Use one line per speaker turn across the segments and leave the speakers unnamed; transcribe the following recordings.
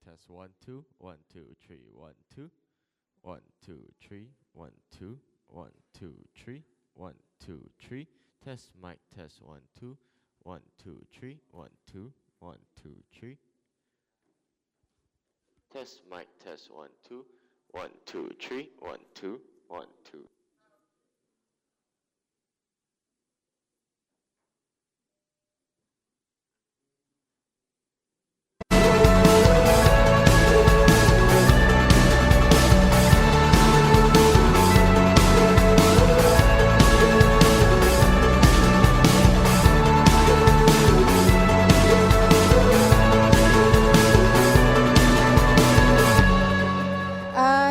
test 1 2 1 2 3 1 2 1 2 3 1 2 1 2 3 1 2 3 test mic test 1 2 1 2 3 1 2 1 2 3 test mic test 1 2 1 2 3 1 2 1 2.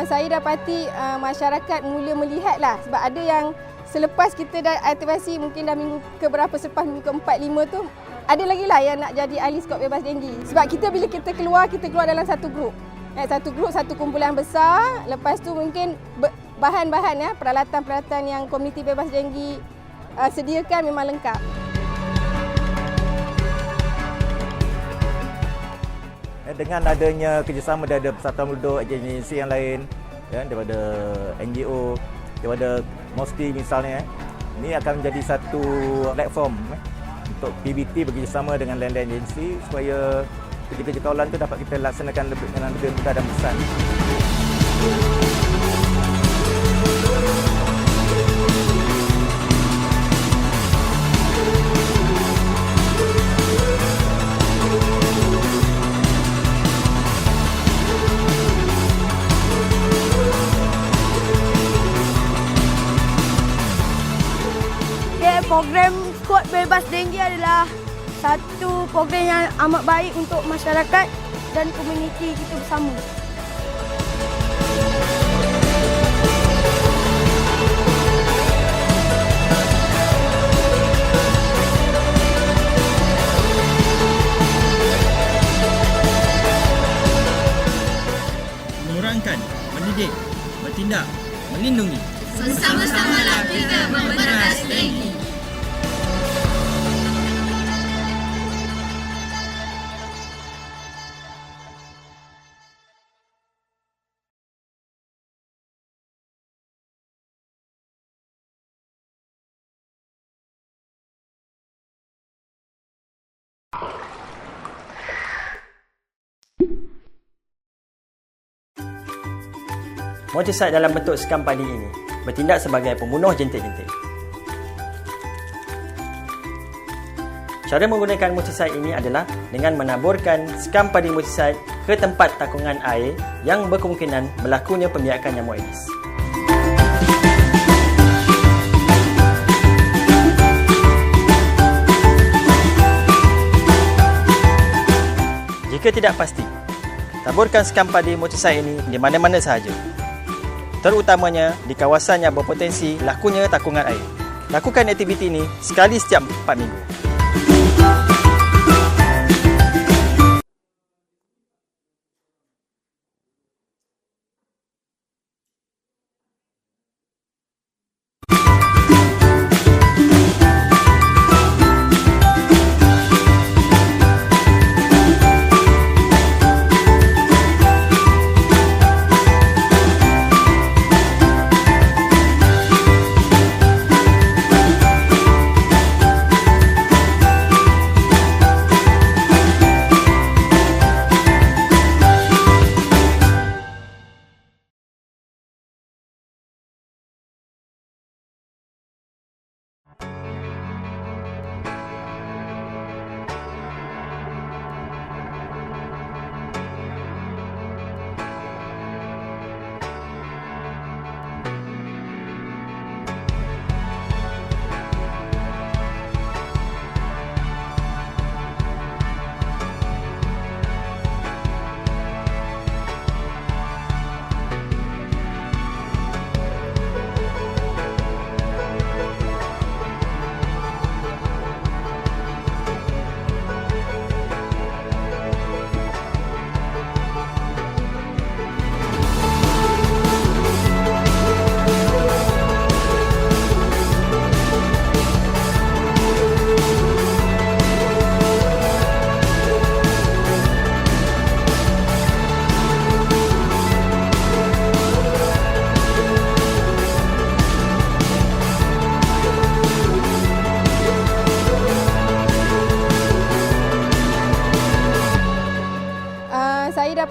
Saya dapati masyarakat mula melihatlah sebab ada yang selepas kita dah aktivasi mungkin dah minggu keberapa selepas minggu ke-4, 5 tu ada lagi lah yang nak jadi ahli skop bebas denggi. Sebab bila kita keluar dalam satu grup. Satu grup, satu kumpulan besar. Lepas tu mungkin bahan-bahan peralatan-peralatan yang komuniti bebas denggi sediakan memang lengkap.
Dengan adanya kerjasama daripada Persatuan Penduduk, agensi yang lain, daripada NGO, daripada MOSTI misalnya, ini akan menjadi satu platform untuk PBT bekerjasama dengan lain-lain agensi supaya kerja-kerja kawalan itu dapat kita laksanakan dengan lebih mudah dan besar.
Program skop bebas denggi adalah satu program yang amat baik untuk masyarakat dan komuniti kita bersama.
Mengurangkan, mendidik, bertindak, melindungi.
Bersama-samalah kita memberantas denggi.
Motosid dalam bentuk sekam padi ini bertindak sebagai pembunuh jentik-jentik. Cara menggunakan motosid ini adalah dengan menaburkan sekam padi motosid ke tempat takungan air yang berkemungkinan berlakunya pembiakan nyamuk Aedes. Jika tidak pasti, taburkan sekam padi motosid ini di mana-mana sahaja, terutamanya di kawasan yang berpotensi lakunya takungan air. Lakukan aktiviti ini sekali setiap 4 minggu.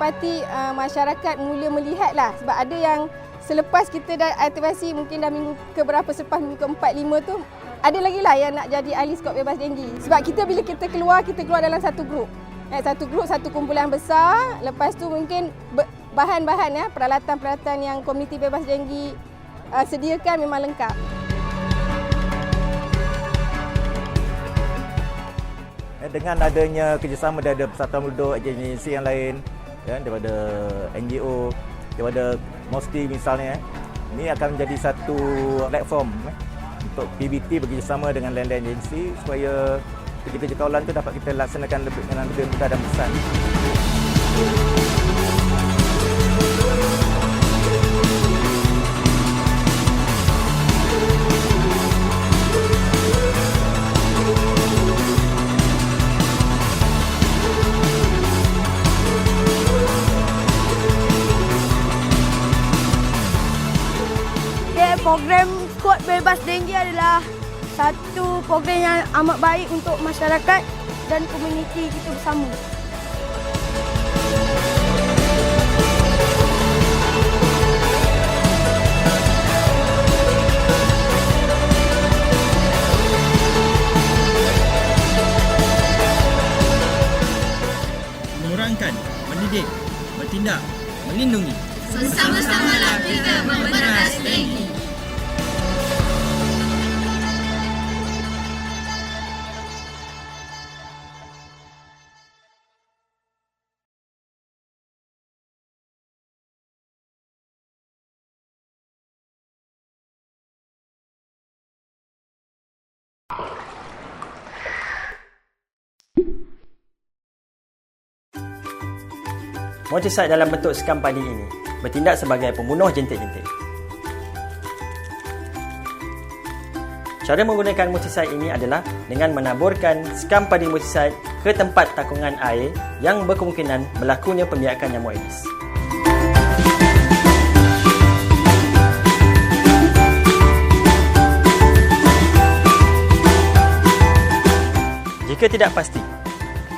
dapati masyarakat mula melihatlah, sebab ada yang selepas kita dah aktivasi mungkin dah minggu keberapa selepas minggu ke-4, 5 tu ada lagi lah yang nak jadi ahli skop bebas denggi. Sebab bila kita keluar dalam satu grup. Satu grup, satu kumpulan besar. Lepas tu mungkin bahan-bahan peralatan-peralatan yang komuniti bebas denggi sediakan memang lengkap.
Dengan adanya kerjasama daripada persatuan penduduk, agensi yang lain, daripada NGO, daripada MOSTI misalnya, ini akan menjadi satu platform untuk PBT bekerjasama dengan lain-lain agensi supaya kerja-kerja kawalan itu dapat kita laksanakan dengan lebih mudah dan besar.
Program Skuad Bebas Dengue adalah satu program yang amat baik untuk masyarakat dan komuniti kita bersama.
Mengurangkan, mendidik, bertindak, melindungi.
Bersama-samalah kita memberantas dengue.
Moticide dalam bentuk sekam padi ini bertindak sebagai pembunuh jentik-jentik. Cara menggunakan moticide ini adalah dengan menaburkan sekam padi moticide ke tempat takungan air yang berkemungkinan berlakunya pembiakan nyamuk Aedes. Jika tidak pasti,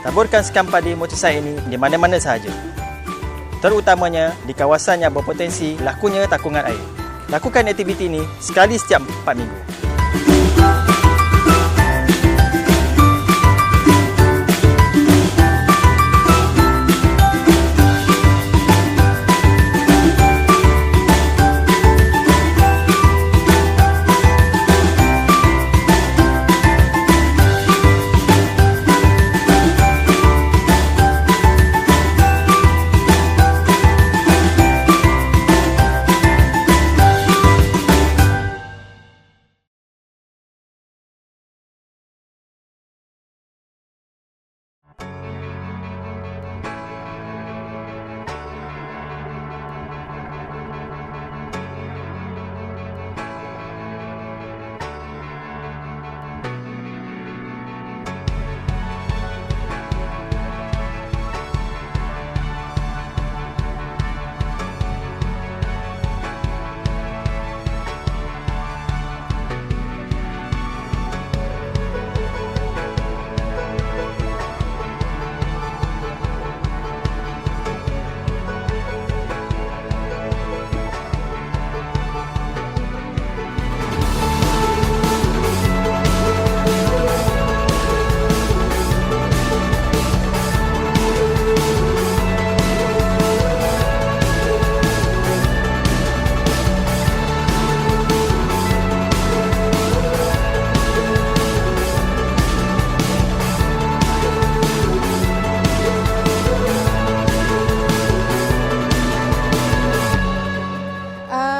taburkan sekam padi moticide ini di mana-mana sahaja, terutamanya di kawasan yang berpotensi lakunya takungan air. Lakukan aktiviti ini sekali setiap 4 minggu.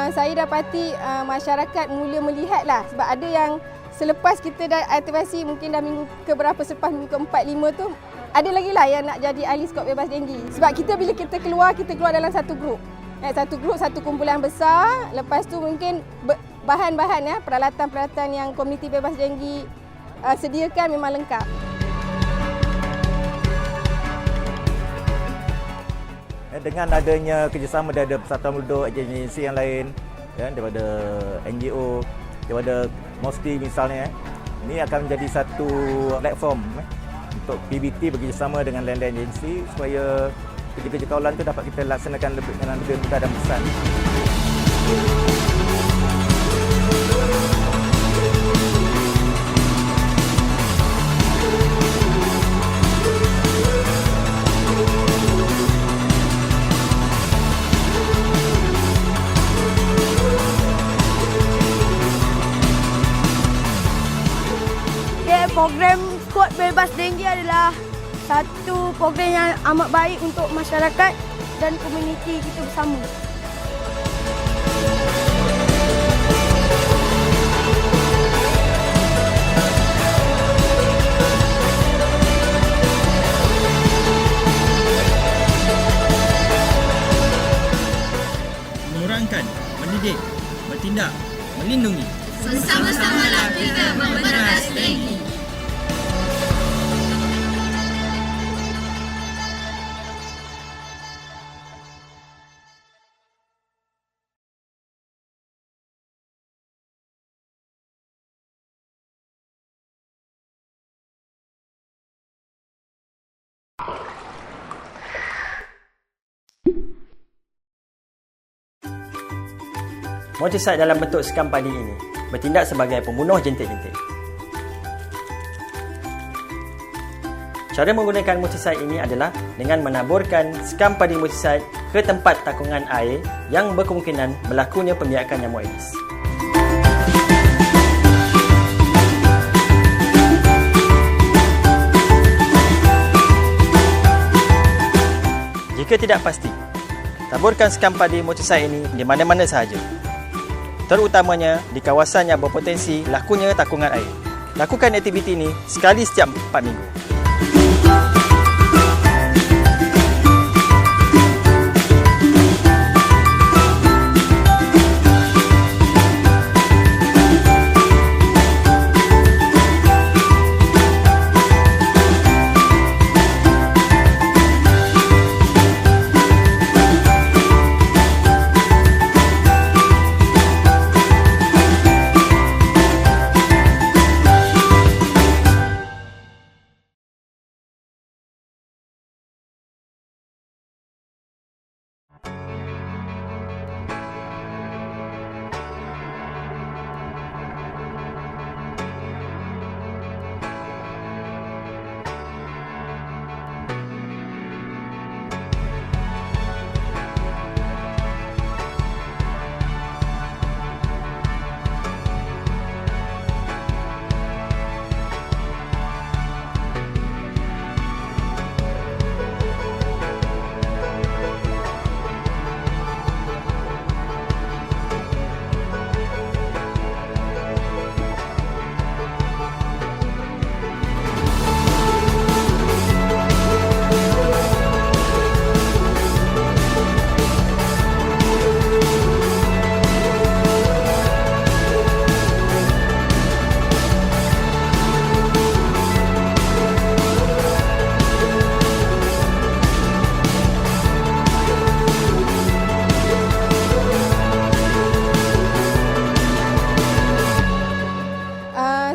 Saya dapati masyarakat mula melihatlah, sebab ada yang selepas kita dah aktivasi mungkin dah minggu keberapa selepas minggu ke-4, 5 tu ada lagi lah yang nak jadi ahli skop bebas denggi. Sebab bila kita keluar dalam satu grup. Satu grup, satu kumpulan besar. Lepas tu mungkin bahan-bahan peralatan-peralatan yang komuniti bebas denggi sediakan memang lengkap.
Dengan adanya kerjasama daripada persatuan penduduk, agensi yang lain, daripada NGO, daripada MOSTI misalnya, ini akan menjadi satu platform untuk PBT bekerjasama dengan lain-lain agensi supaya kerja-kerja kawalan tu dapat kita laksanakan dengan lebih mudah dan besar.
Program Kod Bebas Dengue adalah satu program yang amat baik untuk masyarakat dan komuniti kita bersama.
Mengurangkan, mendidik, bertindak, melindungi.
Bersama-samalah kita memberantas dengue.
Motosaik dalam bentuk sekam padi ini bertindak sebagai pembunuh jentik-jentik. Cara menggunakan motosaik ini adalah dengan menaburkan sekam padi motosaik ke tempat takungan air yang berkemungkinan berlakunya pembiakan nyamuk Aedes. Jika tidak pasti, taburkan sekam padi motosaik ini di mana-mana sahaja, terutamanya di kawasan yang berpotensi lakunya takungan air. Lakukan aktiviti ini sekali setiap 4 minggu.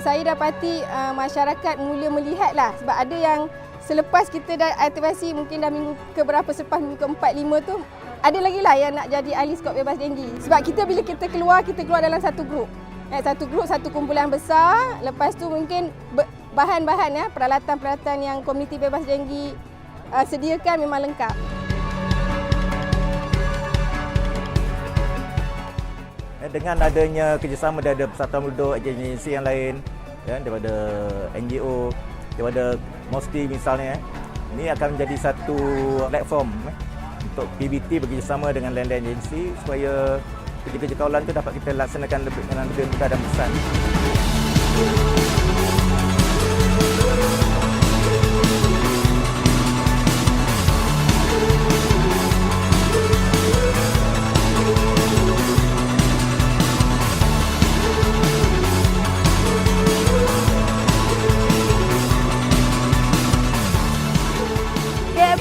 Saya dapati masyarakat mula melihatlah, sebab ada yang selepas kita dah aktivasi mungkin dah minggu keberapa, selepas minggu ke-4, 5 tu ada lagi lah yang nak jadi ahli skop bebas denggi. Sebab kita bila kita keluar dalam satu grup. Satu grup, satu kumpulan besar. Lepas tu mungkin bahan-bahan peralatan-peralatan yang komuniti bebas denggi sediakan memang lengkap.
Dengan adanya kerjasama daripada persatuan penduduk, agensi yang lain, daripada NGO, daripada MOSTI misalnya, ini akan menjadi satu platform untuk PBT bekerjasama dengan lain-lain agensi supaya kerja-kerja kawalan itu dapat kita laksanakan dengan lebih mudah dan besar.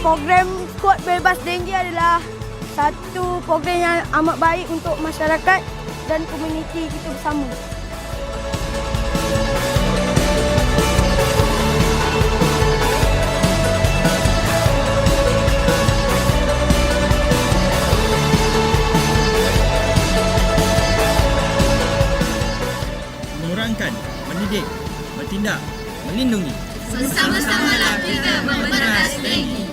Program Kod Bebas Dengue adalah satu program yang amat baik untuk masyarakat dan komuniti kita bersama.
mendidik, bertindak, melindungi.
Bersama-samalah kita memberantas dengue.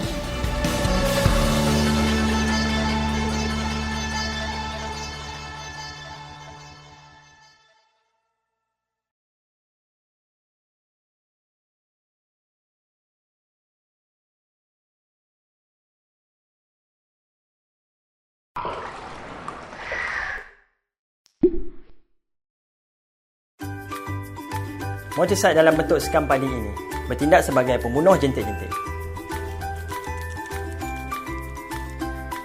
Motosid dalam bentuk sekam padi ini bertindak sebagai pembunuh jentik-jentik.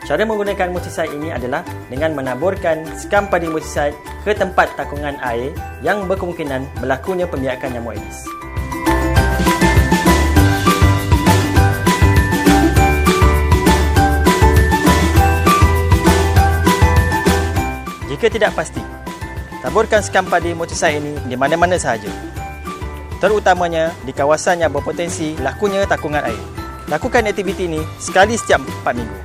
Cara menggunakan motosid ini adalah dengan menaburkan sekam padi motosid ke tempat takungan air yang berkemungkinan berlakunya pembiakan nyamuk Aedes. Jika tidak pasti, taburkan sekam padi motosid ini di mana-mana sahaja, terutamanya di kawasan yang berpotensi lakunya takungan air. Lakukan aktiviti ini sekali setiap 4 minggu.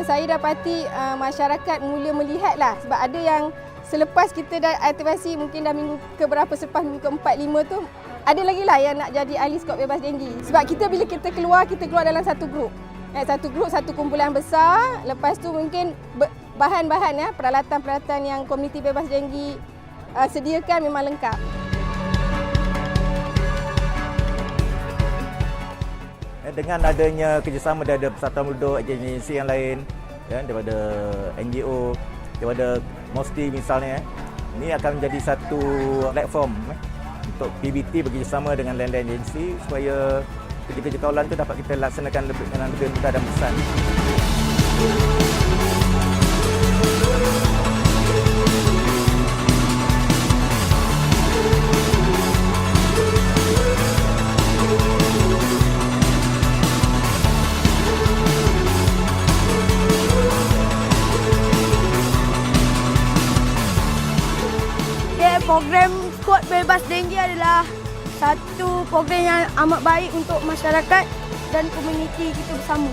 Saya dapati masyarakat mula melihatlah, sebab ada yang selepas kita dah aktivasi mungkin dah minggu keberapa, selepas minggu ke-4, 5 tu ada lagi lah yang nak jadi ahli skop bebas denggi. Sebab bila kita keluar dalam satu grup. Satu kumpulan besar. Lepas tu mungkin bahan-bahan peralatan-peralatan yang komuniti bebas denggi sediakan memang lengkap.
Dengan adanya kerjasama daripada persatuan penduduk, agensi yang lain, daripada NGO, daripada MOSTI misalnya, ini akan menjadi satu platform untuk PBT bekerjasama dengan lain-lain agensi supaya kerja-kerja kawalan itu dapat kita laksanakan dengan lebih mudah dan besar.
Program skuad bebas dengue adalah satu program yang amat baik untuk masyarakat dan komuniti kita bersama.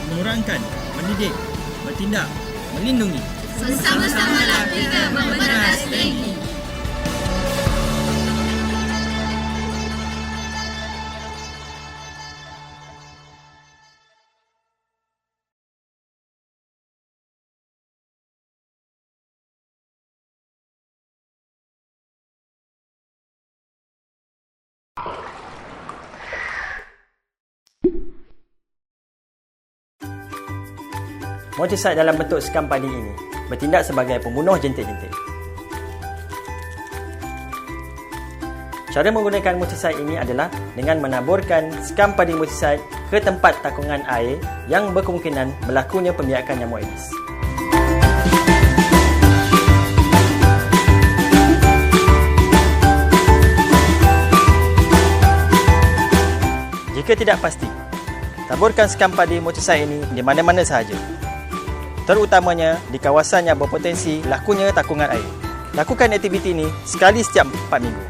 Mengurangkan, mendidik, bertindak, melindungi.
Bersama-samalah kita memberantas dengue.
Motosid dalam bentuk sekam padi ini bertindak sebagai pembunuh jentik-jentik. Cara menggunakan multisite ini adalah dengan menaburkan skam padi multisite ke tempat takungan air yang berkemungkinan berlakunya pembiakan nyamuk Aedes. Jika tidak pasti, taburkan skam padi multisite ini di mana-mana sahaja, terutamanya di kawasan yang berpotensi lakunya takungan air. Lakukan aktiviti ini sekali setiap 4 minggu.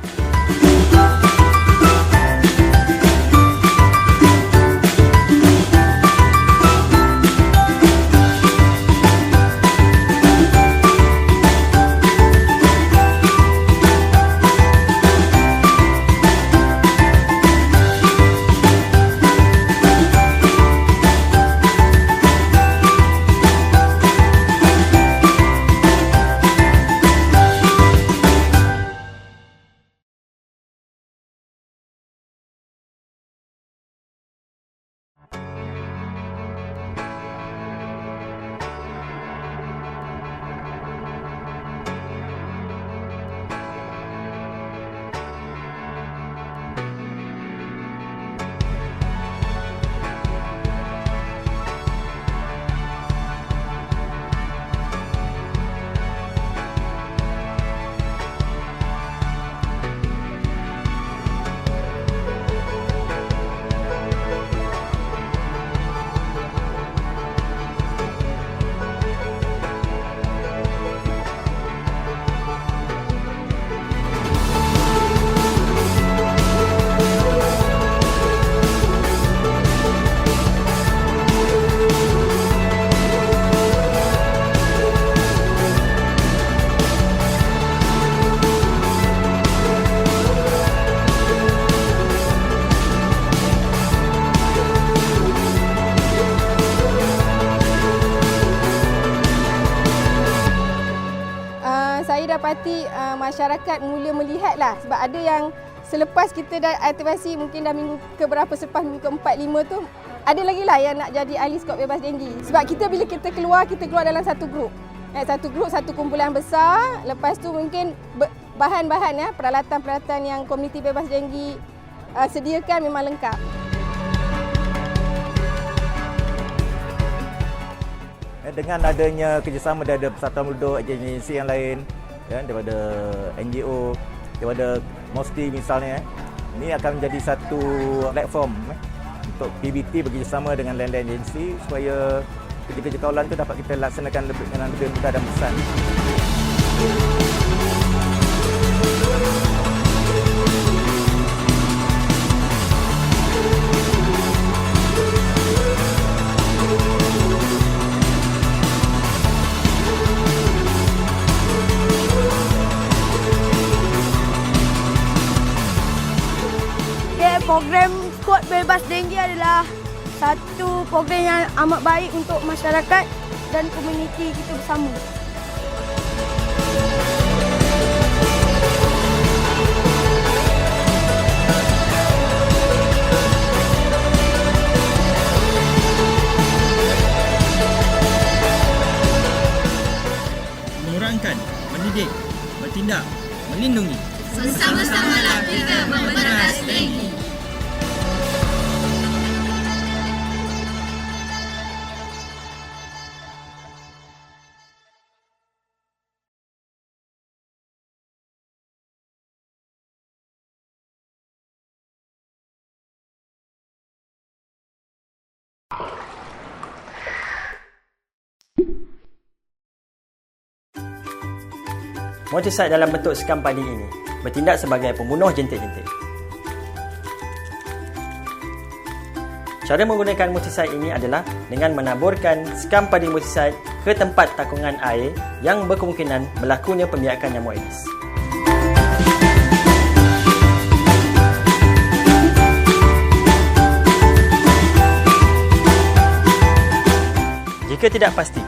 Saya dapati masyarakat mula melihatlah, sebab ada yang selepas kita dah aktivasi mungkin dah minggu keberapa, selepas minggu ke-4, 5 tu ada lagi lah yang nak jadi ahli skop bebas denggi. Sebab kita bila kita keluar dalam satu grup. Satu grup, satu kumpulan besar. Lepas tu mungkin bahan-bahan peralatan-peralatan yang komuniti bebas denggi sediakan memang lengkap.
Dengan adanya kerjasama daripada Persatuan Penduduk, agensi yang lain, daripada NGO, daripada MOSTI misalnya, ini akan menjadi satu platform untuk PBT bekerjasama dengan lain-lain agensi supaya kerja-kerja kawalan itu dapat kita laksanakan dengan lebih mudah dan besar.
Program skop bebas denggi adalah satu program yang amat baik untuk masyarakat dan komuniti kita bersama.
Mengurangkan, mendidik, bertindak, melindungi.
Bersama-samalah kita memberantas dengue.
Multisite dalam bentuk skam padi ini bertindak sebagai pembunuh jentik-jentik. Cara menggunakan multisite ini adalah dengan menaburkan skam padi multisite ke tempat takungan air yang berkemungkinan berlakunya pembiakan nyamuk Aedes. Jika tidak pasti,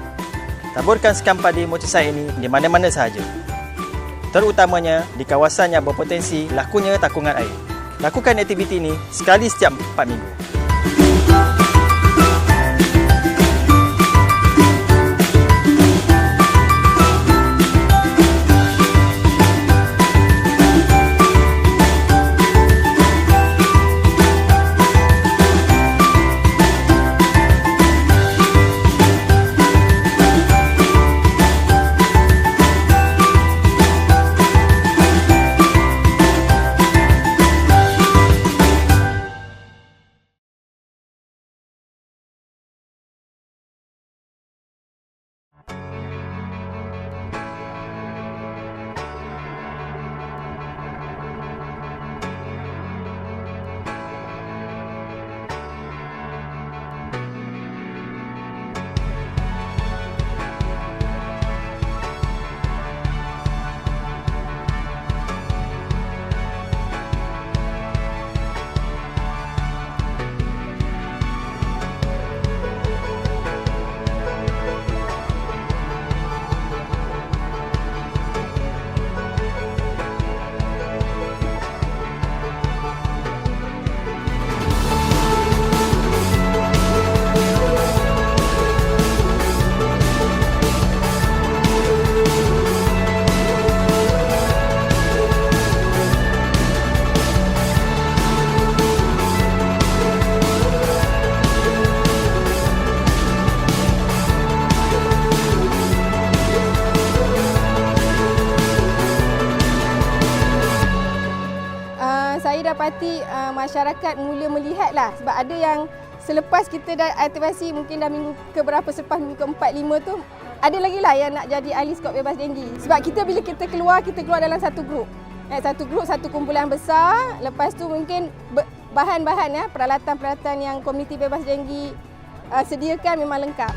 taburkan skam padi multisite ini di mana-mana sahaja, terutamanya di kawasan yang berpotensi lakunya takungan air. Lakukan aktiviti ini sekali setiap 4 minggu.
masyarakat mula melihatlah, sebab ada yang selepas kita dah aktivasi mungkin dah minggu keberapa selepas minggu ke-4, 5 tu ada lagi lah yang nak jadi ahli skop bebas denggi. Sebab bila kita keluar dalam satu grup. Satu kumpulan besar, lepas tu mungkin bahan-bahan ya, peralatan-peralatan yang komuniti bebas denggi sediakan memang lengkap.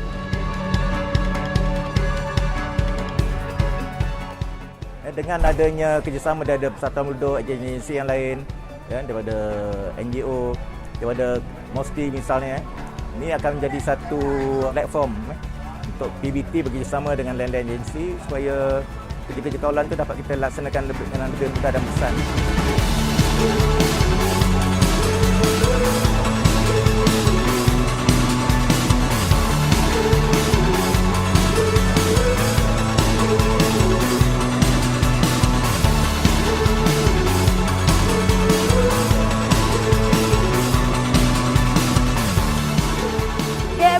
Dengan adanya kerjasama daripada persatuan penduduk, agensi yang lain, ya, daripada NGO, daripada MOSTI misalnya, ini akan menjadi satu platform untuk PBT bekerjasama dengan lain-lain agensi supaya kerja-kerja kawalan itu dapat kita laksanakan dengan lebih mudah dan besar.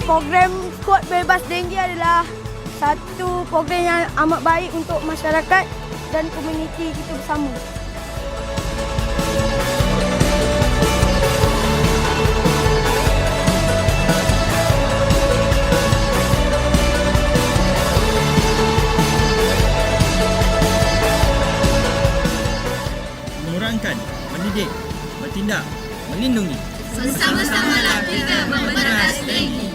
Program skuad bebas denggi adalah satu program yang amat baik untuk masyarakat dan komuniti kita bersama.
Mengurangkan, mendidik, bertindak, melindungi.
Bersama-samalah kita memberantas dengue.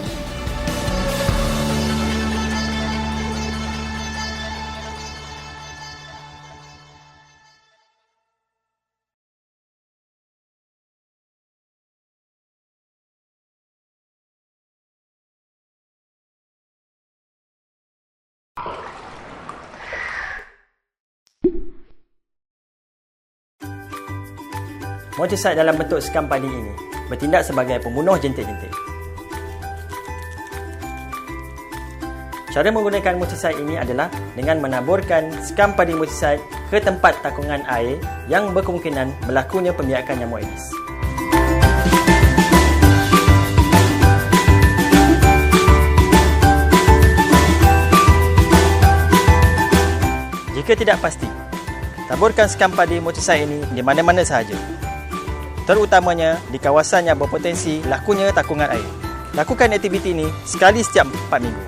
Motiside dalam bentuk sekam padi ini bertindak sebagai pembunuh jentik-jentik. Cara menggunakan motiside ini adalah dengan menaburkan sekam padi motiside ke tempat takungan air yang berkemungkinan berlakunya pembiakan nyamuk Aedes. Jika tidak pasti, taburkan sekam padi motiside ini di mana-mana sahaja, terutamanya di kawasan yang berpotensi lakunya takungan air. Lakukan aktiviti ini sekali setiap 4 minggu.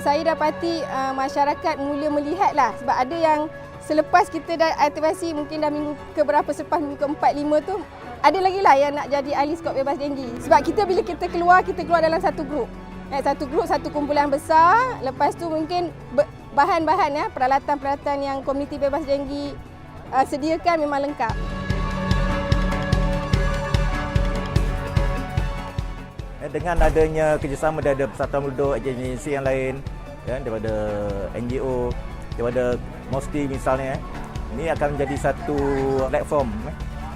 Saya dapati masyarakat mula melihatlah, sebab ada yang selepas kita dah aktivasi mungkin dah minggu keberapa selepas minggu ke-4, 5 tu ada lagi lah yang nak jadi ahli skop bebas denggi. Sebab bila kita keluar dalam satu grup. Satu kumpulan besar, lepas tu mungkin bahan-bahan ya, peralatan-peralatan yang komuniti bebas denggi sediakan memang lengkap.
Dengan adanya kerjasama daripada persatuan penduduk, agensi yang lain, ya, daripada NGO, daripada MOSTI misalnya, ini akan menjadi satu platform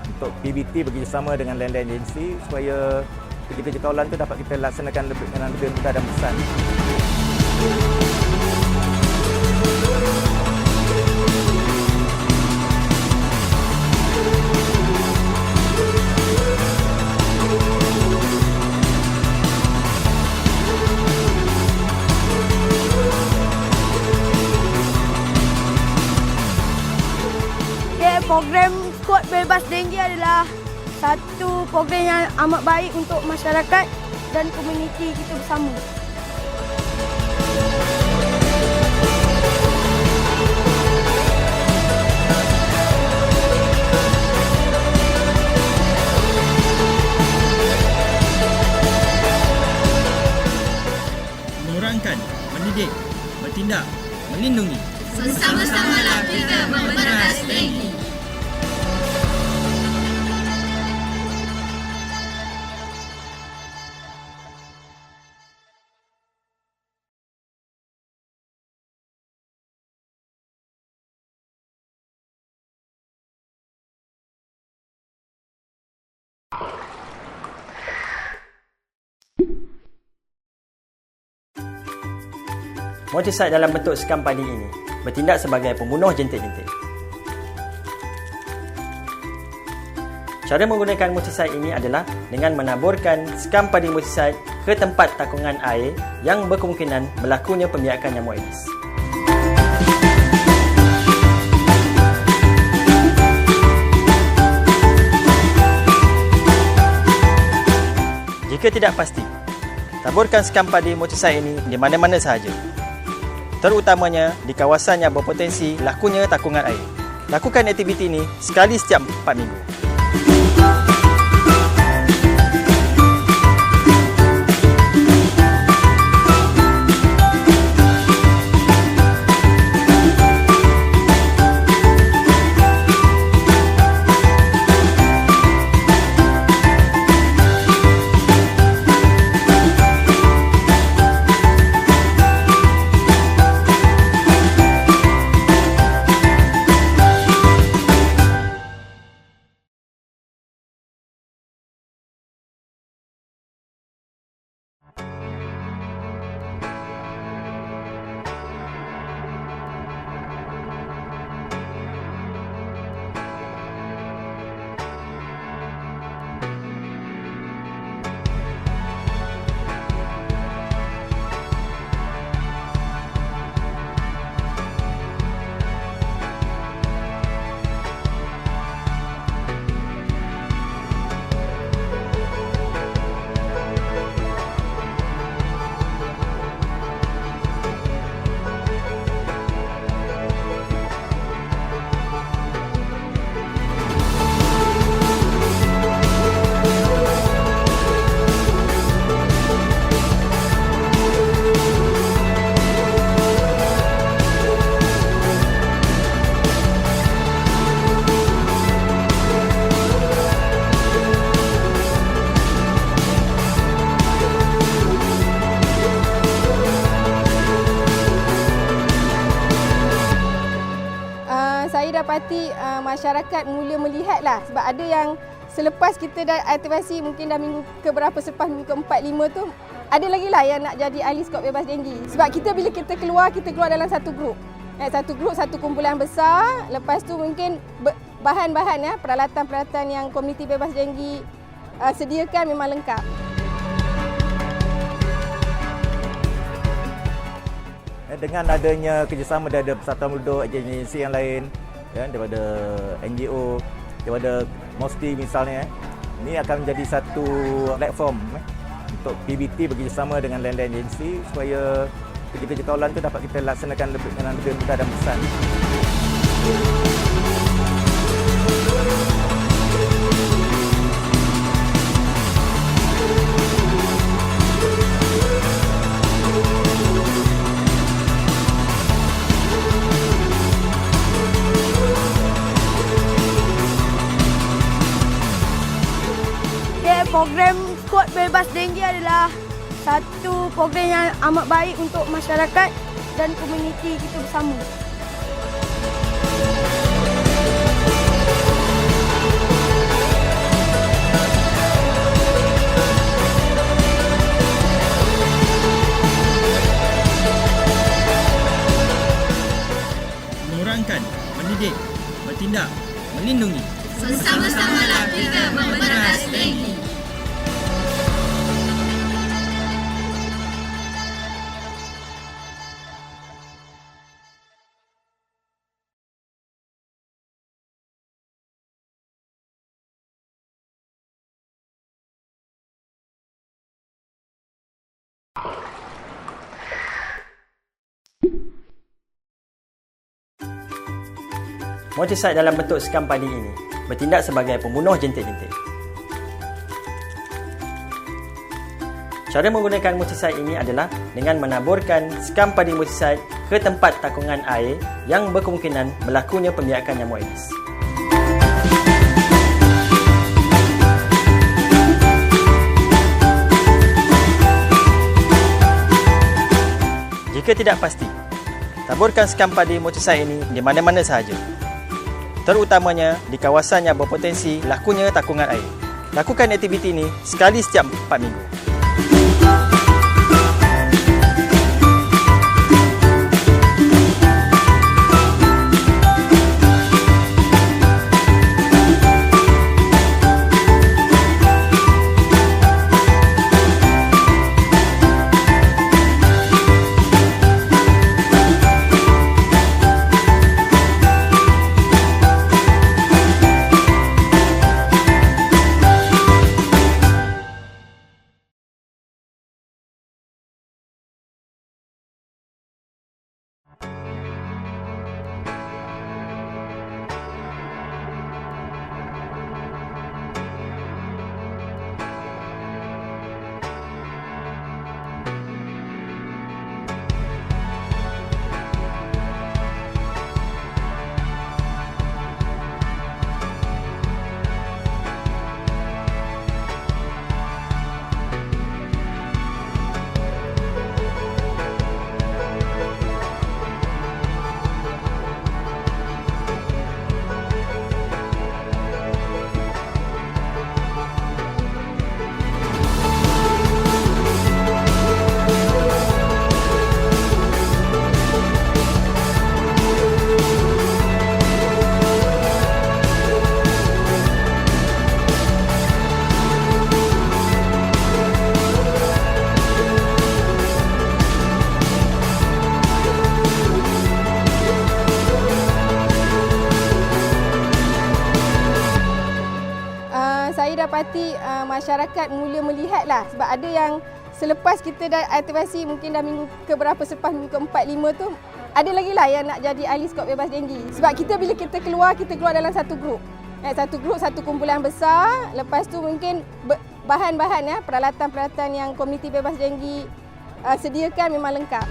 untuk PBT bekerjasama dengan lain-lain agensi supaya kerja-kerja kawalan tu dapat kita laksanakan dengan lebih mudah dan besar.
Program Skot Bebas Dengue adalah satu program yang amat baik untuk masyarakat dan komuniti kita bersama.
Mengurangkan, mendidik, bertindak, melindungi.
Bersama-samalah kita memberantas dengue.
Motiside dalam bentuk sekam padi ini bertindak sebagai pembunuh jentik-jentik. Cara menggunakan motiside ini adalah dengan menaburkan sekam padi motiside ke tempat takungan air yang berkemungkinan berlakunya pembiakan nyamuk Aedes. Jika tidak pasti, taburkan sekam padi motiside ini di mana-mana sahaja, terutamanya di kawasan yang berpotensi lakunya takungan air. Lakukan aktiviti ini sekali setiap 4 minggu.
Saya dapati masyarakat mula melihatlah, sebab ada yang selepas kita dah aktivasi mungkin dah minggu keberapa, selepas minggu ke-4, 5 tu ada lagi lah yang nak jadi ahli skop bebas denggi. Sebab bila kita keluar dalam satu grup. Satu kumpulan besar. Lepas tu mungkin bahan-bahan peralatan-peralatan yang komuniti bebas denggi sediakan memang lengkap.
Dengan adanya kerjasama daripada persatuan penduduk, agensi yang lain, daripada NGO, daripada MOSTI misalnya, ini akan menjadi satu platform untuk PBT bekerjasama dengan lain-lain agensi supaya kerja-kerja kawalan itu dapat kita laksanakan dengan lebih mudah dan besar.
Program Skot Bebas Dengue adalah satu program yang amat baik untuk masyarakat dan komuniti kita bersama.
bertindak, melindungi.
Bersama-samalah kita memberantas dengue.
Motosid dalam bentuk sekam padi ini bertindak sebagai pembunuh jentik-jentik. Cara menggunakan motosid ini adalah dengan menaburkan sekam padi motosid ke tempat takungan air yang berkemungkinan berlakunya pembiakan nyamuk Aedes. Jika tidak pasti, taburkan sekam padi motosid ini di mana-mana sahaja, terutamanya di kawasan yang berpotensi lakunya takungan air. Lakukan aktiviti ini sekali setiap 4 minggu.
Saya dapati masyarakat mula melihatlah, sebab ada yang selepas kita dah aktivasi mungkin dah minggu keberapa, selepas minggu ke-4, 5 tu ada lagi lah yang nak jadi ahli skop bebas denggi. Sebab kita bila kita keluar dalam satu grup. Satu grup, satu kumpulan besar. Lepas tu mungkin bahan-bahan peralatan-peralatan yang komuniti bebas denggi sediakan memang lengkap.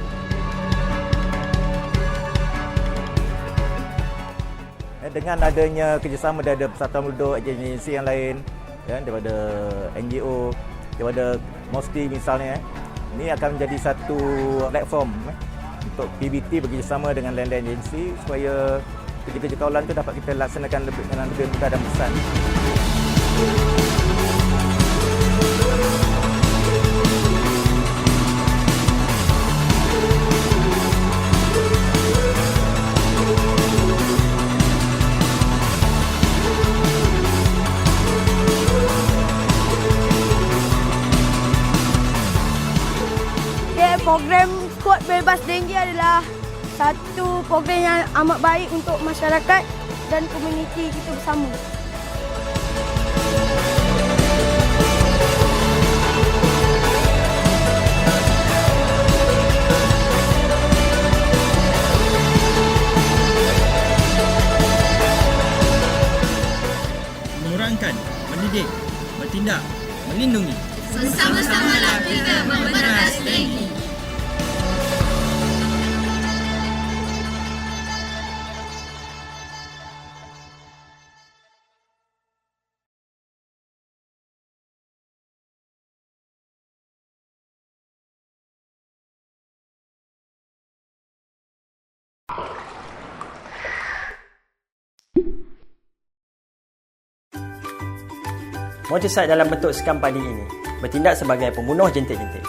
Dengan adanya kerjasama daripada persatuan penduduk, agensi yang lain, daripada NGO, daripada MOSTI misalnya, ini akan menjadi satu platform untuk PBT bekerjasama dengan lain-lain agensi supaya kerja-kerja kawalan itu dapat kita laksanakan dengan lebih mudah dan besar.
Program skuad bebas dengue adalah satu program yang amat baik untuk masyarakat dan komuniti kita bersama.
Mengurangkan, mendidik, bertindak, melindungi.
Bersama-samalah kita memberantas dengue.
Motosid dalam bentuk sekam padi ini bertindak sebagai pembunuh jentik-jentik.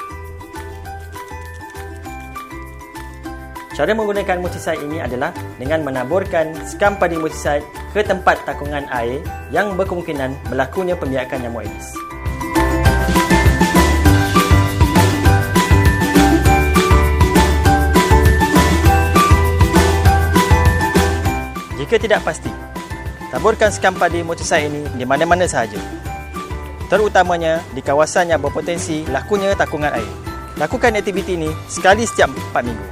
Cara menggunakan motosid ini adalah dengan menaburkan sekam padi motosid ke tempat takungan air yang berkemungkinan berlakunya pembiakan nyamuk Aedes. Jika tidak pasti, taburkan skam padi motosaik ini di mana-mana sahaja, terutamanya di kawasan yang berpotensi lakunya takungan air. Lakukan aktiviti ini sekali setiap 4 minggu.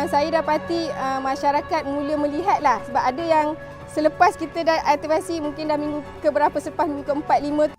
Saya dapati masyarakat mula melihatlah, sebab ada yang selepas kita dah aktivasi mungkin dah minggu keberapa, selepas minggu ke-4, 5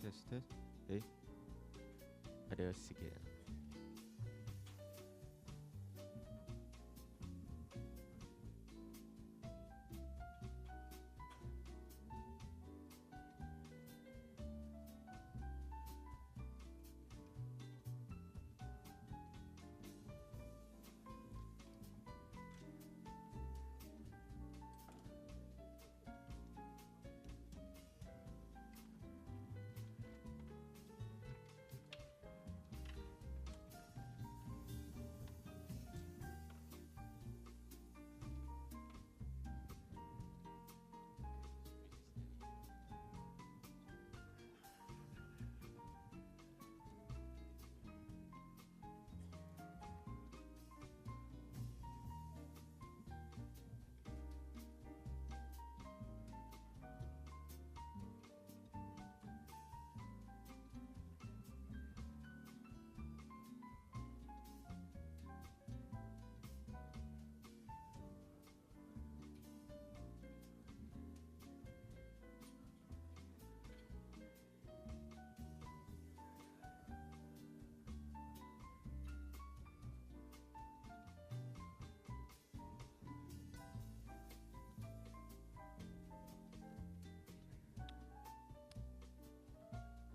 test. Ada sikit.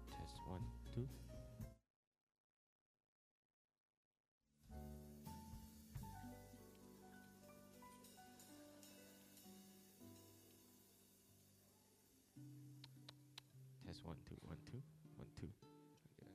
Test 1, 2. Test 1, 2, 1, 2, 1, 2. Okay.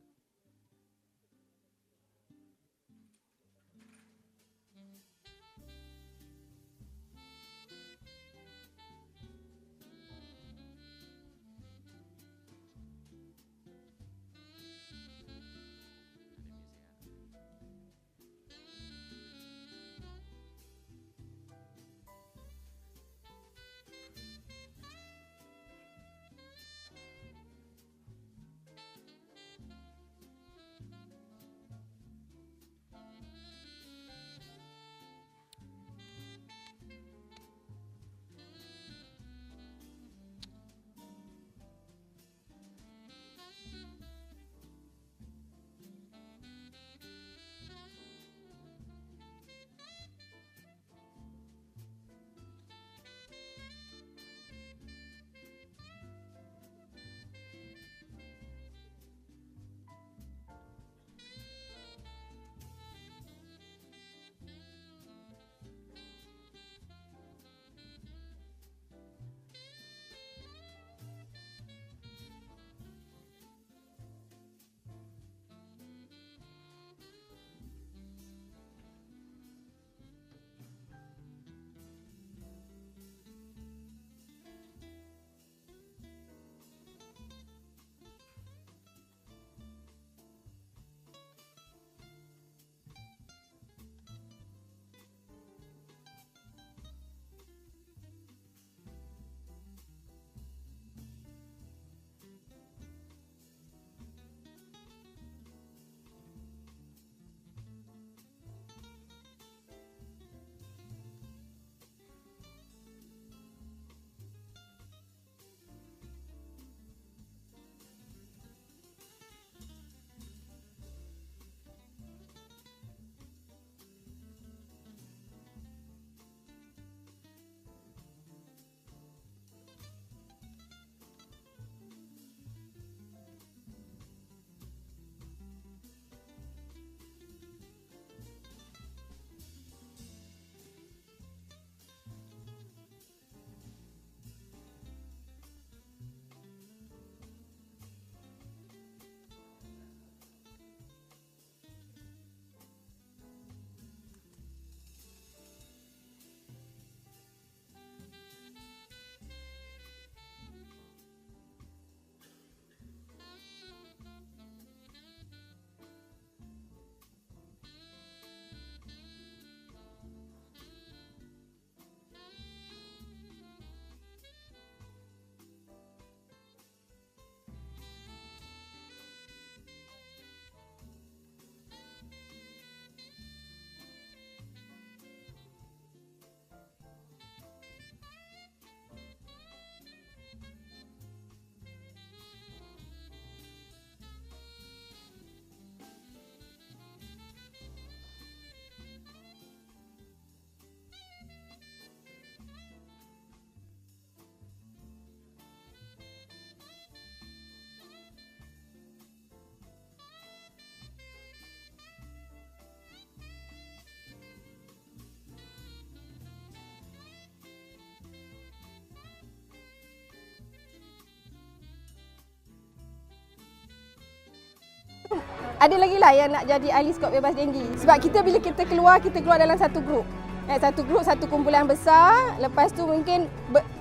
ada lagi lah yang nak jadi ahli skop bebas denggi. Sebab bila kita keluar dalam satu grup. Satu grup, satu kumpulan besar. Lepas tu mungkin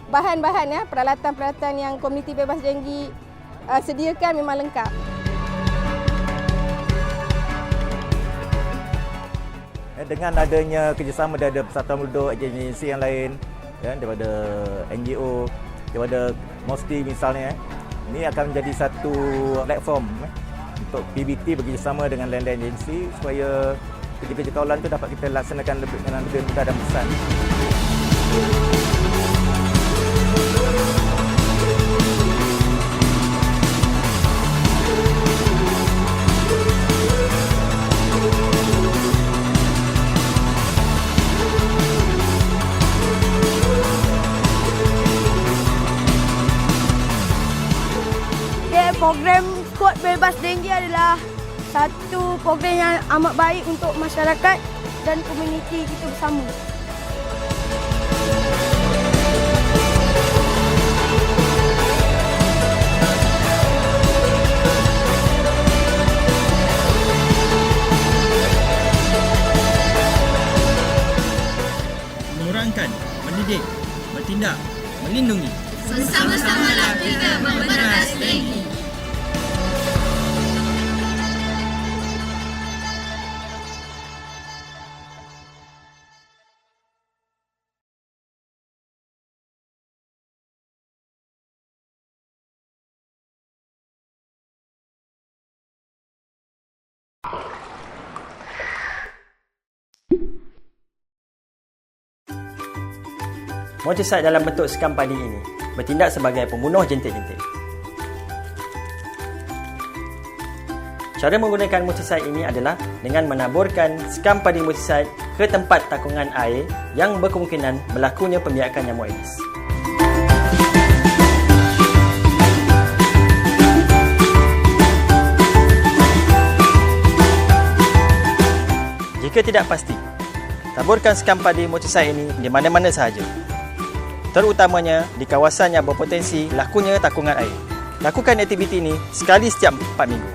bahan-bahan peralatan-peralatan yang komuniti bebas denggi sediakan memang lengkap.
Dengan adanya kerjasama daripada Persatuan Penduduk, agensi yang lain, daripada NGO, daripada MOSTI misalnya, ini akan menjadi satu platform untuk PBT bekerjasama dengan lain-lain agensi supaya kerja-kerja kawalan itu dapat kita laksanakan dengan lebih mudah dan besar.
Program skop bebas denggi adalah satu program yang amat baik untuk masyarakat dan komuniti kita bersama.
Mengurangkan, mendidik, bertindak, melindungi.
Bersama-samalah kita memberantas dengue.
Motosikal dalam bentuk sekam padi ini bertindak sebagai pembunuh jentik-jentik. Cara menggunakan motosikal ini adalah dengan menaburkan sekam padi motosikal ke tempat takungan air yang berkemungkinan berlakunya pembiakan nyamuk Aedes. Jika tidak pasti, taburkan sekam padi motosikal ini di mana-mana sahaja, terutamanya di kawasan yang berpotensi lakunya takungan air. Lakukan aktiviti ini sekali setiap 4 minggu.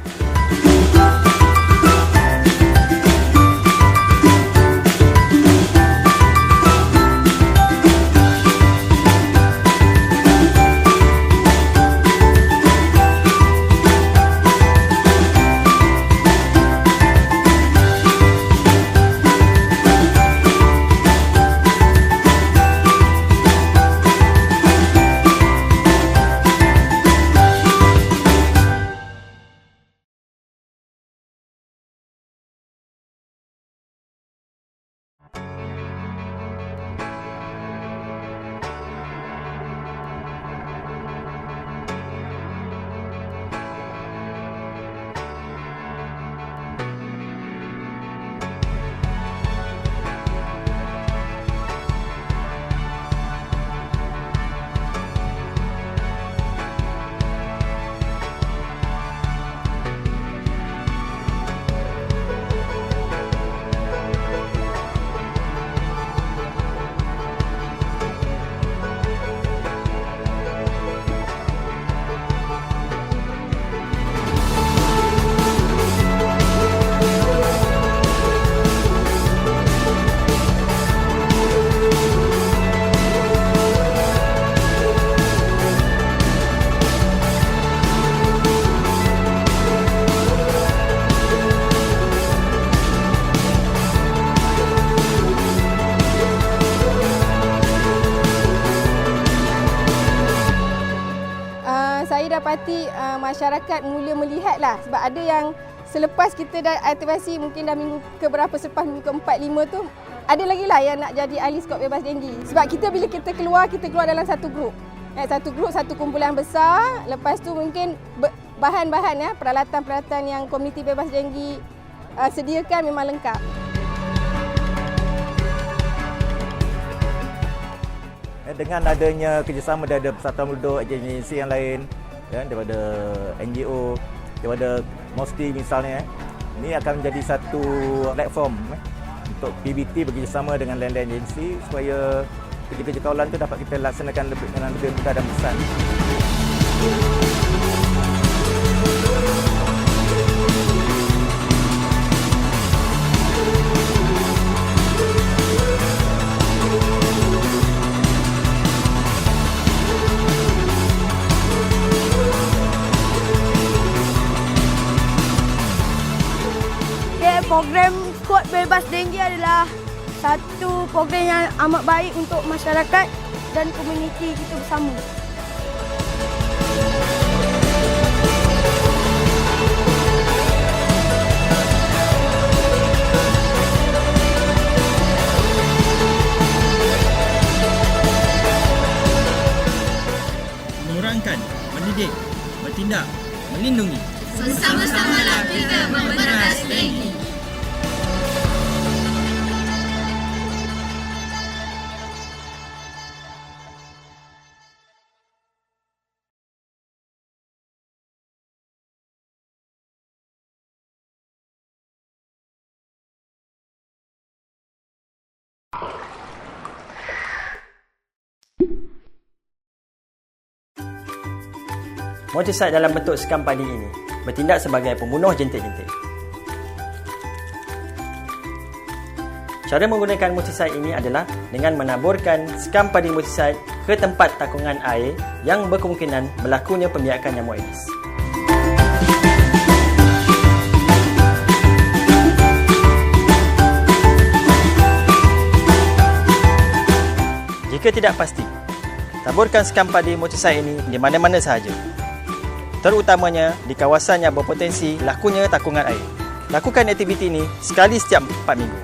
dapati masyarakat mula melihatlah, sebab ada yang selepas kita dah aktivasi mungkin dah minggu keberapa, selepas minggu ke-4, 5 tu ada lagi lah yang nak jadi ahli skop bebas denggi. Sebab bila kita keluar dalam satu grup. Satu grup, satu kumpulan besar. Lepas tu mungkin bahan-bahan peralatan-peralatan yang komuniti bebas denggi sediakan memang lengkap.
Dengan adanya kerjasama daripada Persatuan Penduduk, agensi yang lain, daripada NGO, daripada MOSTI misalnya, ini akan menjadi satu platform untuk PBT bekerjasama dengan lain-lain agensi supaya kerja-kerja kawalan itu dapat kita laksanakan dengan lebih mudah dan besar.
program kod bebas denggi adalah satu program yang amat baik untuk masyarakat dan komuniti kita bersama.
Mengurangkan, mendidik, bertindak, melindungi.
Bersama-samalah kita memberantas dengue.
Motosikal dalam bentuk sekam padi ini bertindak sebagai pembunuh jentik-jentik. Cara menggunakan motosikal ini adalah dengan menaburkan sekam padi motosikal ke tempat takungan air yang berkemungkinan berlakunya pembiakan nyamuk Aedes. Jika tidak pasti, taburkan sekam padi motosikal ini di mana-mana sahaja, terutamanya di kawasan yang berpotensi lakunya takungan air. Lakukan aktiviti ini sekali setiap 4 minggu.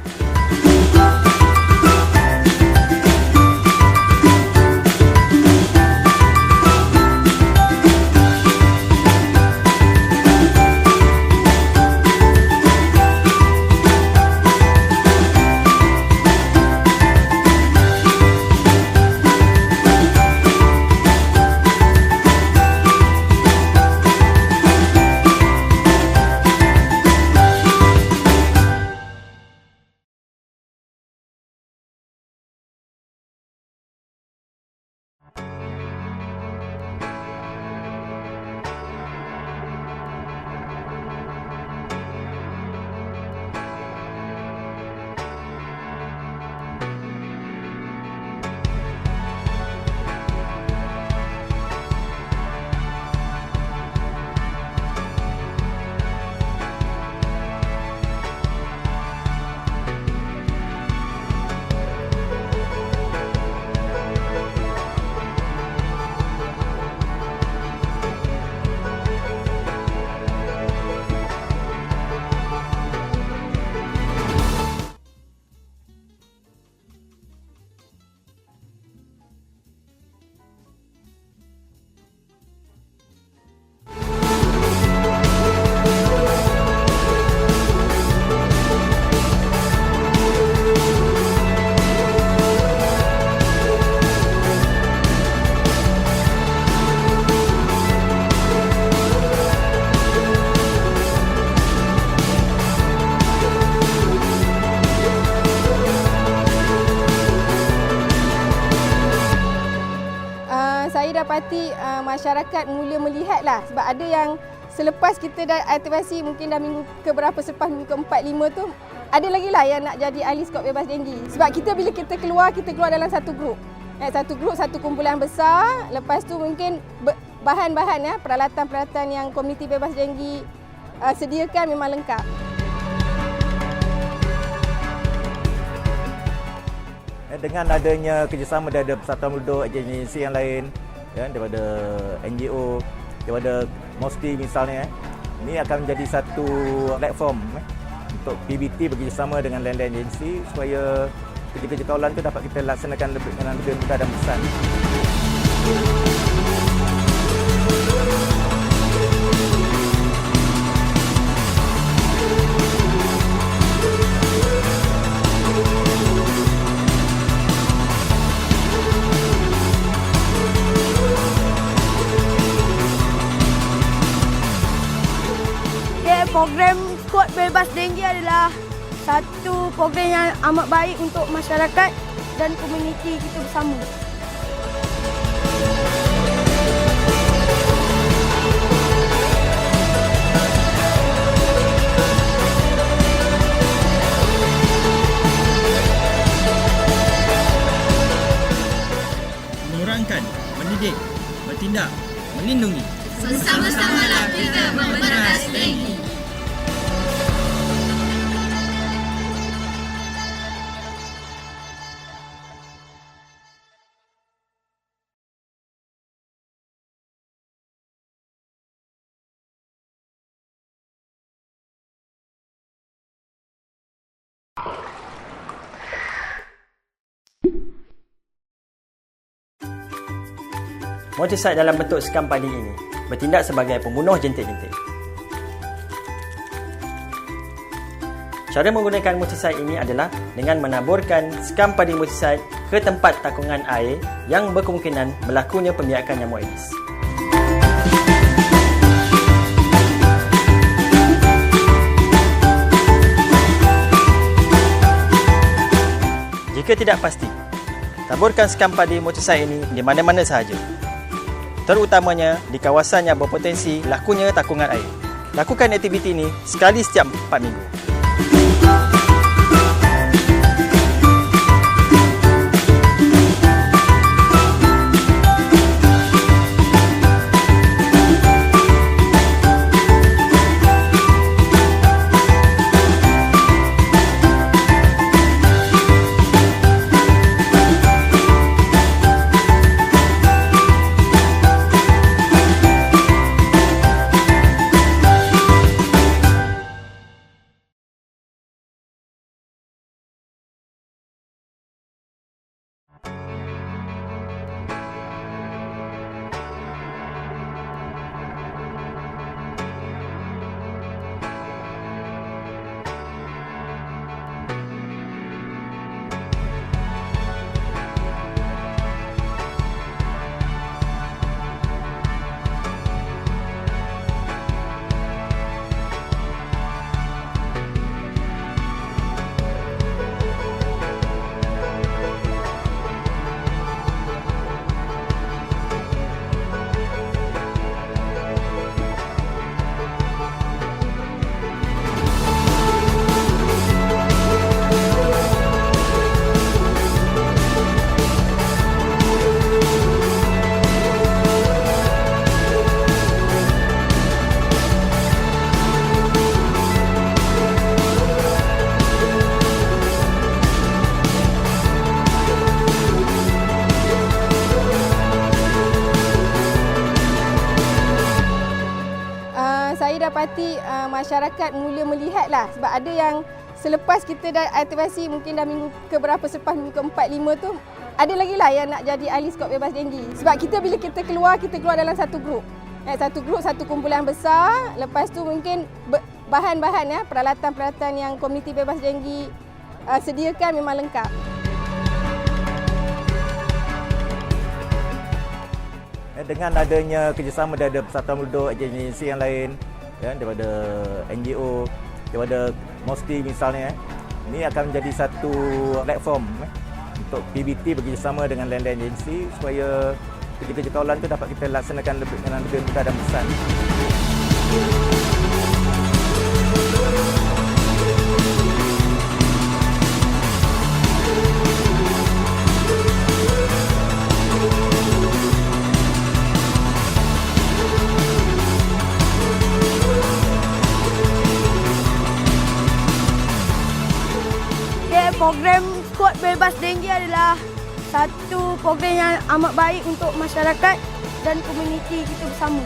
Saya dapati masyarakat mula melihatlah, sebab ada yang selepas kita dah aktivasi mungkin dah minggu keberapa, selepas minggu ke-4, 5 tu ada lagi lah yang nak jadi ahli skop bebas denggi. Sebab bila kita keluar dalam satu grup. Satu grup, satu kumpulan besar. Lepas tu mungkin bahan-bahan peralatan-peralatan yang komuniti bebas denggi sediakan memang lengkap.
Dengan adanya kerjasama daripada persatuan penduduk, agensi yang lain, daripada NGO, daripada MOSTI misalnya, ini akan menjadi satu platform untuk PBT bekerjasama dengan lain-lain agensi supaya kerja-kerja kawalan itu dapat kita laksanakan dengan lebih mudah dan besar.
Program kod bebas denggi adalah satu program yang amat baik untuk masyarakat dan komuniti kita bersama.
Mengurangkan, mendidik, bertindak, melindungi.
Bersama-samalah kita memberantas dengue.
Motosid dalam bentuk sekam padi ini bertindak sebagai pembunuh jentik-jentik. Cara menggunakan motosid ini adalah dengan menaburkan sekam padi motosid ke tempat takungan air yang berkemungkinan berlakunya pembiakan nyamuk Aedes. Jika tidak pasti, taburkan sekam padi motosid ini di mana-mana sahaja, terutamanya di kawasan yang berpotensi lakunya takungan air. Lakukan aktiviti ini sekali setiap 4 minggu.
Saya dapati masyarakat mula melihatlah, sebab ada yang selepas kita dah aktivasi mungkin dah minggu keberapa selepas minggu ke-4, 5 tu ada lagi lah yang nak jadi ahli skop bebas denggi. Sebab bila kita keluar dalam satu grup. Satu grup, satu kumpulan besar. Lepas tu mungkin bahan-bahan peralatan-peralatan yang komuniti bebas denggi sediakan memang lengkap.
Dengan adanya kerjasama daripada Persatuan Penduduk, agensi yang lain, daripada NGO, daripada MOSTI misalnya, ini akan menjadi satu platform untuk PBT bekerjasama dengan lain-lain agensi supaya kerja-kerja kawalan itu dapat kita laksanakan dengan lebih mudah dan besar.
Program Skot Bebas Dengue adalah satu program yang amat baik untuk masyarakat dan komuniti kita bersama.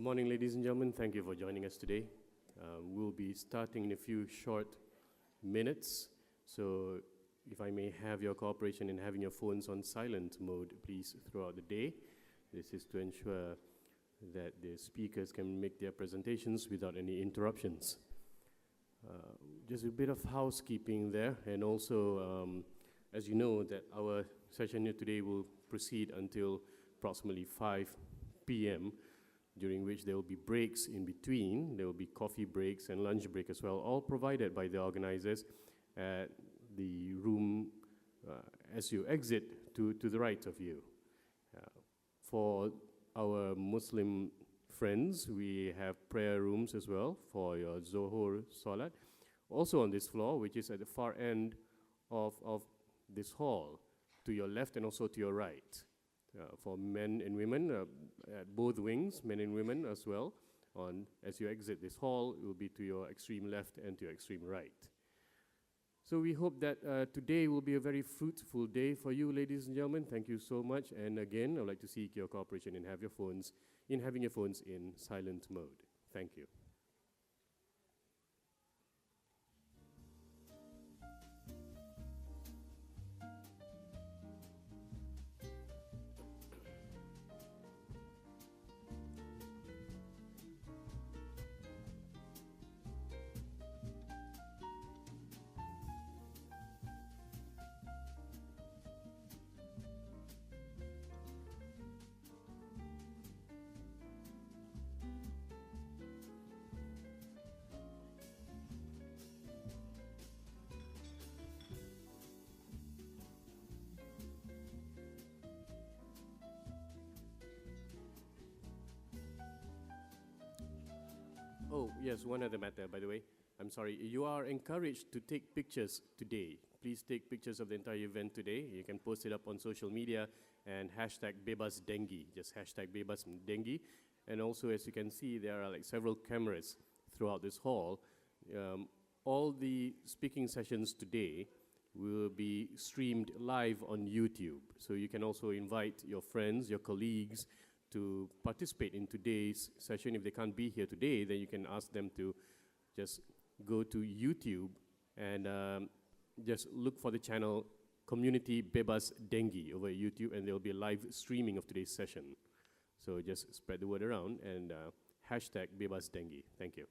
Good morning, ladies and gentlemen. Thank you for joining us today. We'll be starting in a few short minutes. So if I may have your cooperation in having your phones on silent mode, please, throughout the day. This is to ensure that the speakers can make their presentations without any interruptions. Just a bit of housekeeping there, and also, as you know, that our session here today will proceed until approximately 5 p.m., during which there will be breaks in between. There will be coffee breaks and lunch break as well, all provided by the organizers at the room as you exit to the right of you. For our Muslim friends, we have prayer rooms as well for your Zohor Salat. Also on this floor, which is at the far end of this hall, to your left and also to your right. For men and women, at both wings, men and women as well. As you exit this hall, it will be to your extreme left and to your extreme right. So we hope that today will be a very fruitful day for you, ladies and gentlemen. Thank you so much. And again, I would like to seek your cooperation in having your phones in silent mode. Thank you. Oh, yes, one other matter, by the way. I'm sorry. You are encouraged to take pictures today. Please take pictures of the entire event today. You can post it up on social media and hashtag Bebas Dengue. Just hashtag Bebas Dengue. And also, as you can see, there are like several cameras throughout this hall. All the speaking sessions today will be streamed live on YouTube. So you can also invite your friends, your colleagues, to participate in today's session. If they can't be here today, then you can ask them to just go to YouTube and just look for the channel Community Bebas Dengue over YouTube, and there will be a live streaming of today's session. So just spread the word around and hashtag Bebas Dengue. Thank you.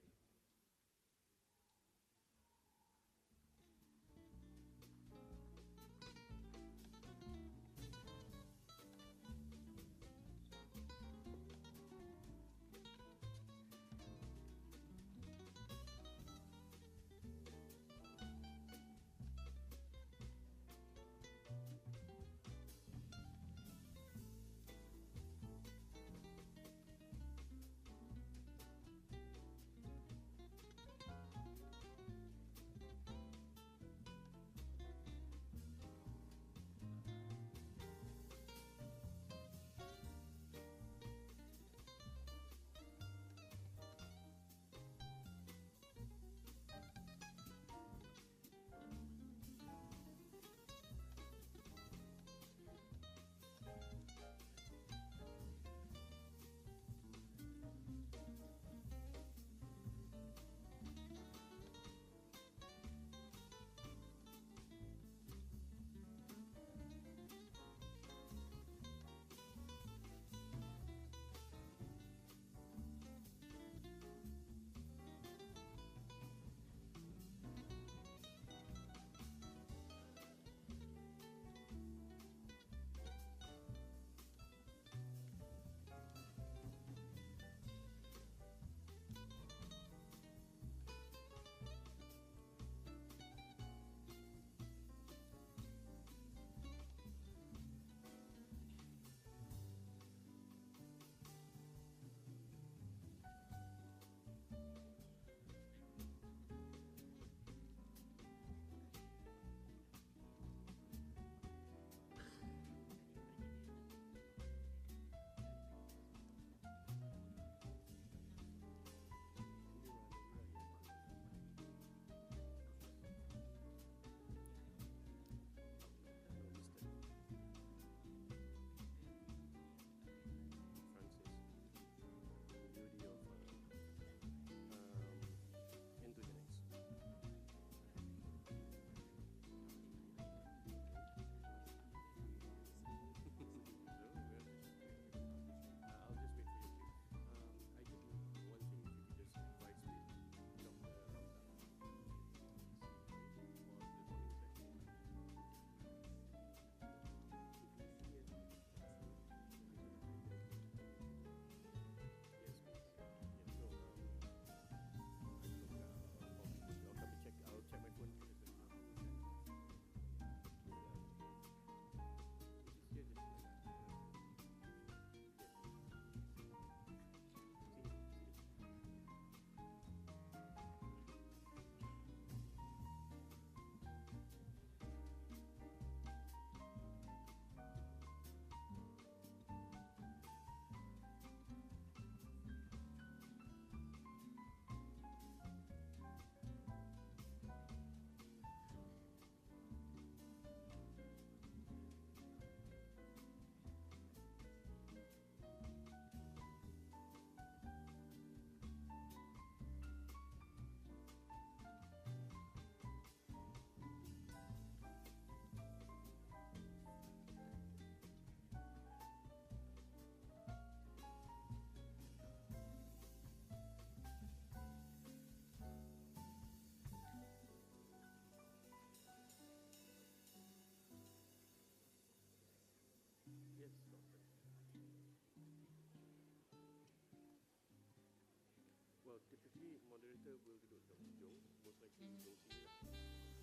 Well, typically moderator will duduk dekat hujung, most likely hujung sini lah,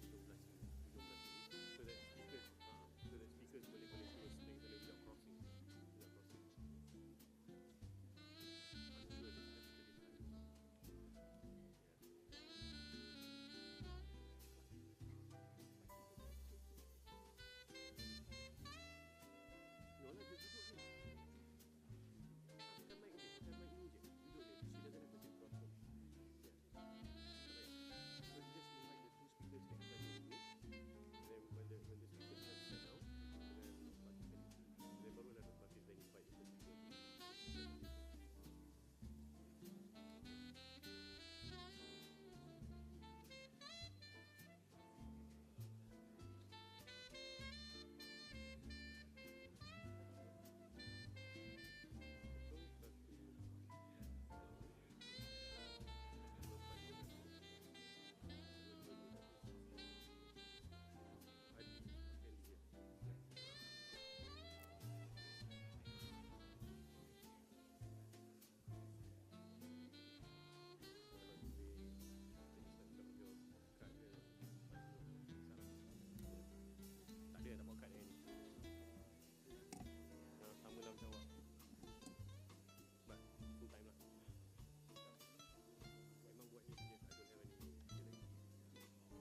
hujung belah sini, so that speakers boleh terus play sana without crossing. I'm sure this happens. No lah, dia duduk je. Tekan mic je, duduk je. She doesn't have to sit cross pun. So you just invite the two speakers next time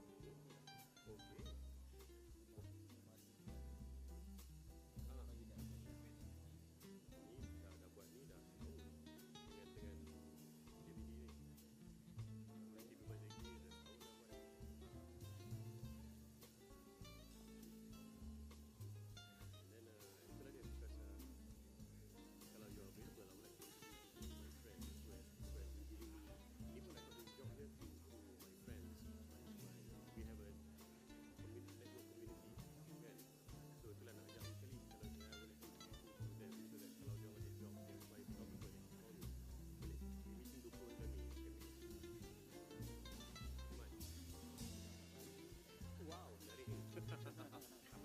you meet. Then when the speakers have sat down, then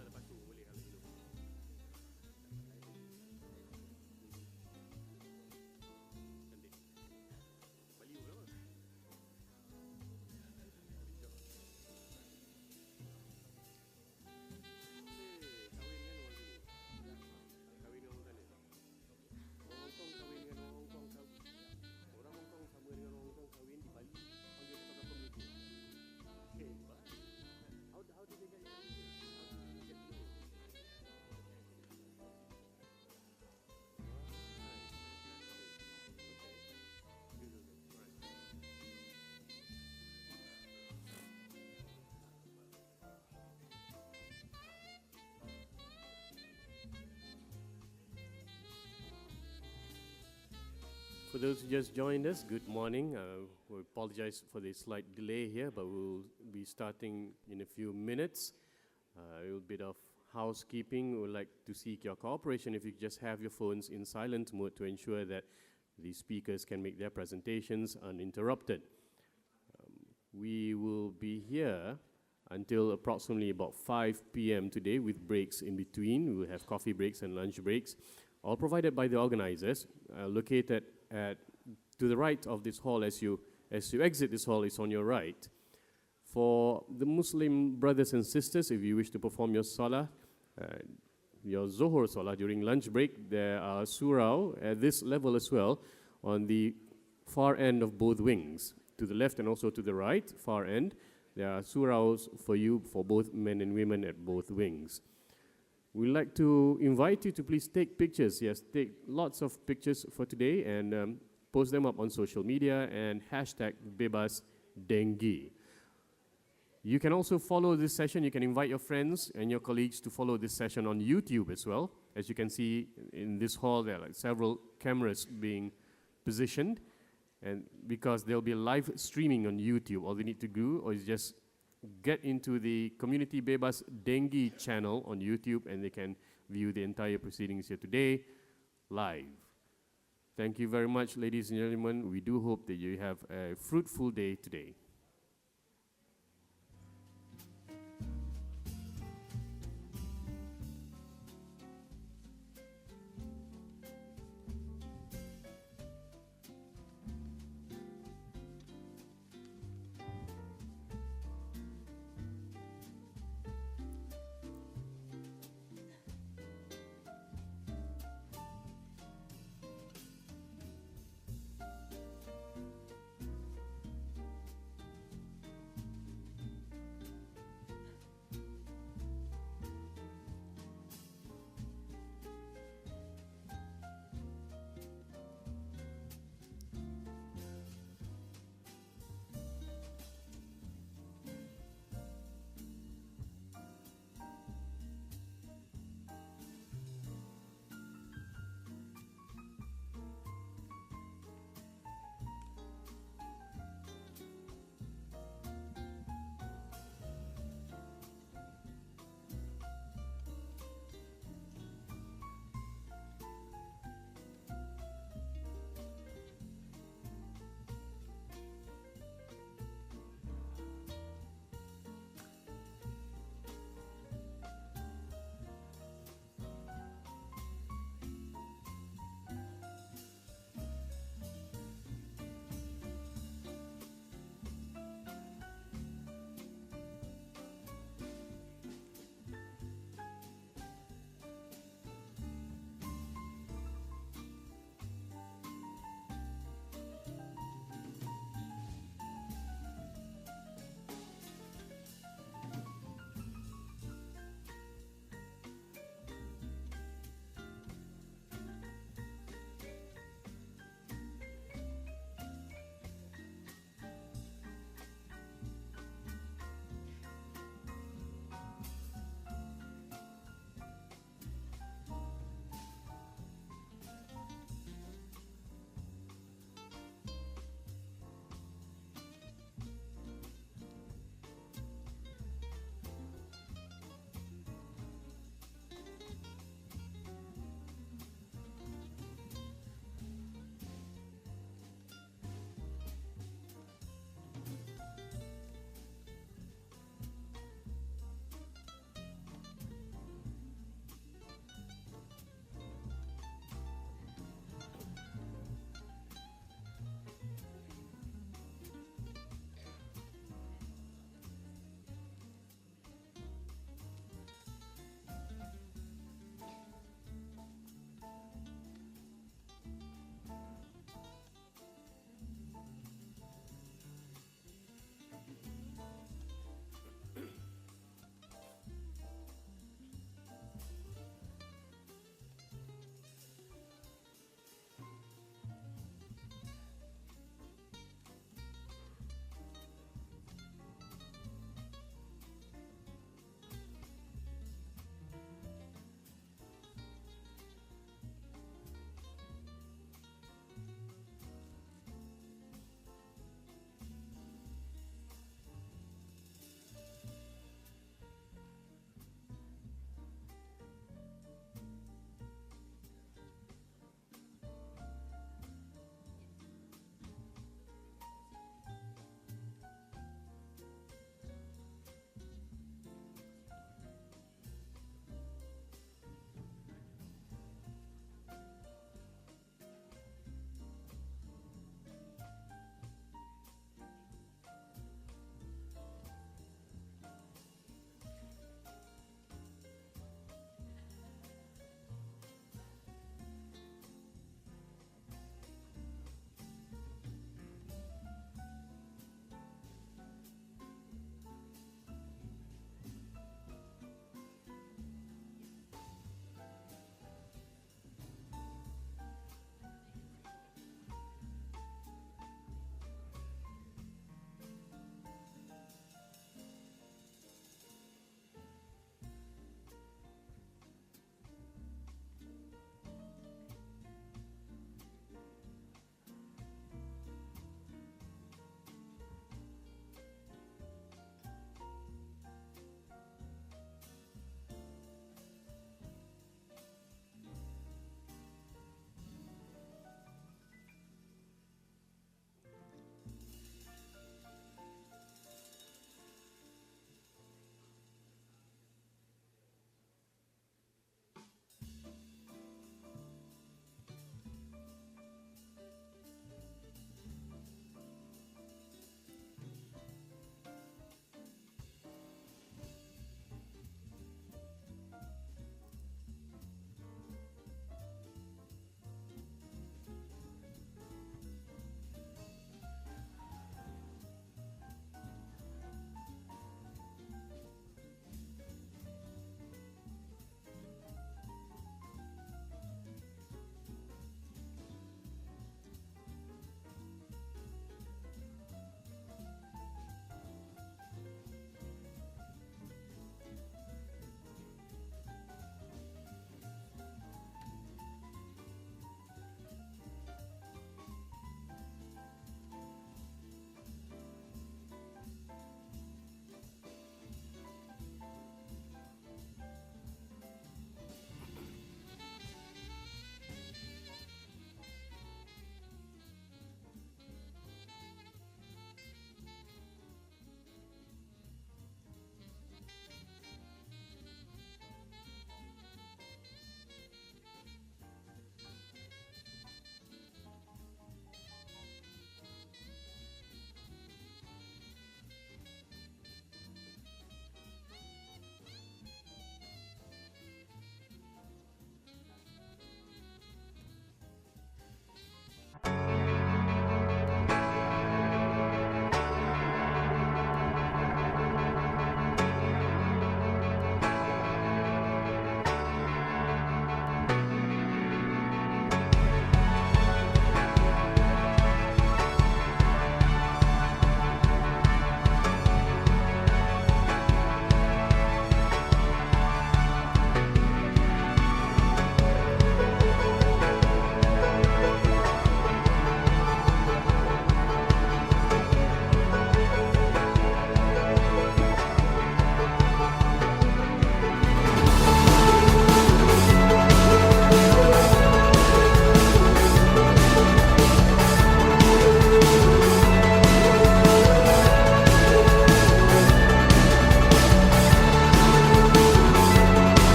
barulah Bakis then invite the speakers. For those who just joined us, good morning. We apologize for the slight delay here, but we'll be starting in a few minutes. A little bit of housekeeping. We would like to seek your cooperation if you just have your phones in silent mode to ensure that the speakers can make their presentations uninterrupted. We will be here until approximately about 5 p.m. today with breaks in between. We will have coffee breaks and lunch breaks, all provided by the organizers, located to the right of this hall. As you exit this hall, is on your right. For the Muslim brothers and sisters, if you wish to perform your salah, your Zohor salah during lunch break, there are surau at this level as well on the far end of both wings, to the left and also to the right, far end. There are suraus for you, for both men and women at both wings. We'd like to invite you to please take pictures. Yes, take lots of pictures for today and post them up on social media and hashtag Bebas Dengue. You can also follow this session. You can invite your friends and your colleagues to follow this session on YouTube as well. As you can see in this hall, there are like several cameras being positioned, and because there'll be live streaming on YouTube, all they need to do is just get into the Community Bebas Dengue channel on YouTube, and they can view the entire proceedings here today live. Thank you very much, ladies and gentlemen. We do hope that you have a fruitful day today.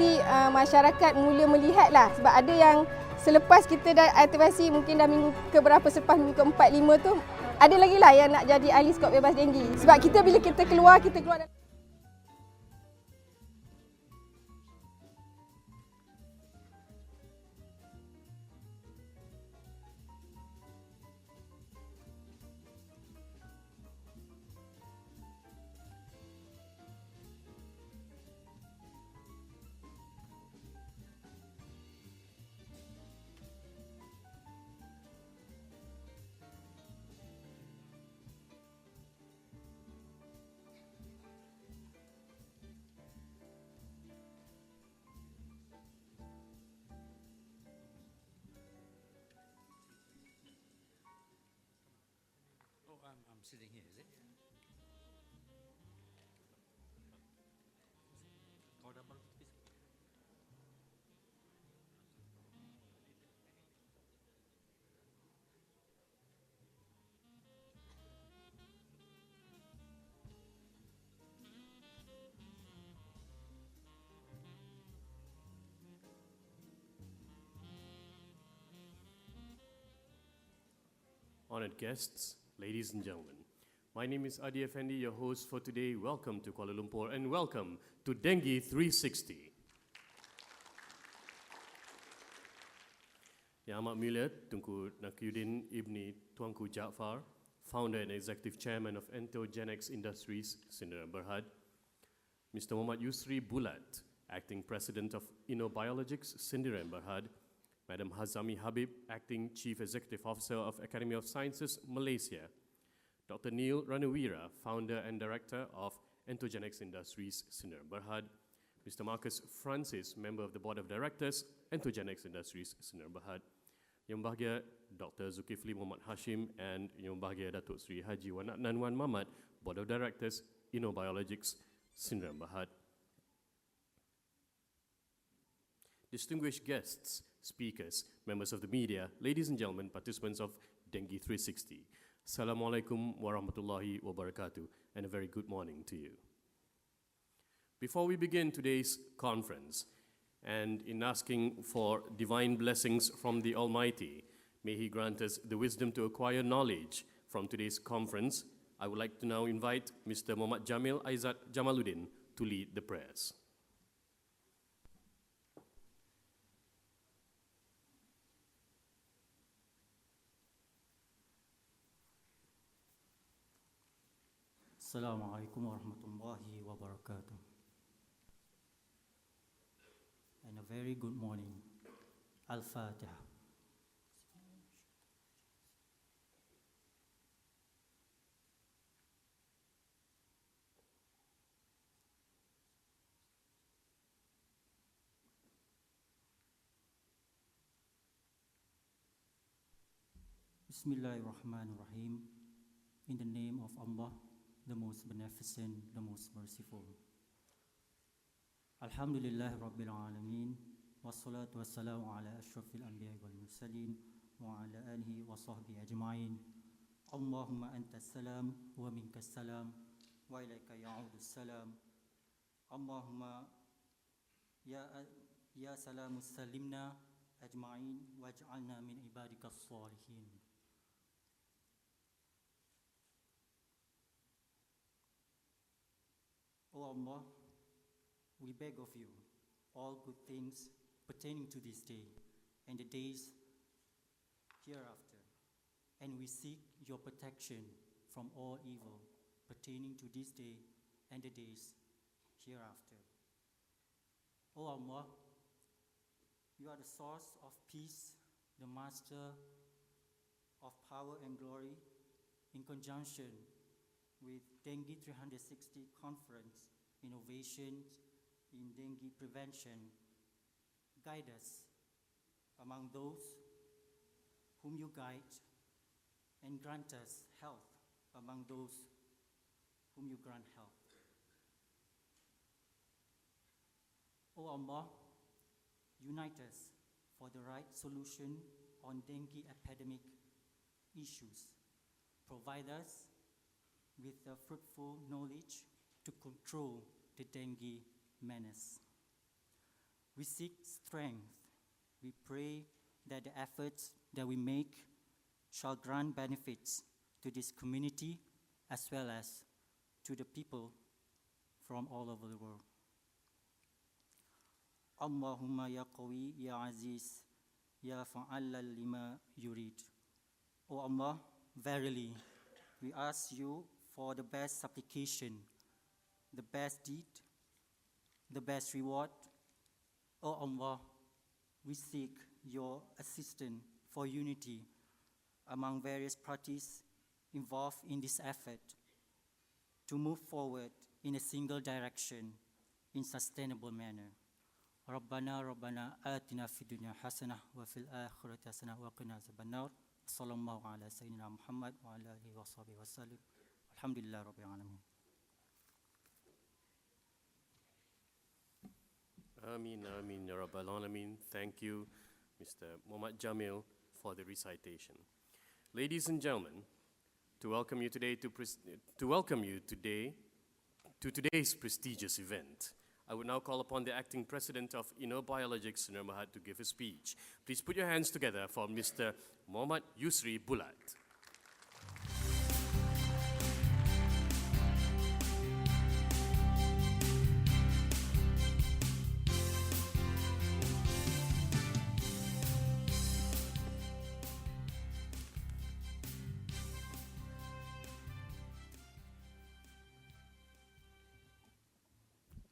pati masyarakat mula melihatlah, sebab ada yang selepas kita dah aktivasi mungkin dah minggu keberapa selepas minggu ke-4, 5 tu ada lagi lah yang nak jadi ahli skop bebas denggi. Sebab kita bila kita keluar
I'm sitting here, is it? Kau dapat
Honored guests, ladies and gentlemen, my name is Adi Effendi, your host for today. Welcome to Kuala Lumpur and welcome to DENGUE360. Yang Amat Mulia Tunku Nakiuddin Ibni Tuanku Jaafar, founder and executive chairman of Entogenex Industries, Sdn Berhad. Mr. Muhammad Yusri Bulat, acting president of InnoBiologics, Sdn Berhad. Madam Hazami Habib, acting chief executive officer of Academy of Sciences, Malaysia. Dr. Neil Ranawira, founder and director of Entogenex Industries, Sdn Berhad. Mr. Marcus Francis, member of the board of directors, Entogenex Industries, Sdn Berhad. Yang Bahagia Dr. Zulkifli Muhammad Hashim and Yang Bahagia Datuk Sri Haji Wan Adnan Wan Mamat, board of directors, InnoBiologics, Sdn Berhad. Distinguished guests, speakers, members of the media, ladies and gentlemen, participants of DENGUE360. Assalamualaikum warahmatullahi wabarakatuh, and a very good morning to you. Before we begin today's conference, and in asking for divine blessings from the Almighty, may He grant us the wisdom to acquire knowledge from today's conference, I would like to now invite Mr. Muhammad Jamil Aizat Jamaluddin to lead the prayers.
Assalamu alaikum warahmatullahi wabarakatuh. And a very good morning. Al-Fatiha. Bismillahirrahmanirrahim. In the name of Allah, the most beneficent, the most merciful. Alhamdulillah Rabbil Alameen, wassalatu wassalamu ala ashrafil anbiya wal mursalin, wa ala alihi wa sahbihi ajma'in. Allahumma anta salam, wa minka salam, wa ilayka ya'udu salam. Allahumma ya salamu salimna ajma'in, waj'alna min ibadika salihin. O Allah, we beg of you all good things pertaining to this day and the days hereafter, and we seek your protection from all evil pertaining to this day and the days hereafter. O Allah, you are the source of peace, the master of power and glory. In conjunction with DENGUE360 Conference, Innovations in Dengue Prevention, guide us among those whom you guide, and grant us health among those whom you grant health. O Allah, unite us for the right solution on dengue epidemic issues. Provide us with the fruitful knowledge to control the dengue menace. We seek strength. We pray that the efforts that we make shall grant benefits to this community as well as to the people from all over the world. Allahumma ya qawi ya aziz ya fa'allal lima yurid. O Allah, verily, we ask you for the best supplication, the best deed, the best reward. O Allah, we seek your assistance for unity among various parties involved in this effort to move forward in a single direction in sustainable manner. Rabbana atina fid dunya hasanah wa fil akhirati hasanah wa qina azabannar. Sallallahu ala sayyidina Muhammad wa ala alihi wa sahbihi wa sallam. Alhamdulillah rabbil alamin.
Ameen, Ameen, Ya Rabbal Alameen. Thank you, Mr. Muhammad Jamil, for the recitation. Ladies and gentlemen, to welcome you today to today's prestigious event, I would now call upon the acting president of InnoBiologics, Sir Mahat, to give a speech. Please put your hands together for Mr. Muhammad Yusri Bulat.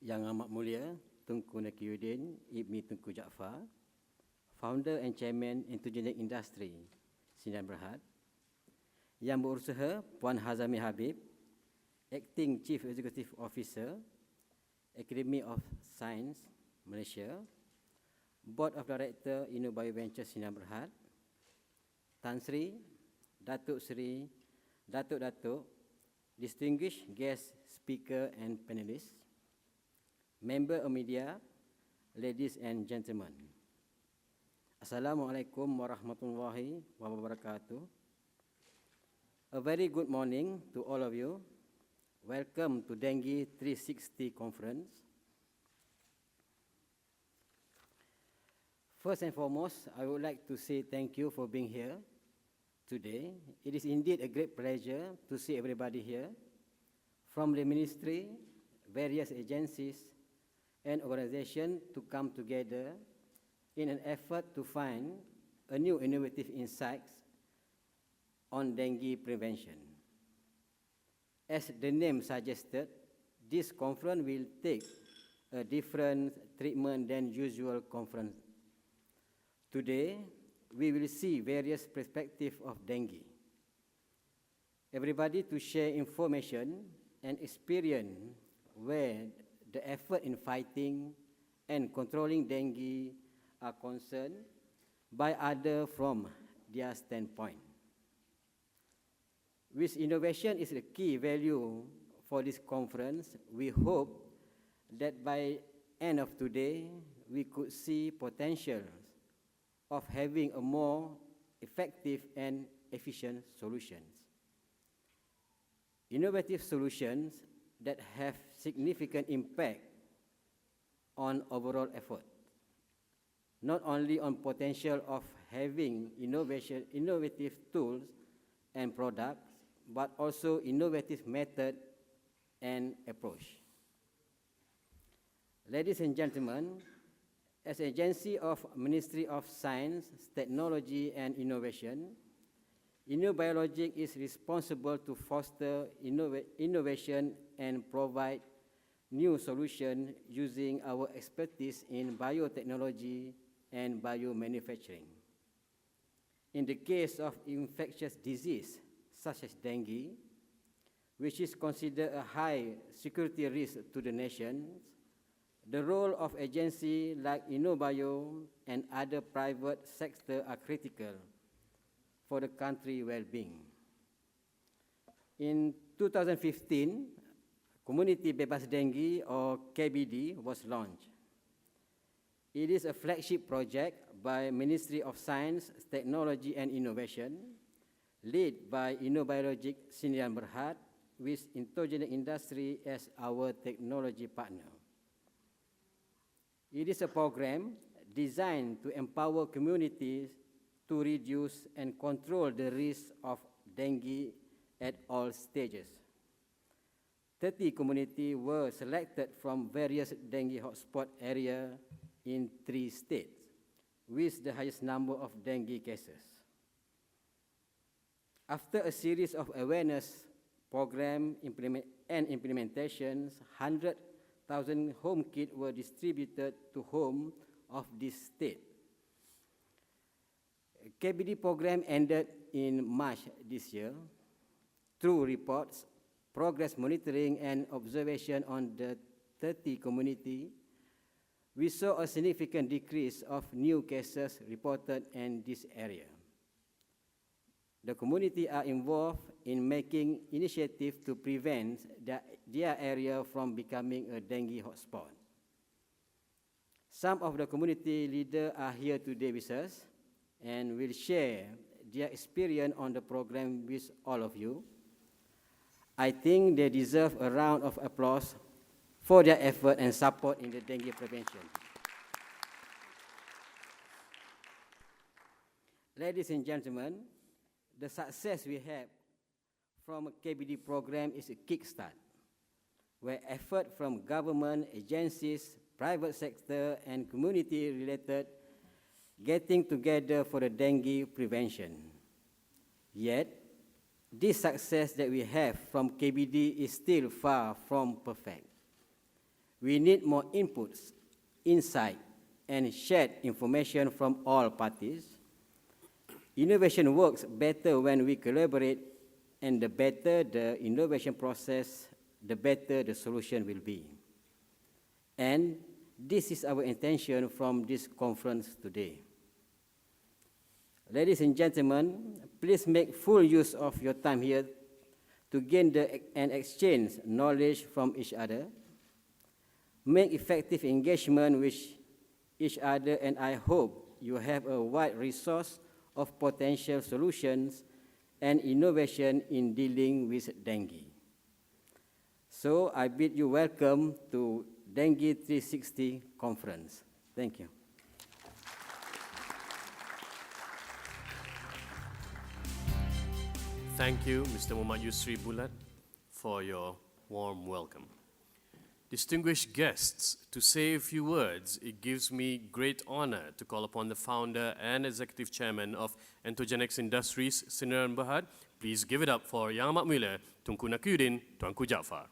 Yang amat mulia Tunku Nakiuddin Ibni Tunku Jaafar, Founder and Chairman Intogenic Industry Sdn Bhd, Yang Berusaha Puan Hazami Habib, Acting Chief Executive Officer Academy of Science Malaysia, Board of Director InnoBio Ventures Sdn Bhd, Tan Sri, Datuk Sri, Datuk, distinguished guest speaker and panelists, member of media, ladies and gentlemen. Assalamualaikum warahmatullahi wabarakatuh. A very good morning to all of you. Welcome to DENGUE360 conference. First and foremost, I would like to say thank you for being here today. It is indeed a great pleasure to see everybody here from the ministry, various agencies, and organizations to come together in an effort to find a new innovative insights on dengue prevention. As the name suggested, this conference will take a different treatment than usual conference. Today, we will see various perspectives of dengue. Everybody to share information and experience where the effort in fighting and controlling dengue are concerned by others from their standpoint. With innovation is a key value for this conference, we hope that by end of today, we could see potential of having a more effective and efficient solutions. Innovative solutions that have significant impact on overall effort, not only on potential of having innovative tools and products, but also innovative method and approach. Ladies and gentlemen, as agency of Ministry of Science, Technology and Innovation, InnoBiologics is responsible to foster innovation and provide new solutions using our expertise in biotechnology and biomanufacturing. In the case of infectious disease such as dengue, which is considered a high security risk to the nation, the role of agencies like InnoBio and other private sector are critical for the country's well-being. In 2015, Community Bebas Dengue, or KBD, was launched. It is a flagship project by Ministry of Science, Technology and Innovation, led by InnoBiologics Sdn Bhd, with Intogenic Industry as our technology partner. It is a program designed to empower communities to reduce and control the risk of dengue at all stages. 30 communities were selected from various dengue hotspot areas in 3 states, with the highest number of dengue cases. After a series of awareness program implementations, 100,000 home kits were distributed to homes of this state. KBD program ended in March this year. Through reports, progress monitoring and observation on the 30 community, we saw a significant decrease of new cases reported in this area. The community are involved in making initiatives to prevent their area from becoming a dengue hotspot. Some of the community leaders are here today with us and will share their experience on the program with all of you. I think they deserve a round of applause for their effort and support in the dengue prevention. Ladies and gentlemen, the success we have from a KBD program is a kickstart, where effort from government, agencies, private sector, and community-related getting together for the dengue prevention. Yet, this success that we have from KBD is still far from perfect. We need more inputs, insight, and shared information from all parties. Innovation works better when we collaborate, and the better the innovation process, the better the solution will be. And this is our intention from this conference today. Ladies and gentlemen, please make full use of your time here to gain and exchange knowledge from each other. Make effective engagement with each other, and I hope you have a wide resource of potential solutions and innovation in dealing with dengue. So I bid you welcome to DENGUE360 conference. Thank you.
Thank you, Mr. Muhammad Yusri Bulat, for your warm welcome. Distinguished guests, to say a few words, it gives me great honor to call upon the founder and executive chairman of Entogenex Industries, Sdn Bhd. Please give it up for Yang Amat Mulia, Tunku Nakiuddin, Tuanku Jaafar.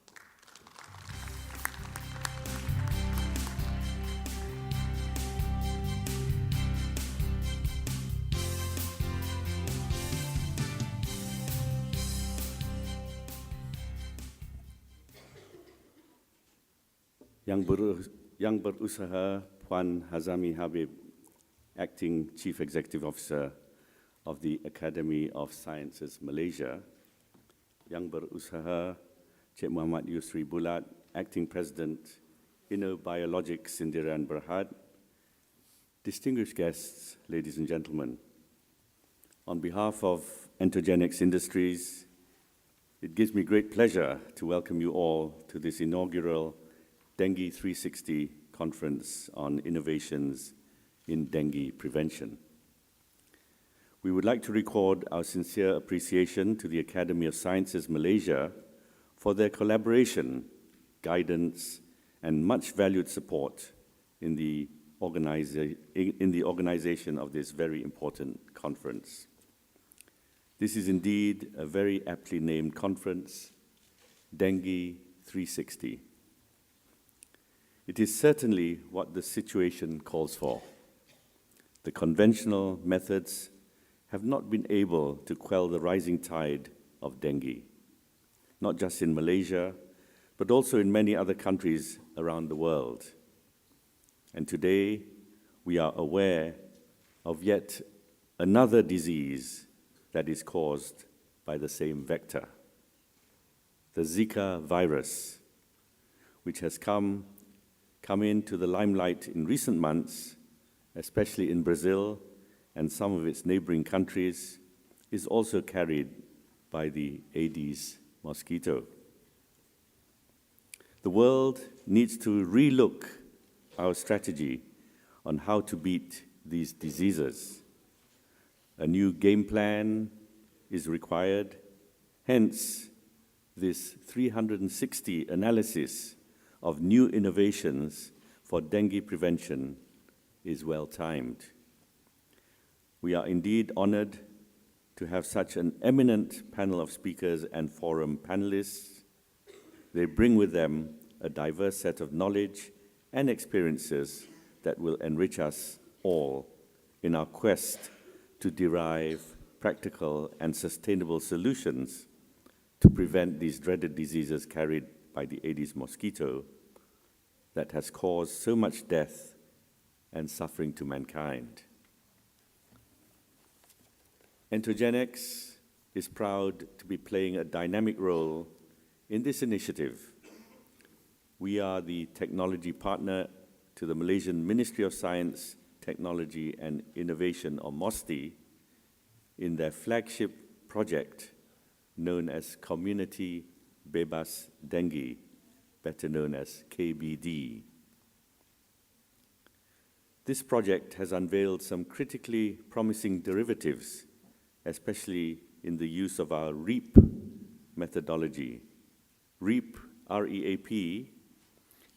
Yang berusaha Puan Hazami Habib, Acting Chief Executive Officer of the Academy of Sciences Malaysia. Yang berusaha Cik Muhammad Yusri Bulat, Acting President, InnoBiologics Sdn Bhd. Distinguished guests, ladies and gentlemen, on behalf of Entogenex Industries, it gives me great pleasure to welcome you all to this inaugural DENGUE360 conference on innovations in dengue prevention. We would like to record our sincere appreciation to the Academy of Sciences Malaysia for their collaboration, guidance, and much valued support in the organization of this very important conference. This is indeed a very aptly named conference, DENGUE360. It is certainly what the situation calls for. The conventional methods have not been able to quell the rising tide of dengue, not just in Malaysia, but also in many other countries around the world. And today, we are aware of yet another disease that is caused by the same vector, the Zika virus, which has come into the limelight in recent months, especially in Brazil and some of its neighboring countries, is also carried by the Aedes mosquito. The world needs to relook our strategy on how to beat these diseases. A new game plan is required, hence this 360 analysis of new innovations for dengue prevention is well timed. We are indeed honored to have such an eminent panel of speakers and forum panelists. They bring with them a diverse set of knowledge and experiences that will enrich us all in our quest to derive practical and sustainable solutions to prevent these dreaded diseases carried by the Aedes mosquito that has caused so much death and suffering to mankind. Entogenex is proud to be playing a dynamic role in this initiative. We are the technology partner to the Malaysian Ministry of Science, Technology and Innovation, or MOSTI, in their flagship project known as Community Bebas Dengue, better known as KBD. This project has unveiled some critically promising derivatives, especially in the use of our REAP methodology. REAP, R-E-A-P,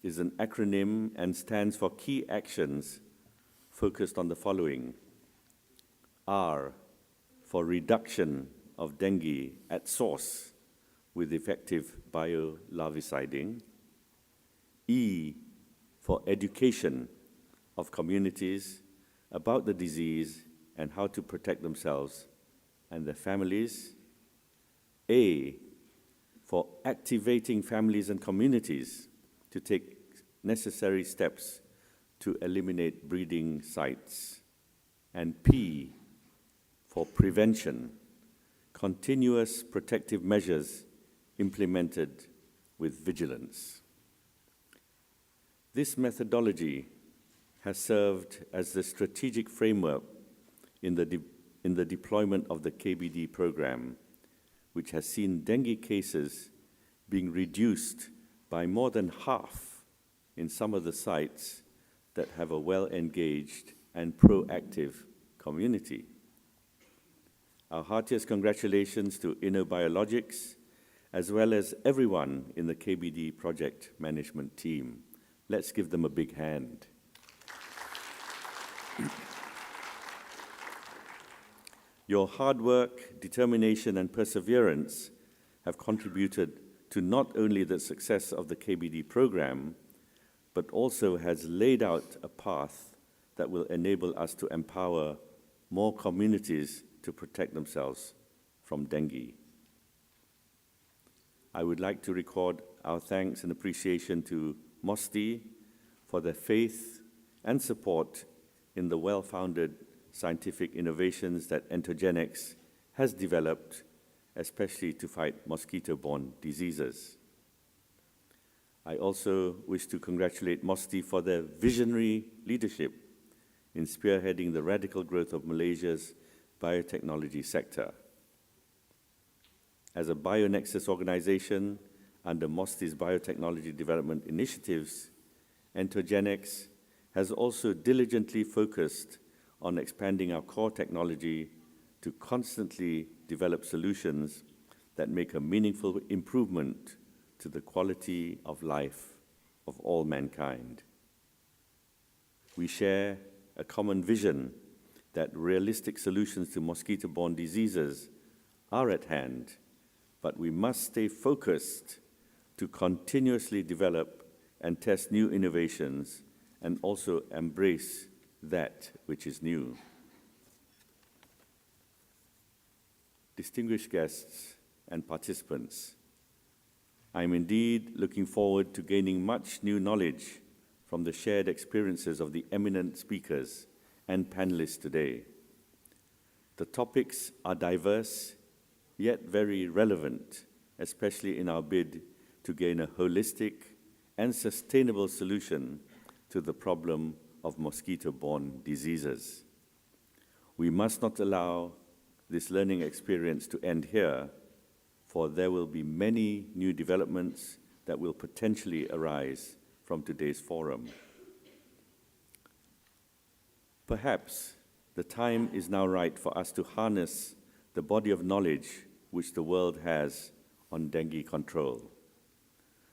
is an acronym and stands for key actions focused on the following. R, for reduction of dengue at source with effective biolarviciding. E, for education of communities about the disease and how to protect themselves and their families. A, for activating families and communities to take necessary steps to eliminate breeding sites. And P, for prevention, continuous protective measures implemented with vigilance. This methodology has served as the strategic framework in the deployment of the KBD program, which has seen dengue cases being reduced by more than half in some of the sites that have a well-engaged and proactive community. Our heartiest congratulations to InnoBiologics, as well as everyone in the KBD project management team. Let's give them a big hand. Your hard work, determination, and perseverance have contributed to not only the success of the KBD program, but also has laid out a path that will enable us to empower more communities to protect themselves from dengue. I would like to record our thanks and appreciation to MOSTI for their faith and support in the well-founded scientific innovations that Entogenex has developed, especially to fight mosquito-borne diseases. I also wish to congratulate MOSTI for their visionary leadership in spearheading the radical growth of Malaysia's biotechnology sector. As a BioNexus organization under MOSTI's biotechnology development initiatives, Entogenex has also diligently focused on expanding our core technology to constantly develop solutions that make a meaningful improvement to the quality of life of all mankind. We share a common vision that realistic solutions to mosquito-borne diseases are at hand, but we must stay focused to continuously develop and test new innovations and also embrace that which is new. Distinguished guests and participants, I am indeed looking forward to gaining much new knowledge from the shared experiences of the eminent speakers and panelists today. The topics are diverse, yet very relevant, especially in our bid to gain a holistic and sustainable solution to the problem of mosquito-borne diseases. We must not allow this learning experience to end here, for there will be many new developments that will potentially arise from today's forum. Perhaps the time is now right for us to harness the body of knowledge which the world has on dengue control.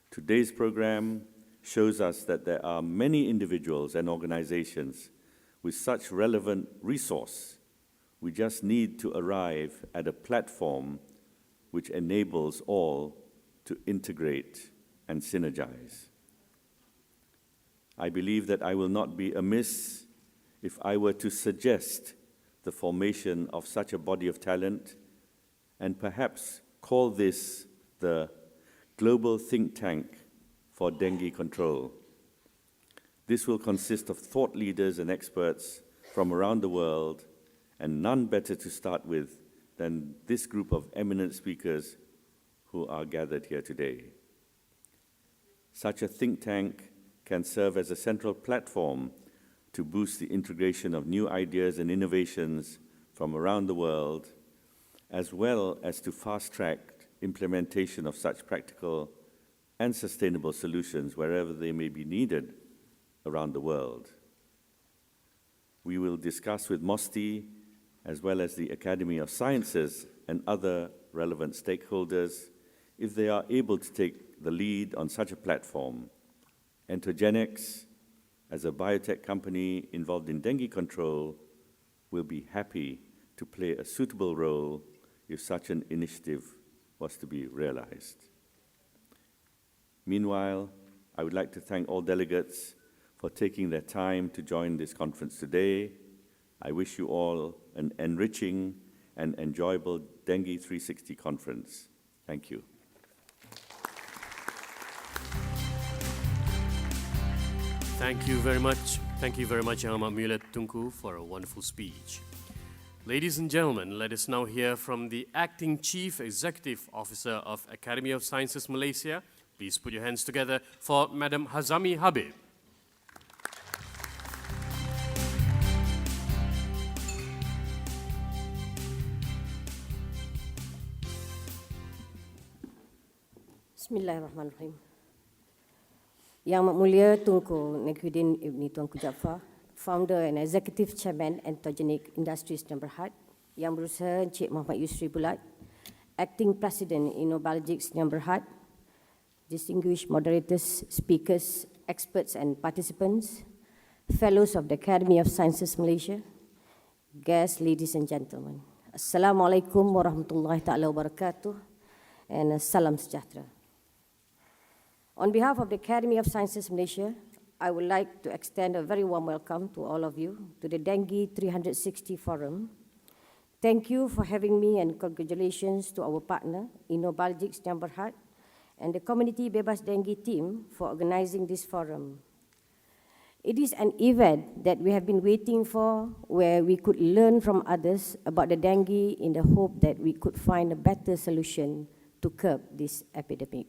Today's program shows us that there are many individuals and organizations with such relevant resource. We just need to arrive at a platform which enables all to integrate and synergize. I believe that I will not be amiss if I were to suggest the formation of such a body of talent and perhaps call this the Global Think Tank for Dengue Control. This will consist of thought leaders and experts from around the world, and none better to start with than this group of eminent speakers who are gathered here today. Such a think tank can serve as a central platform to boost the integration of new ideas and innovations from around the world, as well as to fast-track implementation of such practical and sustainable solutions wherever they may be needed around the world. We will discuss with MOSTI, as well as the Academy of Sciences and other relevant stakeholders, if they are able to take the lead on such a platform. Entergenics, as a biotech company involved in dengue control, will be happy to play a suitable role if such an initiative was to be realized. Meanwhile, I would like to thank all delegates for taking their time to join this conference today. I wish you all an enriching and enjoyable DENGUE360 conference. Thank you.
Thank you very much. Thank you very much, Yang Amat Mulia Tunku, for a wonderful speech. Ladies and gentlemen, let us now hear from the Acting Chief Executive Officer of Academy of Sciences Malaysia. Please put your hands together for Madam Hazami Habib.
Bismillahirrahmanirrahim. Yang Amat Mulia Tunku Negridin Ibni Tuanku Jaafar, Founder and Executive Chairman Entergenic Industries Yang Berhad, Yang Berusaha Encik Muhammad Yusri Bulat, Acting President Innobiologics Yang Berhad, distinguished moderators, speakers, experts and participants, fellows of the Academy of Sciences Malaysia, guests, ladies and gentlemen. Assalamualaikum warahmatullahi ta'ala wabarakatuh and salam sejahtera. On behalf of the Academy of Sciences Malaysia, I would like to extend a very warm welcome to all of you to the DENGUE360 Forum. Thank you for having me and congratulations to our partner, Innobiologics Yang Berhad, and the Community Bebas Dengue team for organizing this forum. It is an event that we have been waiting for, where we could learn from others about the dengue in the hope that we could find a better solution to curb this epidemic.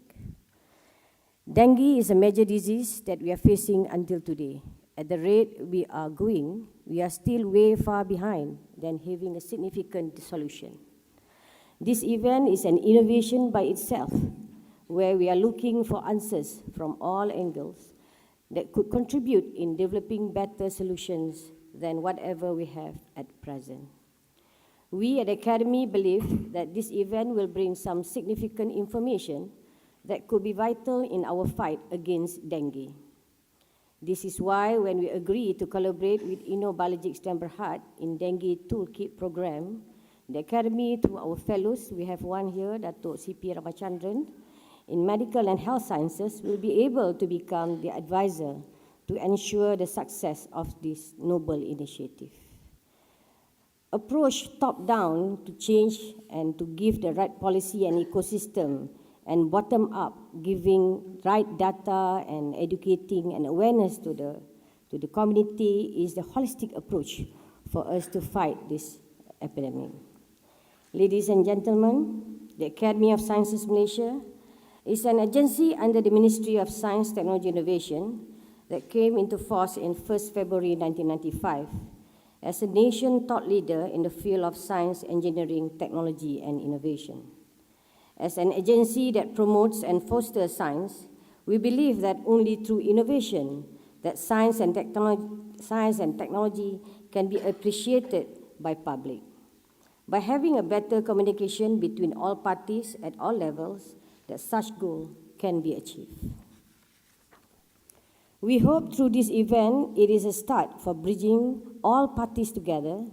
Dengue is a major disease that we are facing until today. At the rate we are going, we are still way far behind than having a significant solution. This event is an innovation by itself, where we are looking for answers from all angles that could contribute in developing better solutions than whatever we have at present. We at the Academy believe that this event will bring some significant information that could be vital in our fight against dengue. This is why when we agreed to collaborate with Innobiologics Yang Berhad in Dengue Toolkit program, the Academy, through our fellows, we have one here, Datuk C.P. Ramachandran, in medical and health sciences, will be able to become the advisor to ensure the success of this noble initiative. Approach top-down to change and to give the right policy and ecosystem, and bottom-up, giving right data and educating and awareness to the community is the holistic approach for us to fight this epidemic. Ladies and gentlemen, the Academy of Sciences Malaysia is an agency under the Ministry of Science, Technology and Innovation that came into force in 1st February 1995 as a nation thought leader in the field of science, engineering, technology and innovation. As an agency that promotes and fosters science, we believe that only through innovation that science and technology can be appreciated by public. By having a better communication between all parties at all levels, that such goal can be achieved. We hope through this event, it is a start for bridging all parties together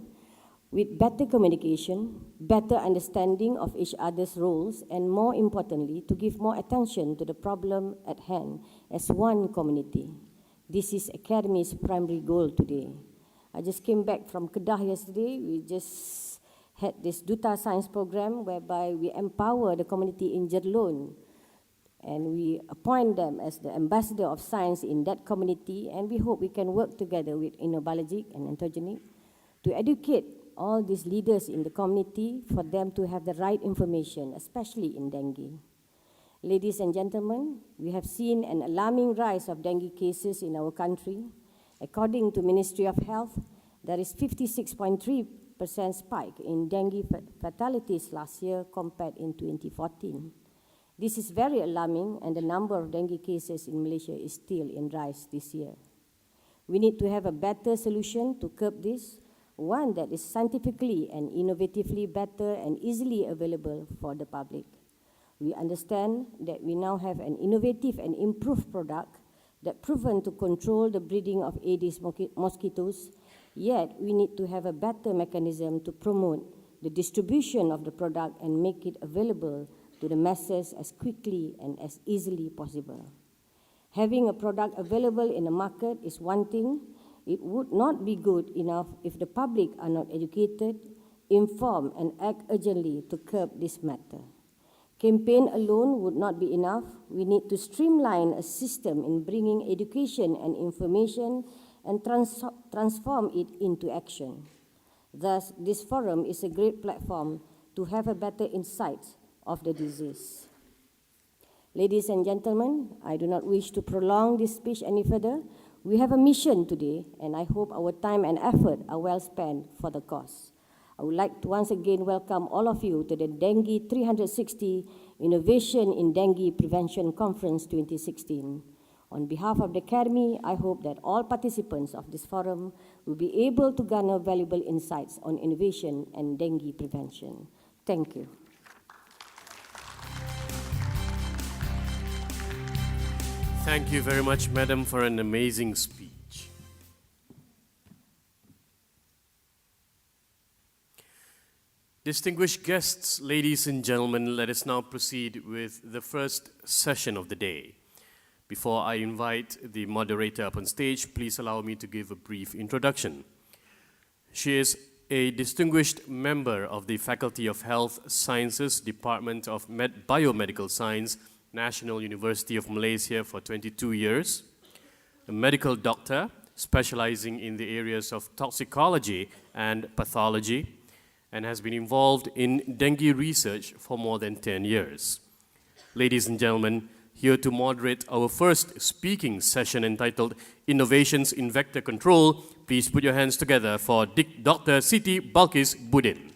with better communication, better understanding of each other's roles, and more importantly, to give more attention to the problem at hand as one community. This is Academy's primary goal today. I just came back from Kedah yesterday. We just had this Duta Science program whereby we empower the community in Jerlon, and we appoint them as the ambassador of science in that community, and we hope we can work together with Innobiologic and Entogenic to educate all these leaders in the community for them to have the right information, especially in dengue. Ladies and gentlemen, we have seen an alarming rise of dengue cases in our country. According to Ministry of Health, there is 56.3% spike in dengue fatalities last year compared in 2014. This is very alarming, and the number of dengue cases in Malaysia is still in rise this year. We need to have a better solution to curb this, one that is scientifically and innovatively better and easily available for the public. We understand that we now have an innovative and improved product that proven to control the breeding of Aedes mosquitoes, yet we need to have a better mechanism to promote the distribution of the product and make it available to the masses as quickly and as easily possible. Having a product available in the market is one thing. It would not be good enough if the public are not educated, informed, and act urgently to curb this matter. Campaign alone would not be enough. We need to streamline a system in bringing education and information and transform it into action. Thus, this forum is a great platform to have a better insight of the disease. Ladies and gentlemen, I do not wish to prolong this speech any further. We have a mission today, and I hope our time and effort are well spent for the cause. I would like to once again welcome all of you to the DENGUE360 Innovation in Dengue Prevention Conference 2016. On behalf of the Academy, I hope that all participants of this forum will be able to garner valuable insights on innovation and dengue prevention. Thank you.
Thank you very much, Madam, for an amazing speech. Distinguished guests, ladies and gentlemen, let us now proceed with the first session of the day. Before I invite the moderator up on stage, please allow me to give a brief introduction. She is a distinguished member of the Faculty of Health Sciences, Department of Biomedical Science, National University of Malaysia for 22 years, a medical doctor specializing in the areas of toxicology and pathology, and has been involved in dengue research for more than 10 years. Ladies and gentlemen, here to moderate our first speaking session entitled Innovations in Vector Control, please put your hands together for Dr. Siti Balkis Budin.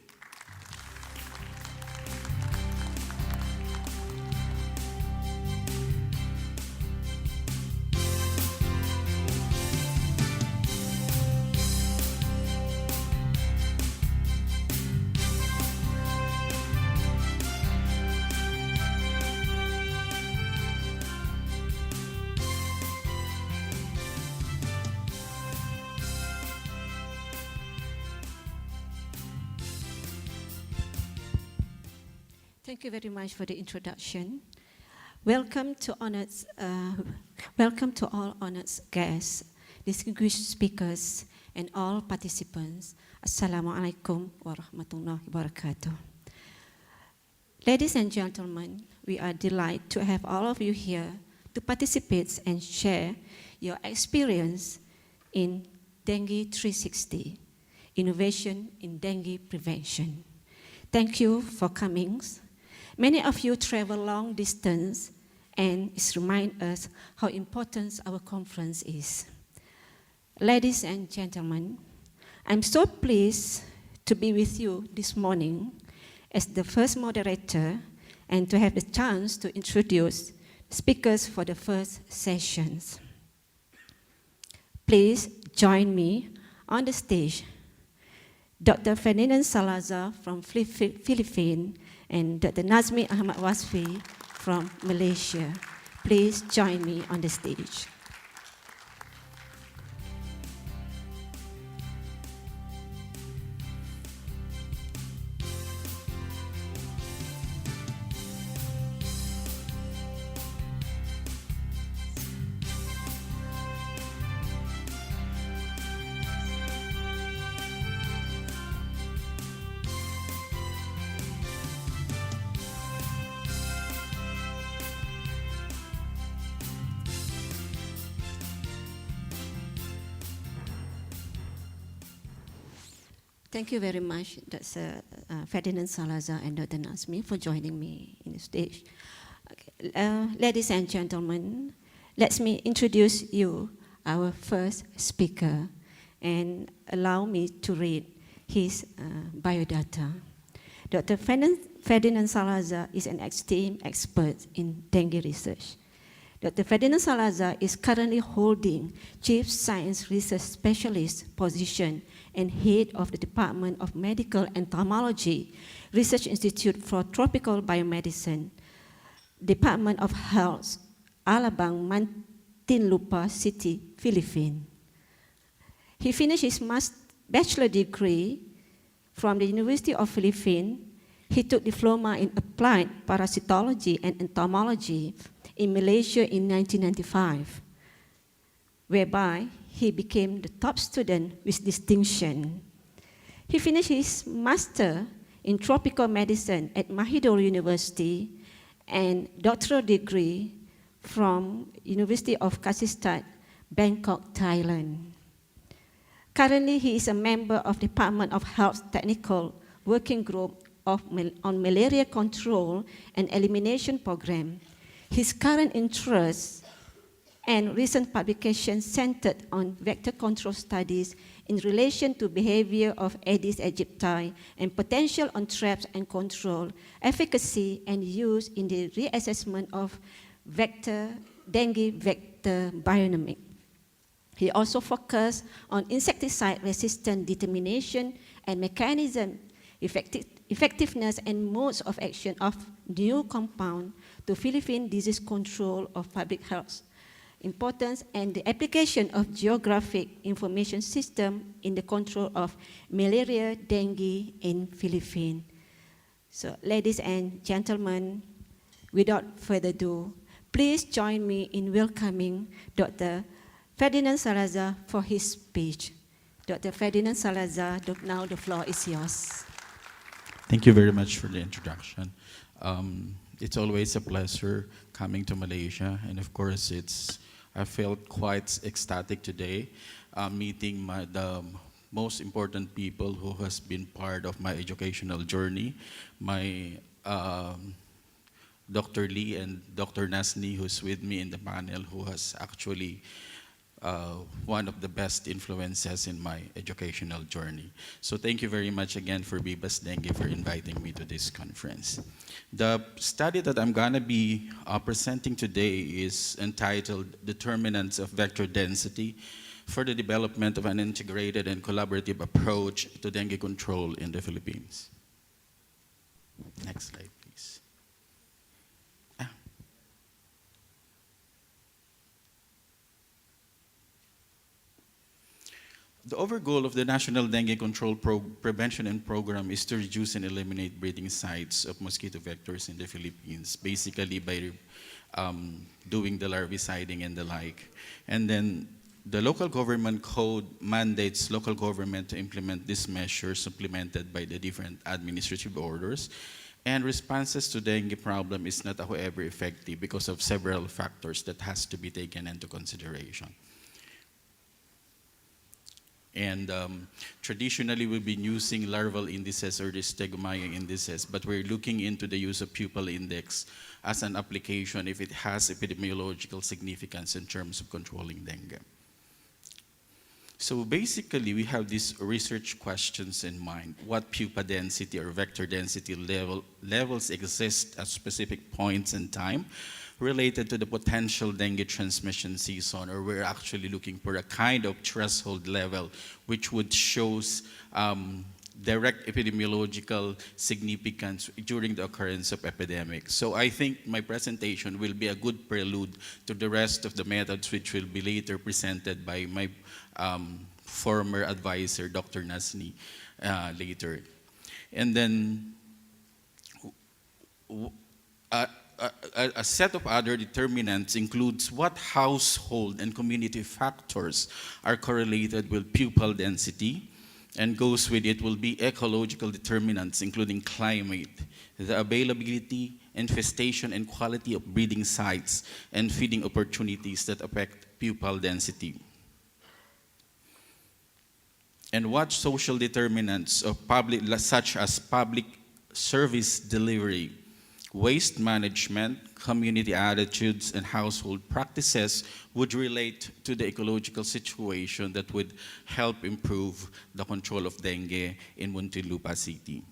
Thank you very much for the introduction. Welcome to all honored guests, distinguished speakers, and all participants. Assalamualaikum warahmatullahi wabarakatuh. Ladies and gentlemen, we are delighted to have all of you here to participate and share your experience in DENGUE360, Innovation in Dengue Prevention. Thank you for coming. Many of you travel long distance, and it reminds us how important our conference is. Ladies and gentlemen, I'm so pleased to be with you this morning as the first moderator and to have the chance to introduce speakers for the first sessions. Please join me on the stage Dr. Ferdinand Salazar from Philippines and Dr. Nazmi Ahmad Wasfi from Malaysia. Please join me on the stage. Thank you very much, Dr. Ferdinand Salazar and Dr. Nazmi, for joining me in the stage. Okay. Ladies and gentlemen, let me introduce you, our first speaker, and allow me to read his biodata. Dr. Ferdinand Salazar is an esteemed expert in dengue research. Dr. Ferdinand Salazar is currently holding Chief Science Research Specialist position and head of the Department of Medical Entomology, Research Institute for Tropical Biomedicine, Department of Health, Alabang, Muntinlupa City, Philippines. He finished his bachelor degree from the University of Philippines. He took diploma in applied parasitology and entomology in Malaysia in 1995, whereby he became the top student with distinction. He finished his master in tropical medicine at Mahidol University and doctoral degree from University of Kazistan, Bangkok, Thailand. Currently, he is a member of Department of Health Technical Working Group on Malaria Control and Elimination Program. His current interests and recent publications centered on vector control studies in relation to behavior of Aedes aegypti and potential on traps and control, efficacy and use in the reassessment of dengue vector bionomic. He also focused on insecticide-resistant determination and mechanism, effectiveness and modes of action of new compound to Philippine disease control of public health, importance and the application of geographic information system in the control of malaria, dengue in Philippines. So, ladies and gentlemen, without further ado, please join me in welcoming Dr. Ferdinand Salazar for his speech. Dr. Ferdinand Salazar, now the floor is yours.
Thank you very much for the introduction. It's always a pleasure coming to Malaysia, and of course, I felt quite ecstatic today, meeting the most important people who has been part of my educational journey, my Dr. Lee and Dr. Nasni, who's with me in the panel, who has actually one of the best influences in my educational journey. So thank you very much again for Bibas Dengue for inviting me to this conference. The study that I'm gonna be presenting today is entitled Determinants of Vector Density for the Development of an Integrated and Collaborative Approach to Dengue Control in the Philippines. Next slide, please. The overall goal of the National Dengue Control Prevention and Program is to reduce and eliminate breeding sites of mosquito vectors in the Philippines, basically by doing the larviciding and the like. And then the local government code mandates local government to implement these measures supplemented by the different administrative orders. And responses to dengue problem is not, however, effective because of several factors that has to be taken into consideration. And traditionally, we've been using larval indices or the stegomyia indices, but we're looking into the use of pupal index as an application if it has epidemiological significance in terms of controlling dengue. So basically, we have these research questions in mind. What pupa density or vector density levels exist at specific points in time related to the potential dengue transmission season, or we're actually looking for a kind of threshold level which would shows direct epidemiological significance during the occurrence of epidemics. So I think my presentation will be a good prelude to the rest of the methods which will be later presented by my former advisor, Dr. Nasni, later. And then a set of other determinants includes what household and community factors are correlated with pupil density, and goes with it will be ecological determinants, including climate, the availability, infestation, and quality of breeding sites and feeding opportunities that affect pupil density. And what social determinants of public, such as public service delivery, waste management, community attitudes, and household practices would relate to the ecological situation that would help improve the control of dengue in Muntinlupa City.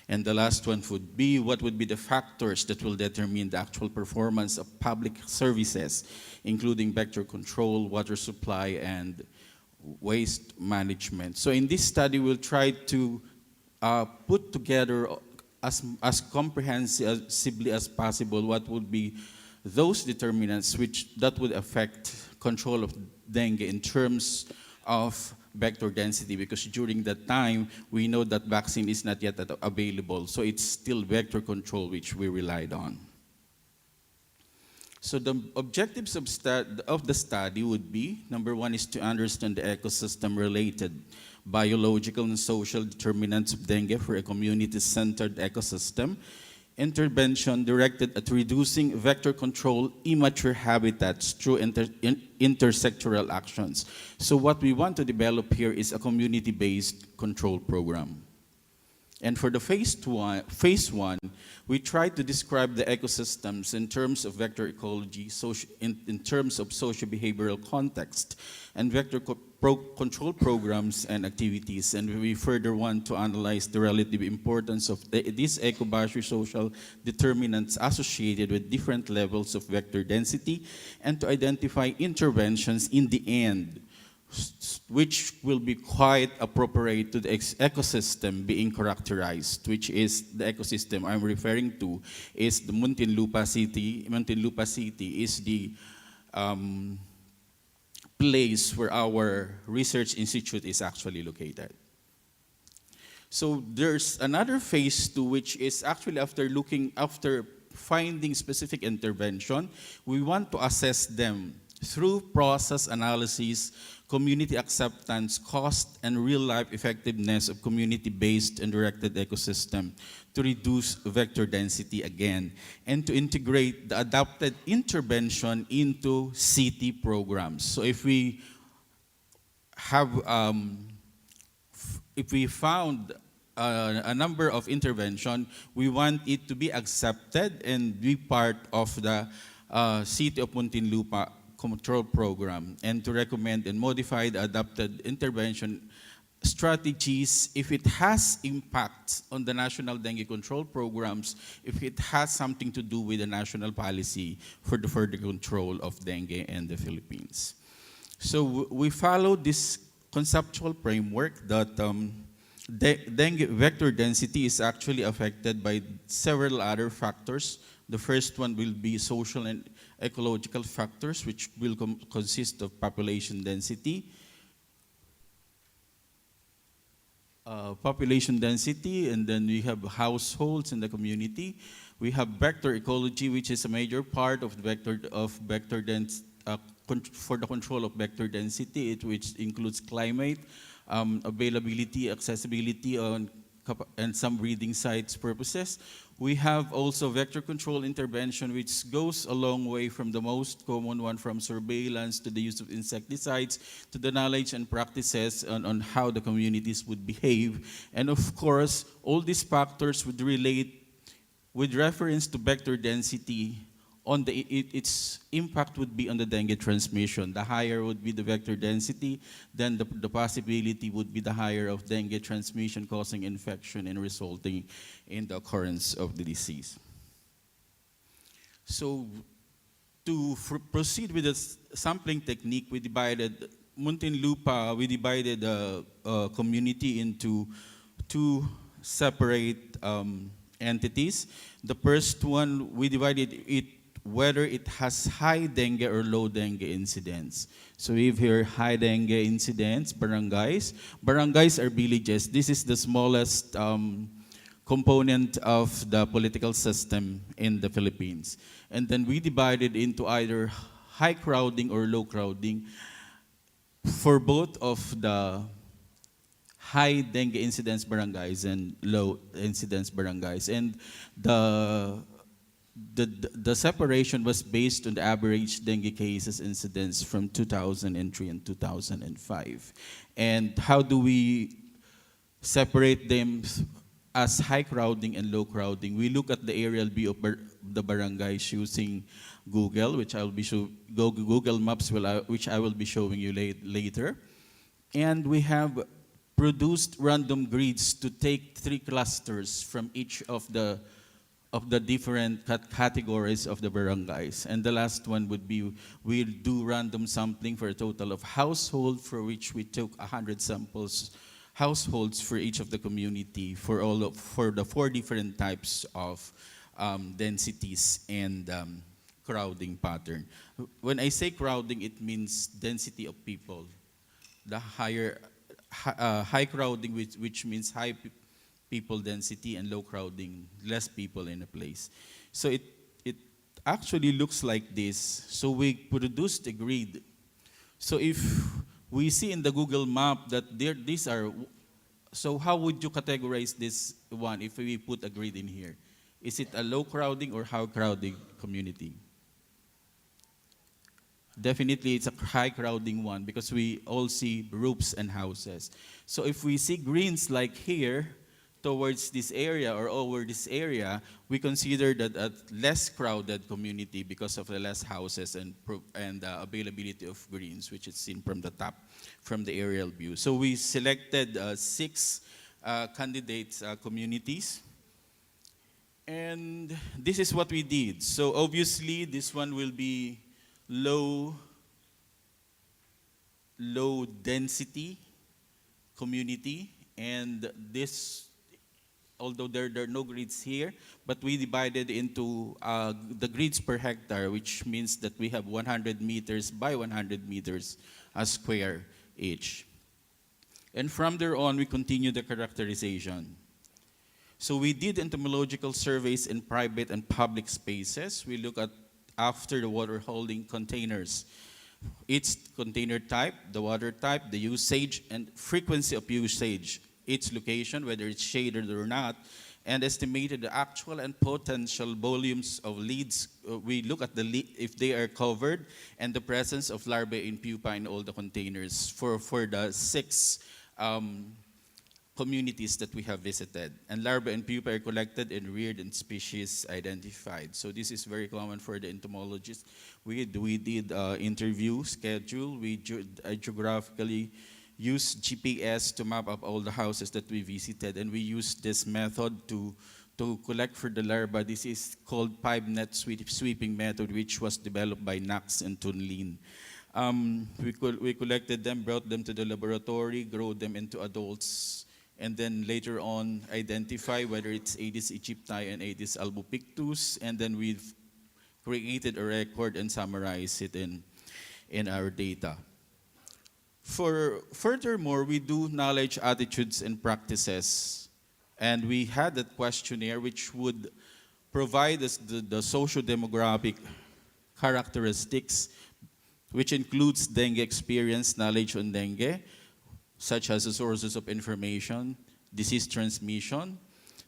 And the last one would be what would be the factors that will determine the actual performance of public services, including vector control, water supply, and waste management. So in this study, we'll try to put together as comprehensively as possible what would be those determinants that would affect control of dengue in terms of vector density, because during that time we know that vaccine is not yet available, so it's still vector control which we relied on. So the objectives of the study would be, number one is to understand the ecosystem related biological and social determinants of dengue for a community-centered ecosystem, intervention directed at reducing vector control immature habitats through intersectoral actions. So what we want to develop here is a community-based control program. And for the phase one, we tried to describe the ecosystems in terms of vector ecology, in terms of socio-behavioral context, and vector control programs and activities. And we further want to analyze the relative importance of these eco-biosocial determinants associated with different levels of vector density, and to identify interventions in the end which will be quite appropriate to the ecosystem being characterized, which is the ecosystem I'm referring to is the Muntinlupa City. Muntinlupa City is the place where our research institute is actually located. So there's another phase two, which is actually after finding specific intervention, we want to assess them through process analysis, community acceptance, cost, and real-life effectiveness of community-based and directed ecosystem to reduce vector density again, and to integrate the adapted intervention into city programs. So if we found a number of intervention, we want it to be accepted and be part of the City of Muntinlupa control program, and to recommend and modify the adapted intervention strategies if it has impact on the national dengue control programs, if it has something to do with the national policy for the further control of dengue in the Philippines. So we follow this conceptual framework that dengue vector density is actually affected by several other factors. The first one will be social and ecological factors, which will consist of population density, and then we have households in the community. We have vector ecology, which is a major part of vector density for the control of vector density, which includes climate, availability, accessibility, and some breeding sites purposes. We have also vector control intervention, which goes a long way from the most common one, from surveillance to the use of insecticides, to the knowledge and practices on how the communities would behave. And of course, all these factors would relate with reference to vector density on its impact would be on the dengue transmission. The higher would be the vector density, then the possibility would be the higher of dengue transmission, causing infection and resulting in the occurrence of the disease. So to proceed with the sampling technique, we divided Muntinlupa, we divided the community into two separate entities. The first one, we divided it whether it has high dengue or low dengue incidence. So we have here high dengue incidence, barangays. Barangays are villages. This is the smallest component of the political system in the Philippines. And then we divided into either high crowding or low crowding for both of the high dengue incidence barangays and low incidence barangays. And the separation was based on the average dengue cases incidence from 2003 and 2005. And how do we separate them as high crowding and low crowding? We look at the aerial view of the barangays using Google, which I will be Google Maps, which I will be showing you later. And we have produced random grids to take 3 clusters from each of the different categories of the barangays. And the last one would be, we'll do random sampling for a total of household, for which we took 100 samples, households for each of the community for the 4 different types of densities and crowding pattern. When I say crowding, it means density of people. The high crowding, which means high people density, and low crowding, less people in a place. So it actually looks like this. So we produced a grid. So if we see in the Google map that these are, so how would you categorize this one if we put a grid in here? Is it a low crowding or high crowding community? Definitely it's a high crowding one because we all see roofs and houses. So if we see greens like here, towards this area or over this area, we consider that a less crowded community because of the less houses and availability of greens, which is seen from the top, from the aerial view. So we selected 6 candidates communities. And this is what we did. So obviously, this one will be low density community, and this, although there are no grids here, but we divided into the grids per hectare, which means that we have 100 meters by 100 meters a square each. And from there on, we continue the characterization. So we did entomological surveys in private and public spaces. We look at after the water holding containers, its container type, the water type, the usage, and frequency of usage, its location, whether it's shaded or not, and estimated the actual and potential volumes of leads. We look at if they are covered, and the presence of larvae and pupa in all the containers for the 6 communities that we have visited. And larvae and pupa are collected and reared and species identified. So this is very common for the entomologists. We did interview schedule. We geographically use GPS to map up all the houses that we visited, and we use this method to collect for the larvae. This is called 5-net sweeping method, which was developed by Knox and Tunlin. We collected them, brought them to the laboratory, grow them into adults, and then later on identify whether it's Aedes aegypti and Aedes albopictus, and then we've created a record and summarized it in our data. Furthermore, we do knowledge, attitudes, and practices. And we had that questionnaire which would provide us the socio-demographic characteristics, which includes dengue experience, knowledge on dengue, such as the sources of information, disease transmission,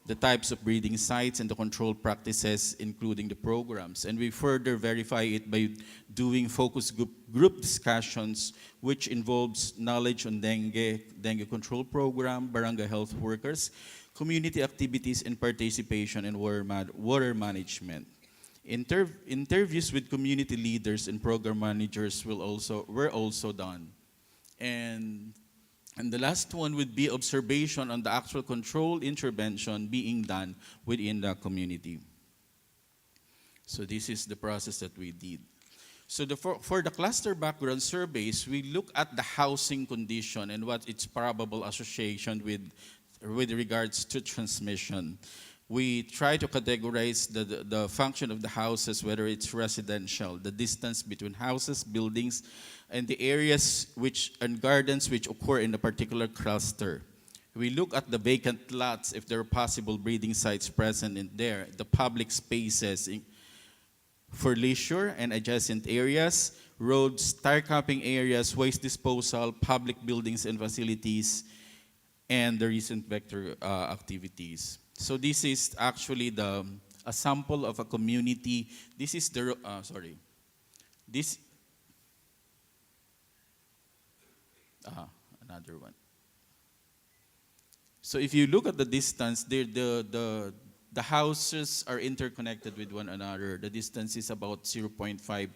the types of breeding sites, and the control practices, including the programs. And we further verify it by doing focus group discussions, which involves knowledge on dengue control program, barangay health workers, community activities, and participation in water management. Interviews with community leaders and program managers were also done. And the last one would be observation on the actual control intervention being done within the community. So this is the process that we did. So for the cluster background surveys, we look at the housing condition and what its probable association with regards to transmission. We try to categorize the function of the houses, whether it's residential, the distance between houses, buildings, and the areas and gardens which occur in a particular cluster. We look at the vacant lots, if there are possible breeding sites present in there, the public spaces for leisure and adjacent areas, roads, tire capping areas, waste disposal, public buildings and facilities, and the recent vector activities. So this is actually a sample of a community. This is the, another one. So if you look at the distance, the houses are interconnected with one another. The distance is about 0.5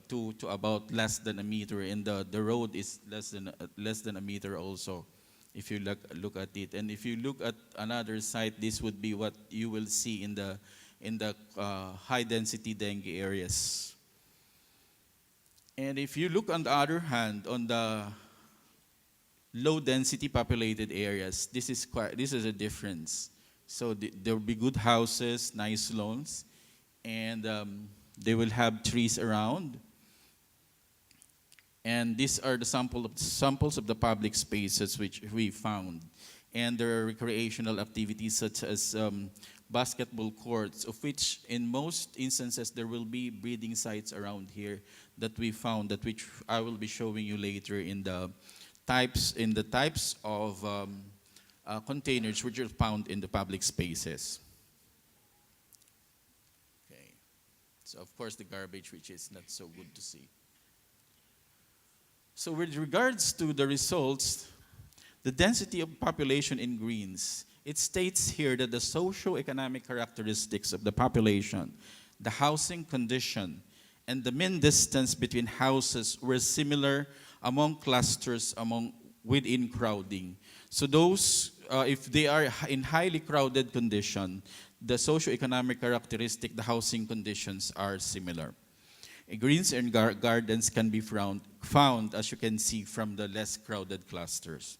to about less than a meter, and the road is less than a meter also, if you look at it. And if you look at another site, this would be what you will see in the high density dengue areas. And if you look on the other hand, on the low density populated areas, this is a difference. So there will be good houses, nice lawns, and they will have trees around. And these are the samples of the public spaces which we found. And there are recreational activities such as basketball courts, of which in most instances there will be breeding sites around here that we found, which I will be showing you later in the types of containers which are found in the public spaces. Okay. So of course the garbage, which is not so good to see. So with regards to the results, the density of population in greens, it states here that the socio-economic characteristics of the population, the housing condition, and the mean distance between houses were similar among clusters within crowding. So those, if they are in highly crowded condition, the socio-economic characteristic, the housing conditions are similar. Greens and gardens can be found, as you can see, from the less crowded clusters.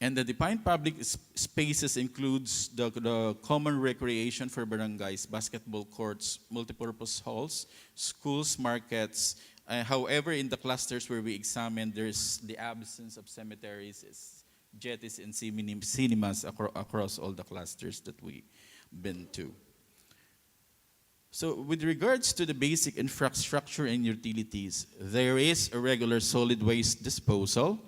And the defined public spaces includes the common recreation for barangays, basketball courts, multipurpose halls, schools, markets. However, in the clusters where we examined, there's the absence of cemeteries, jetties, and cinemas across all the clusters that we've been to. So with regards to the basic infrastructure and utilities, there is a regular solid waste disposal,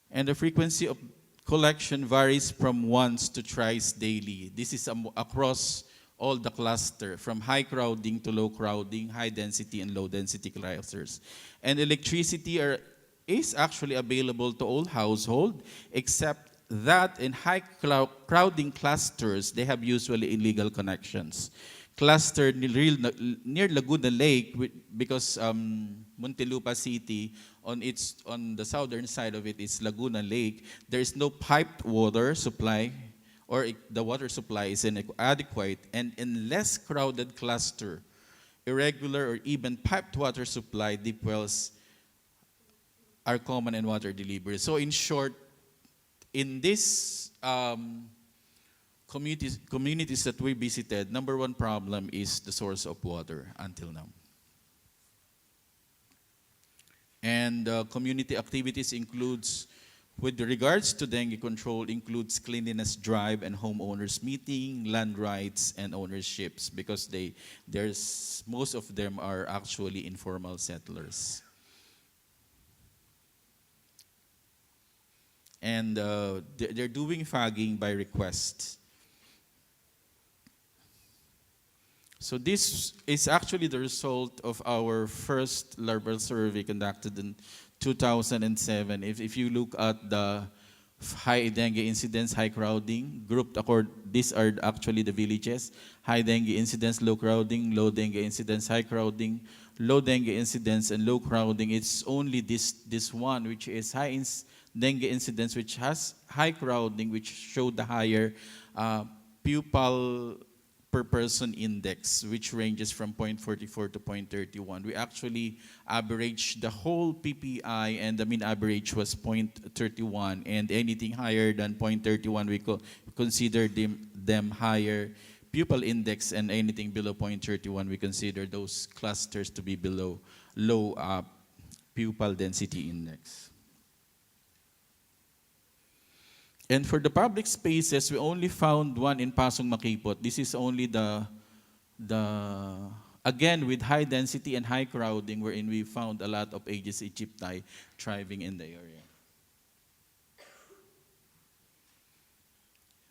and the frequency of collection varies from once to thrice daily. This is across all the cluster, from high crowding to low crowding, high density and low density clusters. And electricity is actually available to all households, except that in high crowding clusters, they have usually illegal connections. Cluster near Laguna Lake, because Muntinlupa City, on the southern side of it is Laguna Lake. There is no piped water supply, or the water supply is inadequate, and in less crowded cluster, irregular or even piped water supply, deep wells are common in water delivery. So in short, in this communities that we visited, number one problem is the source of water until now. And community activities includes, with regards to dengue control, includes cleanliness drive and homeowners meeting, land rights and ownerships, because most of them are actually informal settlers. And they're doing fogging by request. So this is actually the result of our first larval survey conducted in 2007. If you look at the high dengue incidence, high crowding, grouped accord, these are actually the villages. High dengue incidence, low crowding, low dengue incidence, high crowding, low dengue incidence, and low crowding. It's only this one, which is high dengue incidence, which has high crowding, which showed the higher pupal per person index, which ranges from 0.44 to 0.31. We actually averaged the whole PPI, and the mean average was 0.31, and anything higher than 0.31, we consider them higher pupil index, and anything below 0.31, we consider those clusters to be below low pupil density index. And for the public spaces, we only found one in Pasong Makipot. This is only again, with high density and high crowding, wherein we found a lot of Aedes aegypti thriving in the area.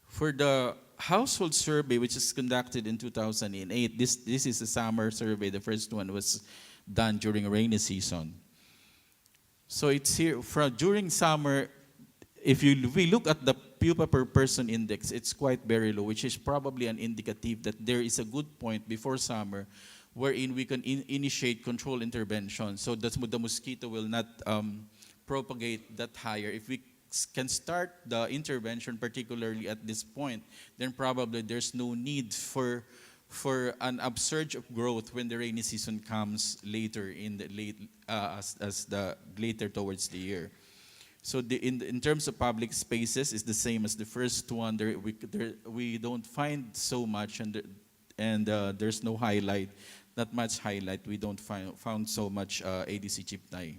For the household survey, which is conducted in 2008, this is a summer survey. The first one was done during rainy season. So it's here, during summer, if we look at the pupa per person index, it's quite very low, which is probably an indicative that there is a good point before summer wherein we can initiate control intervention so that the mosquito will not propagate that higher. If we can start the intervention particularly at this point, then probably there's no need for an upsurge of growth when the rainy season comes later in the later towards the year. So in terms of public spaces, it's the same as the first one. We don't find so much, and there's no highlight, not much highlight. We don't found so much Aedes aegypti.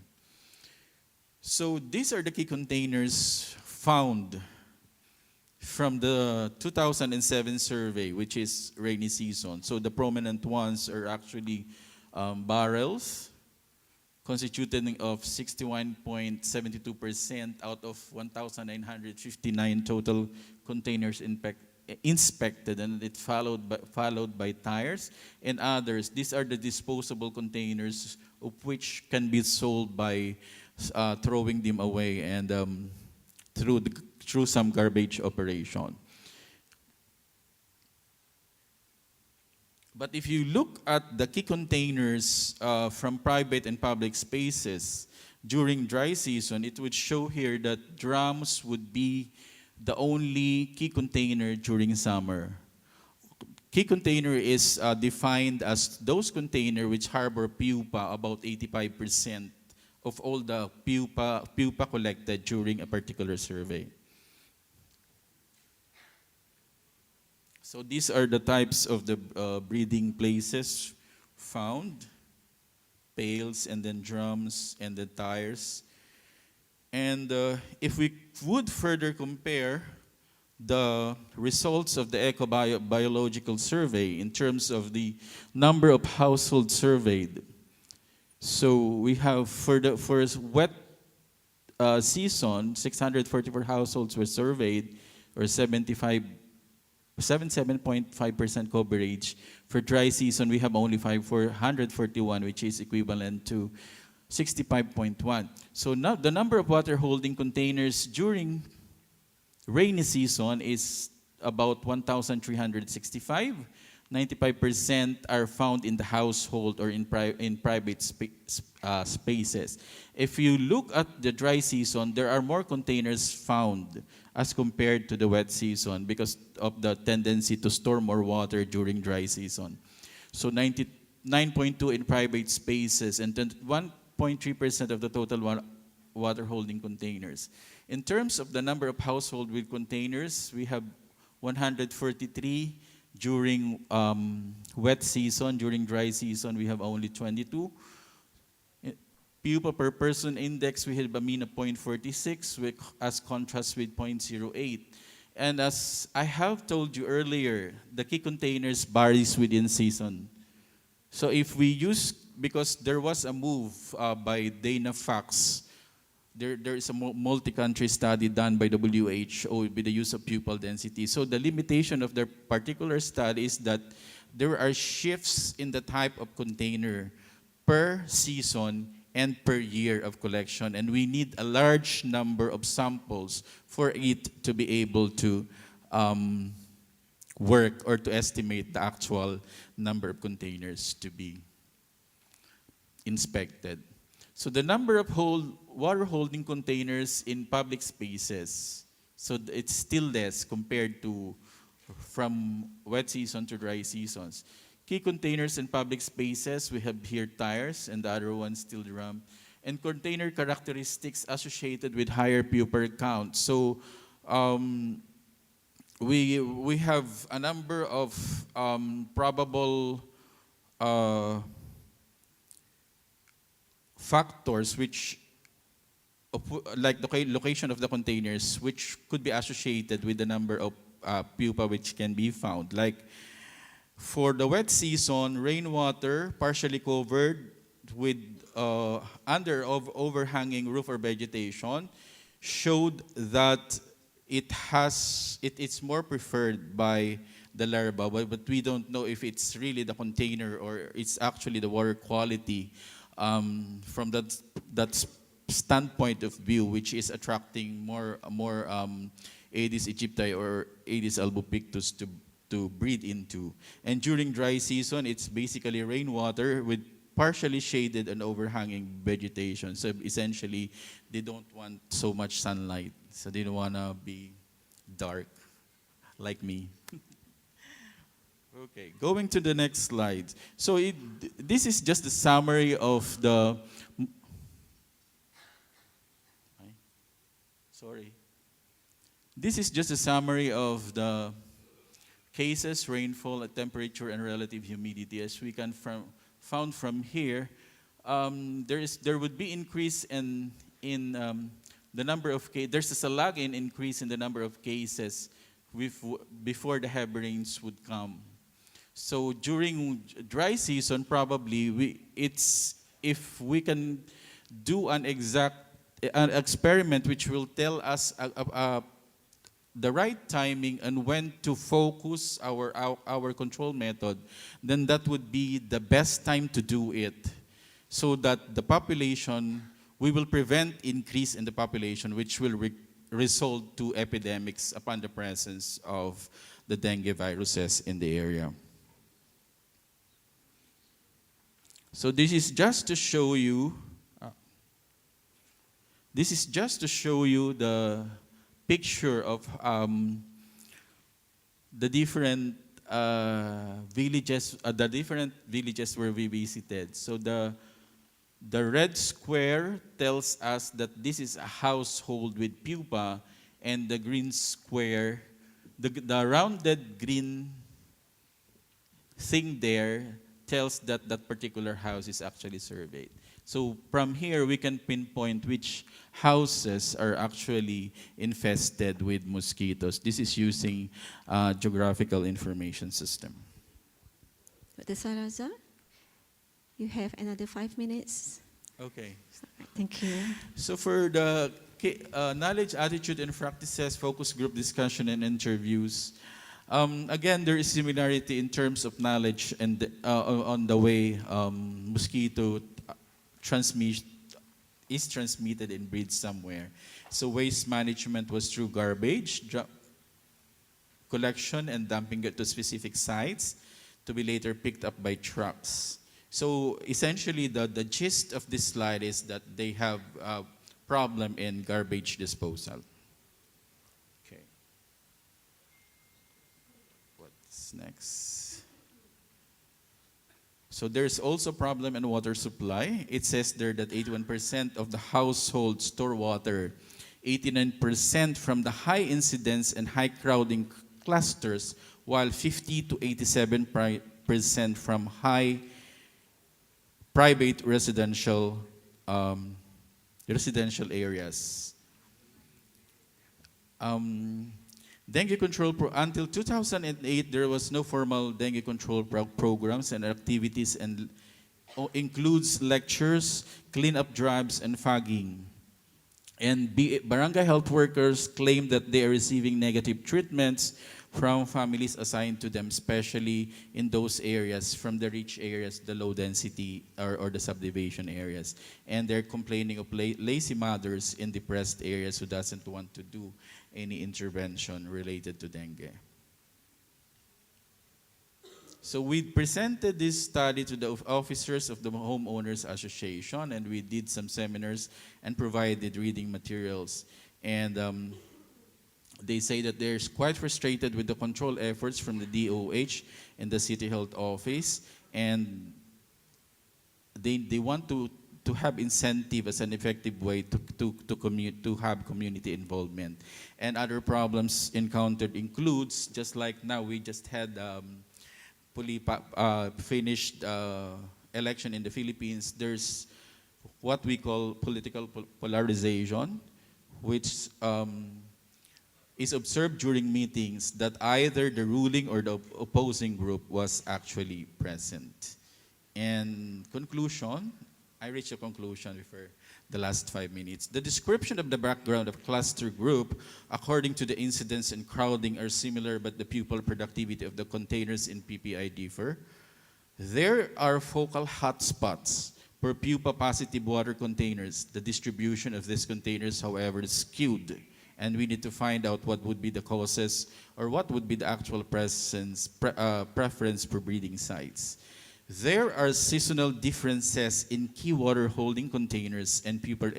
So these are the key containers found from the 2007 survey, which is rainy season. So the prominent ones are actually barrels, constituted of 61.72% out of 1,959 total containers inspected, and it followed by tires and others. These are the disposable containers, of which can be sold by throwing them away and through some garbage operation. But if you look at the key containers from private and public spaces during dry season, it would show here that drums would be the only key container during summer. Key container is defined as those containers which harbor pupa, about 85% of all the pupa collected during a particular survey. So these are the types of the breeding places found: pails, and then drums, and then tires. And if we would further compare the results of the ecobiological survey in terms of the number of households surveyed, so we have for the first wet season, 644 households were surveyed, or 77.5% coverage. For dry season, we have only 441, which is equivalent to 65.1. So now the number of water holding containers during rainy season is about 1,365. 95% are found in the household or in private spaces. If you look at the dry season, there are more containers found as compared to the wet season because of the tendency to store more water during dry season. So 99.2 in private spaces and 1.3% of the total water holding containers. In terms of the number of households with containers, we have 143 during wet season. During dry season, we have only 22. Pupa per person index, we have a mean of 0.46 as contrast with 0.08. And as I have told you earlier, the key containers varies within season. So if we use, because there was a move by Dana Fox, there is a multi-country study done by WHO with the use of pupil density. So the limitation of their particular study is that there are shifts in the type of container per season and per year of collection, and we need a large number of samples for it to be able to work or to estimate the actual number of containers to be inspected. So the number of water holding containers in public spaces, so it's still less compared to from wet season to dry seasons. Key containers and public spaces, we have here tires and the other one steel drum. And container characteristics associated with higher pupa count. So we have a number of probable factors which, like the location of the containers, which could be associated with the number of pupa which can be found. Like for the wet season, rainwater partially covered with overhanging roof or vegetation showed that it's more preferred by the larva, but we don't know if it's really the container or it's actually the water quality from that standpoint of view, which is attracting more Aedes aegypti or Aedes albopictus to breed into. And during dry season, it's basically rainwater with partially shaded and overhanging vegetation. So essentially, they don't want so much sunlight. So they don't want to be dark like me. Okay, going to the next slide. So this is just a summary of the... Sorry. This is just a summary of the cases, rainfall, temperature, and relative humidity. As we can found from here, there would be increase in the number of cases. There's a lag in increase in the number of cases before the heavy rains would come. So during dry season, probably if we can do an experiment which will tell us the right timing and when to focus our control method, then that would be the best time to do it, so that the population, we will prevent increase in the population, which will result to epidemics upon the presence of the dengue viruses in the area. So this is just to show you the picture of the different villages, where we visited. So the red square tells us that this is a household with pupa, and the green square, the rounded green thing there tells that that particular house is actually surveyed. So from here, we can pinpoint which houses are actually infested with mosquitoes. This is using geographical information system.
Dr. Salazar, you have another 5 minutes.
Okay.
Thank you.
So for the knowledge, attitude, and practices focus group discussion and interviews, again, there is similarity in terms of knowledge and on the way mosquito is transmitted and breeds somewhere. So waste management was through garbage collection and dumping it to specific sites to be later picked up by trucks. So essentially, the gist of this slide is that they have a problem in garbage disposal. Okay. What's next? So there's also a problem in water supply. It says there that 81% of the households store water, 89% from the high incidence and high crowding clusters, while 50 to 87% from high private residential areas. Dengue control until 2008, there was no formal dengue control programs and activities, and includes lectures, cleanup drives, and fogging. And barangay health workers claim that they are receiving negative treatments from families assigned to them, especially in those areas, from the rich areas, the low density or the subdivision areas. And they're complaining of lazy mothers in depressed areas who doesn't want to do any intervention related to dengue. So we presented this study to the officers of the Homeowners Association, and we did some seminars and provided reading materials. And They say that they're quite frustrated with the control efforts from the DOH and the City Health Office, and they want to have incentive as an effective way to have community involvement. And other problems encountered includes, just like now we just had finished election in the Philippines, there's what we call political polarization, which is observed during meetings that either the ruling or the opposing group was actually present. And conclusion, I reached a conclusion before the last 5 minutes. The description of the background of cluster group, according to the incidents and crowding, are similar, but the pupil productivity of the containers in PPI differ. There are focal hotspots for pupa-positive water containers. The distribution of these containers, however, is skewed, and we need to find out what would be the causes or what would be the actual preference for breeding sites. There are seasonal differences in key water holding containers and pupil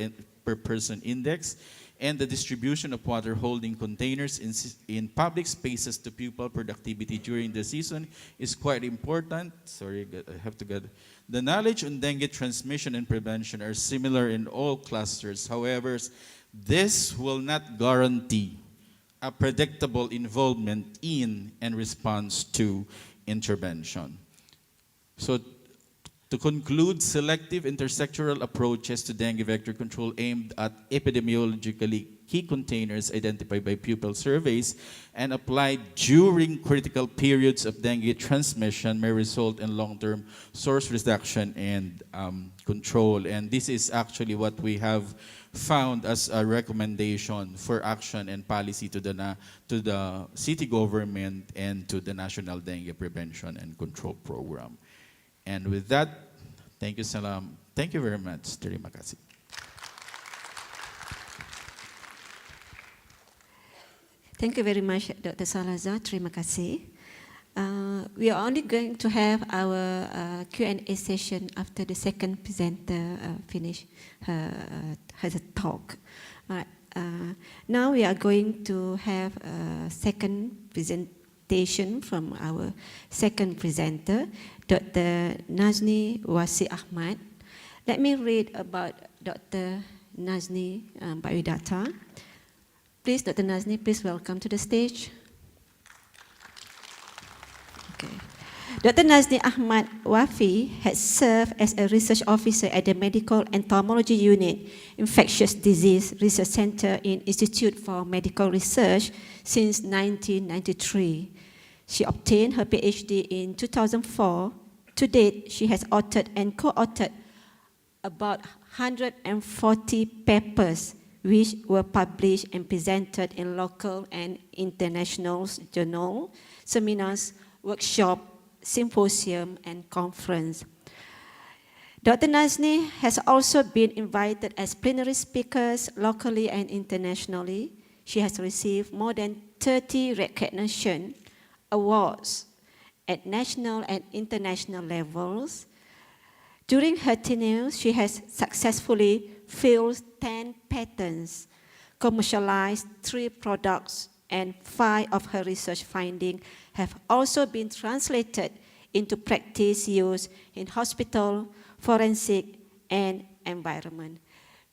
per person index, and the distribution of water holding containers in public spaces to pupil productivity during the season is quite important. Sorry, I have to get. The knowledge on dengue transmission and prevention are similar in all clusters. However, this will not guarantee a predictable involvement in and response to intervention. So, to conclude, selective intersectoral approaches to dengue vector control aimed at epidemiologically key containers identified by pupil surveys and applied during critical periods of dengue transmission may result in long-term source reduction and control. And this is actually what we have found as a recommendation for action and policy to the city government and to the National Dengue Prevention and Control Program. And with that, thank you, Salam. Thank you very much. Terima kasih.
Thank you very much, Dr. Salazar. Terima kasih. We are only going to have our Q&A session after the second presenter finish her talk. Now we are going to have a second presentation from our second presenter, Dr. Nazni Wasi Ahmad. Let me read about Dr. Nazni biodata. Please, Dr. Nazni, please welcome to the stage. Okay. Dr. Nazni Ahmad Wafi has served as a research officer at the Medical Entomology Unit, Infectious Disease Research Center in Institute for Medical Research since 1993. She obtained her PhD in 2004. To date, she has authored and co-authored about 140 papers which were published and presented in local and international journals, seminars, workshops, symposium, and conference. Dr. Nazni has also been invited as plenary speakers locally and internationally. She has received more than 30 recognition awards at national and international levels. During her tenure, she has successfully filed 10 patents, commercialized 3 products, and 5 of her research findings have also been translated into practice use in hospital, forensic, and environment.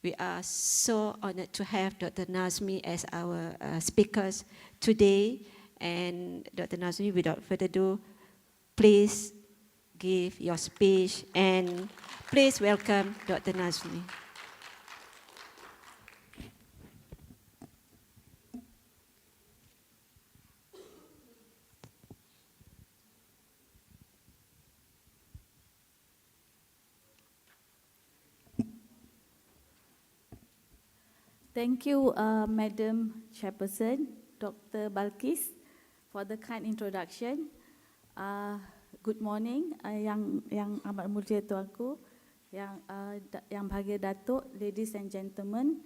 We are so honored to have Dr. Nazmi as our speakers today. And Dr. Nazmi, without further ado, please give your speech and please welcome Dr. Nazmi.
Thank you, Madam Chairperson, Dr. Balkis, for the kind introduction. Good morning, yang amat mulia tuanku, yang bahagia Datuk, ladies and gentlemen.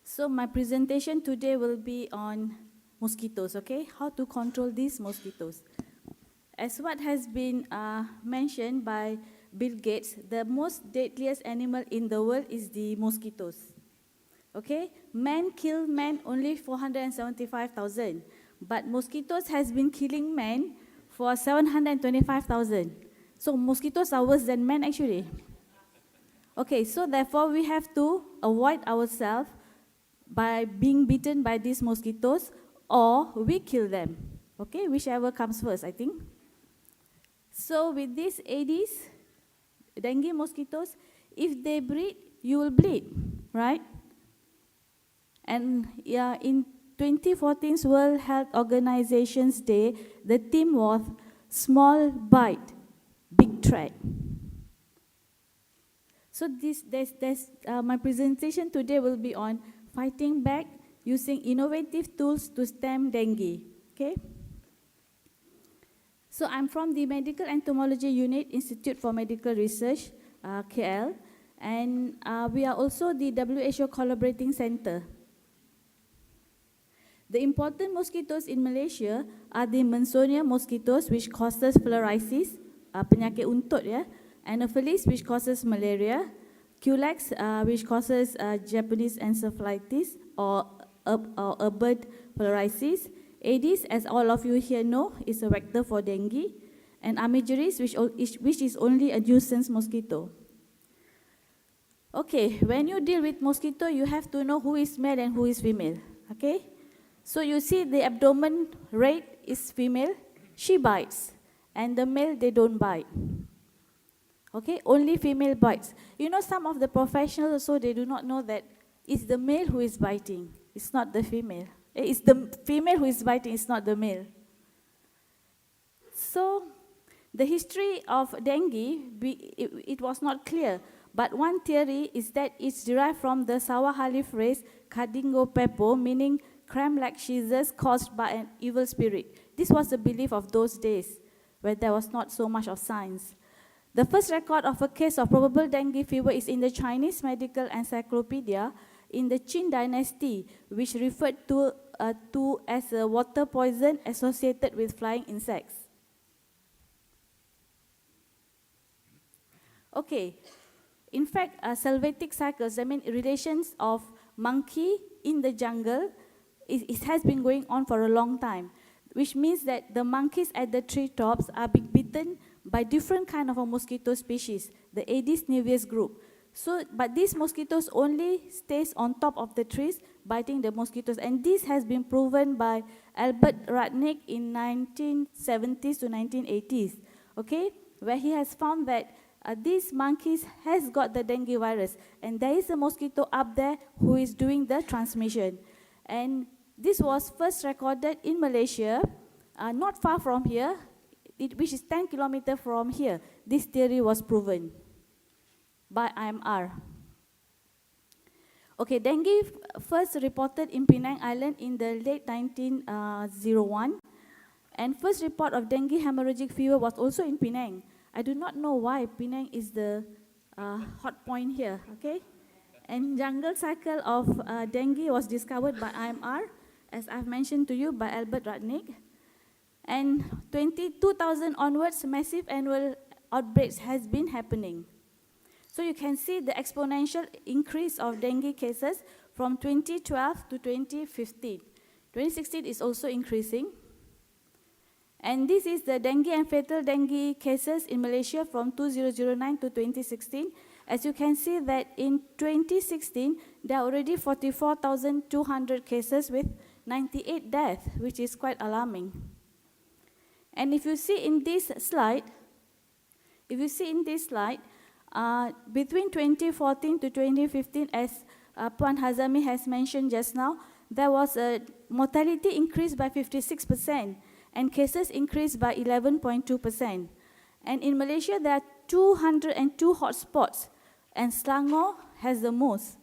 So my presentation today will be on mosquitoes, okay? How to control these mosquitoes. As what has been mentioned by Bill Gates, the most deadliest animal in the world is the mosquitoes. Okay, man kill man only 475,000, but mosquitoes has been killing men for 725,000. So mosquitoes are worse than men actually. Okay, so therefore we have to avoid ourselves by being bitten by these mosquitoes, or we kill them. Okay, whichever comes first, I think. So with these Aedes, dengue mosquitoes, if they breed, you will bleed, right? And yeah, in 2014's World Health Organization's Day, the theme was small bite, big threat. So my presentation today will be on fighting back using innovative tools to stem dengue. Okay? So I'm from the Medical Entomology Unit, Institute for Medical Research, KL, and we are also the WHO Collaborating Center. The important mosquitoes in Malaysia are the Mansonia mosquitoes, which causes filariasis, penyakit untut, yeah, Anopheles, which causes malaria, Culex, which causes Japanese encephalitis or bird filariasis, Aedes, as all of you here know, is a vector for dengue, and Armigerris, which is only a nuisance mosquito. Okay, when you deal with mosquito, you have to know who is male and who is female, okay? So you see the abdomen rate is female, she bites, and the male, they don't bite. Okay, only female bites. You know, some of the professionals also, they do not know that it's the male who is biting, it's not the female. It's the female who is biting, it's not the male. So, the history of dengue, it was not clear, but one theory is that it's derived from the Sawahali phrase, kadingo pepo, meaning cramp-like seizures caused by an evil spirit. This was the belief of those days, where there was not so much of science. The first record of a case of probable dengue fever is in the Chinese Medical Encyclopedia in the Qin Dynasty, which referred to as a water poison associated with flying insects. Okay, in fact, salvific cycles, I mean relations of monkey in the jungle, it has been going on for a long time, which means that the monkeys at the treetops are being bitten by different kind of a mosquito species, the Aedes niveus group. So, but these mosquitoes only stays on top of the trees, biting the mosquitoes, and this has been proven by Albert Rudnick in 1970s to 1980s, okay, where he has found that these monkeys has got the dengue virus, and there is a mosquito up there who is doing the transmission. And this was first recorded in Malaysia, not far from here, which is 10 kilometers from here. This theory was proven by IMR. Okay, dengue first reported in Penang Island in the late 1901, and first report of dengue hemorrhagic fever was also in Penang. I do not know why Penang is the hot point here, okay? And jungle cycle of dengue was discovered by IMR, as I've mentioned to you, by Albert Rudnick. And 2000 onwards, massive annual outbreaks has been happening. So you can see the exponential increase of dengue cases from 2012 to 2015. 2016 is also increasing. And this is the dengue and fatal dengue cases in Malaysia from 2009 to 2016. As you can see that in 2016, there are already 44,200 cases with 98 deaths, which is quite alarming. And if you see in this slide, between 2014 to 2015, as Puan Hazami has mentioned just now, there was a mortality increase by 56%, and cases increased by 11.2%. And in Malaysia, there are 202 hotspots, and Selangor has the most.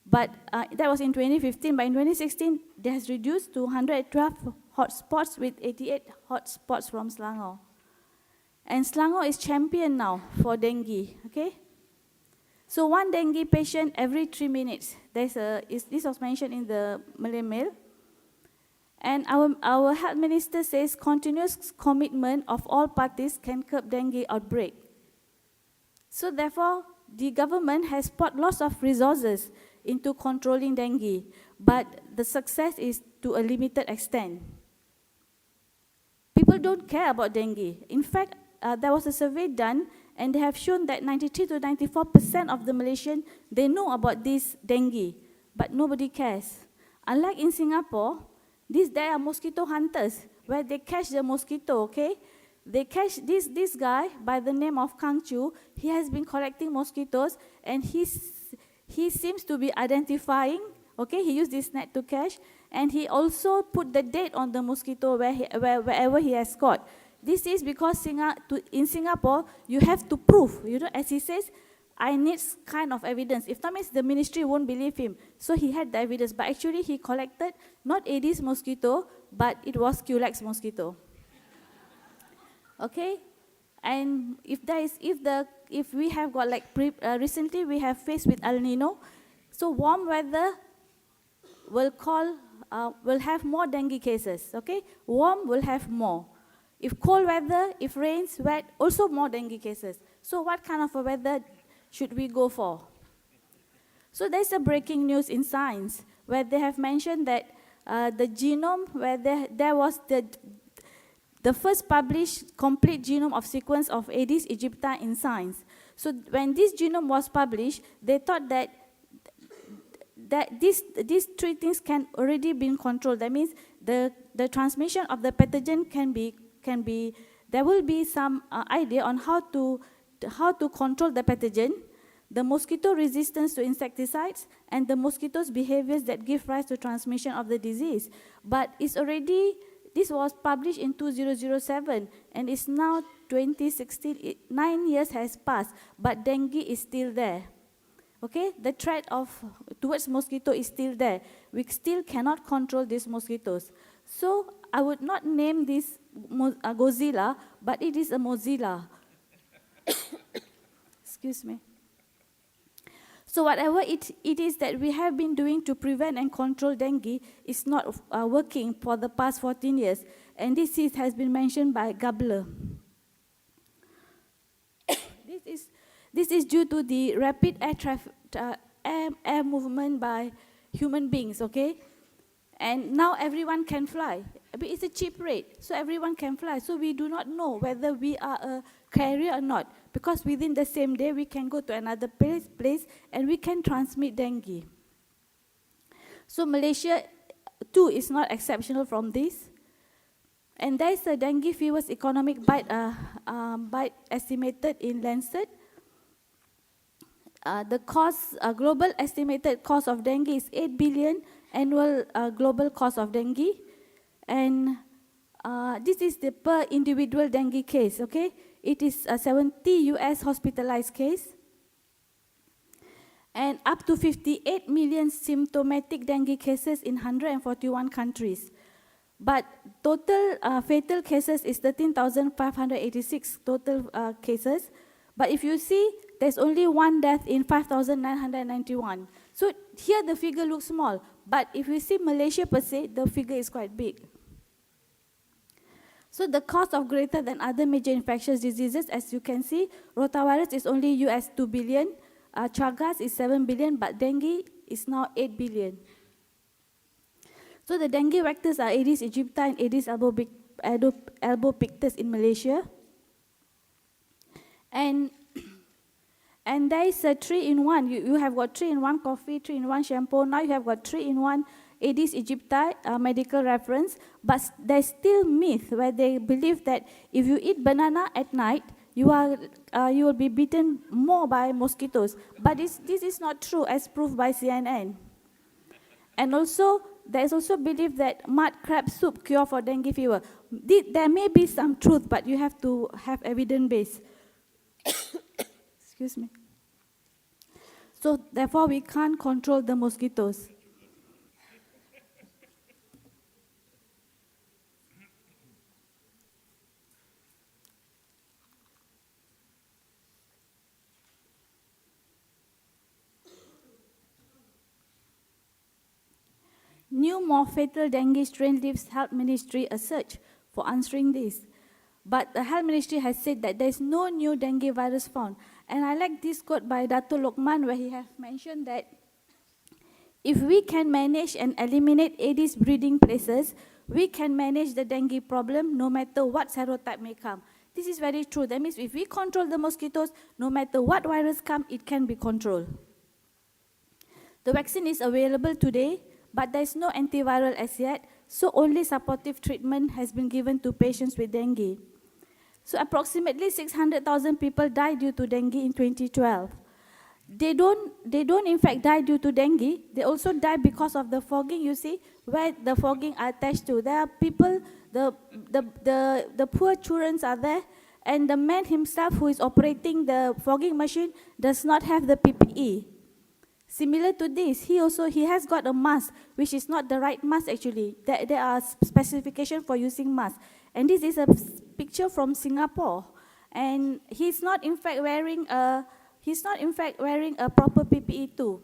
But that was in 2015, but in 2016, it has reduced to 112 hotspots with 88 hotspots from Selangor. And Selangor is champion now for dengue, okay? So one dengue patient every 3 minutes. This was mentioned in the Malay Mail. And our health minister says continuous commitment of all parties can curb dengue outbreak. So therefore, the government has put lots of resources into controlling dengue, but the success is to a limited extent. People don't care about dengue. In fact, there was a survey done, and they have shown that 93 to 94% of the Malaysians, they know about this dengue, but nobody cares. Unlike in Singapore, there are mosquito hunters, where they catch the mosquito, okay? They catch this guy by the name of Kang Chu. He has been collecting mosquitoes, and he seems to be identifying, okay? He used this net to catch, and he also put the date on the mosquito wherever he has caught. This is because in Singapore, you have to prove, as he says, I need kind of evidence. If not, means the ministry won't believe him. So he had the evidence, but actually he collected not Aedes mosquito, but it was Culex mosquito. Okay, and if we have got recently we have faced with El Nino, so warm weather will have more dengue cases. Okay, warm will have more. If cold weather, if rains, wet, also more dengue cases. So what kind of a weather should we go for? So there's a breaking news in Science where they have mentioned that the genome, where there was the first published complete genome of sequence of Aedes aegypti in Science. So when this genome was published, they thought that these three things can already be controlled. That means the transmission of the pathogen can be, there will be some idea on how to control the pathogen, the mosquito resistance to insecticides, and the mosquitoes' behaviors that give rise to transmission of the disease. But this was published in 2007, and it's now 2016, 9 years has passed, but dengue is still there. Okay, the threat towards mosquito is still there. We still cannot control these mosquitoes. So I would not name this Godzilla, but it is a Mozilla. Excuse me. So whatever it is that we have been doing to prevent and control dengue is not working for the past 14 years. And this has been mentioned by Gabler. This is due to the rapid air movement by human beings, okay? And now everyone can fly. But it's a cheap rate, so everyone can fly. So we do not know whether we are a carrier or not, because within the same day we can go to another place and we can transmit dengue. So Malaysia too is not exceptional from this. And there is a dengue fever's economic bite estimated in Lancet. The global estimated cost of dengue is 8 billion annual global cost of dengue. And this is the per individual dengue case, okay? It is a 70 US hospitalized case. And up to 58 million symptomatic dengue cases in 141 countries. But total fatal cases is 13,586 total cases. But if you see, there's only one death in 5,991. So here the figure looks small, but if you see Malaysia per se, the figure is quite big. So the cost of greater than other major infectious diseases, as you can see, rotavirus is only US 2 billion, Chagas is 7 billion, but dengue is now 8 billion. So the dengue vectors are Aedes aegypti and Aedes albopictus in Malaysia. And there is a 3-in-1. You have got 3-in-1 coffee, 3-in-1 shampoo. Now you have got 3-in-1 Aedes aegypti medical reference. But there's still myth where they believe that if you eat banana at night, you will be bitten more by mosquitoes. But this is not true, as proved by CNN. And also, there's also belief that mud crab soup cure for dengue fever. There may be some truth, but you have to have evidence base. Excuse me. So therefore, we can't control the mosquitoes. New, more fatal dengue strain leaves Health Ministry a search for answering this. But the Health Ministry has said that there is no new dengue virus found. And I like this quote by Dato' Lokman, where he has mentioned that if we can manage and eliminate Aedes breeding places, we can manage the dengue problem no matter what serotype may come. This is very true. That means if we control the mosquitoes, no matter what virus come, it can be controlled. The vaccine is available today, but there is no antiviral as yet, so only supportive treatment has been given to patients with dengue. So approximately 600,000 people died due to dengue in 2012. They don't in fact die due to dengue, they also die because of the fogging, you see, where the fogging are attached to. There are people, the poor children are there, and the man himself who is operating the fogging machine does not have the PPE. Similar to this, he has got a mask, which is not the right mask actually. There are specifications for using mask. And this is a picture from Singapore. And he's not in fact wearing a proper PPE too.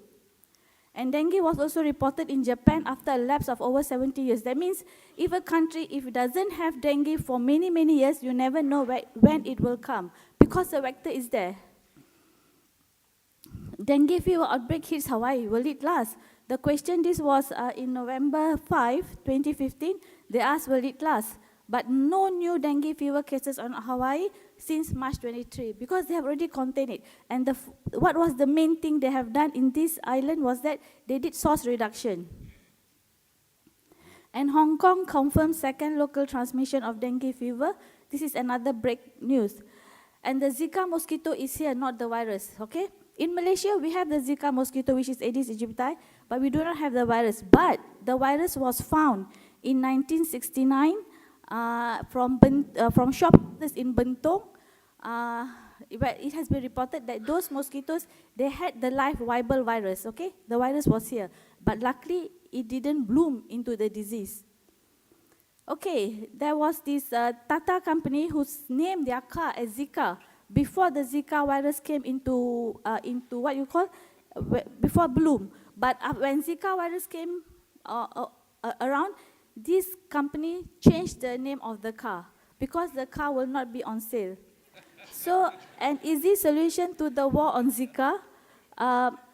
And dengue was also reported in Japan after a lapse of over 70 years. That means if a country, if it doesn't have dengue for many, many years, you never know when it will come, because the vector is there. Dengue fever outbreak hits Hawaii. Will it last? The question, this was in November 5, 2015. They asked, will it last? But no new dengue fever cases on Hawaii since March 23, because they have already contained it. And what was the main thing they have done in this island was that they did source reduction. And Hong Kong confirmed second local transmission of dengue fever. This is another break news. And the Zika mosquito is here, not the virus, okay? In Malaysia, we have the Zika mosquito, which is Aedes aegypti, but we do not have the virus. But the virus was found in 1969 from shops in Bentong. It has been reported that those mosquitoes, they had the live Weibel virus, okay? The virus was here, but luckily it didn't bloom into the disease. Okay, there was this Tata company who named their car as Zika before the Zika virus came into what you call, before bloom. But when Zika virus came around, this company changed the name of the car because the car will not be on sale. So, an easy solution to the war on Zika,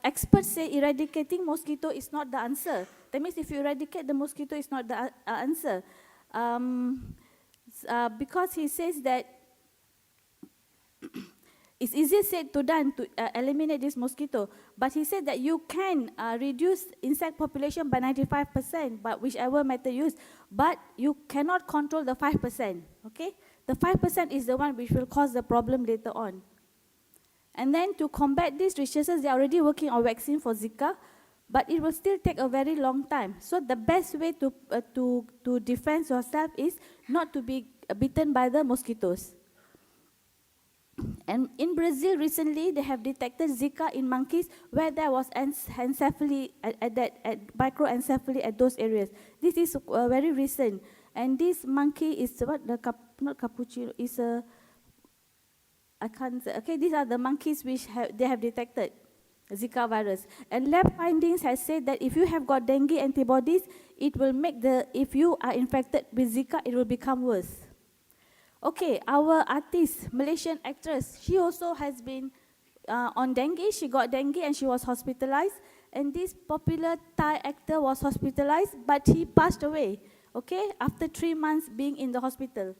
experts say eradicating mosquito is not the answer. That means if you eradicate the mosquito, it's not the answer. Because he says that it's easier said to done to eliminate this mosquito, but he said that you can reduce insect population by 95%, but whichever method you use, but you cannot control the 5%, okay? The 5% is the one which will cause the problem later on. And then to combat these researchers, they are already working on vaccine for Zika, but it will still take a very long time. So the best way to defend yourself is not to be bitten by the mosquitoes. And in Brazil recently, they have detected Zika in monkeys where there was encephaly microencephaly at those areas. This is very recent. And this monkey is what, not cappuccino, is a, I can't say, okay, these are the monkeys which they have detected Zika virus. And lab findings has said that if you have got dengue antibodies, it will make if you are infected with Zika, it will become worse. Okay, our artist, Malaysian actress, she also has been on dengue. She got dengue and she was hospitalized. And this popular Thai actor was hospitalized, but he passed away, okay, after 3 months being in the hospital.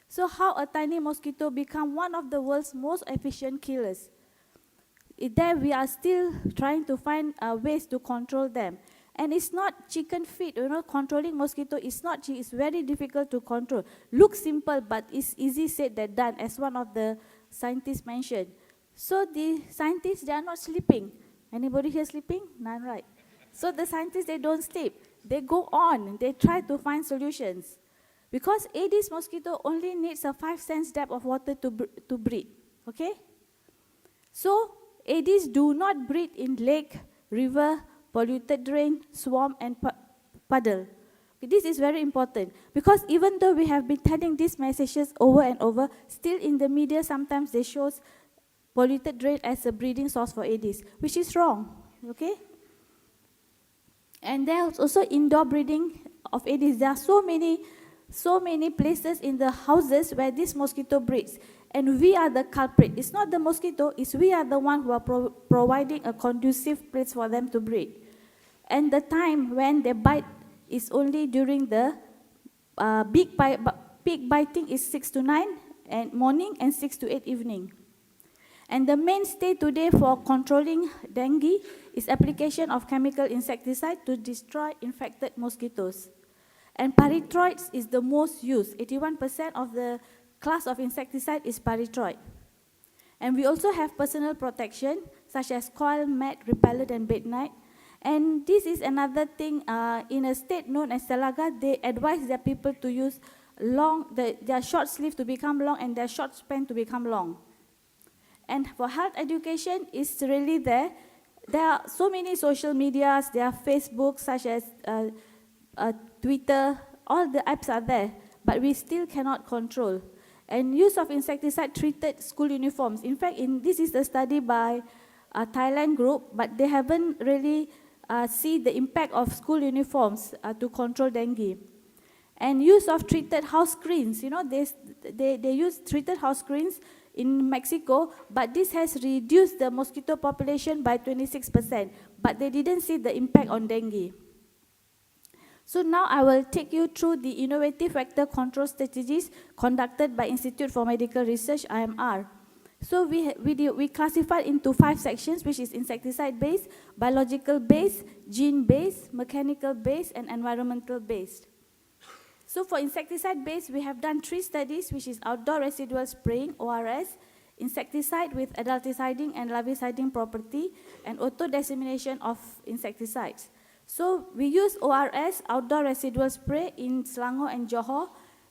So how a tiny mosquito become one of the world's most efficient killers? There we are still trying to find ways to control them. And it's not chicken feed, you know, controlling mosquito is not, it's very difficult to control. Looks simple, but it's easy said than done, as one of the scientists mentioned. So the scientists, they are not sleeping. Anybody here sleeping? None, right? So the scientists, they don't sleep. They go on, they try to find solutions. Because Aedes mosquito only needs a 5 cents depth of water to breed, okay? So Aedes do not breed in lake, river, polluted drain, swamp, and puddle. This is very important because even though we have been telling these messages over and over, still in the media sometimes they show polluted drain as a breeding source for Aedes, which is wrong, okay? And there is also indoor breeding of Aedes. There are so many places in the houses where this mosquito breeds. And we are the culprit. It's not the mosquito, it's we are the one who are providing a conducive place for them to breed. And the time when they bite is only during the peak biting is 6 to 9 and morning and 6 to 8 evening. And the mainstay today for controlling dengue is application of chemical insecticide to destroy infected mosquitoes. And pyrethroids is the most used. 81% of the class of insecticide is pyrethroid. And we also have personal protection, such as coil, mat, repellent, and bed net. And this is another thing, in a state known as Telaga, they advise their people to use their short sleeve to become long and their short span to become long. And for health education, it's really there. There are so many social medias, there are Facebook, such as Twitter, all the apps are there, but we still cannot control. And use of insecticide treated school uniforms. In fact, this is a study by a Thailand group, but they haven't really seen the impact of school uniforms to control dengue. And use of treated house screens, you know, they use treated house screens in Mexico, but this has reduced the mosquito population by 26%, but they didn't see the impact on dengue. So now I will take you through the innovative vector control strategies conducted by Institute for Medical Research, IMR. So we classified into 5 sections, which is insecticide-based, biological-based, gene-based, mechanical-based, and environmental-based. So for insecticide-based, we have done 3 studies, which is outdoor residual spraying, ORS, insecticide with adulticiding and larviciding property, and auto-dissemination of insecticides. So we use ORS, outdoor residual spray, in Selangor and Johor,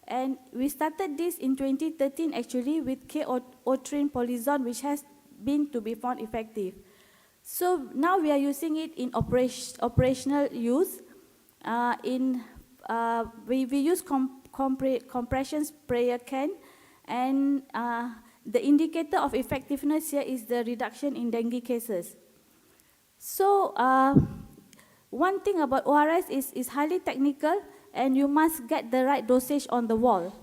and we started this in 2013 actually with K-Otrin polizone, which has been to be found effective. So now we are using it in operational use. We use compression sprayer can, and the indicator of effectiveness here is the reduction in dengue cases. So one thing about ORS is highly technical, and you must get the right dosage on the wall,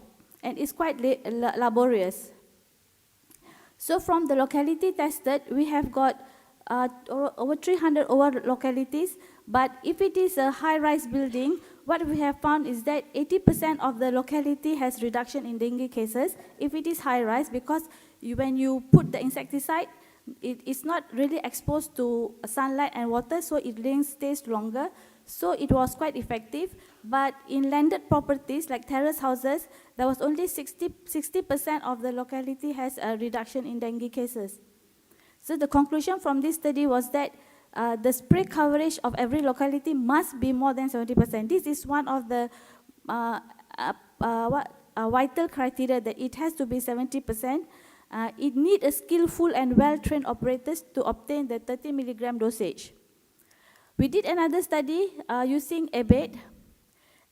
and it's quite laborious. So from the locality tested, we have got over 300 localities, but if it is a high-rise building, what we have found is that 80% of the locality has reduction in dengue cases if it is high-rise, because when you put the insecticide, it is not really exposed to sunlight and water, so it stays longer. So it was quite effective. But in landed properties like terrace houses, there was only 60% of the locality has a reduction in dengue cases. So the conclusion from this study was that the spray coverage of every locality must be more than 70%. This is one of the vital criteria, that it has to be 70%. It needs a skillful and well-trained operators to obtain the 30 milligram dosage. We did another study using ABATE.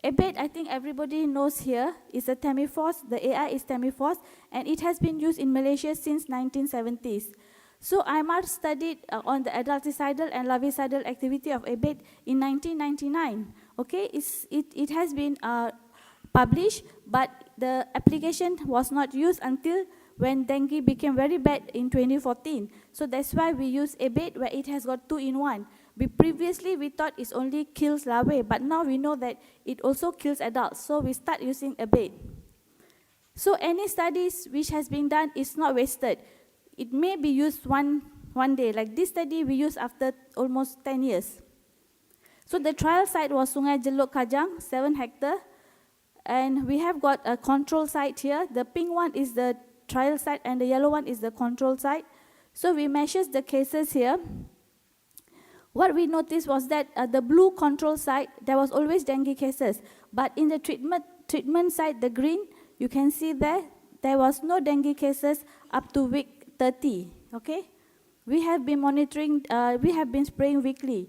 ABATE, I think everybody knows here, is a Tamifos. The AI is Tamifos, and it has been used in Malaysia since 1970s. So IMR studied on the adulticidal and larvicidal activity of ABATE in 1999. Okay, it has been published, but the application was not used until when dengue became very bad in 2014. So that's why we use ABATE, where it has got 2-in-1. Previously, we thought it only kills larvae, but now we know that it also kills adults. So we start using ABATE. So any studies which has been done is not wasted. It may be used one day. Like this study, we used after almost 10 years. So the trial site was Sungai Jelok Kajang, 7 hectares. And we have got a control site here. The pink one is the trial site, and the yellow one is the control site. So we measured the cases here. What we noticed was that the blue control site, there was always dengue cases. But in the treatment site, the green, you can see there was no dengue cases up to week 30. Okay, we have been monitoring, we have been spraying weekly.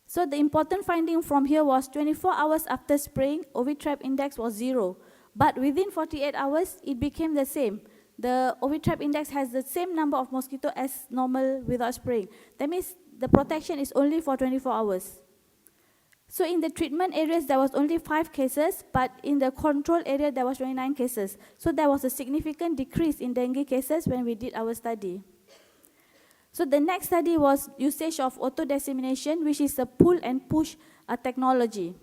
So the important finding from here was 24 hours after spraying, ovitrap index was 0. But within 48 hours, it became the same. The ovitrap index has the same number of mosquito as normal without spraying. That means the protection is only for 24 hours. So in the treatment areas, there was only 5 cases, but in the control area, there was 29 cases. So there was a significant decrease in dengue cases when we did our study. So the next study was usage of auto-dissemination, which is a pull and push technology.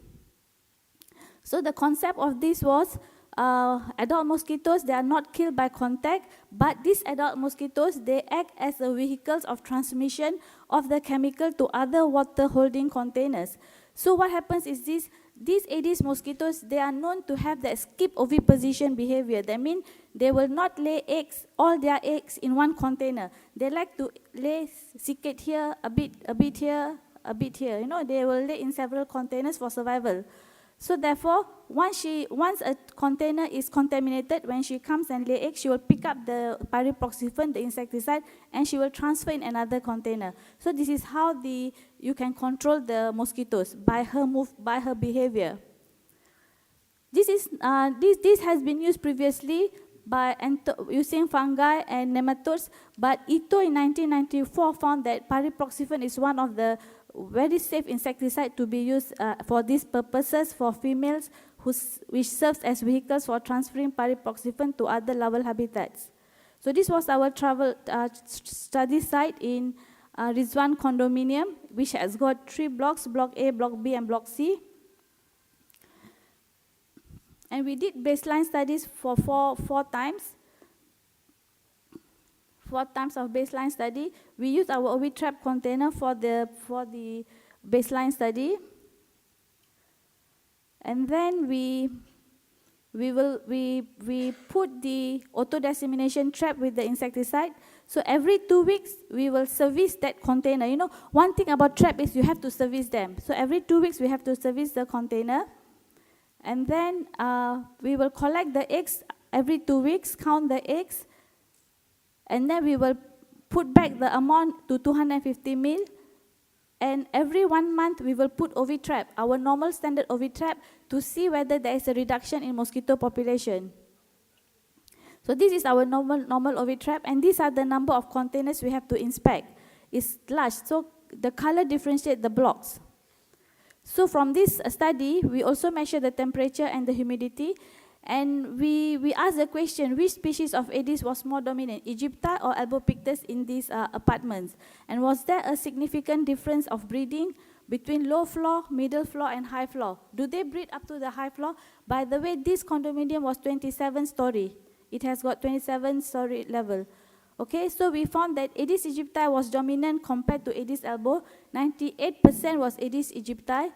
So the concept of this was adult mosquitoes, they are not killed by contact, but these adult mosquitoes, they act as a vehicles of transmission of the chemical to other water-holding containers. So what happens is these Aedes mosquitoes, they are known to have that skip oviposition behavior. That means they will not lay eggs, all their eggs in one container. They like to lay secret here, a bit here, a bit here. You know, they will lay in several containers for survival. So therefore, once a container is contaminated, when she comes and lay eggs, she will pick up the pyriproxyfen, the insecticide, and she will transfer in another container. So this is how you can control the mosquitoes by her behavior. This has been used previously by using fungi and nematodes, but Ito in 1994 found that pyriproxyfen is one of the very safe insecticide to be used for these purposes for females, which serves as vehicles for transferring pyriproxyfen to other larval habitats. So this was our study site in Rizwan condominium, which has got 3 blocks, Block A, Block B, and Block C. And we did baseline studies for four times. 4 times of baseline study. We use our ovitrap container for the baseline study, and then we put the auto-dissemination trap with the insecticide. So every 2 weeks we will service that container. You know, one thing about trap is you have to service them. So every 2 weeks we have to service the container, and then we will collect the eggs every 2 weeks, count the eggs. And then we will put back the amount to 250 ml. And every 1 month, we will put ovitrap, our normal standard ovitrap, to see whether there is a reduction in mosquito population. So this is our normal ovitrap, and these are the number of containers we have to inspect. It's large, so the color differentiates the blocks. So from this study, we also measure the temperature and the humidity. And we asked the question, which species of Aedes was more dominant, Aegypti or Albopictus in these apartments? And was there a significant difference of breeding between low floor, middle floor, and high floor? Do they breed up to the high floor? By the way, this condominium was 27-story. It has got 27-story level. Okay, so we found that Aedes aegypti was dominant compared to Aedes albo. 98% was Aedes aegypti,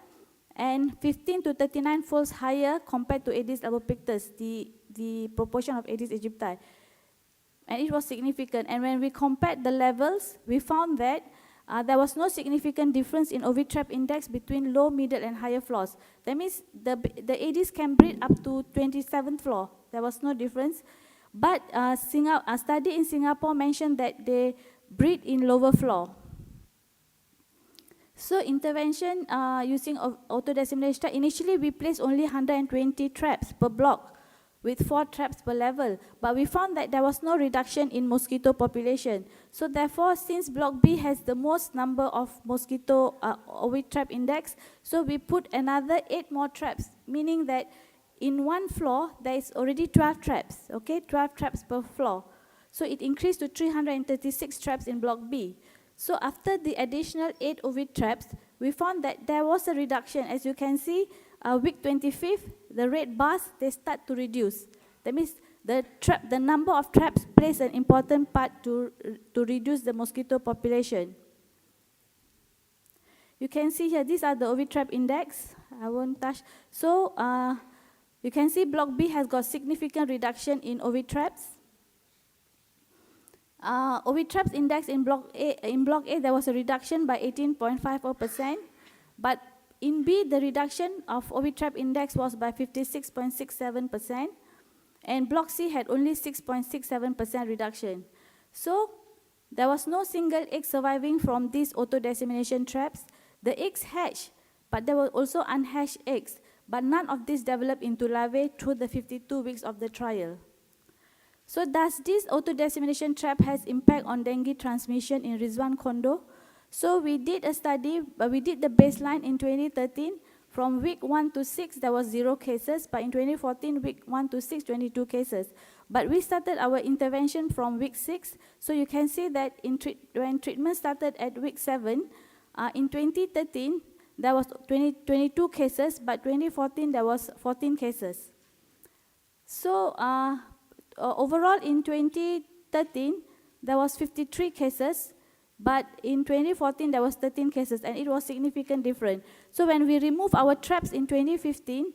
and 15 to 39 folds higher compared to Aedes albopictus, the proportion of Aedes aegypti. And it was significant. And when we compared the levels, we found that there was no significant difference in ovitrap index between low, middle, and higher floors. That means the Aedes can breed up to 27th floor. There was no difference. But a study in Singapore mentioned that they breed in lower floor. So intervention using auto-dissemination, initially we placed only 120 traps per block with 4 traps per level, but we found that there was no reduction in mosquito population. So therefore, since block B has the most number of mosquito ovitrap index, so we put another 8 more traps, meaning that in one floor there is already 12 traps, okay, 12 traps per floor. So it increased to 336 traps in block B. So after the additional 8 ovid traps, we found that there was a reduction. As you can see, week 25th, the red bars, they start to reduce. That means the number of traps plays an important part to reduce the mosquito population. You can see here, these are the ovid trap index. I won't touch. So you can see block B has got significant reduction in ovid traps. Ovitraps index in block A, there was a reduction by 18.54%, but in B, the reduction of ovitrap index was by 56.67%, and block C had only 6.67% reduction. So there was no single egg surviving from these auto-dissemination traps. The eggs hatched, but there were also unhatched eggs, but none of these developed into larvae through the 52 weeks of the trial. So does this auto-dissemination trap has impact on dengue transmission in Rizwan condo? So we did a study, we did the baseline in 2013. From week 1 to 6, there was 0 cases, but in 2014, week 1 to 6, 22 cases. But we started our intervention from week 6. So you can see that when treatment started at week 7, in 2013, there was 22 cases, but 2014, there was 14 cases. So overall, in 2013, there was 53 cases, but in 2014, there was 13 cases, and it was significant different. So when we remove our traps in 2015,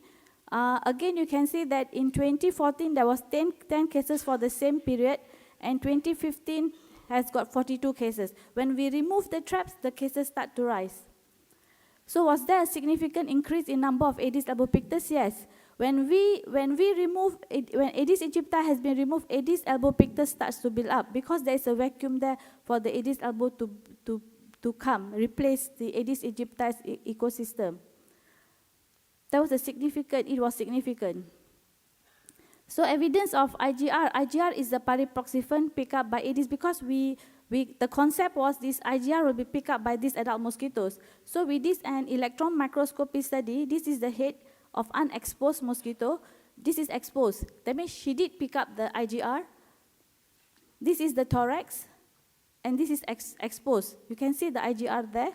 again, you can see that in 2014, there was 10 cases for the same period, and 2015 has got 42 cases. When we remove the traps, the cases start to rise. So was there a significant increase in number of Aedes albopictus? Yes. When Aedes aegypti has been removed, Aedes albopictus starts to build up because there is a vacuum there for the Aedes albo to come, replace the Aedes aegypti's ecosystem. That was it was significant. So evidence of IgR. IgR is the pariproxyphene picked up by Aedes because the concept was this IgR will be picked up by these adult mosquitoes. So we did an electron microscopy study. This is the head of unexposed mosquito. This is exposed. That means she did pick up the IgR. This is the thorax, and this is exposed. You can see the IgR there.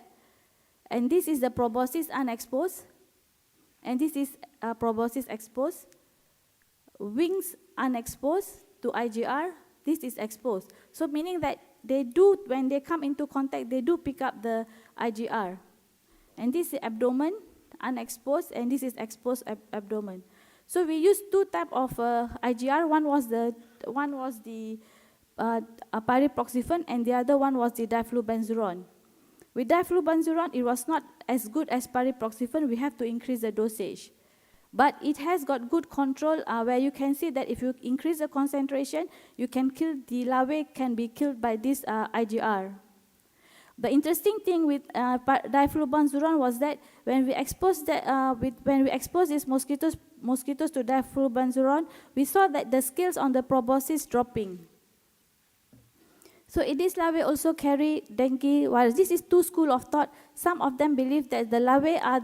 And this is the proboscis unexposed. And this is proboscis exposed. Wings unexposed to IgR. This is exposed. So meaning that they do, when they come into contact, they do pick up the IgR. And this is abdomen, unexposed, and this is exposed abdomen. So we used two types of IgR. One was the pariproxyphene, and the other one was the diflubenzuron. With diflubenzuron, it was not as good as pariproxyphene. We have to increase the dosage. But it has got good control where you can see that if you increase the concentration, you can kill the larvae, can be killed by this IgR. The interesting thing with diflubenzuron was that when we exposed these mosquitoes to diflubenzuron, we saw that the scales on the proboscis dropping. So Aedes larvae also carry dengue virus. This is two schools of thought. Some of them believe that the larvae are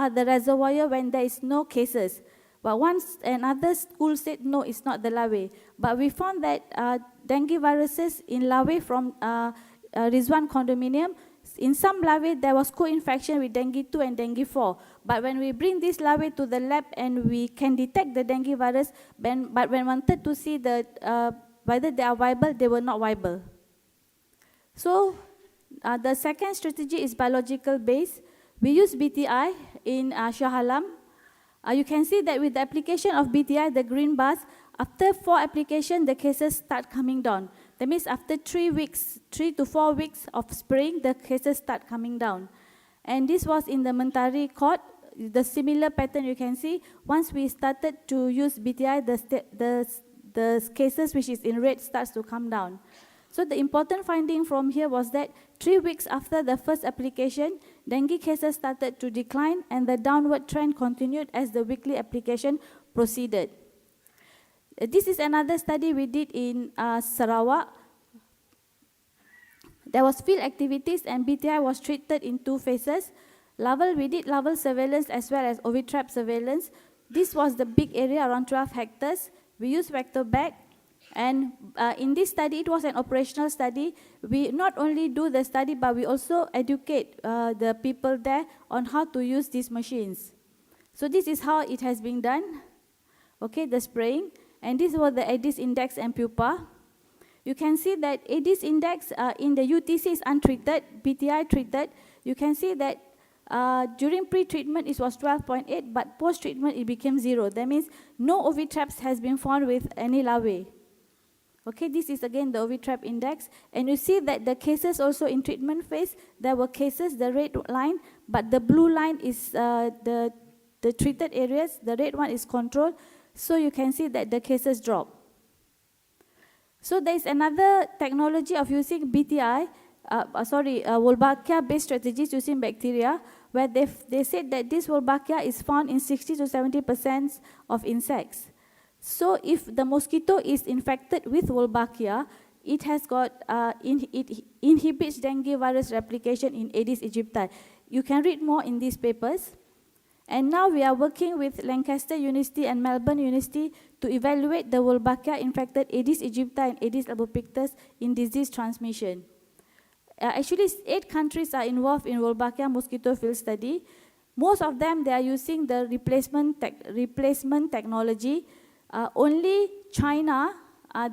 the reservoir when there is no cases. But another school said no, it's not the larvae. But we found that dengue viruses in larvae from Rizwan condominium, in some larvae there was co-infection with dengue 2 and dengue 4. But when we bring this larvae to the lab and we can detect the dengue virus, but when wanted to see whether they are viable, they were not viable. So the second strategy is biological base. We use BTI in Shah Alam. You can see that with the application of BTI, the green bars, after 4 applications, the cases start coming down. That means after 3 to 4 weeks of spraying, the cases start coming down. And this was in the Mentari court. The similar pattern you can see. Once we started to use BTI, the cases which is in red starts to come down. So the important finding from here was that 3 weeks after the first application, dengue cases started to decline and the downward trend continued as the weekly application proceeded. This is another study we did in Sarawak. There was field activities and BTI was treated in 2 phases. We did larval surveillance as well as ovitrap surveillance. This was the big area, around 12 hectares. We used vector bag. And in this study, it was an operational study. We not only do the study, but we also educate the people there on how to use these machines. So this is how it has been done. Okay, the spraying. And this was the Aedes index and pupa. You can see that Aedes index in the UTC is untreated, BTI treated. You can see that during pre-treatment it was 12.8, but post-treatment it became 0. That means no ovitraps has been found with any larvae. Okay, this is again the ovitrap index. And you see that the cases also in treatment phase, there were cases, the red line, but the blue line is the treated areas, the red one is control. So you can see that the cases drop. So there is another technology of using BTI, Wolbachia-based strategies using bacteria, where they said that this Wolbachia is found in 60 to 70% of insects. So if the mosquito is infected with Wolbachia, it has got, it inhibits dengue virus replication in Aedes aegypti. You can read more in these papers. And now we are working with Lancaster University and Melbourne University to evaluate the Wolbachia-infected Aedes aegypti and Aedes albopictus in disease transmission. Actually, 8 countries are involved in Wolbachia mosquito field study. Most of them, they are using the replacement technology. Only China,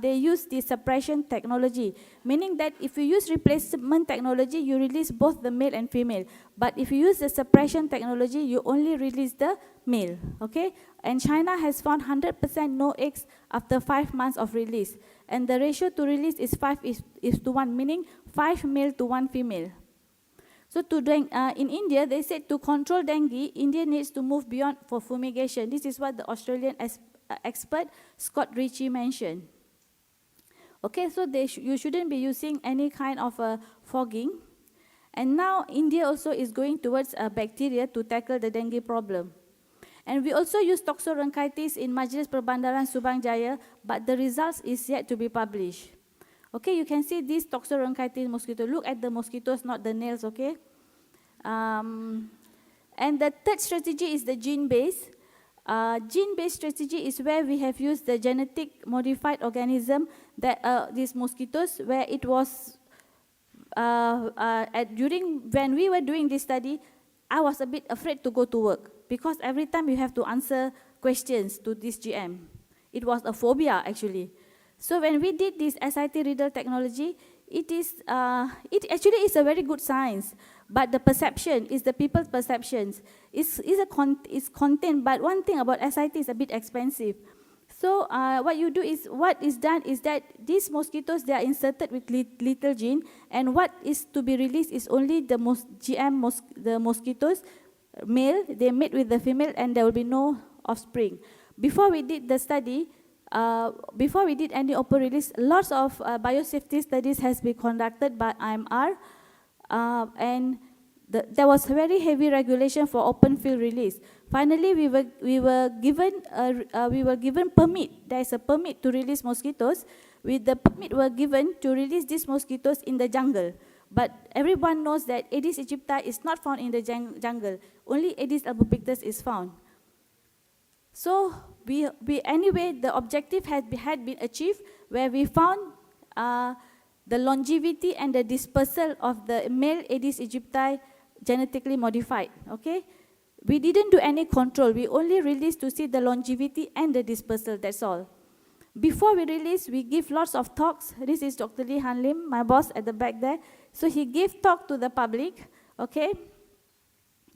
they use the suppression technology, meaning that if you use replacement technology, you release both the male and female. But if you use the suppression technology, you only release the male, okay? And China has found 100% no eggs after 5 months of release. And the ratio to release is 5:1, meaning 5 male to 1 female. So in India, they said to control dengue, India needs to move beyond for fumigation. This is what the Australian expert Scott Ritchie mentioned. Okay, so you shouldn't be using any kind of fogging. And now India also is going towards bacteria to tackle the dengue problem. And we also use toxorhynchitis in Majlis Perbandaran Subang Jaya, but the results is yet to be published. Okay, you can see this toxorhynchitis mosquito. Look at the mosquitoes, not the nails, okay? And the third strategy is the gene-based. Gene-based strategy is where we have used the genetic modified organism, that these mosquitoes, where it was, when we were doing this study, I was a bit afraid to go to work, because every time you have to answer questions to this GM. It was a phobia, actually. So when we did this SIT riddle technology, it actually is a very good science, but the perception is the people's perceptions. It's content, but one thing about SIT is a bit expensive. So what is done is that these mosquitoes, they are inserted with little gene, and what is to be released is only the the mosquitoes, male, they mate with the female, and there will be no offspring. Before we did the study, before we did any open release, lots of biosafety studies has been conducted by IMR, and there was very heavy regulation for open field release. Finally, we were given permit. There is a permit to release mosquitoes. With the permit were given to release these mosquitoes in the jungle. But everyone knows that Aedes aegypti is not found in the jungle. Only Aedes albopictus is found. So anyway, the objective had been achieved, where we found the longevity and the dispersal of the male Aedes aegypti genetically modified. Okay, we didn't do any control. We only released to see the longevity and the dispersal. That's all. Before we release, we give lots of talks. This is Dr. Lee Han Lim, my boss at the back there. So he gave talk to the public, okay,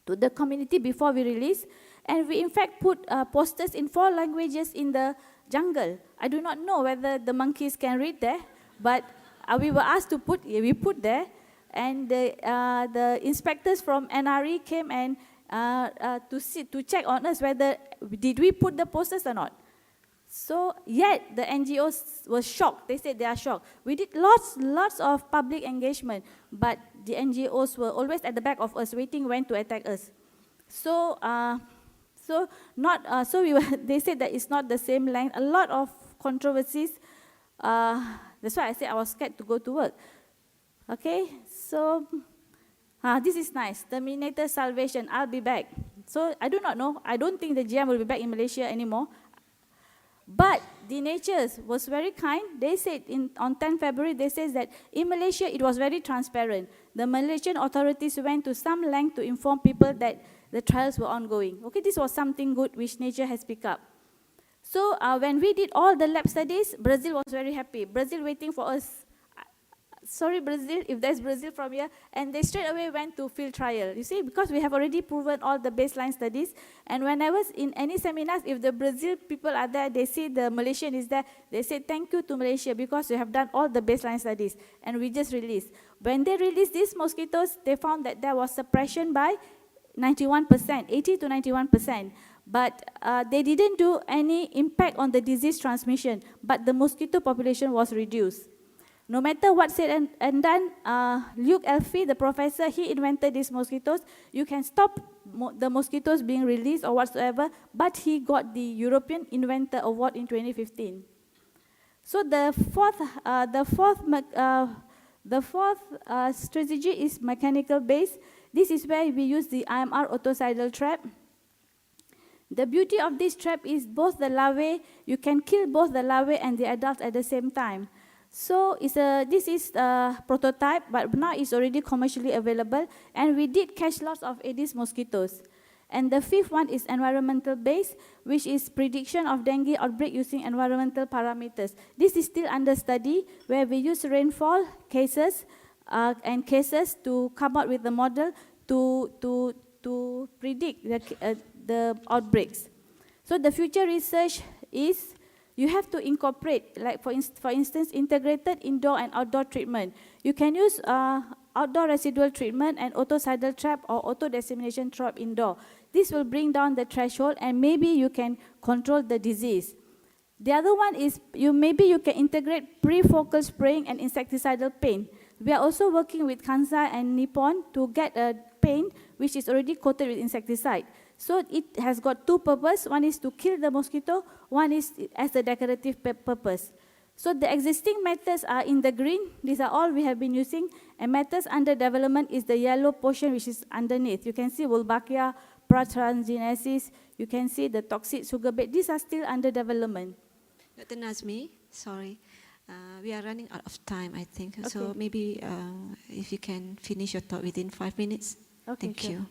to the community before we release. And we in fact put posters in 4 languages in the jungle. I do not know whether the monkeys can read there, but we were asked to put, we put there. And the inspectors from NRE came and to check on us whether did we put the posters or not. So yet the NGOs were shocked. They said they are shocked. We did lots of public engagement, but the NGOs were always at the back of us, waiting when to attack us. So they said that it's not the same length. A lot of controversies. That's why I said I was scared to go to work. Okay, so this is nice. Terminator Salvation, I'll be back. So I do not know. I don't think the GM will be back in Malaysia anymore. But the Natures was very kind. They said on 10 February, they said that in Malaysia, it was very transparent. The Malaysian authorities went to some length to inform people that the trials were ongoing. Okay, this was something good which Nature has picked up. So when we did all the lab studies, Brazil was very happy. Brazil waiting for us. Sorry, Brazil, if there's Brazil from here. And they straight away went to field trial. You see, because we have already proven all the baseline studies. And when I was in any seminars, if the Brazil people are there, they see the Malaysian is there, they say thank you to Malaysia because you have done all the baseline studies. And we just released. When they released these mosquitoes, they found that there was suppression by 91%, 80 to 91%. But they didn't do any impact on the disease transmission, but the mosquito population was reduced. No matter what said and done, Luke Elfie, the professor, he invented these mosquitoes. You can stop the mosquitoes being released or whatsoever, but he got the European Inventor Award in 2015. So the fourth strategy is mechanical based. This is where we use the IMR autocidal trap. The beauty of this trap is both the larvae, you can kill both the larvae and the adults at the same time. So this is a prototype, but now it's already commercially available, and we did catch lots of Aedes mosquitoes. And the fifth one is environmental based, which is prediction of dengue outbreak using environmental parameters. This is still under study, where we use rainfall cases and cases to come up with the model to predict the outbreaks. So the future research is you have to incorporate, like for instance, integrated indoor and outdoor treatment. You can use outdoor residual treatment and auto-sidal trap or auto-dissemination trap indoor. This will bring down the threshold and maybe you can control the disease. The other one is maybe you can integrate pre-focal spraying and insecticidal paint. We are also working with Kansai and Nippon to get a paint which is already coated with insecticide. So it has got two purposes. One is to kill the mosquito, one is as a decorative purpose. So the existing methods are in the green. These are all we have been using. And methods under development is the yellow portion which is underneath. You can see Wolbachia, Pratransgenesis. You can see the toxic sugar beet. These are still under development.
Dr. Nazmi, sorry. We are running out of time, I think. Okay. So maybe if you can finish your talk within 5 minutes. Okay, thank you.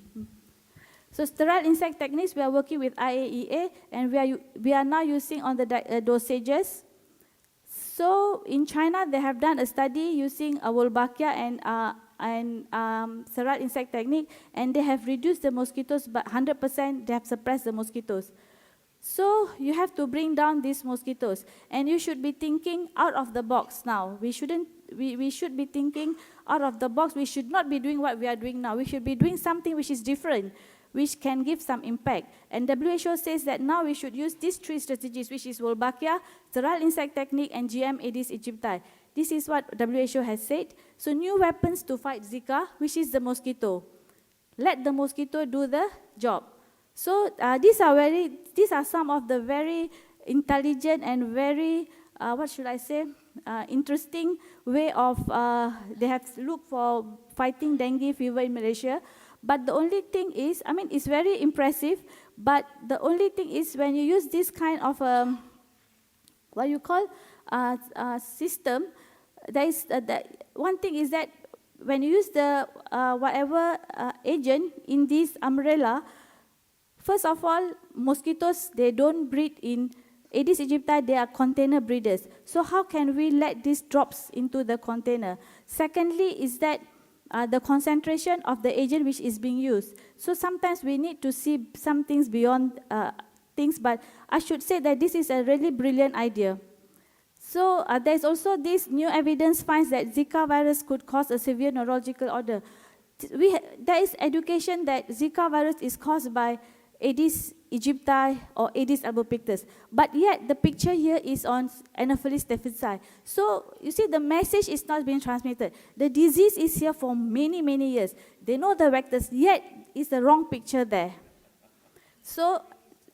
So sterile insect techniques, we are working with IAEA, and we are now using on the dosages. So in China, they have done a study using Wolbachia and sterile insect technique, and they have reduced the mosquitoes, but 100% they have suppressed the mosquitoes. So you have to bring down these mosquitoes, and you should be thinking out of the box now. We should be thinking out of the box. We should not be doing what we are doing now. We should be doing something which is different, which can give some impact. And WHO says that now we should use these three strategies, which is Wolbachia, sterile insect technique, and GM Aedes aegypti. This is what WHO has said. So new weapons to fight Zika, which is the mosquito. Let the mosquito do the job. So these are some of the very intelligent and very, interesting way of, they have looked for fighting dengue fever in Malaysia. But the only thing is, it's very impressive, but the only thing is when you use this kind of, system, there is, one thing is that when you use the agent in this umbrella, first of all, mosquitoes, they don't breed in Aedes aegypti, they are container breeders. So how can we let these drops into the container? Secondly is that the concentration of the agent which is being used. So sometimes we need to see some things beyond things, but I should say that this is a really brilliant idea. So there's also this new evidence finds that Zika virus could cause a severe neurological order. There is education that Zika virus is caused by Aedes aegypti or Aedes albopictus, but yet the picture here is on Anopheles staphylococcus. So you see the message is not being transmitted. The disease is here for many, many years. They know the vectors, yet it's the wrong picture there. So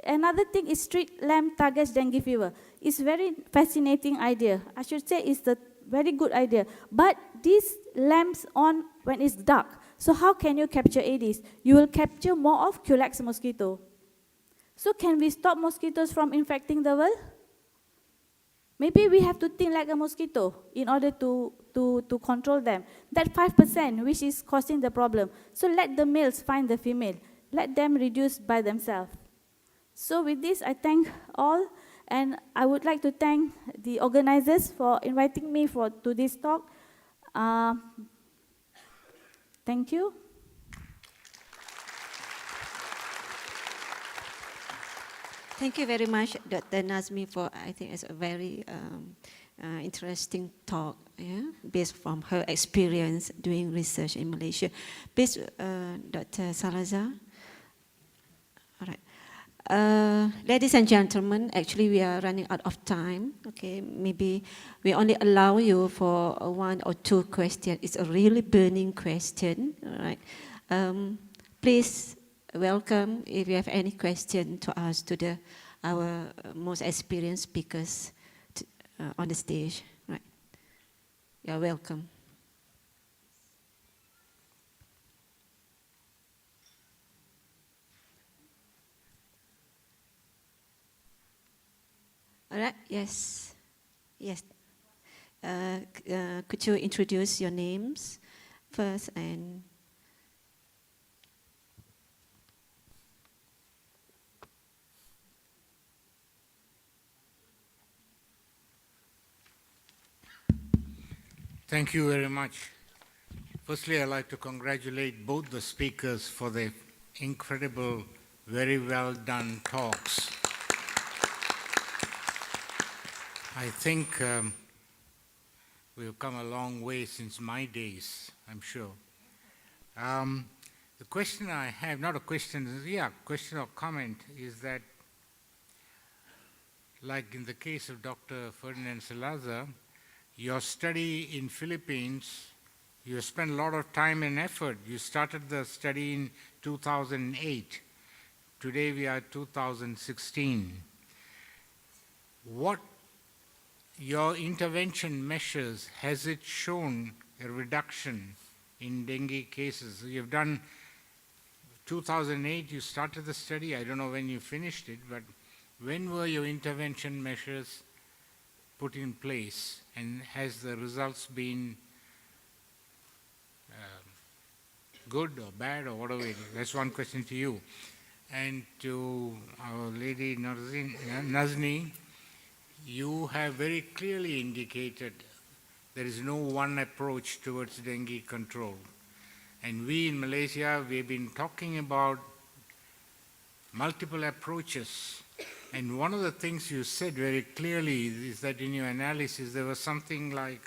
another thing is street lamp targets dengue fever. It's very fascinating idea. I should say it's a very good idea. But these lamps on when it's dark. So how can you capture Aedes? You will capture more of Culex mosquito. So can we stop mosquitoes from infecting the world? Maybe we have to think like a mosquito in order to control them. That 5% which is causing the problem. So let the males find the female. Let them reduce by themselves. So with this, I thank all, and I would like to thank the organizers for inviting me to this talk. Thank you.
Thank you very much, Dr. Nazmi, for I think it's a very interesting talk, based from her experience doing research in Malaysia. Please, Dr. Salazar. All right. Ladies and gentlemen, actually we are running out of time. Okay, maybe we only allow you for 1 or 2 questions. It's a really burning question. All right. Please welcome if you have any question to ask to our most experienced speakers on the stage. Right. You're welcome. All right, yes. Yes. Could you introduce your names first and...
Thank you very much. Firstly, I'd like to congratulate both the speakers for their incredible, very well done talks. I think we've come a long way since my days, I'm sure. The question I have, not a question, question or comment, is that like in the case of Dr. Ferdinand Salazar, your study in Philippines, you spent a lot of time and effort. You started the study in 2008. Today we are 2016. What your intervention measures, has it shown a reduction in dengue cases? You've done 2008, you started the study. I don't know when you finished it, but when were your intervention measures put in place, and has the results been good or bad or whatever it is? That's one question to you. And to our lady Nazni, you have very clearly indicated there is no one approach towards dengue control. And we in Malaysia, we've been talking about multiple approaches. And one of the things you said very clearly is that in your analysis there was something like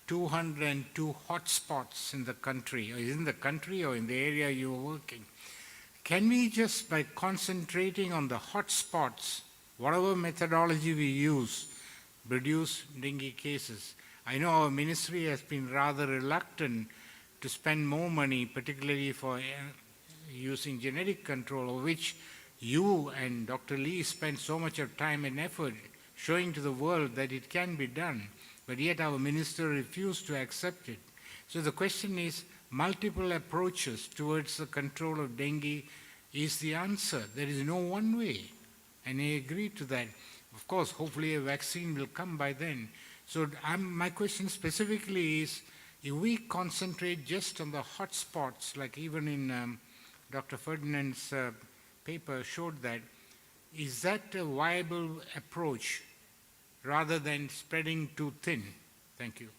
202 hotspots in the country, or in the country or in the area you were working. Can we just, by concentrating on the hotspots, whatever methodology we use, reduce dengue cases? I know our ministry has been rather reluctant to spend more money, particularly for using genetic control, of which you and Dr. Lee spent so much of time and effort showing to the world that it can be done, but yet our minister refused to accept it. So the question is, multiple approaches towards the control of dengue is the answer. There is no one way, and I agree to that. Of course, hopefully a vaccine will come by then. So my question specifically is, if we concentrate just on the hot spots, like even in Dr. Ferdinand's paper showed that, is that a viable approach rather than spreading too thin? Thank you.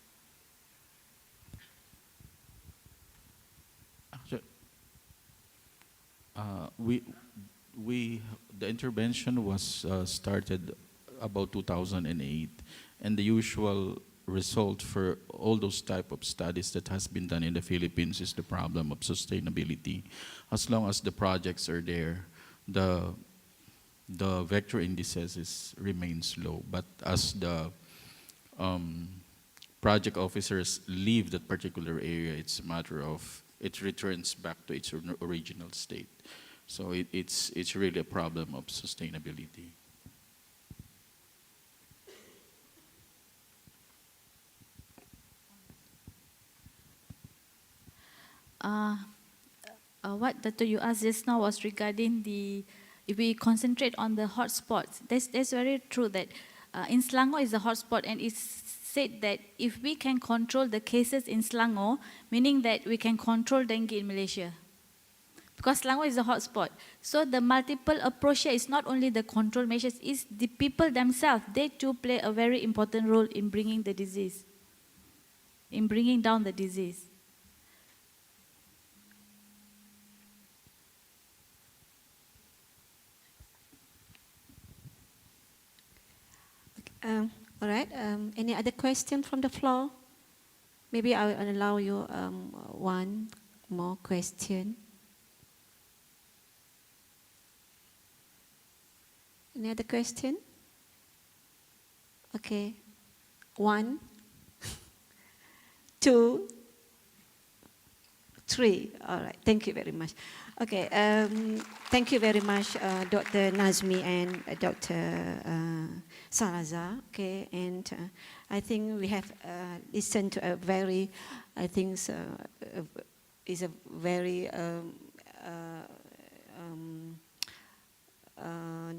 The intervention was started about 2008, and the usual result for all those type of studies that has been done in the Philippines is the problem of sustainability. As long as the projects are there, the vector indices remains low. But as the project officers leave that particular area, it's a matter of it returns back to its original state. So it's really a problem of sustainability.
What Dr. you asked just now was regarding if we concentrate on the hotspots. That's very true that in Selangor is a hotspot, and it's said that if we can control the cases in Selangor, meaning that we can control dengue in Malaysia. Because Selangor is a hotspot. So the multiple approach here is not only the control measures, it's the people themselves. They too play a very important role in bringing the disease, in bringing down the disease.
All right, any other question from the floor? Maybe I will allow you one more question. Any other question? Okay, 1, 2, 3. All right, thank you very much. Okay, thank you very much, Dr. Nazmi and Dr. Salazar. Okay, and I think we have listened to a very, I think, is a very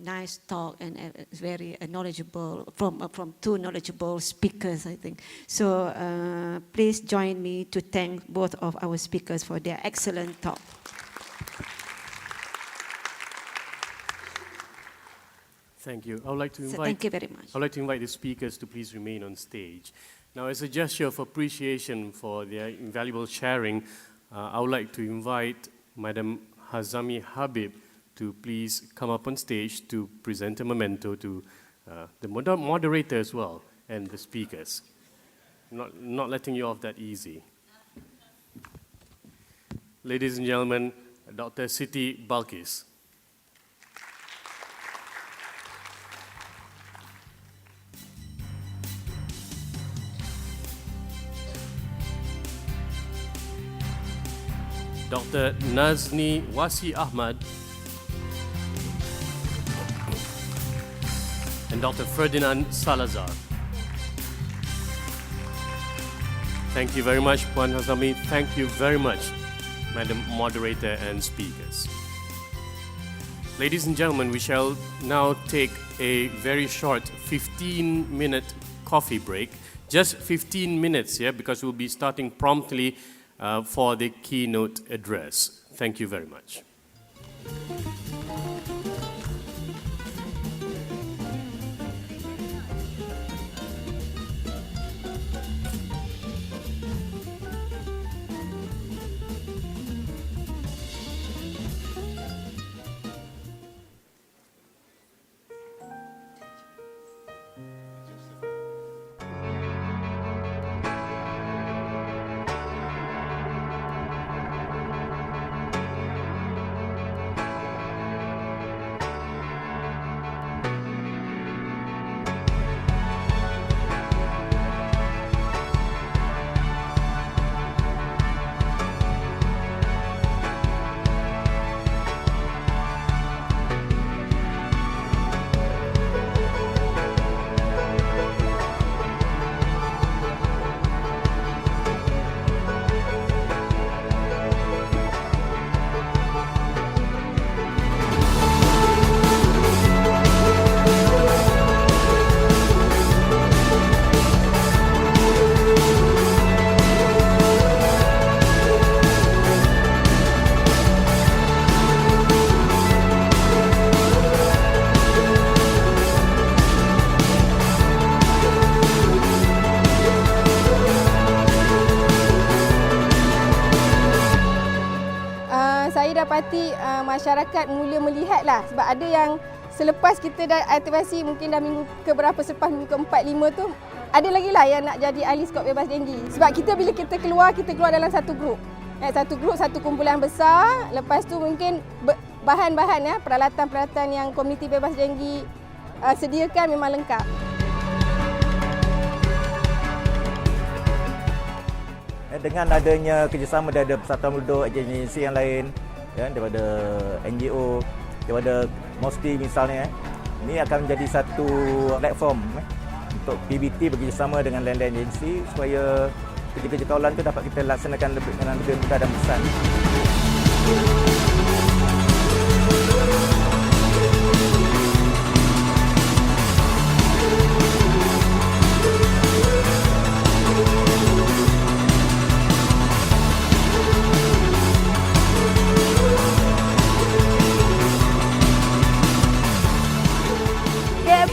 nice talk and very knowledgeable from two knowledgeable speakers, I think. So please join me to thank both of our speakers for their excellent talk.
Thank you. I would like to invite.
Thank you very much.
I would like to invite the speakers to please remain on stage. Now, as a gesture of appreciation for their invaluable sharing, I would like to invite Madam Hazami Habib to please come up on stage to present a memento to the moderator as well and the speakers. Not letting you off that easy. Ladies and gentlemen, Dr. Siti Balkis. Dr. Nazni Wasi Ahmad and Dr. Ferdinand Salazar. Thank you very much, Puan Hazami. Thank you very much, Madam Moderator and speakers. Ladies and gentlemen, we shall now take a very short 15-minute coffee break. Just 15 minutes, yeah, because we'll be starting promptly for the keynote address. Thank you very much.
dapati masyarakat mula melihatlah, sebab ada yang selepas kita dah aktivasi mungkin dah minggu keberapa, selepas minggu ke-4, 5 tu ada lagi lah yang nak jadi ahli skop bebas denggi. Sebab kita bila kita keluar dalam satu grup. Satu grup, satu kumpulan besar. Lepas tu mungkin bahan-bahan ya, peralatan-peralatan yang komuniti bebas denggi sediakan memang lengkap.
Dengan adanya kerjasama daripada persatuan penduduk, agensi yang lain, ya, daripada NGO, daripada MOSTI misalnya, ini akan menjadi satu platform untuk PBT bekerjasama dengan lain-lain agensi supaya kerja-kerja kawalan itu dapat kita laksanakan dengan lebih mudah dan besar.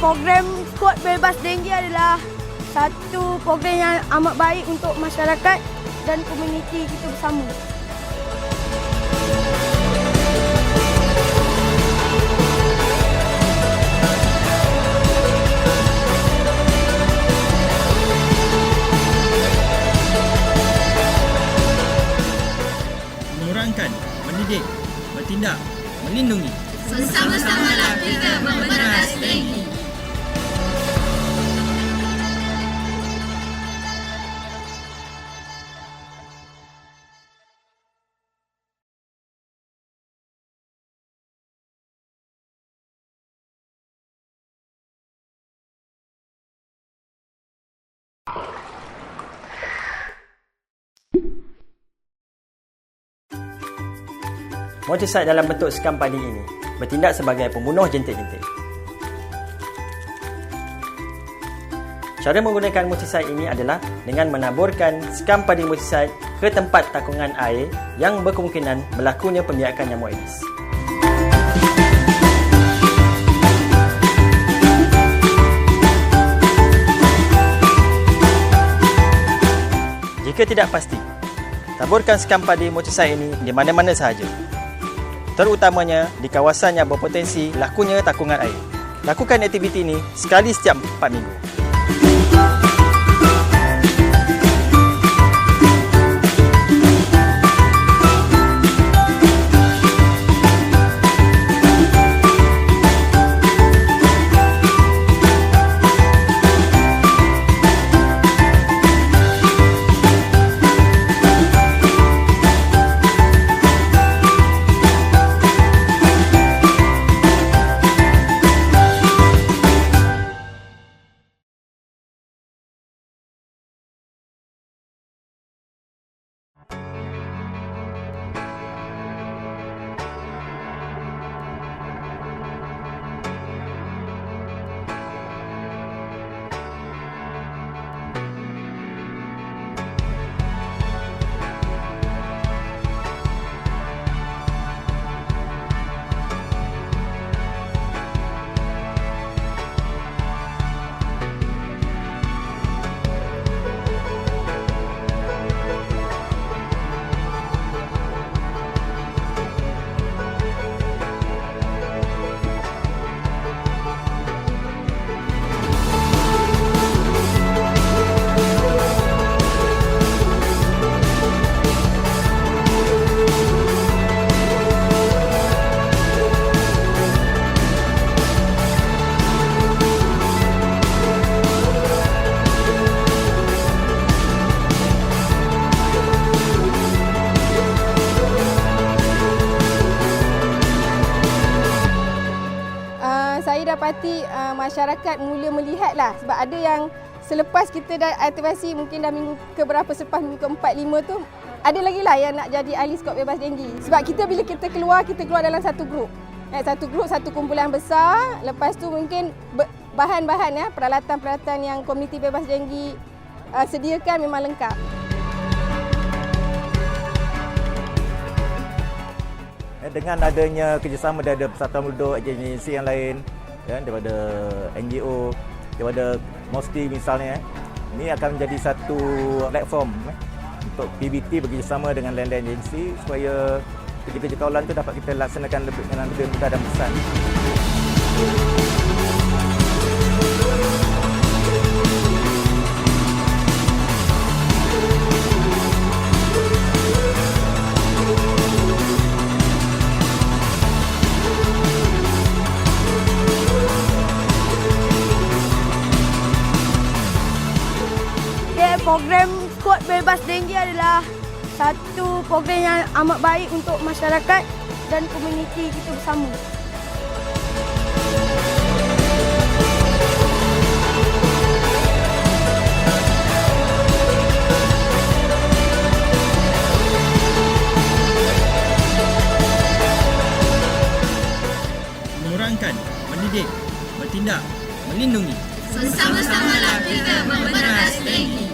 Program Skop Bebas Denggi adalah satu program yang amat baik untuk masyarakat dan komuniti kita bersama.
Mengurangkan, mendidik, bertindak, melindungi.
Bersama-samalah kita memberantas denggi.
Motorcycle dalam bentuk sekam padi ini bertindak sebagai pembunuh jentik-jentik. Cara menggunakan multisite ini adalah dengan menaburkan skam padi multisite ke tempat takungan air yang berkemungkinan berlakunya pembiakan nyamuk Aedes. Jika tidak pasti, taburkan skam padi multisite ini di mana-mana sahaja, terutamanya di kawasan yang berpotensi lakunya takungan air. Lakukan aktiviti ini sekali setiap 4 minggu.
Saya dapati masyarakat mula melihatlah, sebab ada yang selepas kita dah aktivasi mungkin dah minggu keberapa, selepas minggu ke-4, 5 tu ada lagi lah yang nak jadi ahli skop bebas denggi. Sebab bila kita keluar dalam satu grup. Satu grup, satu kumpulan besar. Lepas tu mungkin bahan-bahan peralatan-peralatan yang komuniti bebas denggi sediakan memang lengkap.
Dengan adanya kerjasama daripada Persatuan Penduduk, agensi yang lain, daripada NGO, daripada MOSTI misalnya, ini akan menjadi satu platform untuk PBT bekerjasama dengan lain-lain agensi supaya kerja-kerja kawalan itu dapat kita laksanakan dengan lebih mudah dan besar.
Program Skop Bebas Dengue adalah satu program yang amat baik untuk masyarakat dan komuniti kita bersama.
Mengurangkan, mendidik, bertindak, melindungi.
Bersama-samalah kita memberantas dengue.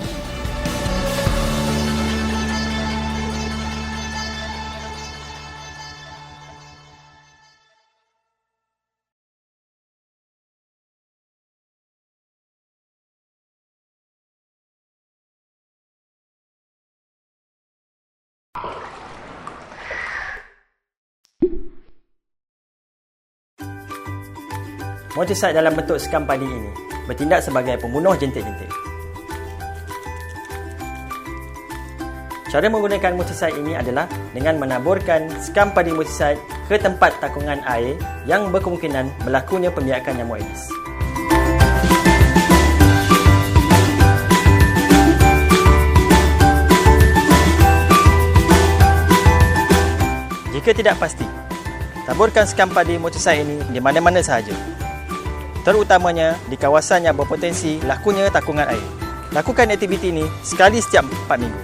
Multisite dalam bentuk skam padi ini bertindak sebagai pembunuh jentik-jentik. Cara menggunakan multisite ini adalah dengan menaburkan skam padi multisite ke tempat takungan air yang berkemungkinan berlakunya pembiakan nyamuk Aedes. Jika tidak pasti, taburkan skam padi multisite ini di mana-mana sahaja, terutamanya di kawasan yang berpotensi lakunya takungan air. Lakukan aktiviti ini sekali setiap 4 minggu.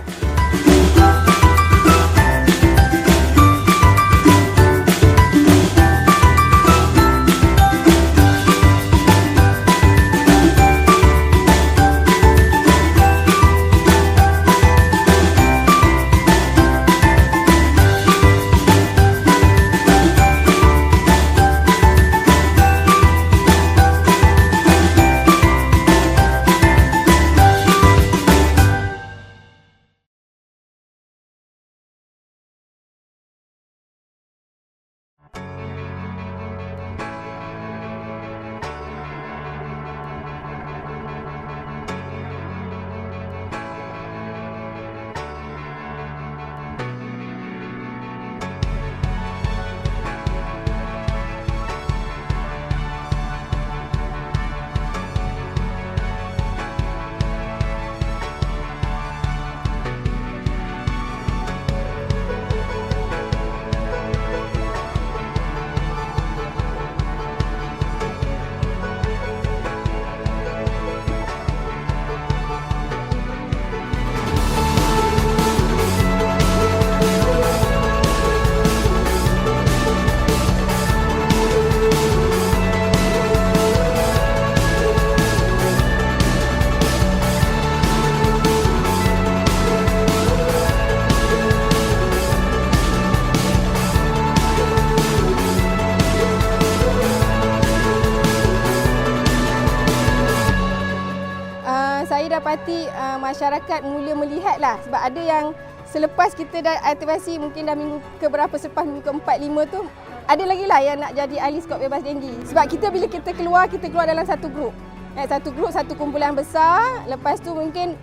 dapati masyarakat mula melihatlah, sebab ada yang selepas kita dah aktivasi mungkin dah minggu keberapa selepas minggu ke-4, 5 tu ada lagi lah yang nak jadi ahli skop bebas denggi. Sebab kita bila kita keluar dalam satu grup. Satu grup, satu kumpulan besar. Lepas tu mungkin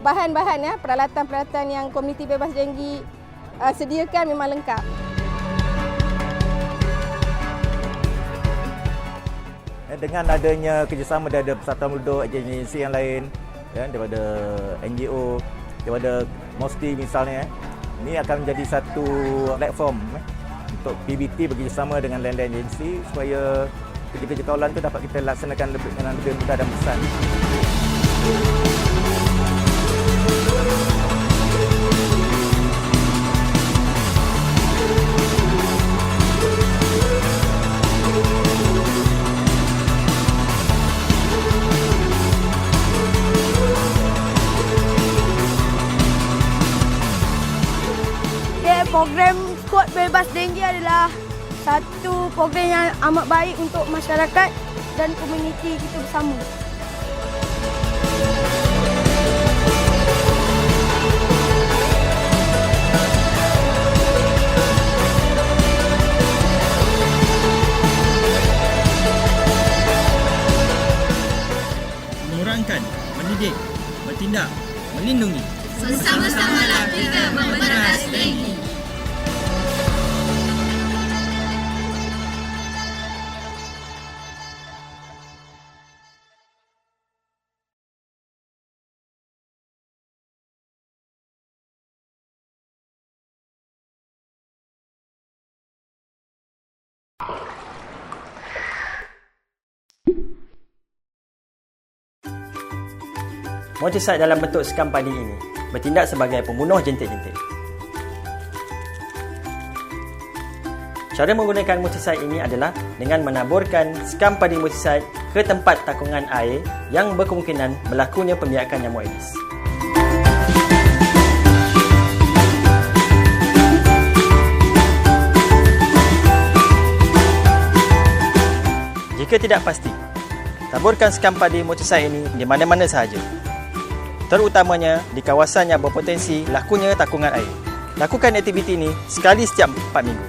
bahan-bahan peralatan-peralatan yang komuniti bebas denggi sediakan memang lengkap.
Dengan adanya kerjasama daripada Persatuan Penduduk, agensi yang lain, daripada NGO, daripada MOSTI misalnya, ini akan menjadi satu platform untuk PBT bekerjasama dengan lain-lain agensi supaya kerja-kerja kawalan itu dapat kita laksanakan dengan lebih mudah dan besar.
Program skop bebas denggi adalah satu program yang amat baik untuk masyarakat dan komuniti kita bersama.
Mengurangkan, mendidik, bertindak, melindungi.
Bersama-samalah kita memberantas dengue.
Moticide dalam bentuk sekam padi ini bertindak sebagai pembunuh jentik-jentik. Cara menggunakan moticide ini adalah dengan menaburkan sekam padi moticide ke tempat takungan air yang berkemungkinan berlakunya pembiakan nyamuk Aedes. Jika tidak pasti, taburkan sekam padi moticide ini di mana-mana sahaja, terutamanya di kawasan yang berpotensi lakunya takungan air. Lakukan aktiviti ini sekali setiap 4 minggu.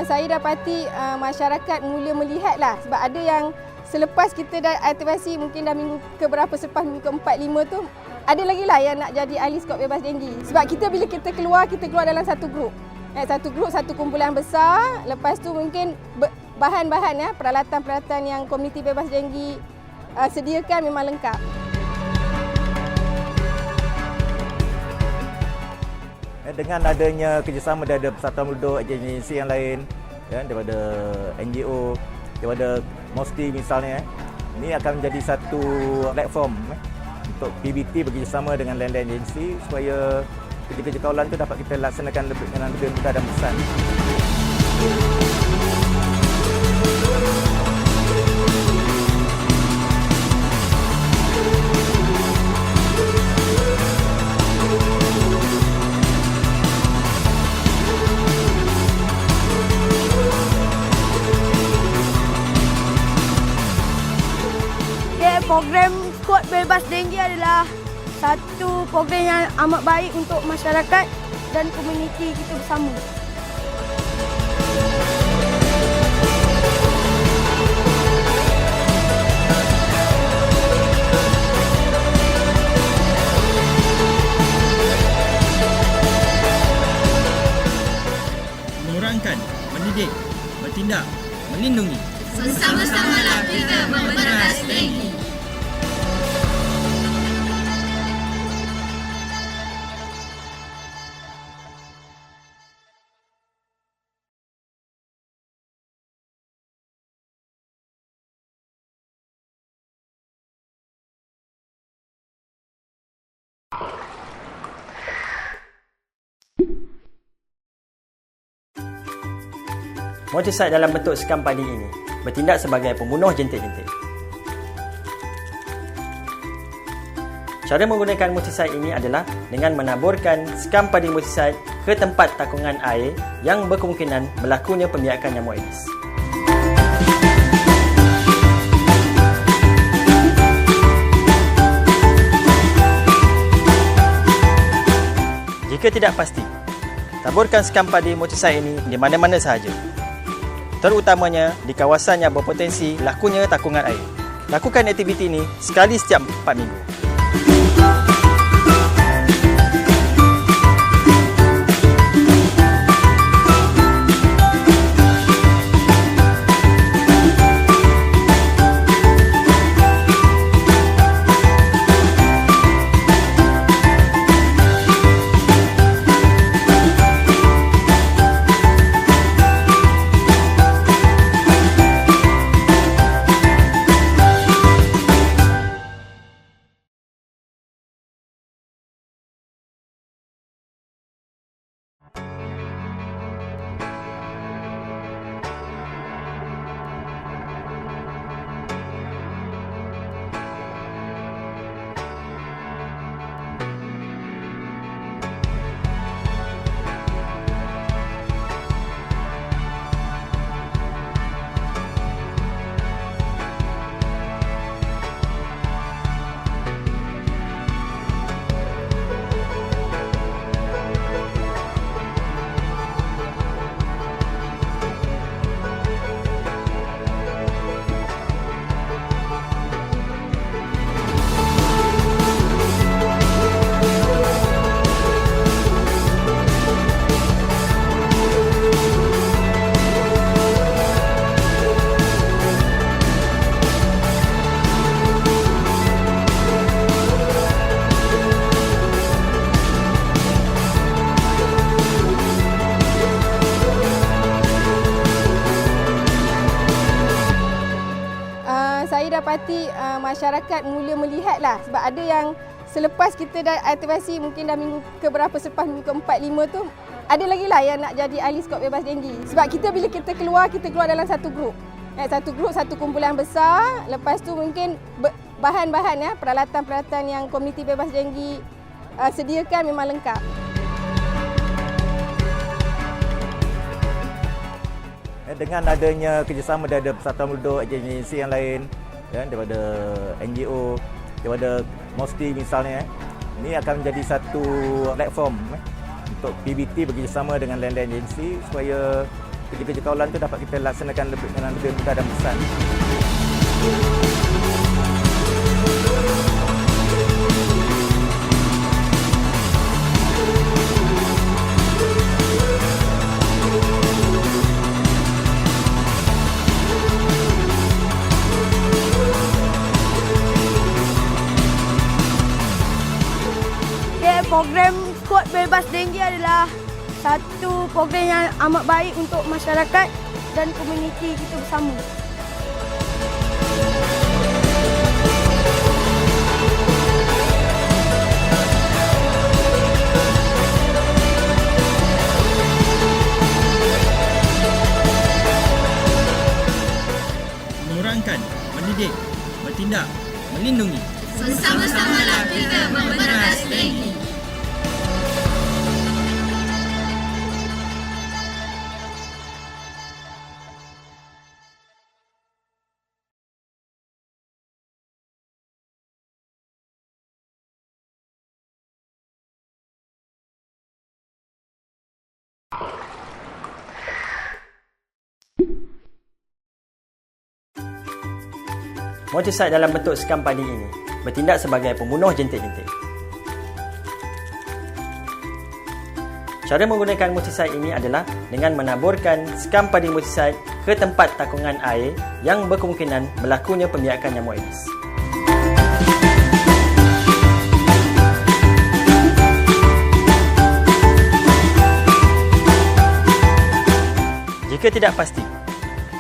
Saya dapati masyarakat mula melihatlah, sebab ada yang selepas kita dah aktivasi mungkin dah minggu keberapa selepas minggu ke-4, 5 tu ada lagi lah yang nak jadi ahli skop bebas denggi. Sebab kita bila kita keluar dalam satu grup. Satu grup, satu kumpulan besar. Lepas tu mungkin bahan-bahan peralatan-peralatan yang komuniti bebas denggi sediakan memang lengkap.
Dengan adanya kerjasama daripada Persatuan Penduduk, agensi yang lain, daripada NGO, daripada MOSTI misalnya, ini akan menjadi satu platform untuk PBT bekerjasama dengan lain-lain agensi supaya kerja-kerja kawalan tu dapat kita laksanakan dengan lebih mudah dan besar.
Program Kod Bebas Dengue adalah satu program yang amat baik untuk masyarakat dan komuniti kita bersama.
Mengurangkan, mendidik, bertindak, melindungi.
Bersama-samalah kita memberantas dengue.
Motosikal dalam bentuk sekam padi ini bertindak sebagai pembunuh jentik-jentik. Cara menggunakan motosikal ini adalah dengan menaburkan sekam padi motosikal ke tempat takungan air yang berkemungkinan berlakunya pembiakan nyamuk Aedes. Jika tidak pasti, taburkan sekam padi motosikal ini di mana-mana sahaja, terutamanya di kawasan yang berpotensi lakunya takungan air. Lakukan aktiviti ini sekali setiap 4 minggu.
Saya dapati masyarakat mula melihatlah, sebab ada yang selepas kita dah aktivasi mungkin dah minggu keberapa, selepas minggu ke-4, 5 tu ada lagi lah yang nak jadi ahli skop bebas denggi. Sebab kita bila kita keluar dalam satu grup. Satu grup, satu kumpulan besar. Lepas tu mungkin bahan-bahan peralatan-peralatan yang komuniti bebas denggi sediakan memang lengkap.
Dengan adanya kerjasama daripada persatuan penduduk, agensi yang lain, daripada NGO, daripada MOSTI misalnya, ini akan menjadi satu platform untuk PBT bekerjasama dengan lain-lain agensi supaya kerja-kerja kawalan itu dapat kita laksanakan dengan lebih mudah dan besar.
Program Kod Bebas Dengue adalah satu program yang amat baik untuk masyarakat dan komuniti kita bersama.
mendidik, bertindak, melindungi.
Bersama-samalah kita memberantas dengue.
Motosid dalam bentuk sekam padi ini bertindak sebagai pembunuh jentik-jentik. Cara menggunakan motosid ini adalah dengan menaburkan sekam padi motosid ke tempat takungan air yang berkemungkinan berlakunya pembiakan nyamuk Aedes. Jika tidak pasti,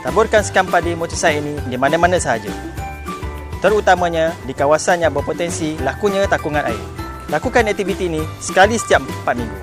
taburkan sekam padi motosid ini di mana-mana sahaja, terutamanya di kawasan yang berpotensi lakunya takungan air. Lakukan aktiviti ini sekali setiap 4 minggu.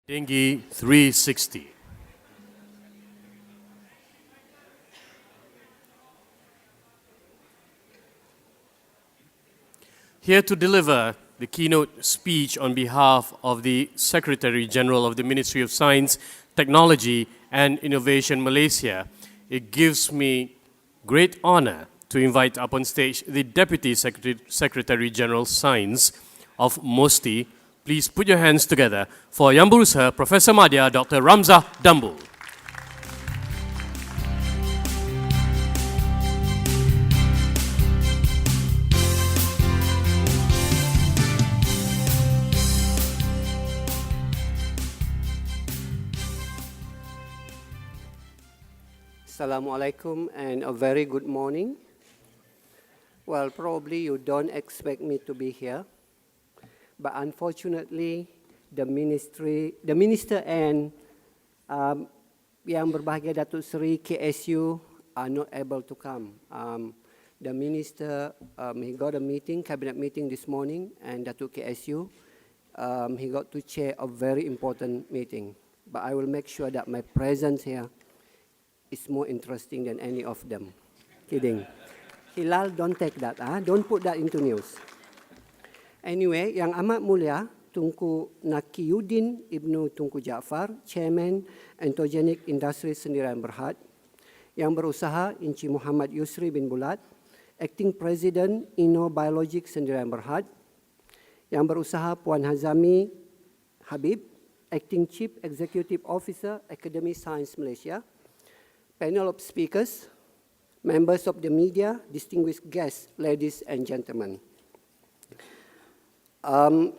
DENGUE360. Here to deliver the keynote speech on behalf of the Secretary General of the Ministry of Science, Technology and Innovation Malaysia. It gives me great honor to invite up on stage the Deputy Secretary General Science of MOSTI. Please put your hands together for Yang Berusaha Professor Madya Dr. Ramzah Dambul.
Assalamualaikum and a very good morning. Well, probably you don't expect me to be here, but unfortunately, the minister and Yang Berbahagia Datuk Seri KSU are not able to come. The minister, he got a meeting, cabinet meeting this morning, and Datuk KSU, he got to chair a very important meeting. But I will make sure that my presence here is more interesting than any of them. Kidding. Hilal, don't take that. Don't put that into news. Anyway, Yang Amat Mulia, Tunku Nakiyuddin Ibnu Tunku Jaafar, Chairman Entogenic Industry Sendirian Berhad. Yang Berusaha Inci Muhammad Yusri bin Bulat, Acting President Inno Biologic Sendirian Berhad. Yang Berusaha Puan Hazami Habib, Acting Chief Executive Officer, Academy Science Malaysia. Panel of speakers, members of the media, distinguished guests, ladies and gentlemen.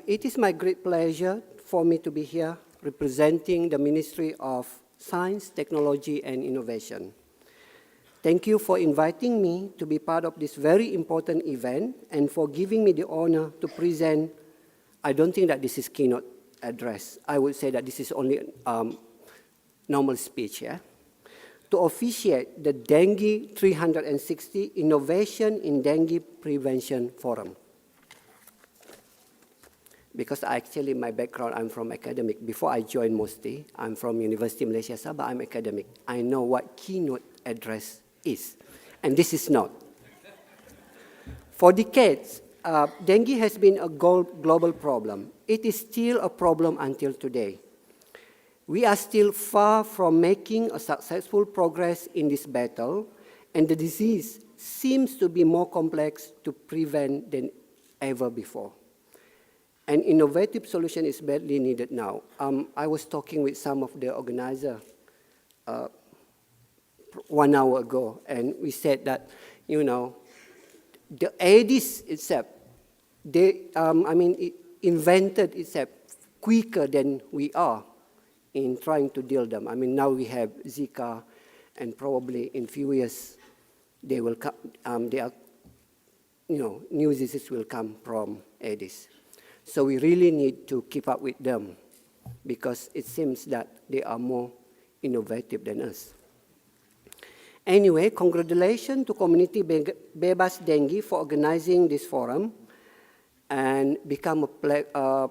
It is my great pleasure for me to be here representing the Ministry of Science, Technology and Innovation. Thank you for inviting me to be part of this very important event and for giving me the honor to present. I don't think that this is keynote address. I would say that this is only normal speech, yeah? To officiate the DENGUE360 Innovation in Dengue Prevention Forum. Because actually my background, I'm from academic. Before I joined MOSTI, I'm from University of Malaysia Sabah, I'm academic. I know what keynote address is, and this is not. For decades, dengue has been a global problem. It is still a problem until today. We are still far from making a successful progress in this battle, and the disease seems to be more complex to prevent than ever before. An innovative solution is badly needed now. I was talking with some of the organizers 1 hour ago, and we said that, you know, the Aedes itself, it invented itself quicker than we are in trying to deal them. I mean, now we have Zika, and probably in few years they will come. New diseases will come from Aedes. So we really need to keep up with them because it seems that they are more innovative than us. Anyway, congratulations to Community Bebas Dengue for organizing this forum and become a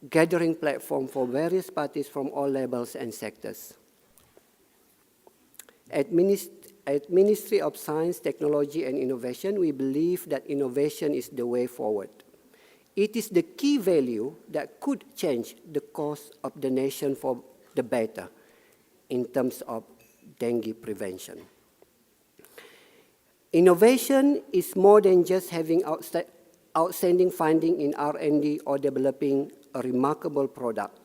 gathering platform for various parties from all levels and sectors. At Ministry of Science, Technology and Innovation, we believe that innovation is the way forward. It is the key value that could change the course of the nation for the better in terms of dengue prevention. Innovation is more than just having outstanding finding in R&D or developing a remarkable product.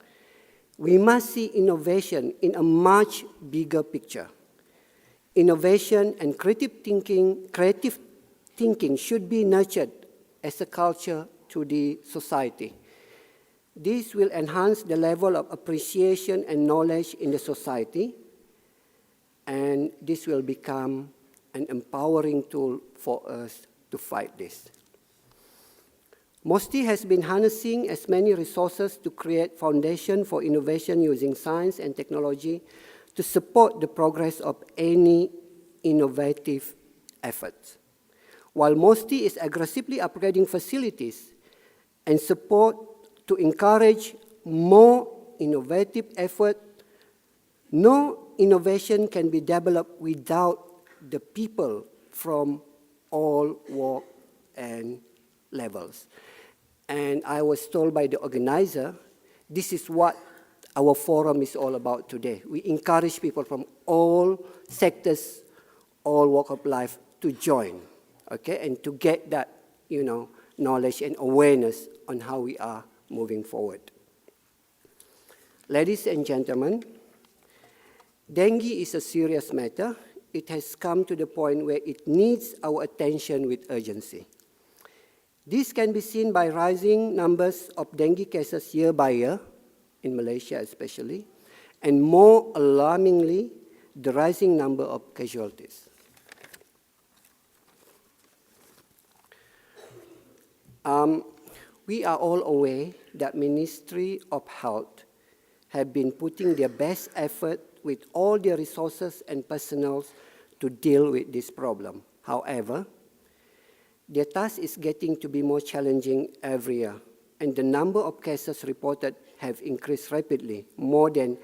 We must see innovation in a much bigger picture. Innovation and creative thinking should be nurtured as a culture to the society. This will enhance the level of appreciation and knowledge in the society, and this will become an empowering tool for us to fight this. MOSTI has been harnessing as many resources to create foundation for innovation using science and technology to support the progress of any innovative efforts. While MOSTI is aggressively upgrading facilities and support to encourage more innovative effort, no innovation can be developed without the people from all walks and levels. And I was told by the organizer, this is what our forum is all about today. We encourage people from all sectors, all walk of life to join, okay, and to get that, knowledge and awareness on how we are moving forward. Ladies and gentlemen, dengue is a serious matter. It has come to the point where it needs our attention with urgency. This can be seen by rising numbers of dengue cases year by year, in Malaysia especially, and more alarmingly, the rising number of casualties. We are all aware that Ministry of Health have been putting their best effort with all their resources and personnel to deal with this problem. However, their task is getting to be more challenging every year, and the number of cases reported have increased rapidly, more than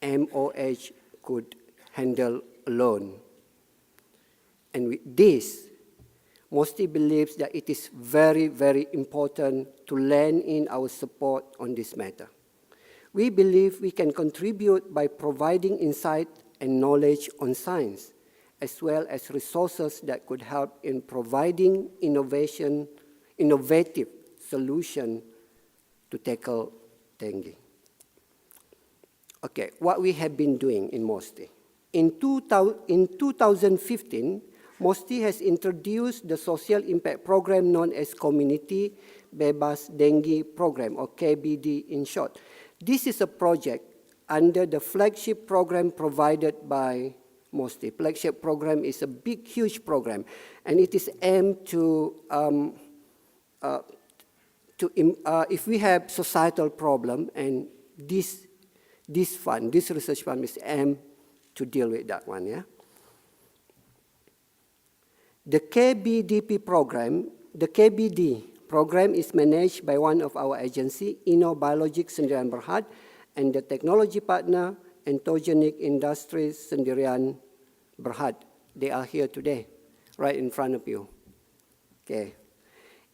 MOH could handle alone. And with this, MOSTI believes that it is very, very important to lend in our support on this matter. We believe we can contribute by providing insight and knowledge on science, as well as resources that could help in providing innovative solution to tackle dengue. Okay, what we have been doing in MOSTI. In 2015, MOSTI has introduced the social impact program known as Community Bebas Dengue Program, or KBD in short. This is a project under the flagship program provided by MOSTI. Flagship program is a big, huge program, and it is aimed to if we have societal problem, and this research fund is aimed to deal with that one, yeah. The KBD program is managed by one of our agency, Biologics Sendirian Berhad, and the technology partner, Entogenic Industries Sendirian Berhad. They are here today, right in front of you. Okay.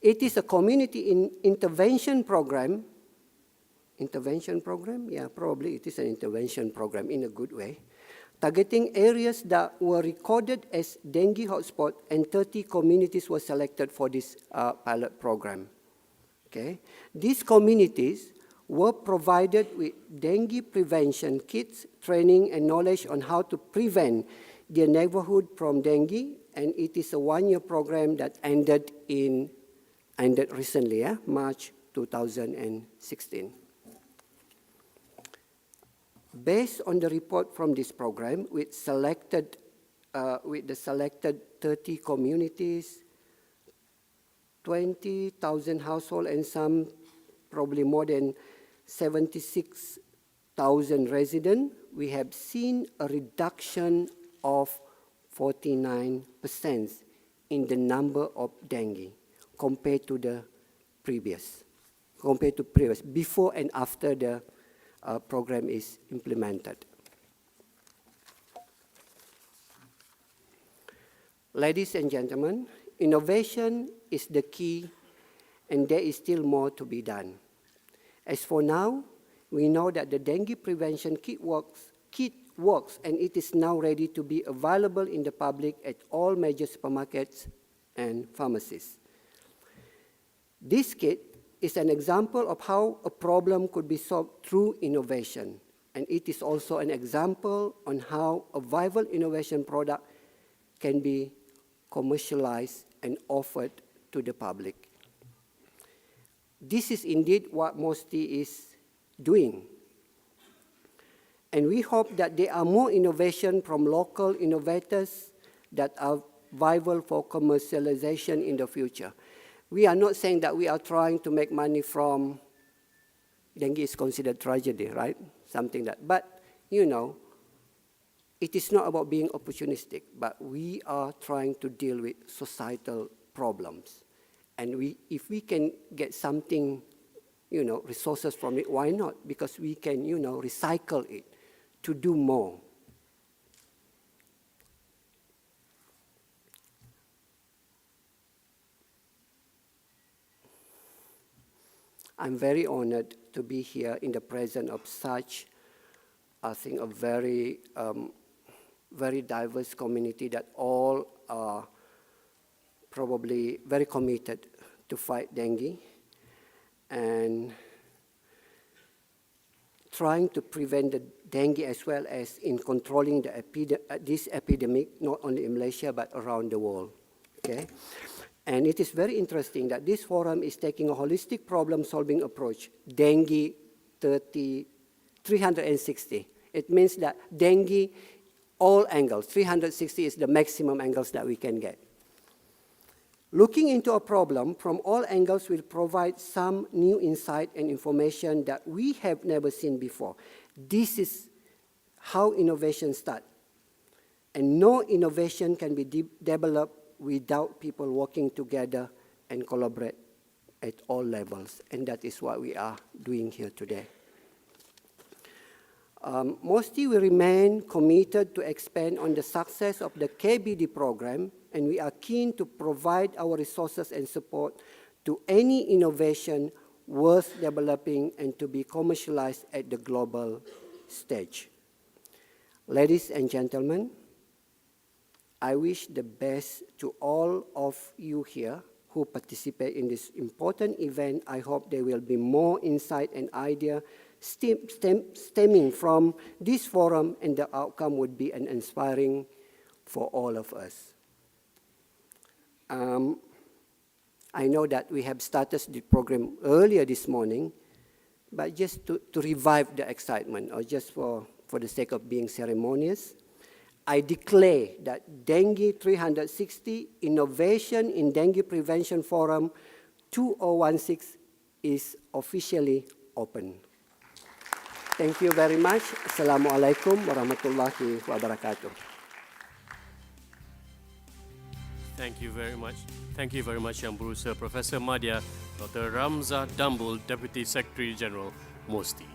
It is a community intervention program. Intervention program? Yeah, probably it is an intervention program in a good way, targeting areas that were recorded as dengue hotspot, and 30 communities were selected for this pilot program. Okay. These communities were provided with dengue prevention kits, training, and knowledge on how to prevent their neighborhood from dengue, and it is a one-year program that ended recently, March 2016. Based on the report from this program, with the selected 30 communities, 20,000 households, and some probably more than 76,000 residents, we have seen a reduction of 49% in the number of dengue compared to previous, before and after the program is implemented. Ladies and gentlemen, innovation is the key, and there is still more to be done. As for now, we know that the dengue prevention kit works, and it is now ready to be available in the public at all major supermarkets and pharmacies. This kit is an example of how a problem could be solved through innovation, and it is also an example on how a viable innovation product can be commercialized and offered to the public. This is indeed what MOSTI is doing. And we hope that there are more innovation from local innovators that are viable for commercialization in the future. We are not saying that we are trying to make money from dengue is considered tragedy, right? Something that, but it is not about being opportunistic, but we are trying to deal with societal problems. And if we can get something, resources from it, why not? Because we can, recycle it to do more. I'm very honored to be here in the presence of such, I think, a very diverse community that all are probably very committed to fight dengue and trying to prevent the dengue as well as in controlling this epidemic, not only in Malaysia but around the world. Okay? And it is very interesting that this forum is taking a holistic problem-solving approach, Dengue 360. It means that dengue, all angles, 360 is the maximum angles that we can get. Looking into a problem from all angles will provide some new insight and information that we have never seen before. This is how innovation starts. And no innovation can be developed without people working together and collaborate at all levels. And that is what we are doing here today. Mostly we remain committed to expand on the success of the KBD program, and we are keen to provide our resources and support to any innovation worth developing and to be commercialized at the global stage. Ladies and gentlemen, I wish the best to all of you here who participate in this important event. I hope there will be more insight and idea stemming from this forum, and the outcome would be an inspiring for all of us. I know that we have started the program earlier this morning, but just to revive the excitement, or just for the sake of being ceremonious, I declare that Dengue 360 Innovation in Dengue Prevention Forum 2016 is officially open. Thank you very much. Assalamualaikum warahmatullahi wabarakatuh.
Thank you very much. Thank you very much, Yang Berusaha Professor Madya, Dr. Ramza Dambul, Deputy Secretary General, MOSTI.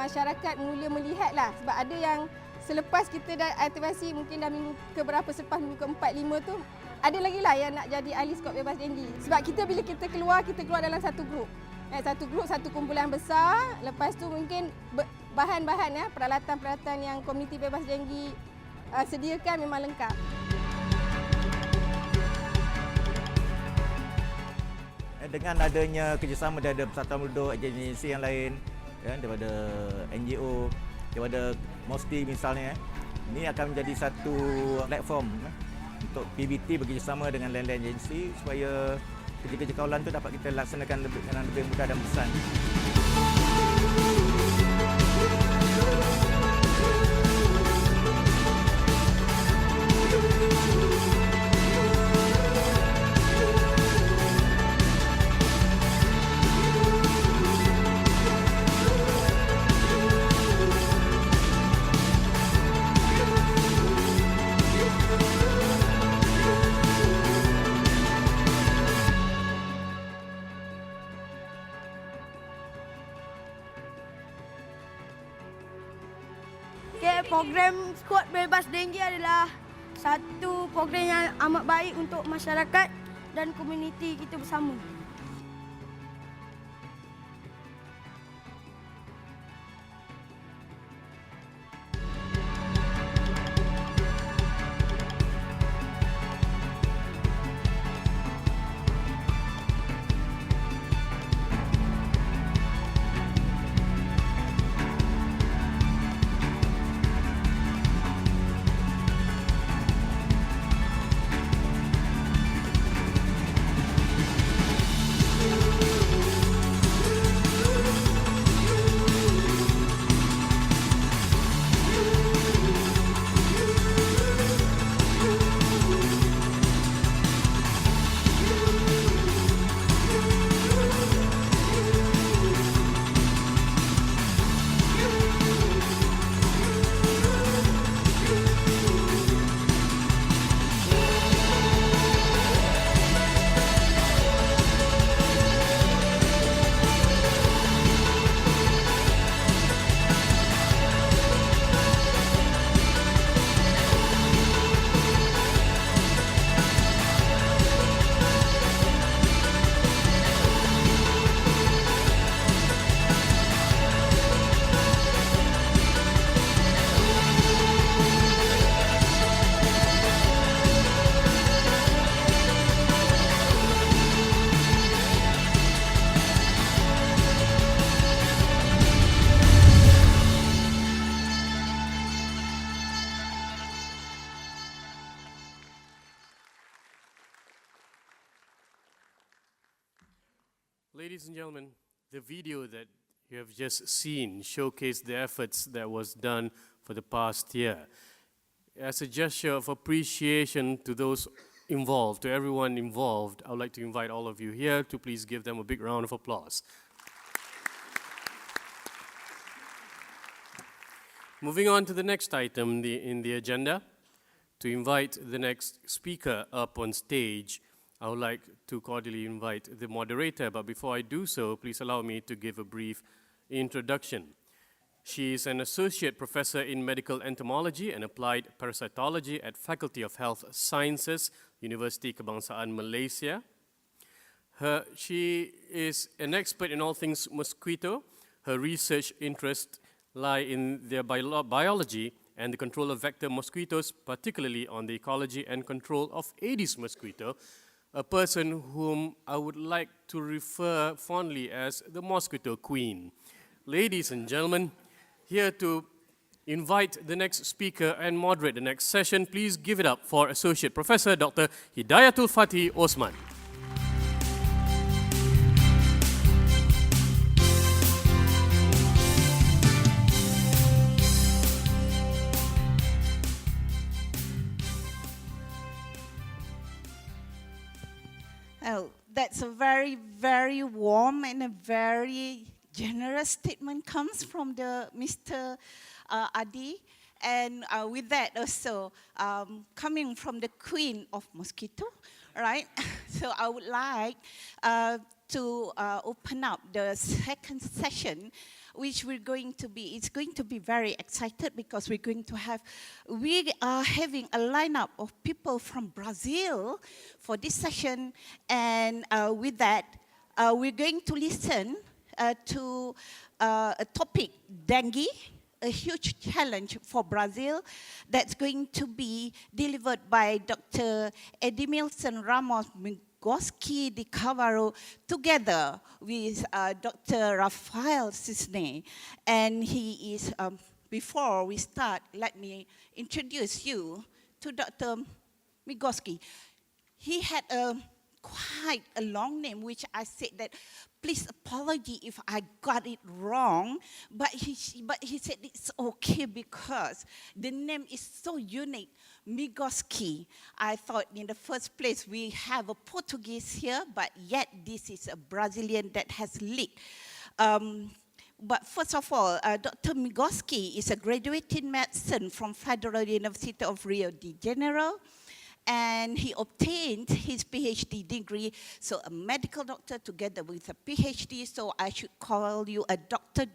Masyarakat mula melihatlah, sebab ada yang selepas kita dah aktivasi mungkin dah minggu keberapa selepas minggu ke-4, 5 tu ada lagi lah yang nak jadi ahli skop bebas dengue. Sebab bila kita keluar dalam satu grup. Satu kumpulan besar, lepas tu mungkin bahan-bahan peralatan-peralatan yang komuniti bebas dengue sediakan memang lengkap.
Dengan adanya kerjasama daripada Persatuan Penduduk, agensi yang lain, daripada NGO, daripada MOSTI misalnya, ini akan menjadi satu platform untuk PBT bekerjasama dengan lain-lain agensi supaya kerja-kerja kawalan itu dapat kita laksanakan dengan lebih mudah dan besar.
Program skuad bebas dengue adalah satu program yang amat baik untuk masyarakat dan komuniti kita bersama.
Ladies and gentlemen, the video that you have just seen showcased the efforts that was done for the past year. As a gesture of appreciation to those involved, to everyone involved, I would like to invite all of you here to please give them a big round of applause. Moving on to the next item in the agenda, to invite the next speaker up on stage, I would like to cordially invite the moderator, but before I do so, please allow me to give a brief introduction. She is an associate professor in medical entomology and applied parasitology at Faculty of Health Sciences, University Kebangsaan Malaysia. She is an expert in all things mosquito. Her research interests lie in their biology and the control of vector mosquitoes, particularly on the ecology and control of Aedes mosquito, a person whom I would like to refer fondly as the mosquito queen. Ladies and gentlemen, here to invite the next speaker and moderate the next session, please give it up for Associate Professor Dr. Hidayatul Fatih Osman.
Oh, that's a very, very warm and a very generous statement comes from the Mr. Adi. And with that also, coming from the queen of mosquito, right? So I would like to open up the second session, which it's going to be very excited because we are having a lineup of people from Brazil for this session. And with that, we're going to listen to a topic, dengue, a huge challenge for Brazil, that's going to be delivered by Dr. Edmilson Ramos Migoski de Carvalho together with Dr. Rafael Cisne. And he is, before we start, let me introduce you to Dr. Migoski. He had quite a long name, which I said that, please apology if I got it wrong, but he said it's okay because the name is so unique, Migoski. I thought in the first place we have a Portuguese here, but yet this is a Brazilian that has lead. But first of all, Dr. Migoski is a graduate in medicine from Federal University of Rio de Janeiro. And he obtained his PhD degree, so a medical doctor together with a PhD, so I should call you a doctor,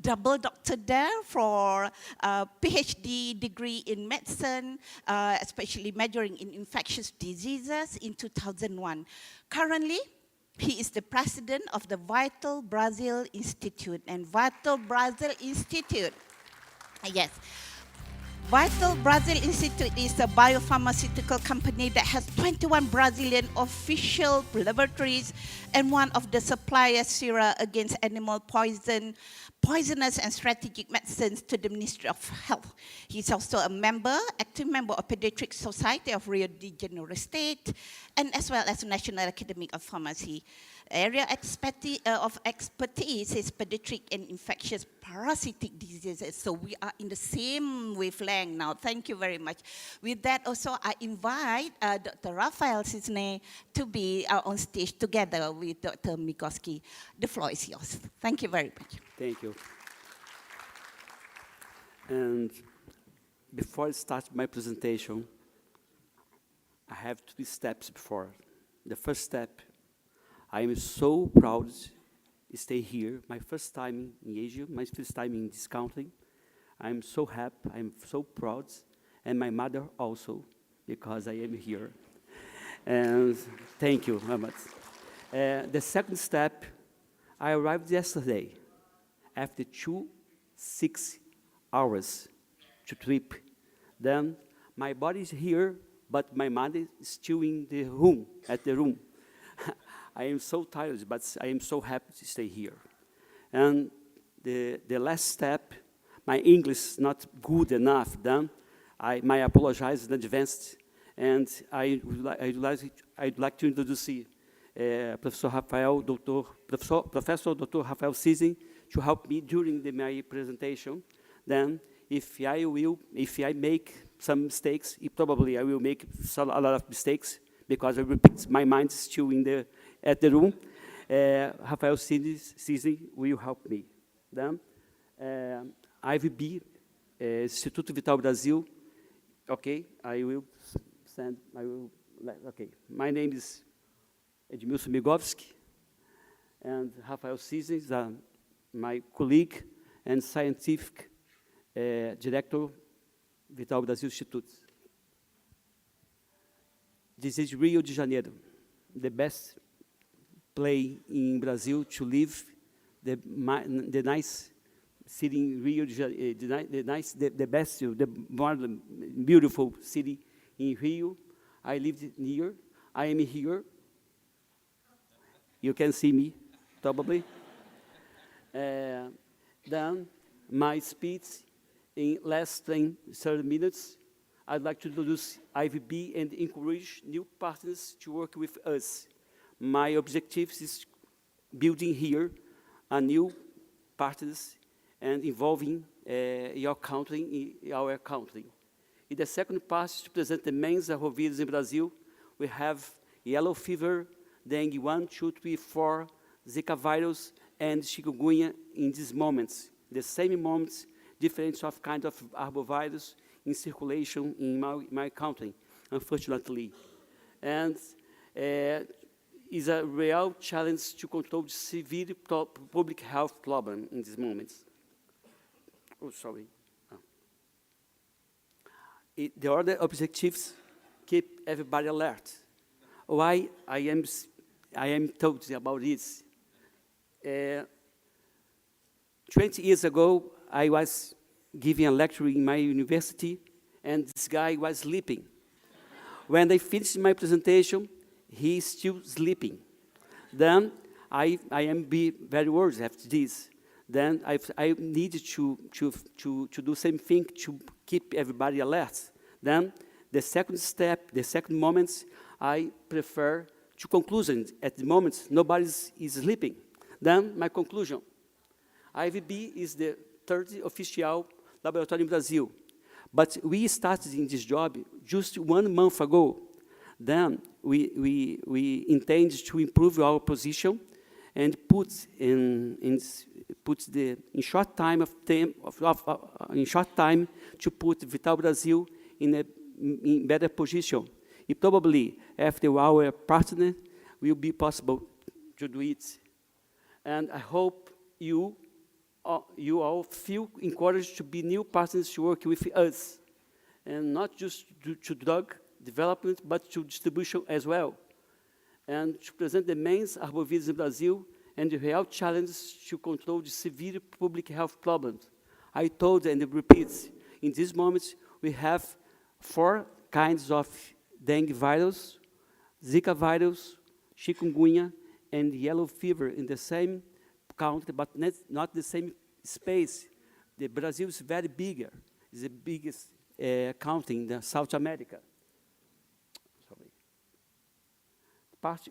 double doctor there for a PhD degree in medicine, especially majoring in infectious diseases in 2001. Currently, he is the president of the Vital Brazil Institute, and Vital Brazil Institute, yes. Vital Brazil Institute is a biopharmaceutical company that has 21 Brazilian official laboratories and one of the suppliers sera against animal poisonous and strategic medicines to the Ministry of Health. He's also a active member of Pediatric Society of Rio de Janeiro State, and as well as National Academy of Pharmacy. Area of expertise is pediatric and infectious parasitic diseases. So we are in the same wavelength now. Thank you very much. With that also, I invite Dr. Rafael Cisne to be on stage together with Dr. Migoski. The floor is yours. Thank you very much.
Thank you. And before I start my presentation, I have 3 steps before. The first step, I am so proud to stay here. My first time in Asia, my first time in this country. I'm so happy, I'm so proud. And my mother also, because I am here. And thank you very much. The second step, I arrived yesterday after 6 hours to trip. Then my body is here, but my mind is still in the room, at the room. I am so tired, but I am so happy to stay here. And the last step, my English is not good enough. Then I apologize in advance, and I'd like to introduce Professor Dr. Rafael Sisi to help me during my presentation. Then, if I make some mistakes, probably I will make a lot of mistakes because I repeat, my mind is still at the room. Rafael Sisi will help me. Then, IVB, Instituto Vital Brasil. Okay, okay. My name is Edmilson Migovski, and Rafael Sisi is my colleague and scientific director, Vital Brasil Institute. This is Rio de Janeiro, the best place in Brazil to live, the nice city in Rio de Janeiro, the best, the more beautiful city in Rio. I lived here. I am here. You can see me, probably. Then my speech in less than 30 minutes. I'd like to introduce IVB and encourage new partners to work with us. My objective is building here a new partners and involving your country in our country. In the second part, to present the main arrovirus in Brazil, we have yellow fever, dengue 1, 2, 3, 4, Zika virus, and chikungunya in these moments. The same moments, different of kind of arbovirus in circulation in my country, unfortunately. And is a real challenge to control the severe public health problem in these moments. Oh, sorry. The other objectives keep everybody alert. Why I am told about this? 20 years ago, I was giving a lecture in my university, and this guy was sleeping. When I finished my presentation, he is still sleeping. Then I am very worried after this. Then I needed to do same thing to keep everybody alert. Then the second step, the second moment, I prefer to conclusion. At the moment, nobody is sleeping. Then my conclusion. IVB is the third official laboratory in Brazil. But we started in this job just 1 month ago. Then we intend to improve our position and put in short time to put Vital Brasil in a better position. It probably after our partner will be possible to do it. And I hope you all feel encouraged to be new partners to work with us, and not just to drug development, but to distribution as well, and to present the main arbovirus in Brazil and the real challenges to control the severe public health problems. I told and repeat, in this moment, we have 4 kinds of dengue virus, Zika virus, chikungunya, and yellow fever in the same country, but not the same space. The Brazil is very bigger. It's the biggest country in South America. Sorry. Part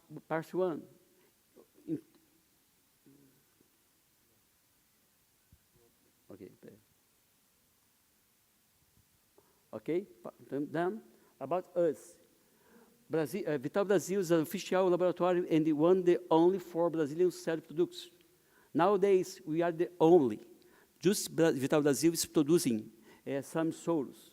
1. Okay. Then about us. Vital Brasil is an official laboratory and the only for Brazilian cell products. Nowadays, we are the only. Just Vital Brasil is producing some solos.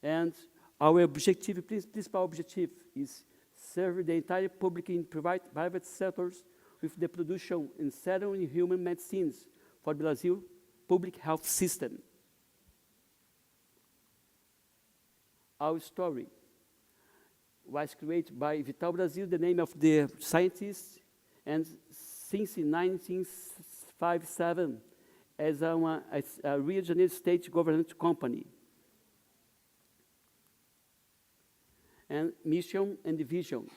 And our objective, principal objective is serve the entire public and private sectors with the production in serum and human medicines for Brazil public health system. Our story was created by Vital Brasil, the name of the scientist, and since 1957 as a Rio de Janeiro state government company. And mission and vision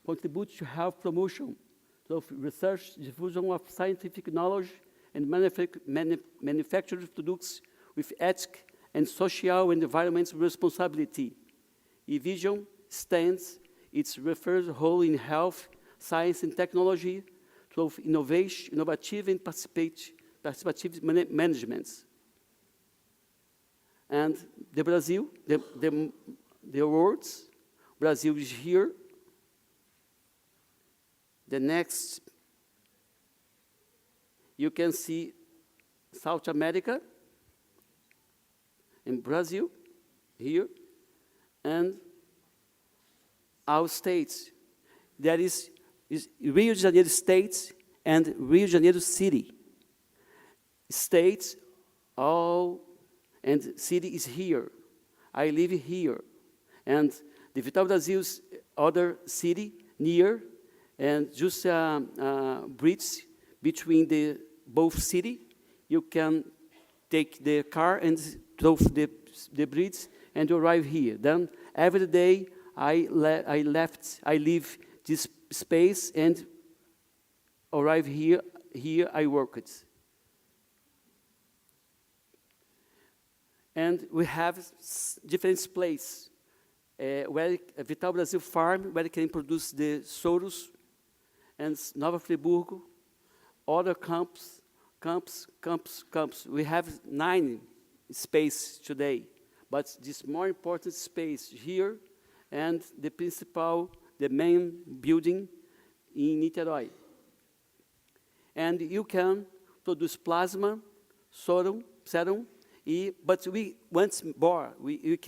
contribute to health promotion, of research, diffusion of scientific knowledge, and manufactured products with ethics and social and environmental responsibility. E-Vision stands its refers role in health, science and technology through innovative and participative management. And the Brazil, the words, Brazil is here. The next, you can see South America and Brazil here, and our states. There is Rio de Janeiro State and Rio de Janeiro City. States, all, and city is here. I live here. And the Vital Brasil's other city near, and just a bridge between the both city. You can take the car and through the bridge and arrive here. Then every day I leave this space and arrive here. Here I worked. And we have different places where Vital Brasil farm, where it can produce the soros, and Nova Friburgo, other camps. We have 9 space today, but this more important space here, and the main building in Niterói. And you can produce plasma, serum, but we want more. We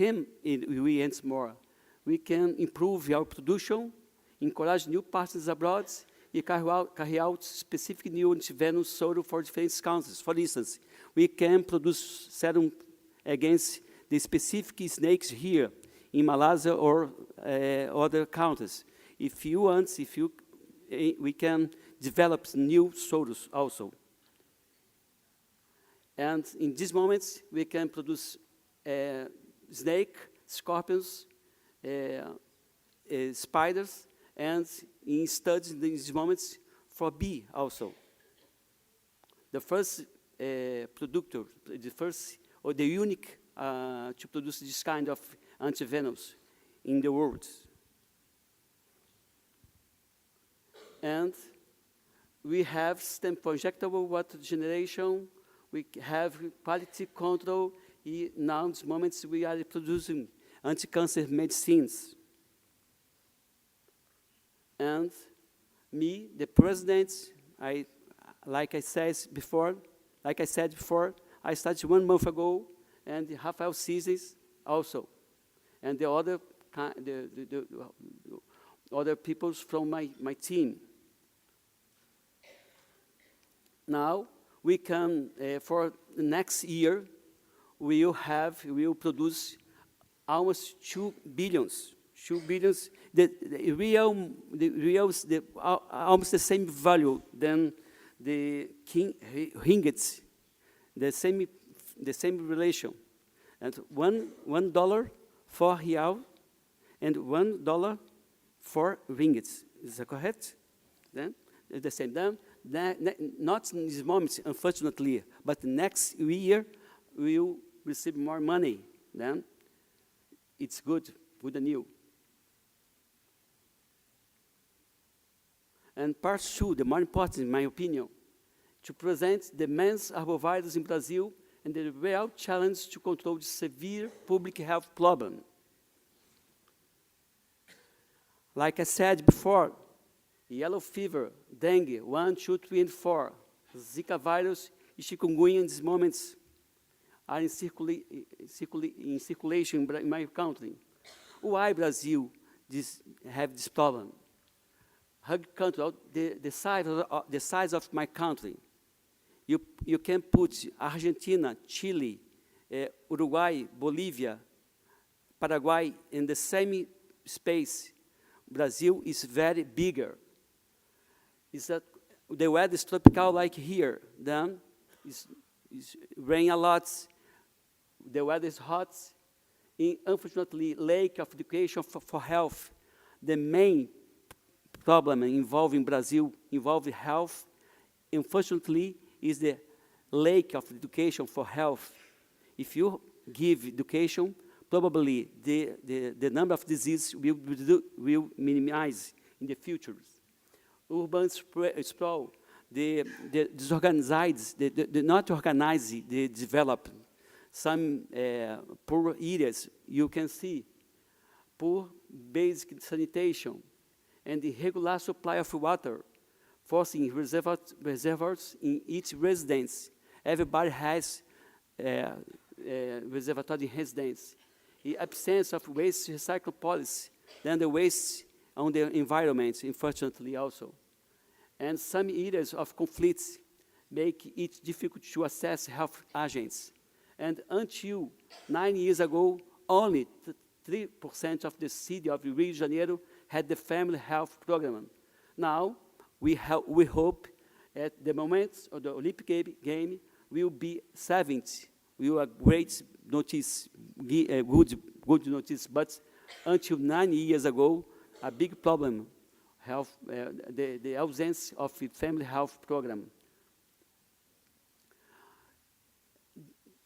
want more. We can improve our production, encourage new partners abroad, and carry out specific new antivenom serum for different countries. For instance, we can produce serum against the specific snakes here in Malaysia or other countries. If you want, we can develop new serums also. And in these moments, we can produce snake, scorpions, spiders, and in studies in these moments for bee also. The first producer, the unique to produce this kind of antivenoms in the world. And we have stem projectable water generation. We have quality control. Now, in these moments, we are producing anti-cancer medicines. And me, the president, like I said before, I started 1 month ago, and Rafael Cisnes also, and the other people from my team. Now we can, for the next year, we will produce almost 2 billions. 2 billions. Almost the same value than the ringgit, the same relation, and $1 for real, and $1 for ringgit. Is that correct? Then the same. Then not in this moment, unfortunately, but next year we will receive more money. Then it's good and new. And part 2, the more important, in my opinion, to present the main arbovirus in Brazil and the real challenge to control the severe public health problem. Like I said before, yellow fever, dengue, 1, 2, 3, and 4, Zika virus, and chikungunya in these moments are in circulation in my country. Why Brazil have this problem? Country, the size of my country, you can put Argentina, Chile, Uruguay, Bolivia, Paraguay in the same space. Brazil is very bigger. Is that the weather is tropical like here? Then it's rain a lot. The weather is hot. Unfortunately, lack of education for health. The main problem involving Brazil, involving health, unfortunately, is the lack of education for health. If you give education, probably the number of diseases will minimize in the future. urban sprawl, the disorganized, the not organized, the developed. Some poor areas, you can see, poor basic sanitation, and the regular supply of water, forcing reservoirs in each residence. Everybody has reservoir in residence. The absence of waste recycle policy, then the waste on the environment, unfortunately also. And some areas of conflicts make it difficult to access health agents. And until 9 years ago, only 3% of the city of Rio de Janeiro had the family health program. Now, we hope at the moment of the Olympic game will be 70. We will a great notice, good notice, but until 9 years ago, a big problem, the absence of a family health program.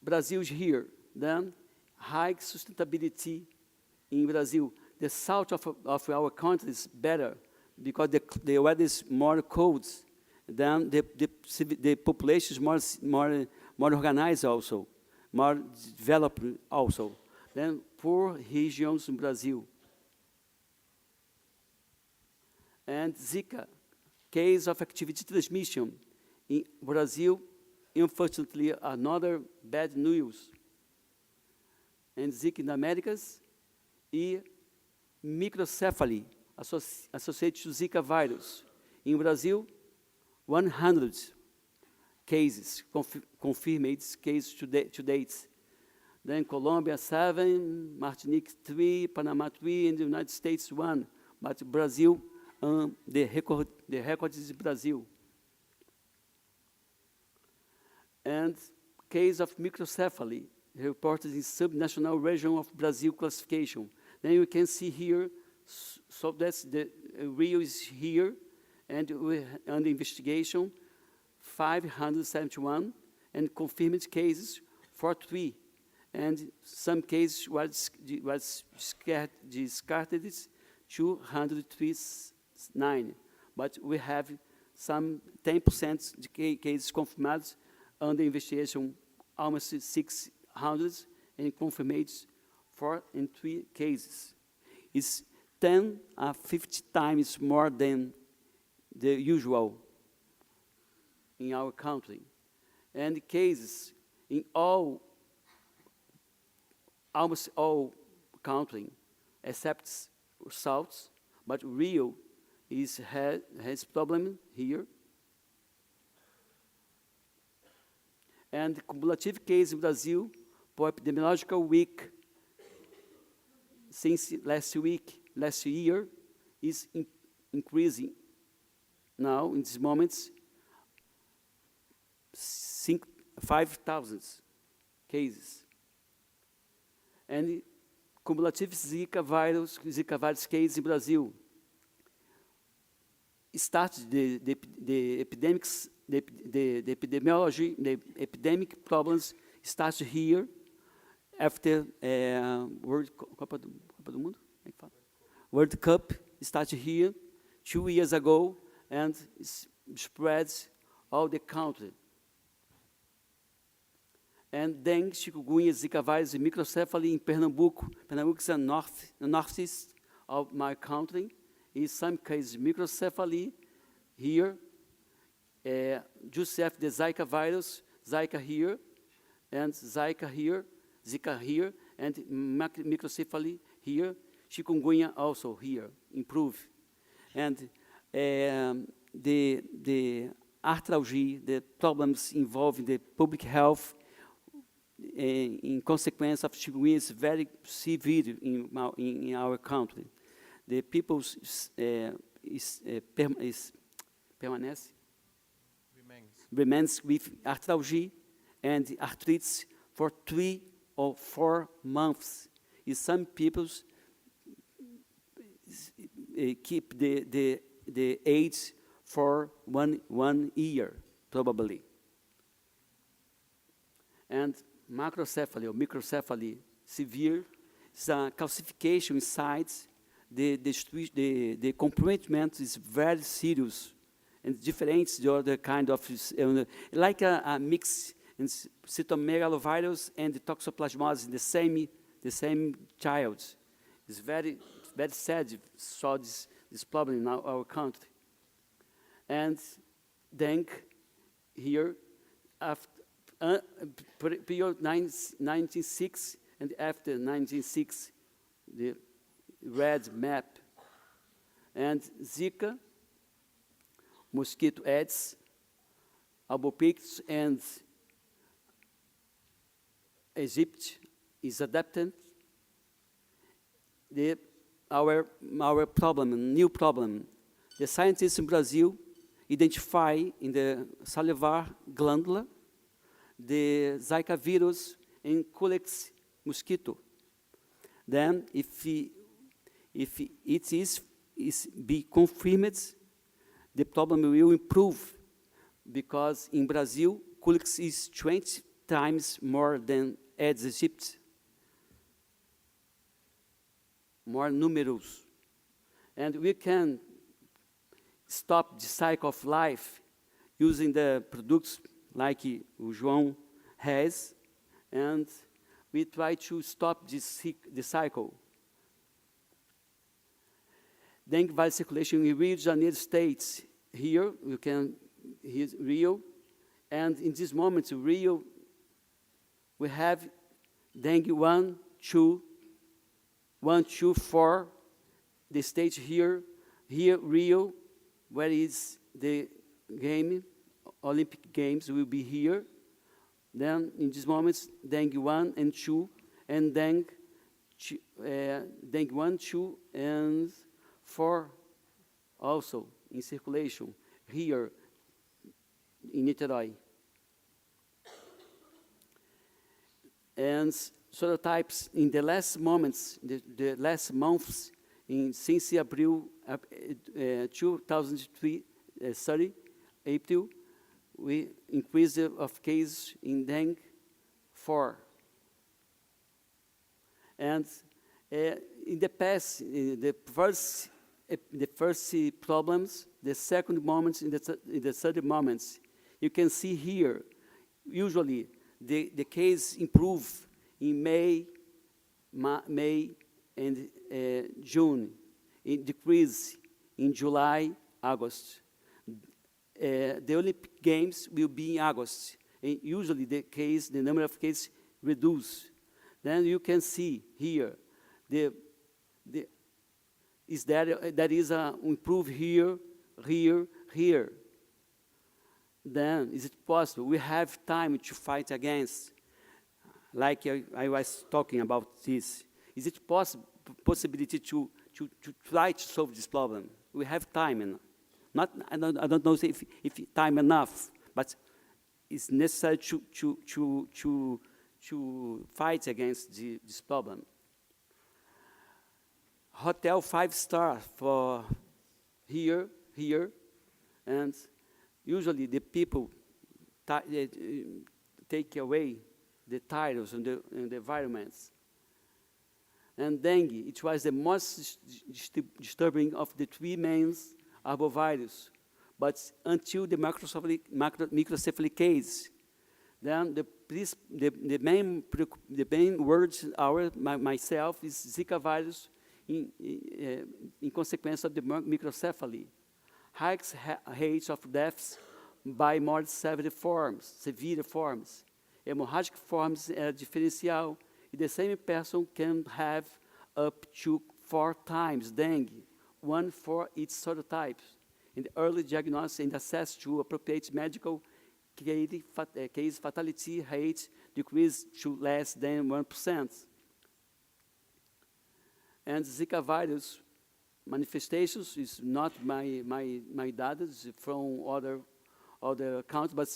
Brazil is here. Then, high sustainability in Brazil. The south of our country is better because the weather is more cold. Then the population is more organized also, more developed also. Then poor regions in Brazil. And Zika, case of activity transmission in Brazil. Unfortunately, another bad news. And Zika in the Americas e microcephaly associated to Zika virus. In Brazil, 100 cases, confirmed cases to date. Then Colombia, 7, Martinique, 3, Panama, 3, and the United States, 1. But Brazil, the record is Brazil. And case of microcephaly reported in subnational region of Brazil classification. Then you can see here, so that's the Rio is here, and we under investigation, 571, and confirmed cases, 43. And some cases was discarded, 239. But we have some 10% cases confirmed under investigation, almost 600, and confirmed 4 and 3 cases. It's 10 or 50 times more than the usual in our country. And cases in almost all country, except South, but Rio has problem here. And the cumulative case in Brazil for epidemiological week since last year, is increasing. Now, in these moments, 5,000 cases. And cumulative Zika virus case in Brazil. Started the epidemics. The epidemiology, the epidemic problems started here after World Cup started here 2 years ago and spreads all the country. And dengue, chikungunya, Zika virus, and microcephaly in Pernambuco. Pernambuco is the northeast of my country. In some cases, microcephaly here. Joseph, the Zika virus, Zika here, and Zika here, Zika here, and microcephaly here, chikungunya also here, improve. And the arthralgia, the problems involving the public health, in consequence of chikungunya is very severe in our country. The people remains with arthralgia and arthritis for 3 or 4 months. Some people keep the AIDS for one year, probably. And macrocephaly or microcephaly severe is a calcification in sites the compromission is very serious and different the other kind of, like a mix in cytomegalovirus and the toxoplasmosis in the same child. It's very sad saw this problem in our country. And dengue here, after period 1906 and after 1906, the red map, and Zika, mosquito Aedes, albopictus, and Egypt is adapted. Our problem, new problem. The scientists in Brazil identify in the salivar glandular the Zika virus in Culex mosquito. Then, if it is be confirmed, the problem will improve, because in Brazil, Culex is 20 times more than Aedes aegypti, more numerous. And we can stop the cycle of life using the products like João has, and we try to stop the cycle. Dengue virus circulation in Rio de Janeiro state. Here, you can, here's Rio, and in this moment, Rio, we have dengue 1, 2, 4, the stage here, Rio, where is the game, Olympic Games will be here. Then, in this moment, dengue 1 and 2, and dengue 1, 2, and 4 also in circulation here in Niterói. And serotypes in the last moments, the last months, since April 2003, April, we increased of cases in dengue 4. And in the past, the first problems, the second moments, in the third moments, you can see here, usually the case improve in May and June. It decrease in July, August. The Olympic Games will be in August. And usually the number of cases reduce. Then you can see here, there is a improve here. Then is it possible? We have time to fight against. Like I was talking about this. Is it possibility to try to solve this problem? We have time, and I don't know if time enough, but it's necessary to fight against this problem. Hotel 5-star for here, and usually the people take away the titles and the environments. And dengue, it was the most disturbing of the three main arbovirus, but until the microcephalic case, then the main words myself is Zika virus in consequence of the microcephaly. High rates of deaths by more severe forms. Hemorrhagic forms differential. The same person can have up to 4 times dengue, 1 for each serotype. In the early diagnosis and access to appropriate medical case fatality rate decreased to less than 1%. And Zika virus manifestations is not my data, it's from other accounts, but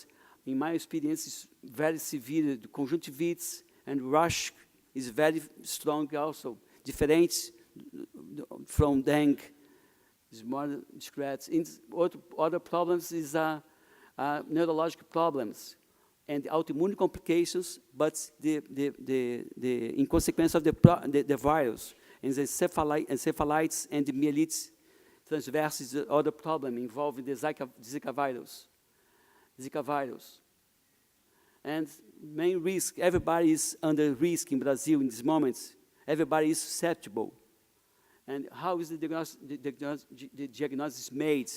in my experience, it's very severe. The conjunctivitis and rash is very strong also. Different from dengue, is more discreet. Other problems is neurological problems and autoimmune complications, but in consequence of the virus. encephalitis and myelitis transverse is the other problem involving the Zika virus. And main risk, everybody is under risk in Brazil in these moments. Everybody is susceptible. And how is the diagnosis made?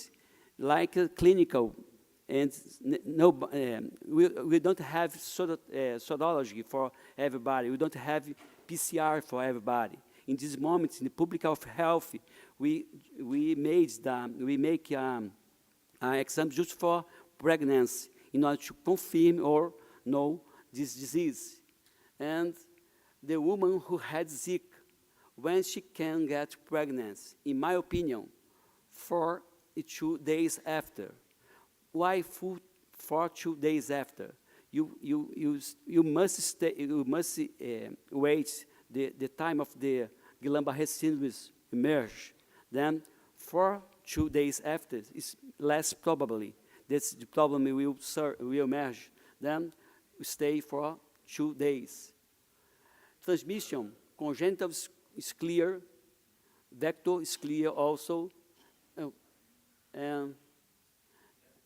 Like a clinical, and we don't have serology for everybody. We don't have PCR for everybody. In these moments, in the public health, we make exams just for pregnancy in order to confirm or know this disease. And the woman who had Zika, when she can get pregnant, in my opinion, 42 days after. Why for 2 days after? You must wait the time of the Guillain-Barré syndrome emerge. Then for 2 days after, it's less probably that the problem will emerge. Then we stay for 2 days. Transmission, congenital is clear, vector is clear also,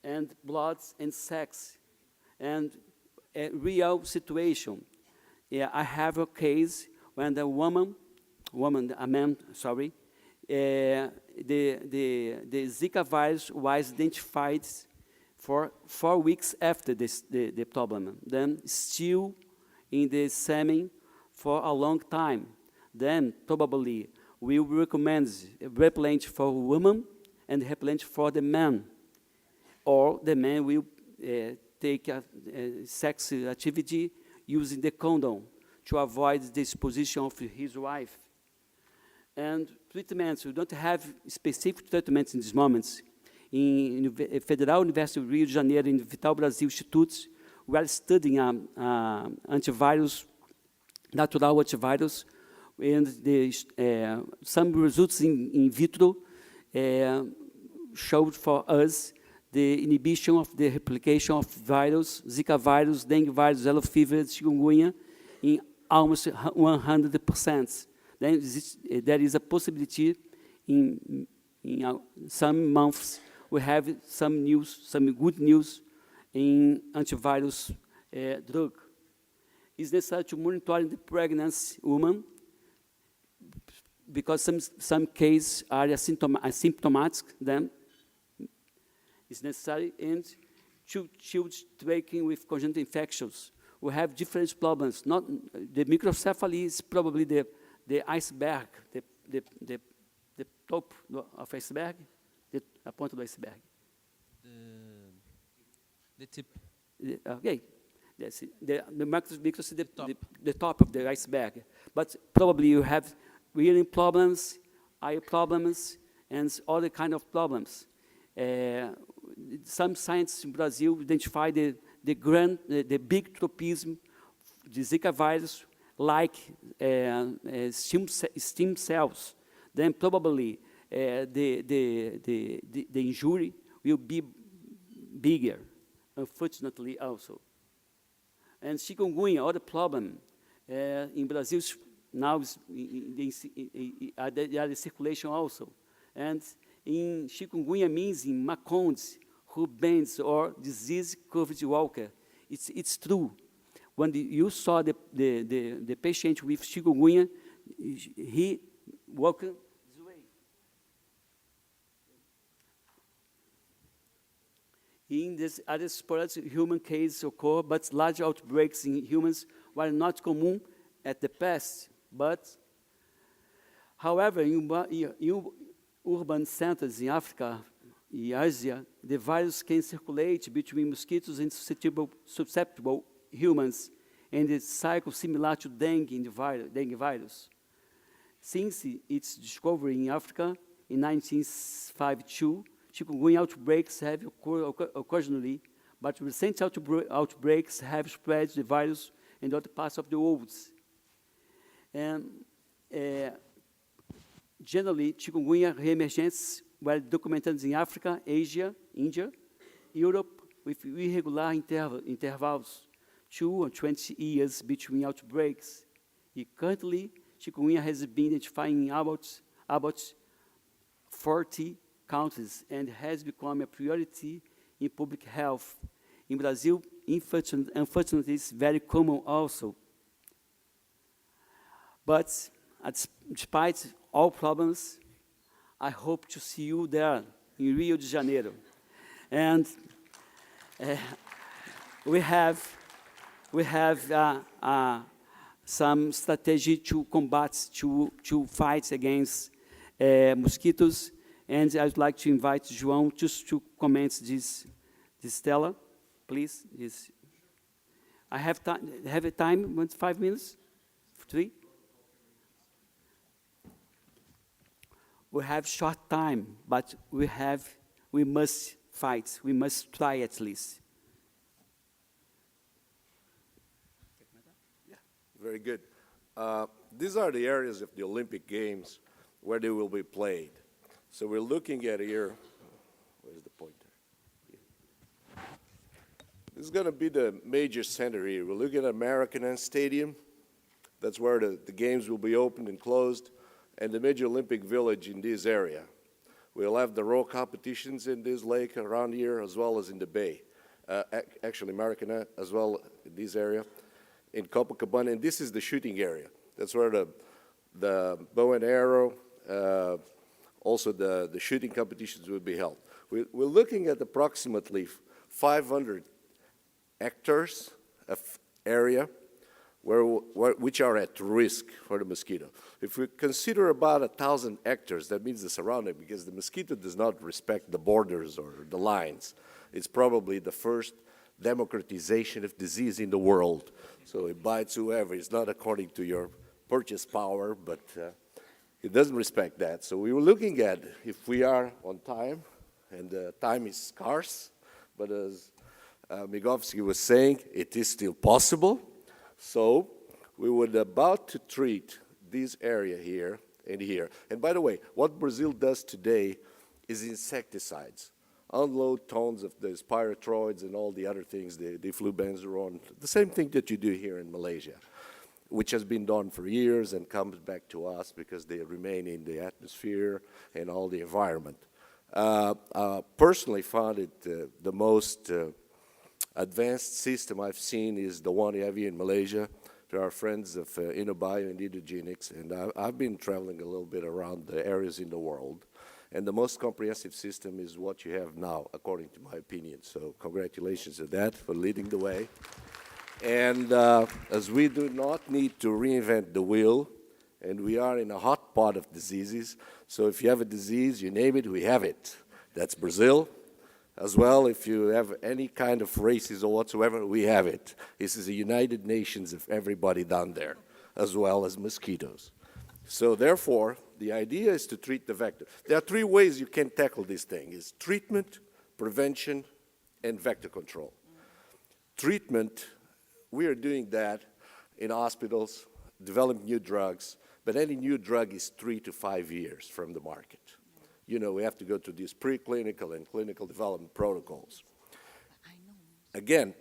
and blood and sex, and a real situation. Yeah, I have a case when a man, the Zika virus was identified for 4 weeks after the problem. Then still in the semen for a long time. Then probably we will recommend repellent for women and repellent for the man. Or the man will take a sex activity using the condom to avoid the exposition of his wife. And treatments, we don't have specific treatments in these moments. In Federal University of Rio de Janeiro, in Vital Brasil Institute, we are studying antivirus, natural antivirus, and some results in vitro showed for us the inhibition of the replication of virus, Zika virus, dengue virus, yellow fever, chikungunya, in almost 100%. Then there is a possibility in some months we have some good news in antivirus drug. It's necessary to monitor the pregnancy woman because some cases are asymptomatic. Then it's necessary, and children taken with congenital infections. We have different problems. Not the microcephaly is probably the iceberg, the top of iceberg, a ponta do iceberg.
The tip.
Okay, that's it. The microcephaly is the top of the iceberg. But probably you have hearing problems, eye problems, and other kind of problems. Some scientists in Brazil identify the big tropism, the Zika virus, like stem cells. Then probably the injury will be bigger, unfortunately also. And chikungunya, other problem in Brazil now is the circulation also. And in chikungunya means in Macon's, who bends or disease-covered walker. It's true. When you saw the patient with chikungunya, he walked this way. In this other sporadic human cases occur, but large outbreaks in humans were not common at the past. But, however, in urban centers in Africa and Asia, the virus can circulate between mosquitoes and susceptible humans, and the cycle similar to dengue virus. Since its discovery in Africa in 1952, chikungunya outbreaks have occurred occasionally, but recent outbreaks have spread the virus in other parts of the world. And generally, chikungunya reemergence were documented in Africa, Asia, India, Europe, with irregular intervals, 2 or 20 years between outbreaks. Currently, chikungunya has been identified in about 40 countries and has become a priority in public health. In Brazil, unfortunately, it's very common also. But despite all problems, I hope to see you there in Rio de Janeiro. And we have some strategy to combat, to fight against mosquitoes. And I'd like to invite João just to comment this Stella, please. I have a time, 5 minutes? 3? We have short time, but we must fight. We must try at least.
Yeah, very good. These are the areas of the Olympic Games where they will be played. So we're looking at here, where's the pointer? Here. This is going to be the major center here. We're looking at Maracanã Stadium. That's where the games will be opened and closed, and the major Olympic village in this area. We'll have the row competitions in this lake around here, as well as in the bay. Actually, Maracanã, as well in this area. In Copacabana, and this is the shooting area. That's where the bow and arrow, also the shooting competitions will be held. We're looking at approximately 500 hectares of area which are at risk for the mosquito. If we consider about 1,000 hectares, that means the surrounding, because the mosquito does not respect the borders or the lines. It's probably the first democratization of disease in the world. So it bites whoever. It's not according to your purchase power, but it doesn't respect that. So we were looking at if we are on time, and time is scarce, but as Migovsky was saying, it is still possible. So we were about to treat this area here and here. And by the way, what Brazil does today is insecticides. Unload tons of those pyrethroids and all the other things, the flubenzuron, the same thing that you do here in Malaysia, which has been done for years and comes back to us because they remain in the atmosphere and all the environment. Personally found it the most advanced system I've seen is the one you have here in Malaysia. There are friends of InnoBio and Endogenics, and I've been traveling a little bit around the areas in the world. And the most comprehensive system is what you have now, according to my opinion. So congratulations to that for leading the way. And as we do not need to reinvent the wheel, and we are in a hot pot of diseases, so if you have a disease, you name it, we have it. That's Brazil. As well, if you have any kind of races or whatsoever, we have it. This is the United Nations of everybody down there, as well as mosquitoes. So therefore, the idea is to treat the vector. There are 3 ways you can tackle this thing. It's treatment, prevention, and vector control. Treatment, we are doing that in hospitals, developing new drugs, but any new drug is 3 to 5 years from the market. You know, we have to go to these preclinical and clinical development protocols. Again,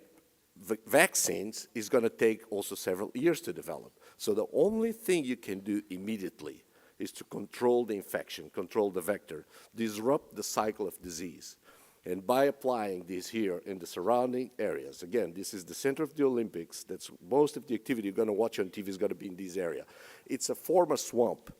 vaccines is going to take also several years to develop. So the only thing you can do immediately is to control the infection, control the vector, disrupt the cycle of disease. And by applying this here in the surrounding areas, again, this is the center of the Olympics. That's most of the activity you're going to watch on TV is going to be in this area. It's a former swamp.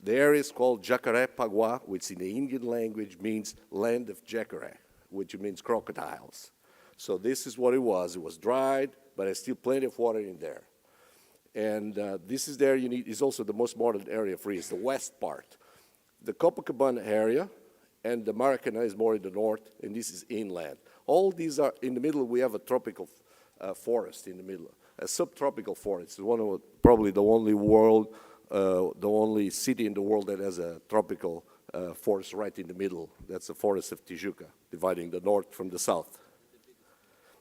The area is called Jacaré-Paguá, which in the Indian language means land of jacaré, which means crocodiles. So this is what it was. It was dried, but there's still plenty of water in there. And this is there is also the most modern area for it. It's the west part. The Copacabana area and the Maracanã is more in the north, and this is inland. All these are, in the middle, we have a tropical forest in the middle, a subtropical forest. It's one of probably the only city in the world that has a tropical forest right in the middle. That's the forest of Tijuca, dividing the north from the south.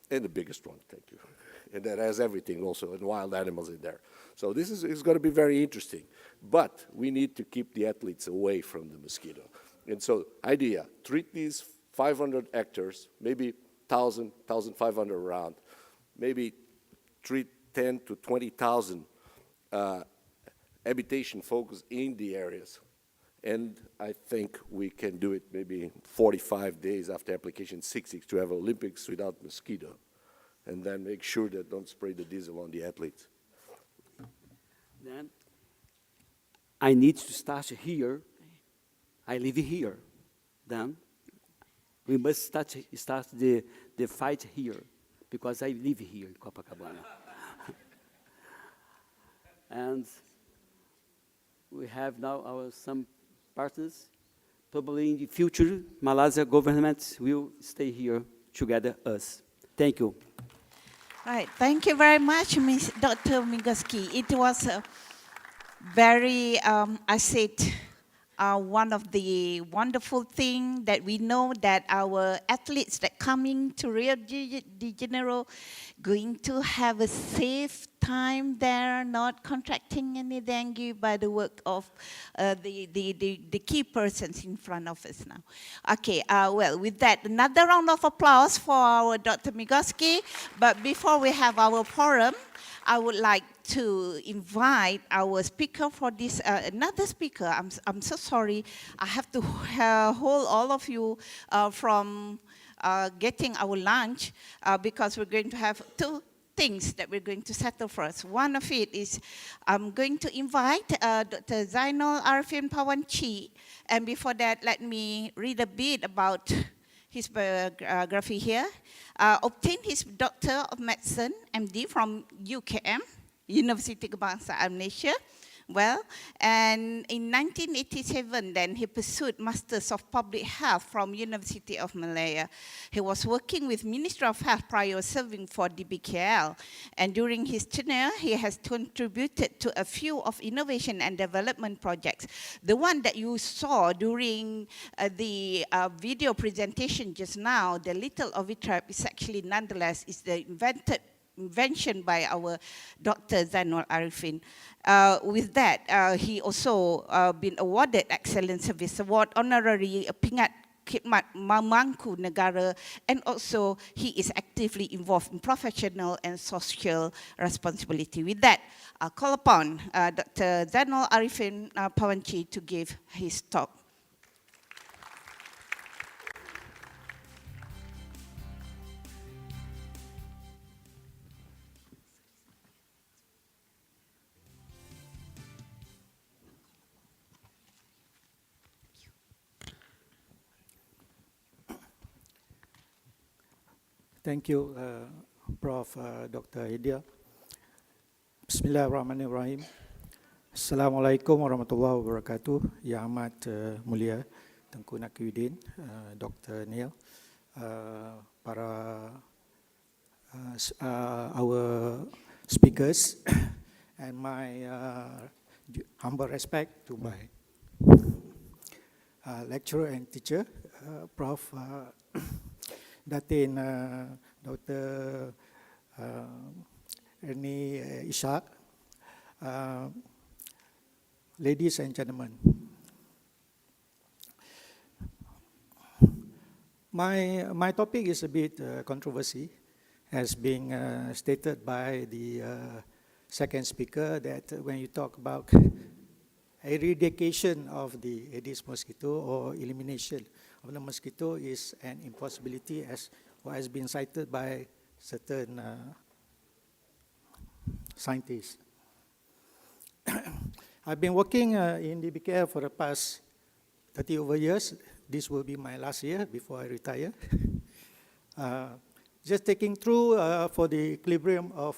And the biggest one, thank you. And that has everything also, and wild animals in there. So this is going to be very interesting. But we need to keep the athletes away from the mosquito. And so, idea, treat these 500 hectares, maybe 1,000, 1,500 around, maybe treat 10 to 20,000 habitation focus in the areas. And I think we can do it maybe 45 days after application 60 to have Olympics without mosquito. And then make sure that don't spray the diesel on the athletes.
Then I need to start here. I live here. Then we must start the fight here, because I live here in Copacabana. And we have now some partners. Probably in the future, Malaysia government will stay here together us. Thank you.
Right. Thank you very much, Dr. Migoski. It was very, I said, one of the wonderful things that we know that our athletes that coming to Rio de Janeiro going to have a safe time there, not contracting any dengue by the work of the key persons in front of us now. Okay, well, with that, another round of applause for our Dr. Migoski. But before we have our forum, I would like to invite our speaker for this, another speaker. I'm so sorry. I have to hold all of you from getting our lunch because we're going to have two things that we're going to settle first. One of it is I'm going to invite Dr. Zainal Arifin Pawanchi. And before that, let me read a bit about his biography here. Obtained his Doctor of Medicine, MD, from UKM, University Kebangsaan Malaysia. Well, and in 1987, then he pursued Masters of Public Health from University of Malaya. He was working with Ministry of Health prior serving for DBKL. And during his tenure, he has contributed to a few of innovation and development projects. The one that you saw during the video presentation just now, the little Ovitrap, is actually nonetheless is the invention by our Dr. Zainal Arifin. With that, he also been awarded Excellent Service Award, Honorary Pingat Khidmat Mamangku Negara, and also he is actively involved in professional and social responsibility. With that, I'll call upon Dr. Zainal Arifin Pawanchi to give his talk.
Thank you, Prof. Dr. Hidayah. Bismillahirrahmanirrahim. Assalamualaikum warahmatullahi wabarakatuh. Yang amat mulia Tengku Nakiuddin, Dr. Neil, para our speakers, and my humble respect to my lecturer and teacher, Prof. Datin Dr. Ernie Ishak, ladies and gentlemen. My topic is a bit controversy, as being stated by the second speaker, that when you talk about eradication of the Aedes mosquito or elimination of the mosquito is an impossibility, as what has been cited by certain scientists. I've been working in DBKL for the past 30 over years. This will be my last year before I retire. Just taking through for the equilibrium of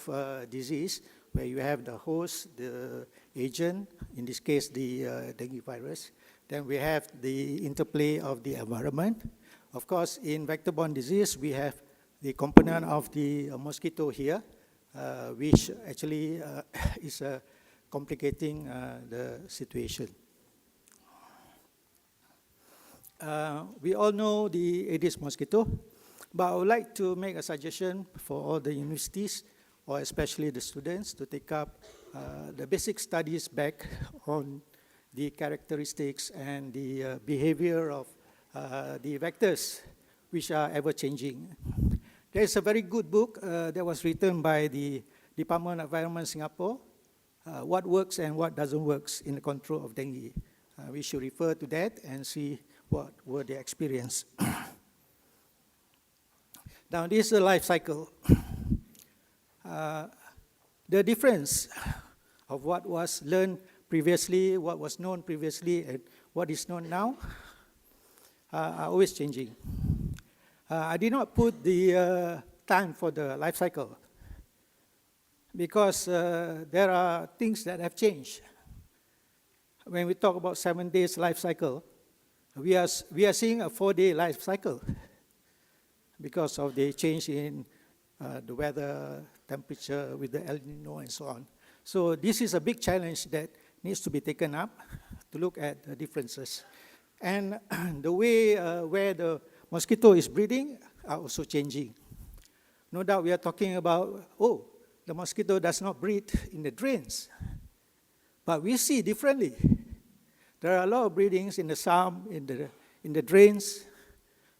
disease, where you have the host, the agent, in this case the dengue virus. Then we have the interplay of the environment. Of course, in vector-borne disease, we have the component of the mosquito here, which actually is complicating the situation. We all know the Aedes mosquito, but I would like to make a suggestion for all the universities, or especially the students, to take up the basic studies back on the characteristics and the behavior of the vectors, which are ever-changing. There is a very good book that was written by the Department of Environment Singapore, what works and what doesn't work in the control of dengue. We should refer to that and see what were the experience. Now, this is a life cycle. The difference of what was learned previously, what was known previously, and what is known now are always changing. I did not put the time for the life cycle because there are things that have changed. When we talk about 7 days life cycle, we are seeing a 4-day life cycle because of the change in the weather, temperature with the El Nino and so on. So this is a big challenge that needs to be taken up to look at the differences. And the way where the mosquito is breeding are also changing. No doubt we are talking about, the mosquito does not breed in the drains. But we see differently. There are a lot of breedings in the sump, in the drains.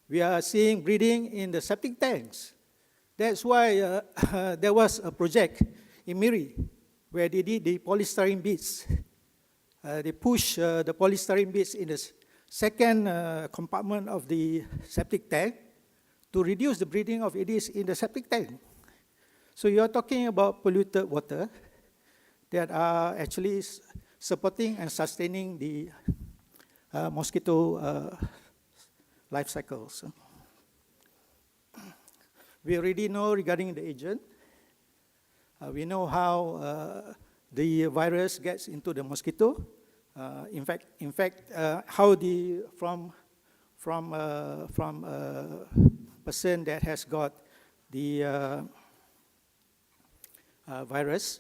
We are seeing breeding in the septic tanks. That's why there was a project in Miri where they did the polystyrene beads. They push the polystyrene beads in the second compartment of the septic tank to reduce the breeding of Aedes in the septic tank. So you're talking about polluted water that are actually supporting and sustaining the mosquito life cycles. We already know regarding the agent. We know how the virus gets into the mosquito. In fact, how from a person that has got the virus,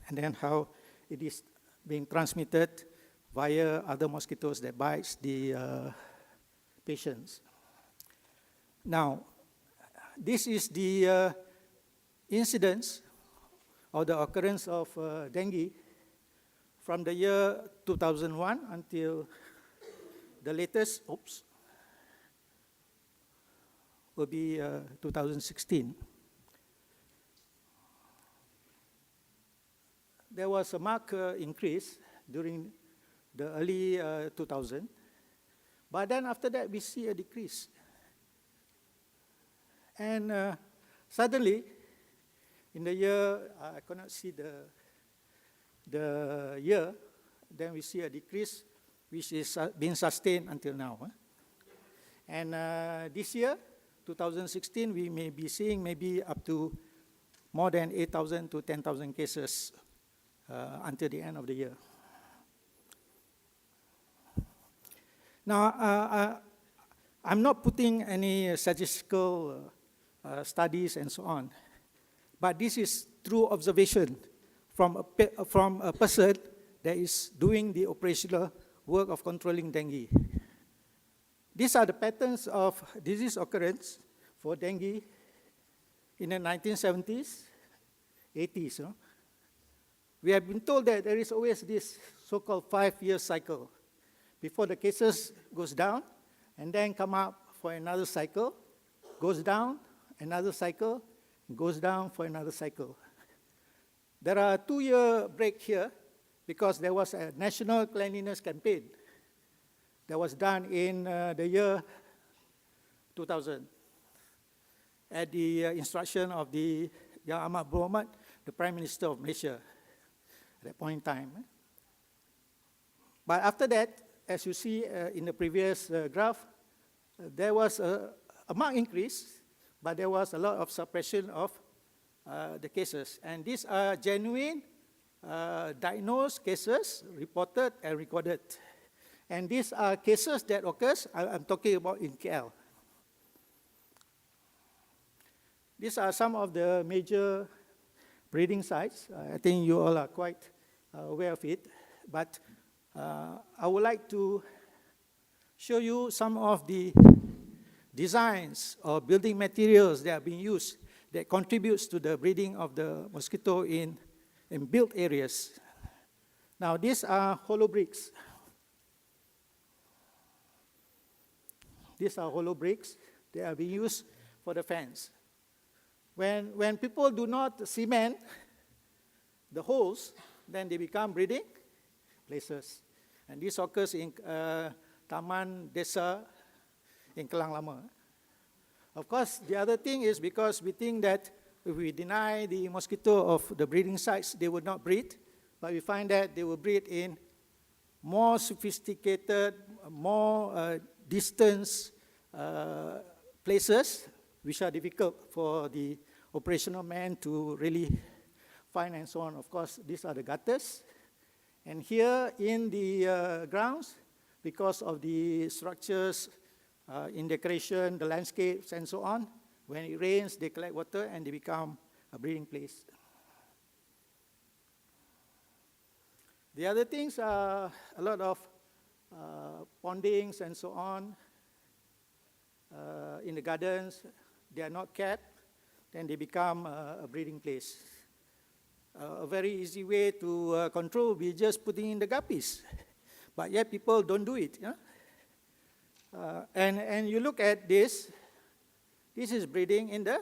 and then how it is being transmitted via other mosquitoes that bites the patients. Now, this is the incidence or the occurrence of dengue from the year 2001 until the latest, will be 2016. There was a marked increase during the early 2000, but then after that we see a decrease. And suddenly, in the year, I cannot see the year, then we see a decrease which is being sustained until now. And this year, 2016, we may be seeing maybe up to more than 8,000 to 10,000 cases until the end of the year. Now, I'm not putting any statistical studies and so on, but this is true observation from a person that is doing the operational work of controlling dengue. These are the patterns of disease occurrence for dengue in the 1970s, 80s. No? We have been told that there is always this so-called 5-year cycle before the cases goes down and then come up for another cycle, goes down, another cycle, goes down for another cycle. There are a 2-year break here because there was a national cleanliness campaign that was done in the year 2000 at the instruction of the Yang Amat Berhormat, the Prime Minister of Malaysia at that point in time. But after that, as you see in the previous graph, there was a marked increase, but there was a lot of suppression of the cases. And these are genuine diagnosed cases, reported and recorded. And these are cases that occurs, I'm talking about in KL. These are some of the major breeding sites. I think you all are quite aware of it. But I would like to show you some of the designs or building materials that are being used that contributes to the breeding of the mosquito in built areas. Now, these are hollow bricks. These are hollow bricks. They are being used for the fence. When people do not cement the holes, then they become breeding places. And this occurs in Taman Desa in Kelang Lama. Of course, the other thing is because we think that if we deny the mosquito of the breeding sites, they would not breed, but we find that they will breed in more sophisticated, more distant places, which are difficult for the operational man to really find and so on. Of course, these are the gutters. And here in the grounds, because of the structures in decoration, the landscapes and so on, when it rains, they collect water and they become a breeding place. The other things are a lot of pondings and so on in the gardens. They are not kept, then they become a breeding place. A very easy way to control would be just putting in the guppies. But yet people don't do it. Yeah? And you look at this is breeding in the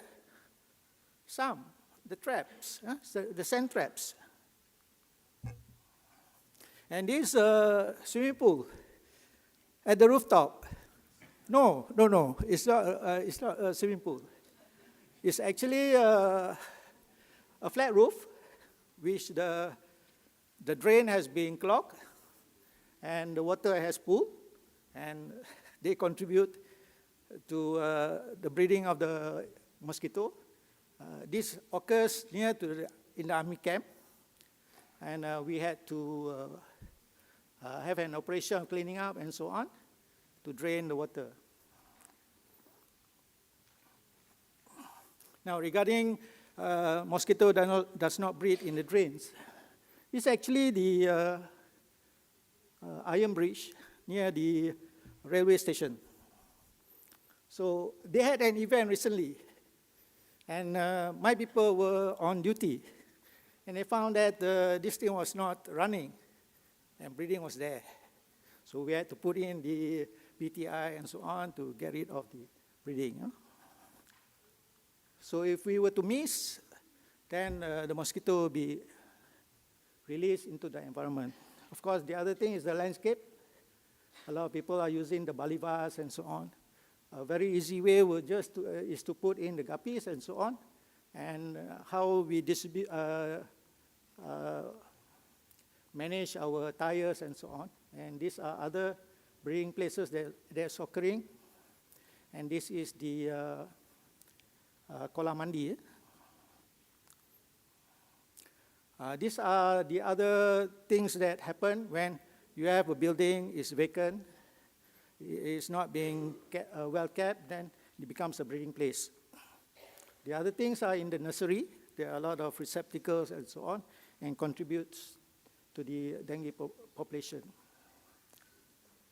traps, the sand traps. And this swimming pool at the rooftop. No, it's not a swimming pool. It's actually a flat roof, which the drain has been clogged, and the water has pooled, and they contribute to the breeding of the mosquito. This occurs near to in the army camp, and we had to have an operation of cleaning up and so on to drain the water. Now, regarding mosquito does not breed in the drains, it's actually the iron bridge near the railway station. So they had an event recently, and my people were on duty, and they found that this thing was not running, and breeding was there. So we had to put in the BTI and so on to get rid of the breeding. Huh? So if we were to miss, then the mosquito will be released into the environment. Of course, the other thing is the landscape. A lot of people are using the balivas and so on. A very easy way would just is to put in the guppies and so on, and how we distribute, manage our tires and so on. And these are other breeding places that they're occurring. And this is the kolam mandi. These are the other things that happen when you have a building is vacant, it's not being well kept, then it becomes a breeding place. The other things are in the nursery. There are a lot of receptacles and so on, and contributes to the dengue population.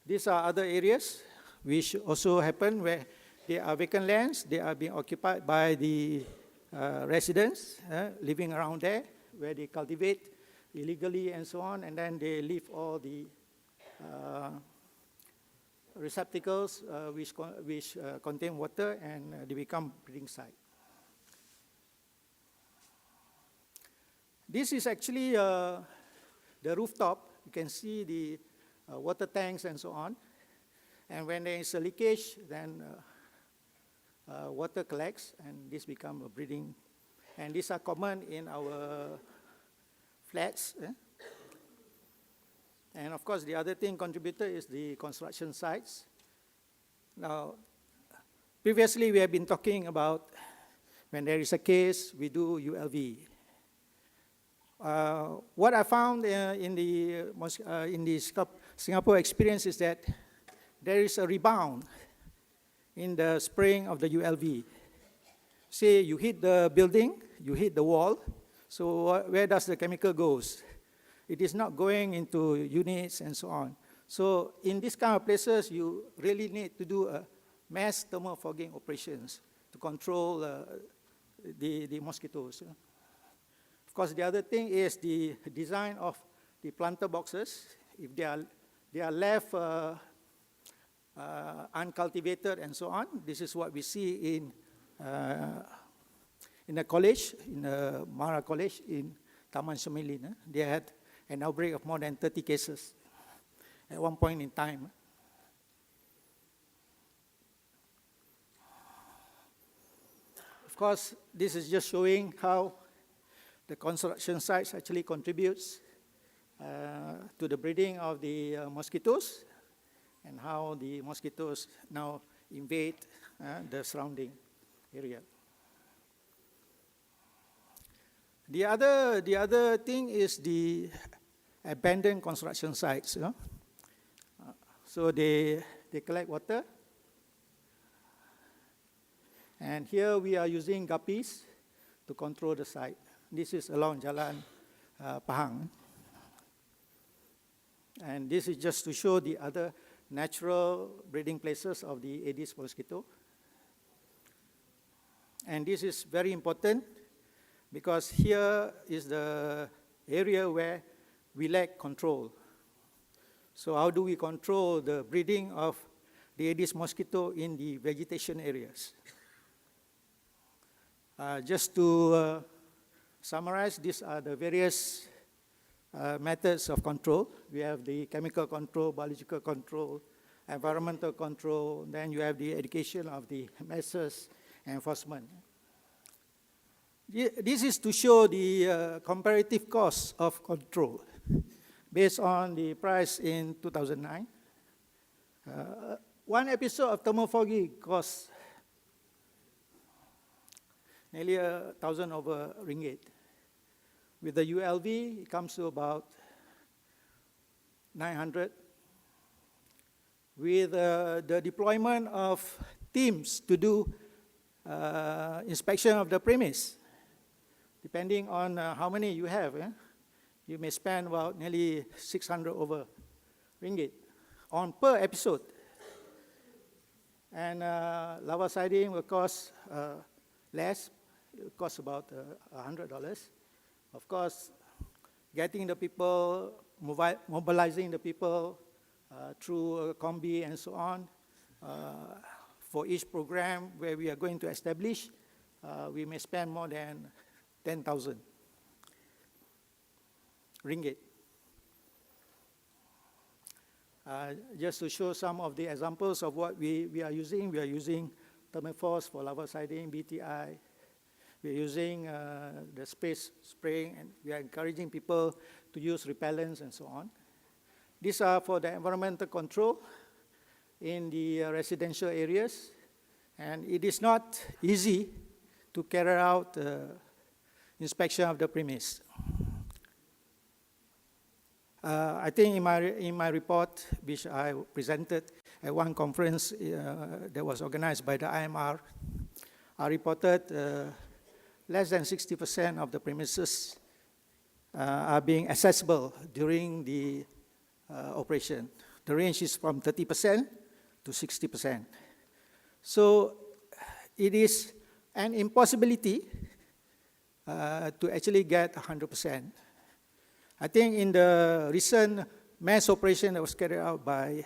These are other areas which also happen where there are vacant lands, they are being occupied by the residents living around there, where they cultivate illegally and so on, and then they leave all the receptacles which contain water, and they become breeding site. This is actually the rooftop. You can see the water tanks and so on. And when there is a leakage, then water collects, and this becomes a breeding. And these are common in our flats. And of course, the other thing contributor is the construction sites. Now, previously we have been talking about when there is a case, we do ULV. What I found in the Singapore experience is that there is a rebound in the spraying of the ULV. Say you hit the building, you hit the wall, so where does the chemical goes? It is not going into units and so on. So in this kind of places, you really need to do a mass thermal fogging operations to control the mosquitoes. Of course, the other thing is the design of the planter boxes. If they are left uncultivated and so on, this is what we see in a college, in Mara College in Taman Semelin. They had an outbreak of more than 30 cases at one point in time. Of course, this is just showing how the construction sites actually contributes to the breeding of the mosquitoes, and how the mosquitoes now invade the surrounding area. The other thing is the abandoned construction sites. You know? So they collect water, and here we are using guppies to control the site. This is along Jalan Pahang. And this is just to show the other natural breeding places of the Aedes mosquito. And this is very important because here is the area where we lack control. So how do we control the breeding of the Aedes mosquito in the vegetation areas? Just to summarize, these are the various methods of control. We have the chemical control, biological control, environmental control, then you have the education of the masses, enforcement. This is to show the comparative cost of control based on the price in 2009. One episode of thermophogy costs nearly 1,000 over ringgit. With the ULV, it comes to about 900. With the deployment of teams to do inspection of the premise, depending on how many you have, you may spend about nearly 600 over ringgit on per episode. And larviciding will cost less. It will cost about $100. Of course, getting the people, mobilizing the people through a combi and so on, for each program where we are going to establish, we may spend more than 10,000 ringgit. Just to show some of the examples of what we are using Thermophos for larviciding, BTI. We're using the space spraying, and we are encouraging people to use repellents and so on. These are for the environmental control in the residential areas, and it is not easy to carry out inspection of the premise. I think in my report, which I presented at one conference that was organized by the IMR, I reported less than 60% of the premises are being accessible during the operation. The range is from 30% to 60%. So it is an impossibility to actually get 100%. I think in the recent mass operation that was carried out by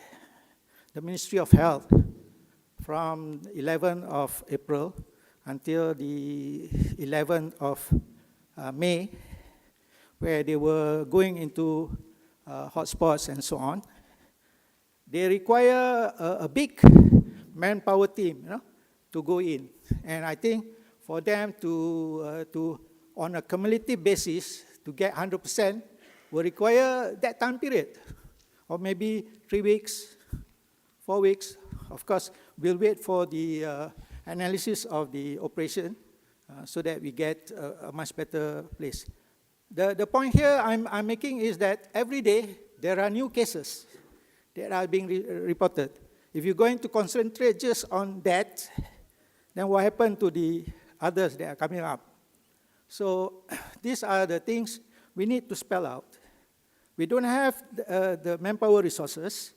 the Ministry of Health from 11th of April until the 11th of May, where they were going into hotspots and so on, they require a big manpower team, to go in. And I think for them to on a cumulative basis, to get 100% will require that time period, or maybe 3 weeks, 4 weeks. Of course, we'll wait for the analysis of the operation so that we get a much better place. The point here I'm making is that every day there are new cases that are being reported. If you're going to concentrate just on that, then what happened to the others that are coming up? So these are the things we need to spell out. We don't have the manpower resources.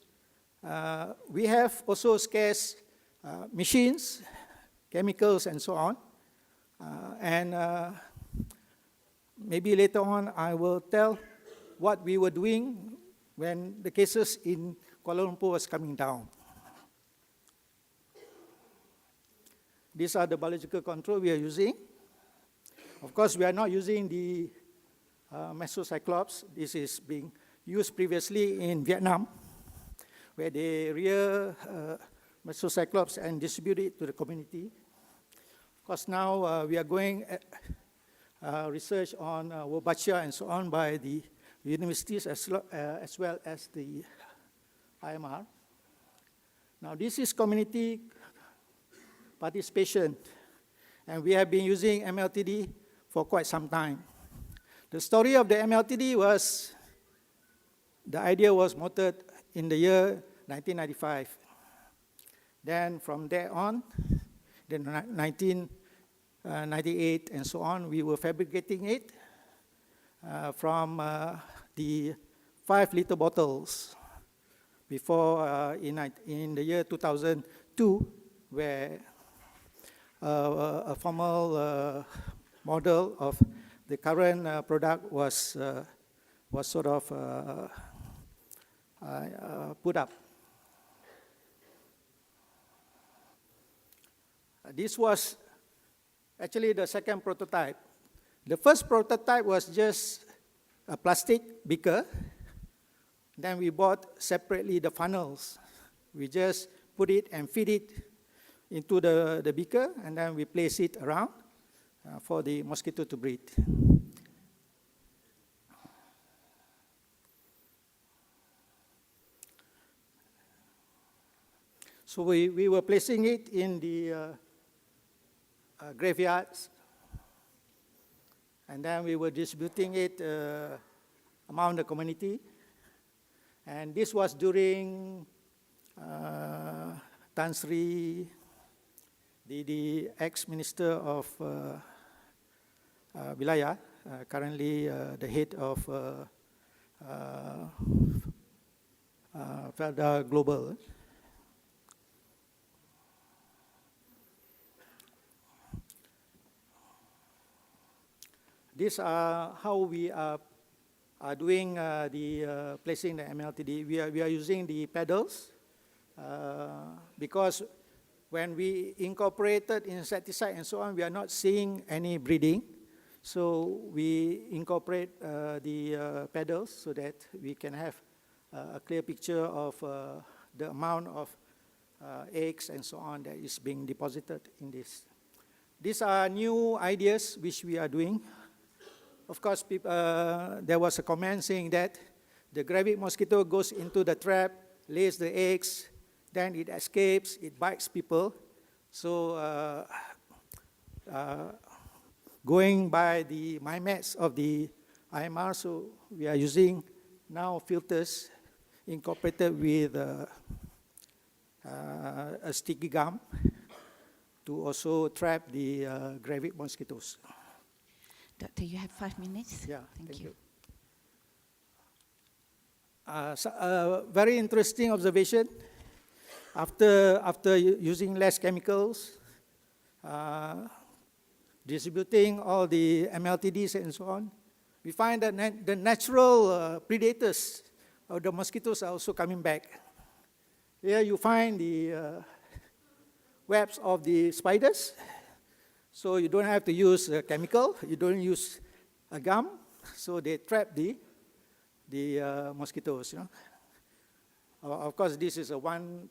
We have also scarce machines, chemicals, and so on. Maybe later on I will tell what we were doing when the cases in Kuala Lumpur was coming down. These are the biological control we are using. Of course, we are not using the mesocyclops. This is being used previously in Vietnam, where they rear mesocyclops and distribute it to the community. Of course, now we are going research on Wolbachia and so on by the universities as well as the IMR. Now, this is community participation, and we have been using MLTD for quite some time. The story of the MLTD was, the idea was motored in the year 1995. Then from there on, then 1998 and so on, we were fabricating it from the 5-liter bottles before in the year 2002, where a formal model of the current product was sort of put up. This was actually the second prototype. The first prototype was just a plastic beaker. Then we bought separately the funnels. We just put it and feed it into the beaker, and then we place it around for the mosquito to breed. So we were placing it in the graveyards, and then we were distributing it among the community. And this was during Tan Sri, the ex-minister of Wilayah, currently the head of Felda Global. These are how we are doing the placing the MLTD. We are using the pedals because when we incorporated insecticide and so on, we are not seeing any breeding. So we incorporate the pedals so that we can have a clear picture of the amount of eggs and so on that is being deposited in this. These are new ideas which we are doing. Of course, there was a comment saying that the gravid mosquito goes into the trap, lays the eggs, then it escapes, it bites people. So going by the MyMats of the IMR, so we are using now filters incorporated with a sticky gum to also trap the gravid mosquitoes.
Doctor, you have 5 minutes.
Yeah,
thank you.
Very interesting observation. After using less chemicals, distributing all the MLTDs and so on, we find that the natural predators of the mosquitoes are also coming back. Here you find the webs of the spiders. So you don't have to use a chemical, you don't use a gum, so they trap the mosquitoes. You know? Of course, this is a one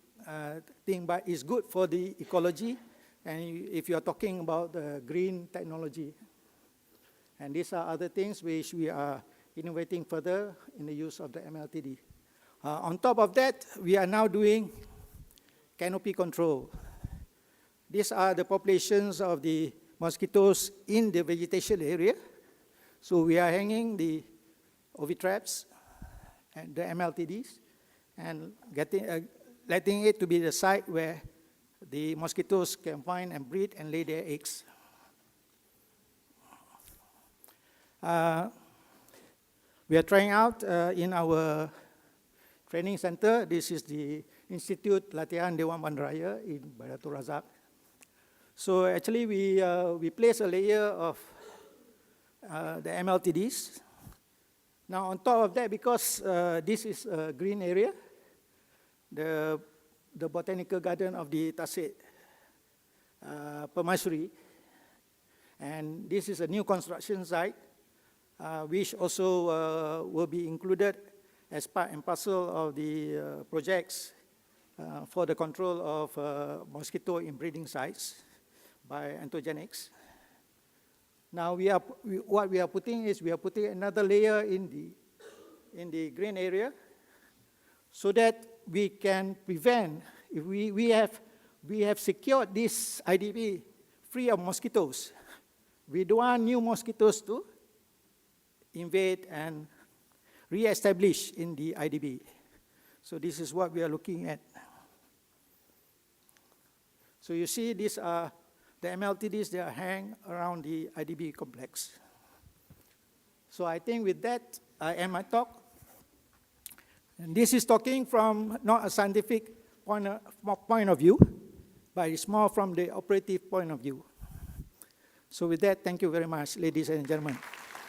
thing, but it's good for the ecology, and if you are talking about the green technology. And these are other things which we are innovating further in the use of the MLTD. On top of that, we are now doing canopy control. These are the populations of the mosquitoes in the vegetation area. So we are hanging the ovitraps and the MLTDs and letting it to be the site where the mosquitoes can find and breed and lay their eggs. We are trying out in our training center. This is the Institute Latihan Dewan Bandaraya in Baitul Razak. So actually we place a layer of the MLTDs. Now on top of that, because this is a green area, the botanical garden of the Tasik Permaisuri, and this is a new construction site. which also will be included as part and parcel of the projects for the control of mosquito inbreeding sites by anthogenics. Now what we are putting is we are putting another layer in the green area so that we can prevent, if we have secured this IDB free of mosquitoes. We don't want new mosquitoes to invade and re-establish in the IDB. So this is what we are looking at. So you see these are the MLTDs that are hang around the IDB complex. So I think with that, I end my talk. And this is talking from not a scientific point of view, but it's more from the operative point of view. So with that, thank you very much, ladies and gentlemen.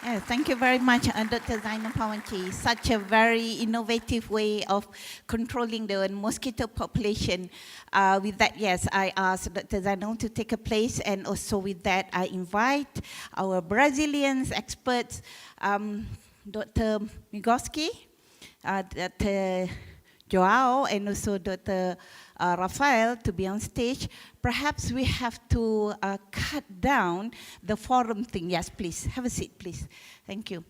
Yeah, thank you very much, Dr. Zainal Pawanci. Such a very innovative way of controlling the mosquito population. With that, yes, I ask Dr. Zainal to take a place, and also with that, I invite our Brazilian experts, Dr. Migoski, Dr. Joao, and also Dr. Rafael to be on stage. Perhaps we have to cut down the forum thing. Yes, please, have a seat, please. Thank you.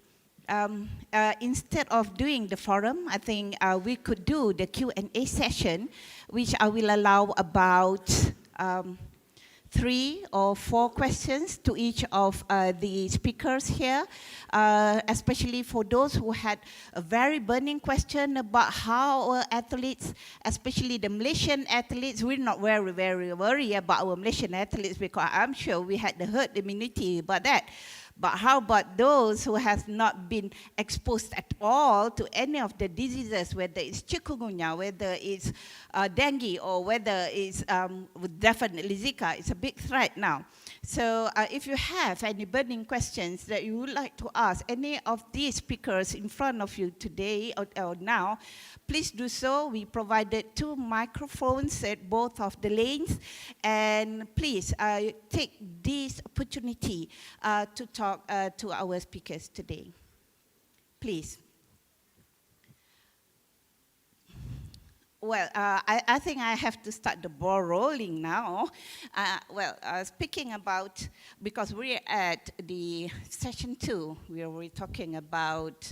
Instead of doing the forum, I think we could do the Q&A session, which I will allow about 3 or 4 questions to each of the speakers here, especially for those who had a very burning question about how our athletes, especially the Malaysian athletes, we're not very, very worried about our Malaysian athletes because I'm sure we had the herd immunity about that. But how about those who have not been exposed at all to any of the diseases, whether it's chikungunya, whether it's dengue, or whether it's definitely Zika? It's a big threat now. So if you have any burning questions that you would like to ask any of these speakers in front of you today or now, please do so. We provided 2 microphones at both of the lanes. And please take this opportunity to talk to our speakers today. Please. Well, I think I have to start the ball rolling now. Speaking about, because we're at the session 2, where we're talking about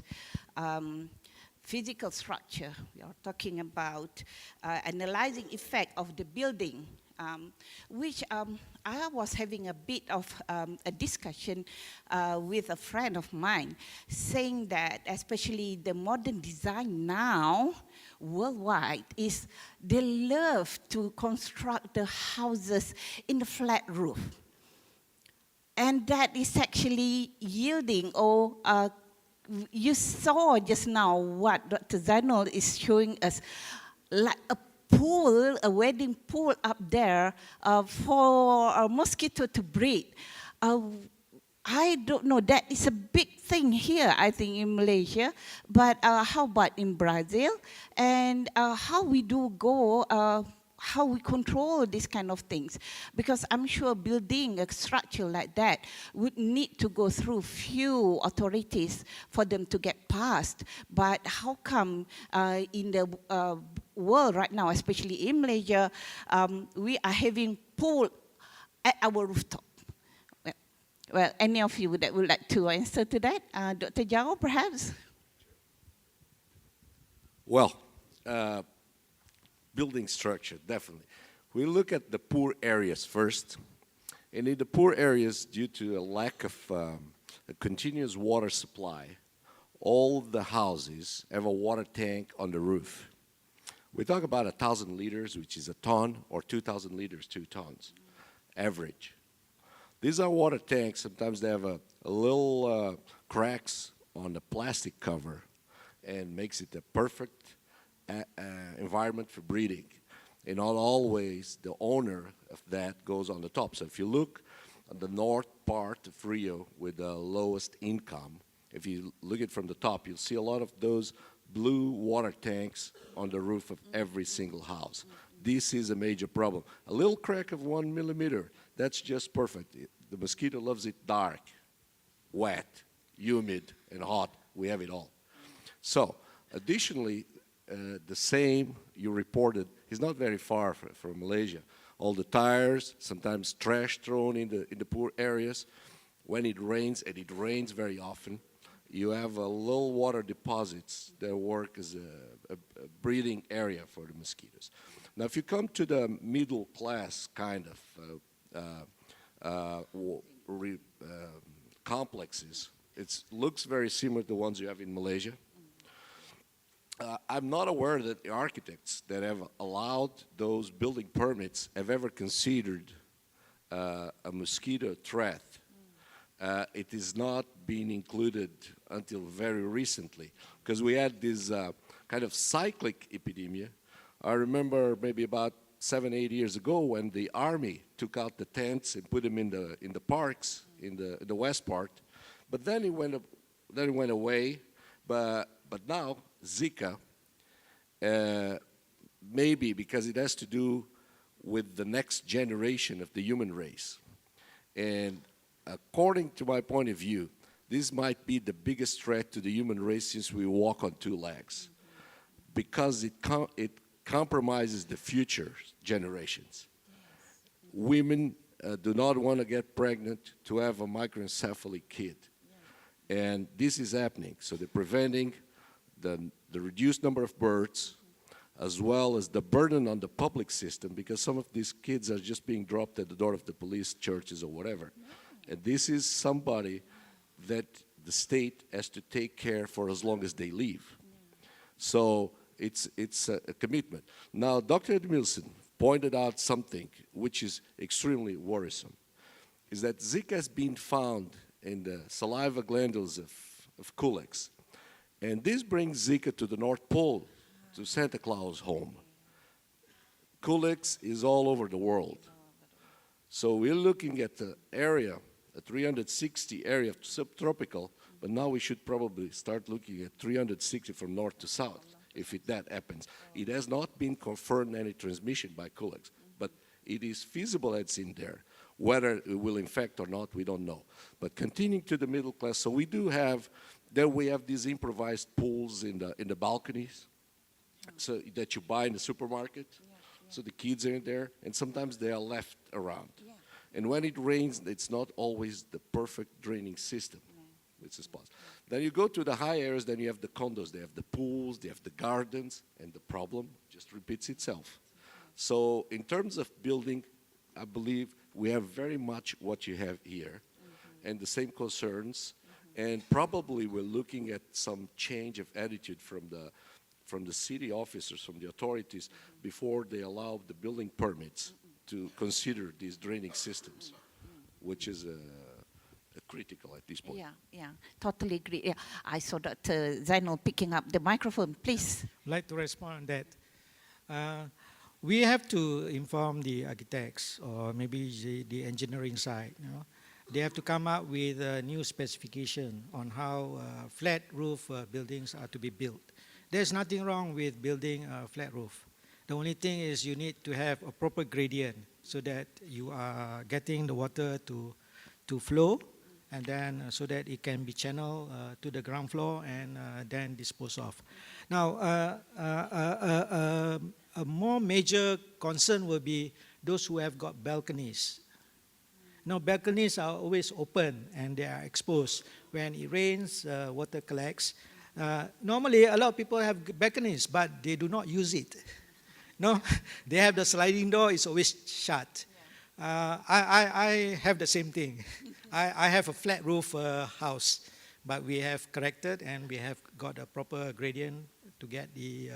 physical structure. We are talking about analyzing effect of the building, which I was having a bit of a discussion with a friend of mine, saying that especially the modern design now, worldwide, is they love to construct the houses in the flat roof. And that is actually yielding, or you saw just now what Dr. Zainal is showing us, like a pool, a wedding pool up there for a mosquito to breed. I don't know, that is a big thing here, I think, in Malaysia. But how about in Brazil? And how we do go, how we control these kind of things? Because I'm sure building a structure like that would need to go through few authorities for them to get passed. But how come in the world right now, especially in Malaysia, we are having pool at our rooftop? Well, any of you that would like to answer to that? Dr. Jao, perhaps?
Well, building structure, definitely. We look at the poor areas first. And in the poor areas, due to a lack of a continuous water supply, all the houses have a water tank on the roof. We talk about 1,000 liters, which is a ton, or 2,000 liters, 2 tons, average. These are water tanks. Sometimes they have a little cracks on the plastic cover and makes it a perfect environment for breeding. And not always the owner of that goes on the top. So if you look at the north part of Rio with the lowest income, if you look at it from the top, you'll see a lot of those blue water tanks on the roof of every single house. This is a major problem. A little crack of 1 millimeter, that's just perfect. The mosquito loves it dark, wet, humid, and hot. We have it all. So, additionally, the same you reported is not very far from Malaysia. All the tires, sometimes trash thrown in the poor areas. When it rains, and it rains very often, you have low water deposits that work as a breeding area for the mosquitoes. Now, if you come to the middle class kind of complexes, it looks very similar to the ones you have in Malaysia. I'm not aware that the architects that have allowed those building permits have ever considered a mosquito threat. It is not being included until very recently, because we had this kind of cyclic epidemic. I remember maybe about 7, 8 years ago when the army took out the tents and put them in the parks in the west part, but then it went away. But now Zika, maybe because it has to do with the next generation of the human race, and according to my point of view, this might be the biggest threat to the human race since we walk on two legs, because it compromises the future generations. Women do not want to get pregnant to have a microencephalic kid. And this is happening. So they're preventing the reduced number of births, as well as the burden on the public system, because some of these kids are just being dropped at the door of the police, churches, or whatever. And this is somebody that the state has to take care for as long as they live. So it's a commitment. Now, Dr. Edmilson pointed out something which is extremely worrisome, is that Zika has been found in the saliva glandules of culex. And this brings Zika to the North Pole, to Santa Claus home. Culex is all over the world. So we're looking at the area, a 360 area of subtropical, but now we should probably start looking at 360 from north to south, if that happens. It has not been confirmed any transmission by culex, but it is feasible that it's in there. Whether it will infect or not, we don't know. But continuing to the middle class, so we do have, there we have these improvised pools in the balconies, so that you buy in the supermarket. So the kids are in there, and sometimes they are left around. And when it rains, it's not always the perfect draining system. It's a spot. Then you go to the high areas, then you have the condos. They have the pools, they have the gardens, and the problem just repeats itself. So in terms of building, I believe we have very much what you have here, and the same concerns, and probably we're looking at some change of attitude from the city officers, from the authorities, before they allow the building permits to consider these draining systems, which is critical at this point.
Yeah, totally agree. Yeah, I saw Dr. Zainul picking up the microphone. Please.
I'd like to respond on that. We have to inform the architects or maybe the engineering side. They have to come up with a new specification on how flat roof buildings are to be built. There's nothing wrong with building a flat roof. The only thing is you need to have a proper gradient so that you are getting the water to flow, and then so that it can be channeled to the ground floor and then disposed of. Now, a more major concern will be those who have got balconies. Now, balconies are always open and they are exposed. When it rains, water collects. Normally, a lot of people have balconies, but they do not use it. No, they have the sliding door, it's always shut. I have the same thing. I have a flat roof house, but we have corrected and we have got a proper gradient to get the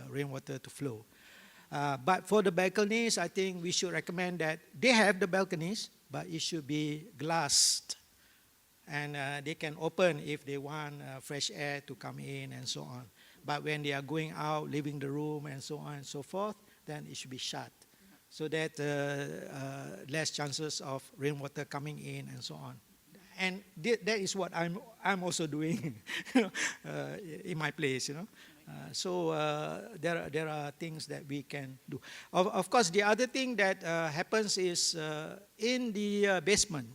rainwater to flow. But for the balconies, I think we should recommend that they have the balconies, but it should be glassed. And they can open if they want fresh air to come in and so on. But when they are going out, leaving the room and so on and so forth, then it should be shut, so that less chances of rainwater coming in and so on. And that is what I'm also doing in my place, So there are things that we can do. Of course, the other thing that happens is in the basement.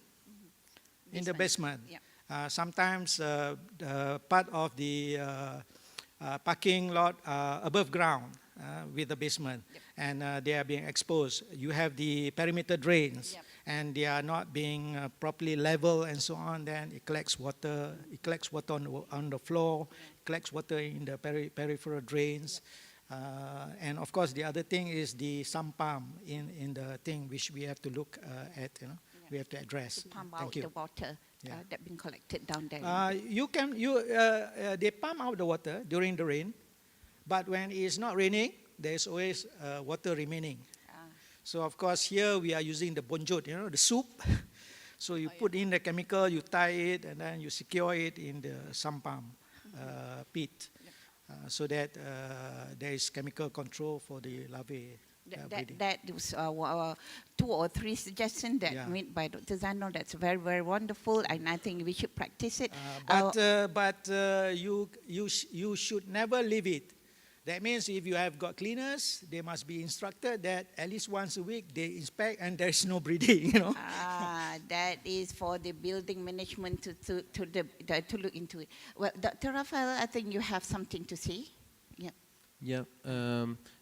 In the basement, Sometimes part of the parking lot above ground with the basement, and they are being exposed. You have the perimeter drains, and they are not being properly leveled and so on. Then it collects water. It collects water on the floor. Collects water in the peripheral drains. And of course, the other thing is the sump pump in the thing which we have to look at. We have to address.
Pump
Thank
out
you.
the water that been collected down there.
They pump out the water during the rain, but when it's not raining, there's always water remaining. So of course here we are using the bonjot, the soup. So you put in the chemical, you tie it, and then you secure it in the sump pump pit, so that there is chemical control for the larvae.
That was 2 or 3 suggestions that made by Dr. Zainal. That's very, very wonderful, and I think we should practice it.
But you should never leave it. That means if you have got cleaners, they must be instructed that at least once a week they inspect and there's no breeding.
That is for the building management to look into it. Well, Dr. Rafael, I think you have something to say.
Yeah,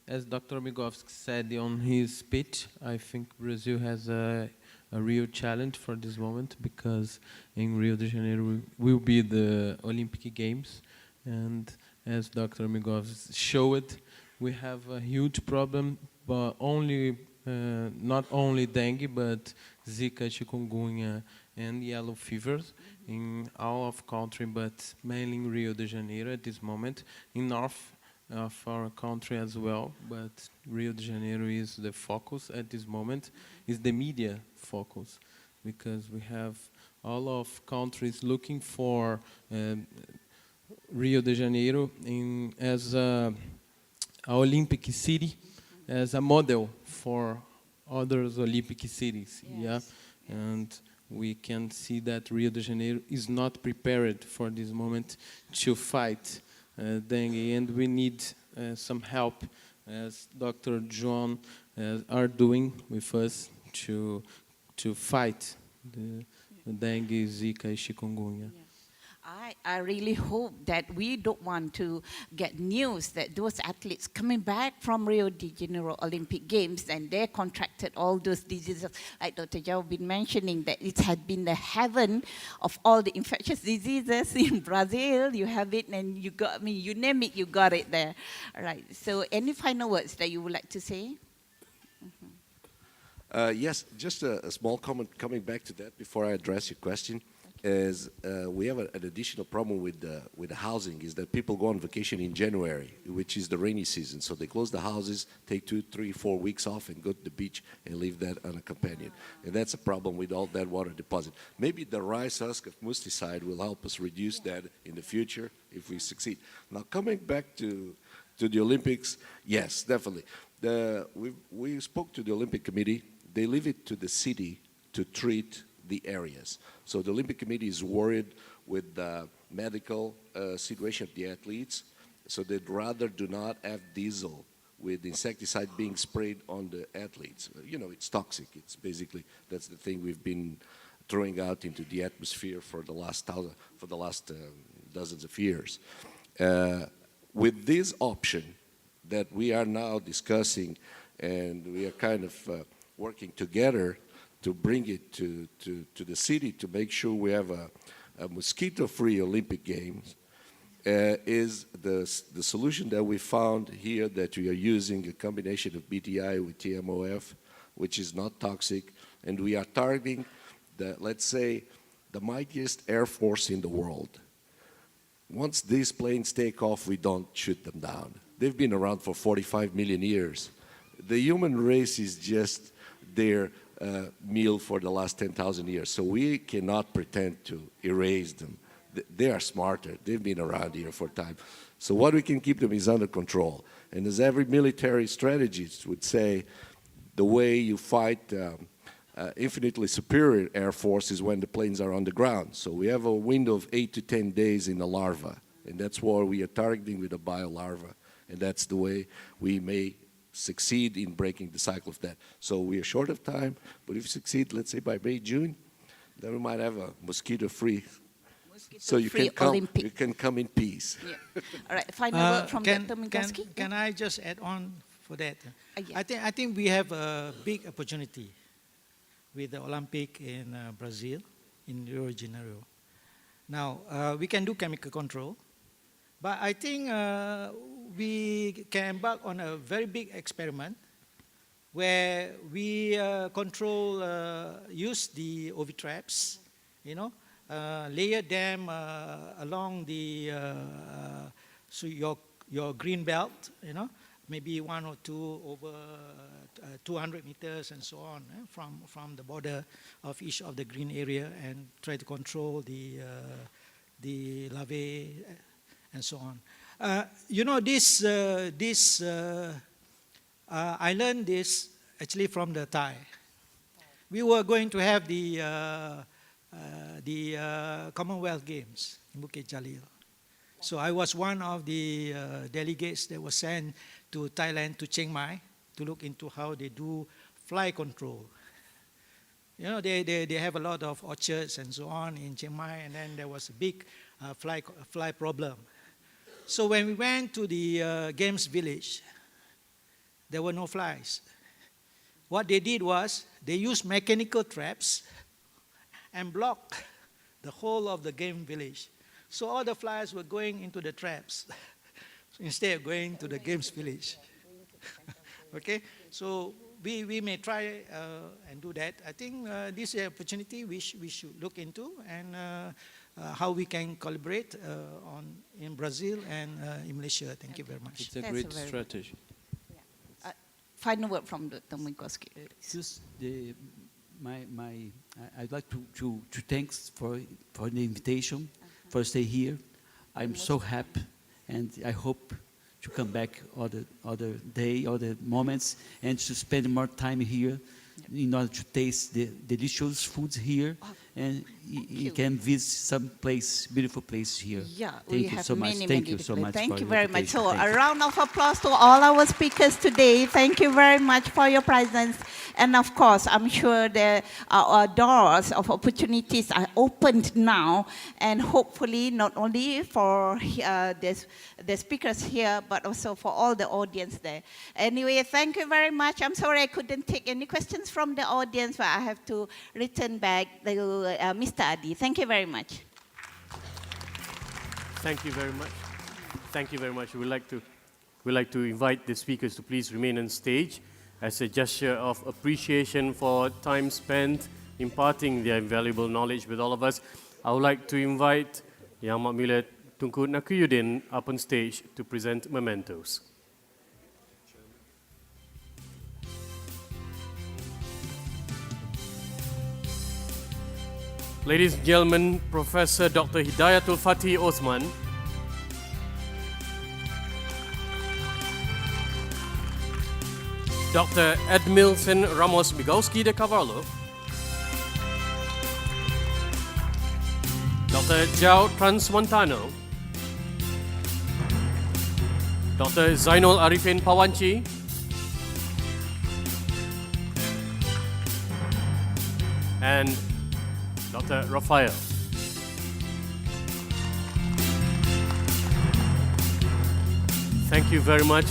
as Dr. Migovski said on his speech, I think Brazil has a real challenge for this moment, because in Rio de Janeiro will be the Olympic Games, and as Dr. Migovski showed, we have a huge problem, but not only dengue, but Zika, chikungunya, and yellow fevers in all of country, but mainly in Rio de Janeiro at this moment, in north of our country as well, but Rio de Janeiro is the focus at this moment, is the media focus, because we have all of countries looking for Rio de Janeiro as a Olympic city, as a model for other Olympic cities. And we can see that Rio de Janeiro is not prepared for this moment to fight dengue, and we need some help, as Dr. John are doing with us to fight the dengue, Zika, and chikungunya.
I really hope that we don't want to get news that those athletes coming back from Rio de Janeiro Olympic Games and they contracted all those diseases, like Dr. Zhao been mentioning, that it had been the heaven of all the infectious diseases in Brazil. You have it, and you got me. You name it, you got it there. All right. So, any final words that you would like to say?
Yes, just a small comment coming back to that before I address your question. Is we have an additional problem with the housing, is that people go on vacation in January, which is the rainy season. So they close the houses, take 2, 3, 4 weeks off, and go to the beach and leave that unaccompanied. And that's a problem with all that water deposit. Maybe the rice husk of musticide will help us reduce that in the future if we succeed. Now, coming back to the Olympics, yes, definitely. We spoke to the Olympic Committee. They leave it to the city to treat the areas. So the Olympic Committee is worried with the medical situation of the athletes, so they'd rather do not have diesel with insecticide being sprayed on the athletes. It's toxic. It's basically, that's the thing we've been throwing out into the atmosphere for the last dozens of years. With this option that we are now discussing, and we are kind of working together to bring it to the city to make sure we have a mosquito-free Olympic Games, is the solution that we found here, that we are using a combination of BTI with TMOF, which is not toxic, and we are targeting let's say, the mightiest air force in the world. Once these planes take off, we don't shoot them down. They've been around for 45 million years. The human race is just their meal for the last 10,000 years. So we cannot pretend to erase them. They are smarter. They've been around here for time. So what we can keep them is under control. And as every military strategist would say, the way you fight infinitely superior air force is when the planes are on the ground. So we have a window of 8 to 10 days in the larva. And that's what we are targeting with a biolarva. And that's the way we may succeed in breaking the cycle of that. So we are short of time, but if we succeed, let's say by May, June, then we might have a mosquito-free So you
free
can come.
Olympic.
You can come in peace.
Yeah. All right. Final word from Dr. Migoski.
Can I just add on for that?
Yeah.
I think we have a big opportunity with the Olympic in Brazil, in Rio de Janeiro. Now, we can do chemical control, but I think we can embark on a very big experiment where we use the OV traps, layer them along the so your green belt, maybe 1 or 2 over 200 meters and so on, from the border of each of the green area, and try to control the larvae and so on. I learned this actually from the Thai. We were going to have the Commonwealth Games in Bukit Jalil. So I was one of the delegates that was sent to Thailand, to Chiang Mai, to look into how they do fly control. They have a lot of orchards and so on in Chiang Mai, and then there was a big fly problem. So when we went to the games village, there were no flies. What they did was they used mechanical traps and blocked the whole of the game village. So all the flies were going into the traps instead of going to the games village. Okay, so we may try and do that. I think this is an opportunity we should look into, and how we can collaborate in Brazil and in Malaysia. Thank you very much.
It's a great strategy.
Final word from Dr. Migoski.
I'd like to thanks for the invitation, for stay here. I'm so happy, and I hope to come back other day, other moments, and to spend more time here in order to taste the delicious foods here, and you can visit some beautiful place here.
Yeah,
Thank you so much. Thank you so much.
Thank you very much. So a round of applause to all our speakers today. Thank you very much for your presence. And of course, I'm sure our doors of opportunities are opened now, and hopefully not only for the speakers here, but also for all the audience there. Anyway, thank you very much. I'm sorry I couldn't take any questions from the audience, but I have to return back to Mr. Adi. Thank you very much.
Thank you very much. Thank you very much. We'd like to invite the speakers to please remain on stage as a gesture of appreciation for time spent imparting their invaluable knowledge with all of us. I would like to invite Yang Mulia Tunku Nakuyuddin up on stage to present mementos. Ladies and gentlemen, Professor Dr. Hidayatul Fatih Osman, Dr. Edmilson Ramos Migoski de Carvalho, Dr. Jao Transmontano, Dr. Zainul Arifin Pawanci, and Dr. Raphael. Thank you very much,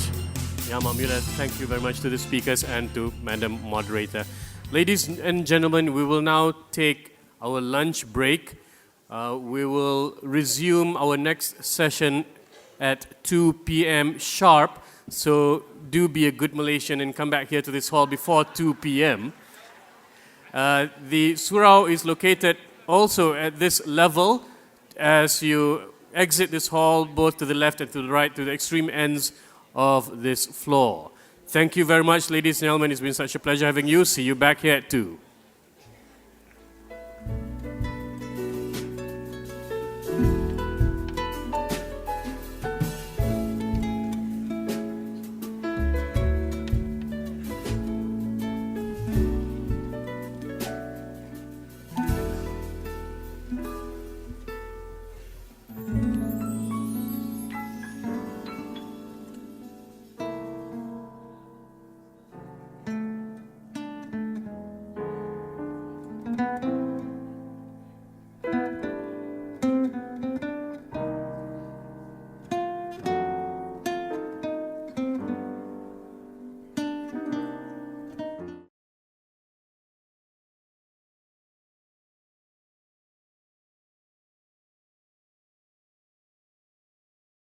Yang Mulia. Thank you very much to the speakers and to Madam Moderator. Ladies and gentlemen, we will now take our lunch break. We will resume our next session at 2 p.m. sharp. So do be a good Malaysian and come back here to this hall before 2 p.m. The surau is located also at this level as you exit this hall, both to the left and to the right, to the extreme ends of this floor. Thank you very much, ladies and gentlemen. It's been such a pleasure having you. See you back here at 2.